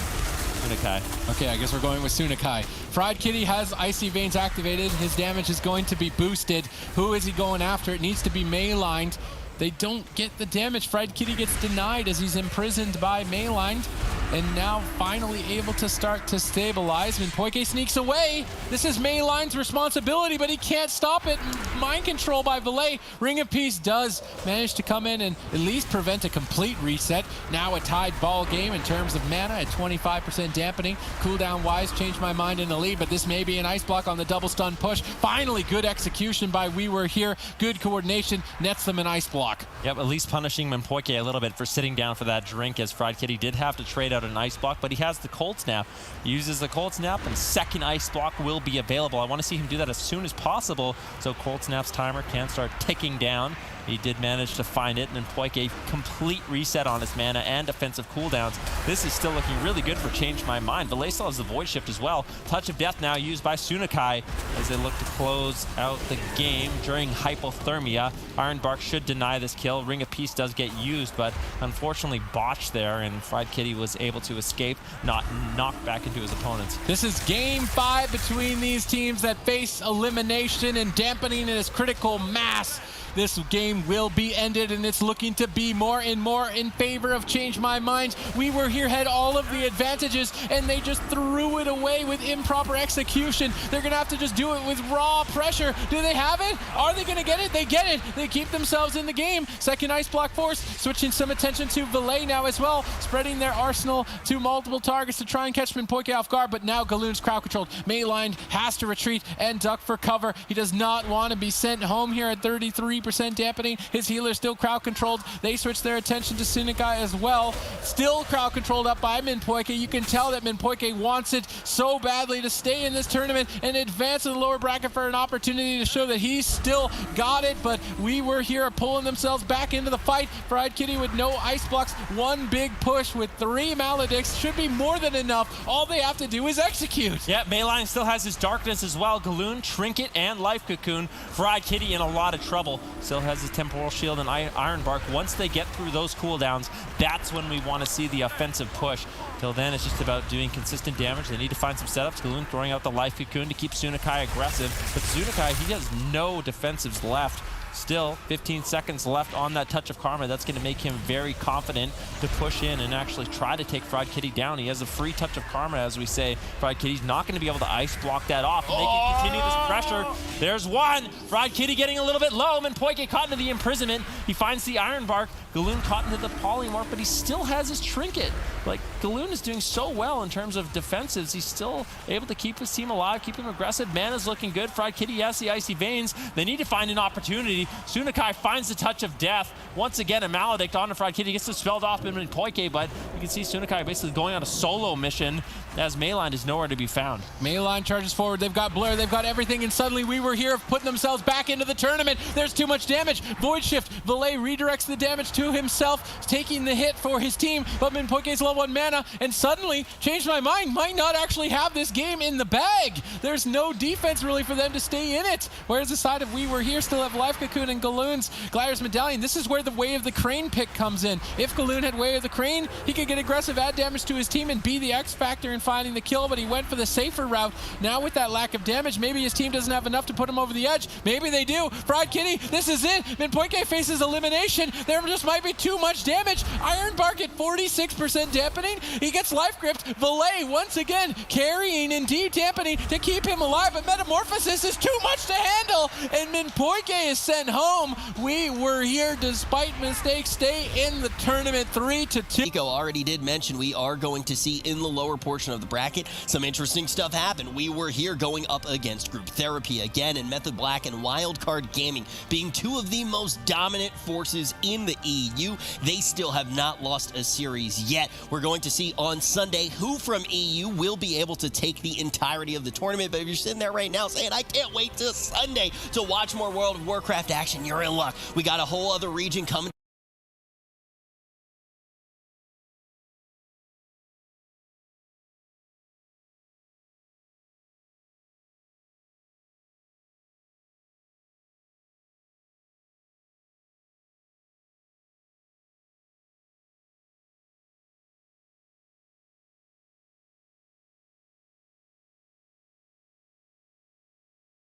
Sunikai. Okay, I guess we're going with Sunikai. Fried Kitty has Icy Veins activated. His damage is going to be boosted. Who is he going after? It needs to be Mayline. They don't get the damage. Fried Kitty gets denied as he's imprisoned by Mayline, and now finally able to start to stabilize. Minpoike sneaks away. This is Mayline's responsibility, but he can't stop it. Mind control by Valet. Ring of Peace does manage to come in and at least prevent a complete reset. Now a tied ball game in terms of mana at 25% dampening. Cooldown wise, Change My Mind in the lead, but this may be an ice block on the double stun push. Finally, good execution by We Were Here. Good coordination, nets them an ice block. Yep, at least punishing Minpoike a little bit for sitting down for that drink, as Fried Kitty did have to trade out an ice block, but he has the Cold Snap. He uses the Cold Snap, and second ice block will be available. I want to see him do that as soon as possible, so Cold Snap's timer can start ticking down. He did manage to find it, and Poike a complete reset on his mana and defensive cooldowns. This is still looking really good for Change My Mind. Valet still has the Void Shift as well. Touch of Death now used by Sunakai as they look to close out the game during hypothermia. Ironbark should deny this kill. Ring of Peace does get used, but unfortunately botched there, and Fried Kitty was able to escape, not knocked back into his opponents. This is game 5 between these teams that face elimination and dampening this critical mass. This game will be ended, and it's looking to be more and more in favor of Change My Mind. We Were Here had all of the advantages, and they just threw it away with improper execution. They're going to have to just do it with raw pressure. Do they have it? Are they going to get it? They get it. They keep themselves in the game. Second Ice Block Force, switching some attention to Valet now as well, spreading their arsenal to multiple targets to try and catch Minpoike off guard, but now Galoon's crowd controlled. Mayline has to retreat and duck for cover. He does not want to be sent home here at 33% dampening. His healer still crowd controlled. They switch their attention to Sunakai as well. Still crowd controlled up by Minpoike. You can tell that Minpoike wants it so badly to stay in this tournament and advance to the lower bracket for an opportunity to show that he's still got it, but We Were Here pulling themselves back into the fight. Fried Kitty with no ice blocks. One big push with 3 Maledicts should be more than enough. All they have to do is execute. Yeah, Mayline still has his darkness as well. Galoon, Trinket, and Life Cocoon. Fried Kitty in a lot of trouble. Still has his Temporal Shield and Ironbark. Once they get through those cooldowns, that's when we want to see the offensive push. Till then, it's just about doing consistent damage. They need to find some setups. Galoon throwing out the Life Cocoon to keep Sunakai aggressive. But Sunakai, he has no defensives left. Still, 15 seconds left on that Touch of Karma. That's going to make him very confident to push in and actually try to take Fried Kitty down. He has a free Touch of Karma, as we say. Fried Kitty's not going to be able to ice block that off, and they can continue this pressure. There's one. Fried Kitty getting a little bit low. Minpoike caught into the imprisonment. He finds the Ironbark. Galoon caught into the Polymorph, but he still has his Trinket. Like, Galoon is doing so well in terms of defensives. He's still able to keep his team alive, keep him aggressive. Mana's looking good. Fried Kitty has the Icy Veins. They need to find an opportunity. Sunakai finds the Touch of Death. Once again, a Maledict on the Fried Kitty. Gets dispelled off him in Minpoike, but you can see Sunakai basically going on a solo mission as Mayline is nowhere to be found. Mayline charges forward. They've got Blur. They've got everything, and suddenly We Were Here putting themselves back into the tournament. There's too much damage. Void Shift. Valet redirects the damage to himself, taking the hit for his team, but Minpoike's low on mana, and suddenly Change My Mind might not actually have this game in the bag. There's no defense really for them to stay in it. Whereas the side of We Were Here still have Life Cocoon and Galoon's Gliders Medallion. This is where the Way of the Crane pick comes in. If Galoon had Way of the Crane, he could get aggressive, add damage to his team, and be the X factor in finding the kill, but he went for the safer route. Now with that lack of damage, maybe his team doesn't have enough to put him over the edge. Maybe they do. Fried Kitty, this is it. Minpoike faces elimination. There just might be too much damage. Ironbark at 46% dampening. He gets life gripped. Valet once again carrying indeed dampening to keep him alive, but Metamorphosis is too much to handle, and Minpoike is sent home. We Were Here, despite mistakes, stay in the tournament 3-2. Nico already did mention we are going to see in the lower portion of the bracket some interesting stuff happen. We Were Here going up against Group Theropy again, and Method Black and Wildcard Gaming being two of the most dominant forces in the EU. They still have not lost a series yet. We're going to see on Sunday who from EU will be able to take the entirety of the tournament. But if you're sitting there right now saying, I can't wait till Sunday to watch more World of Warcraft action, you're in luck. We got a whole other region coming.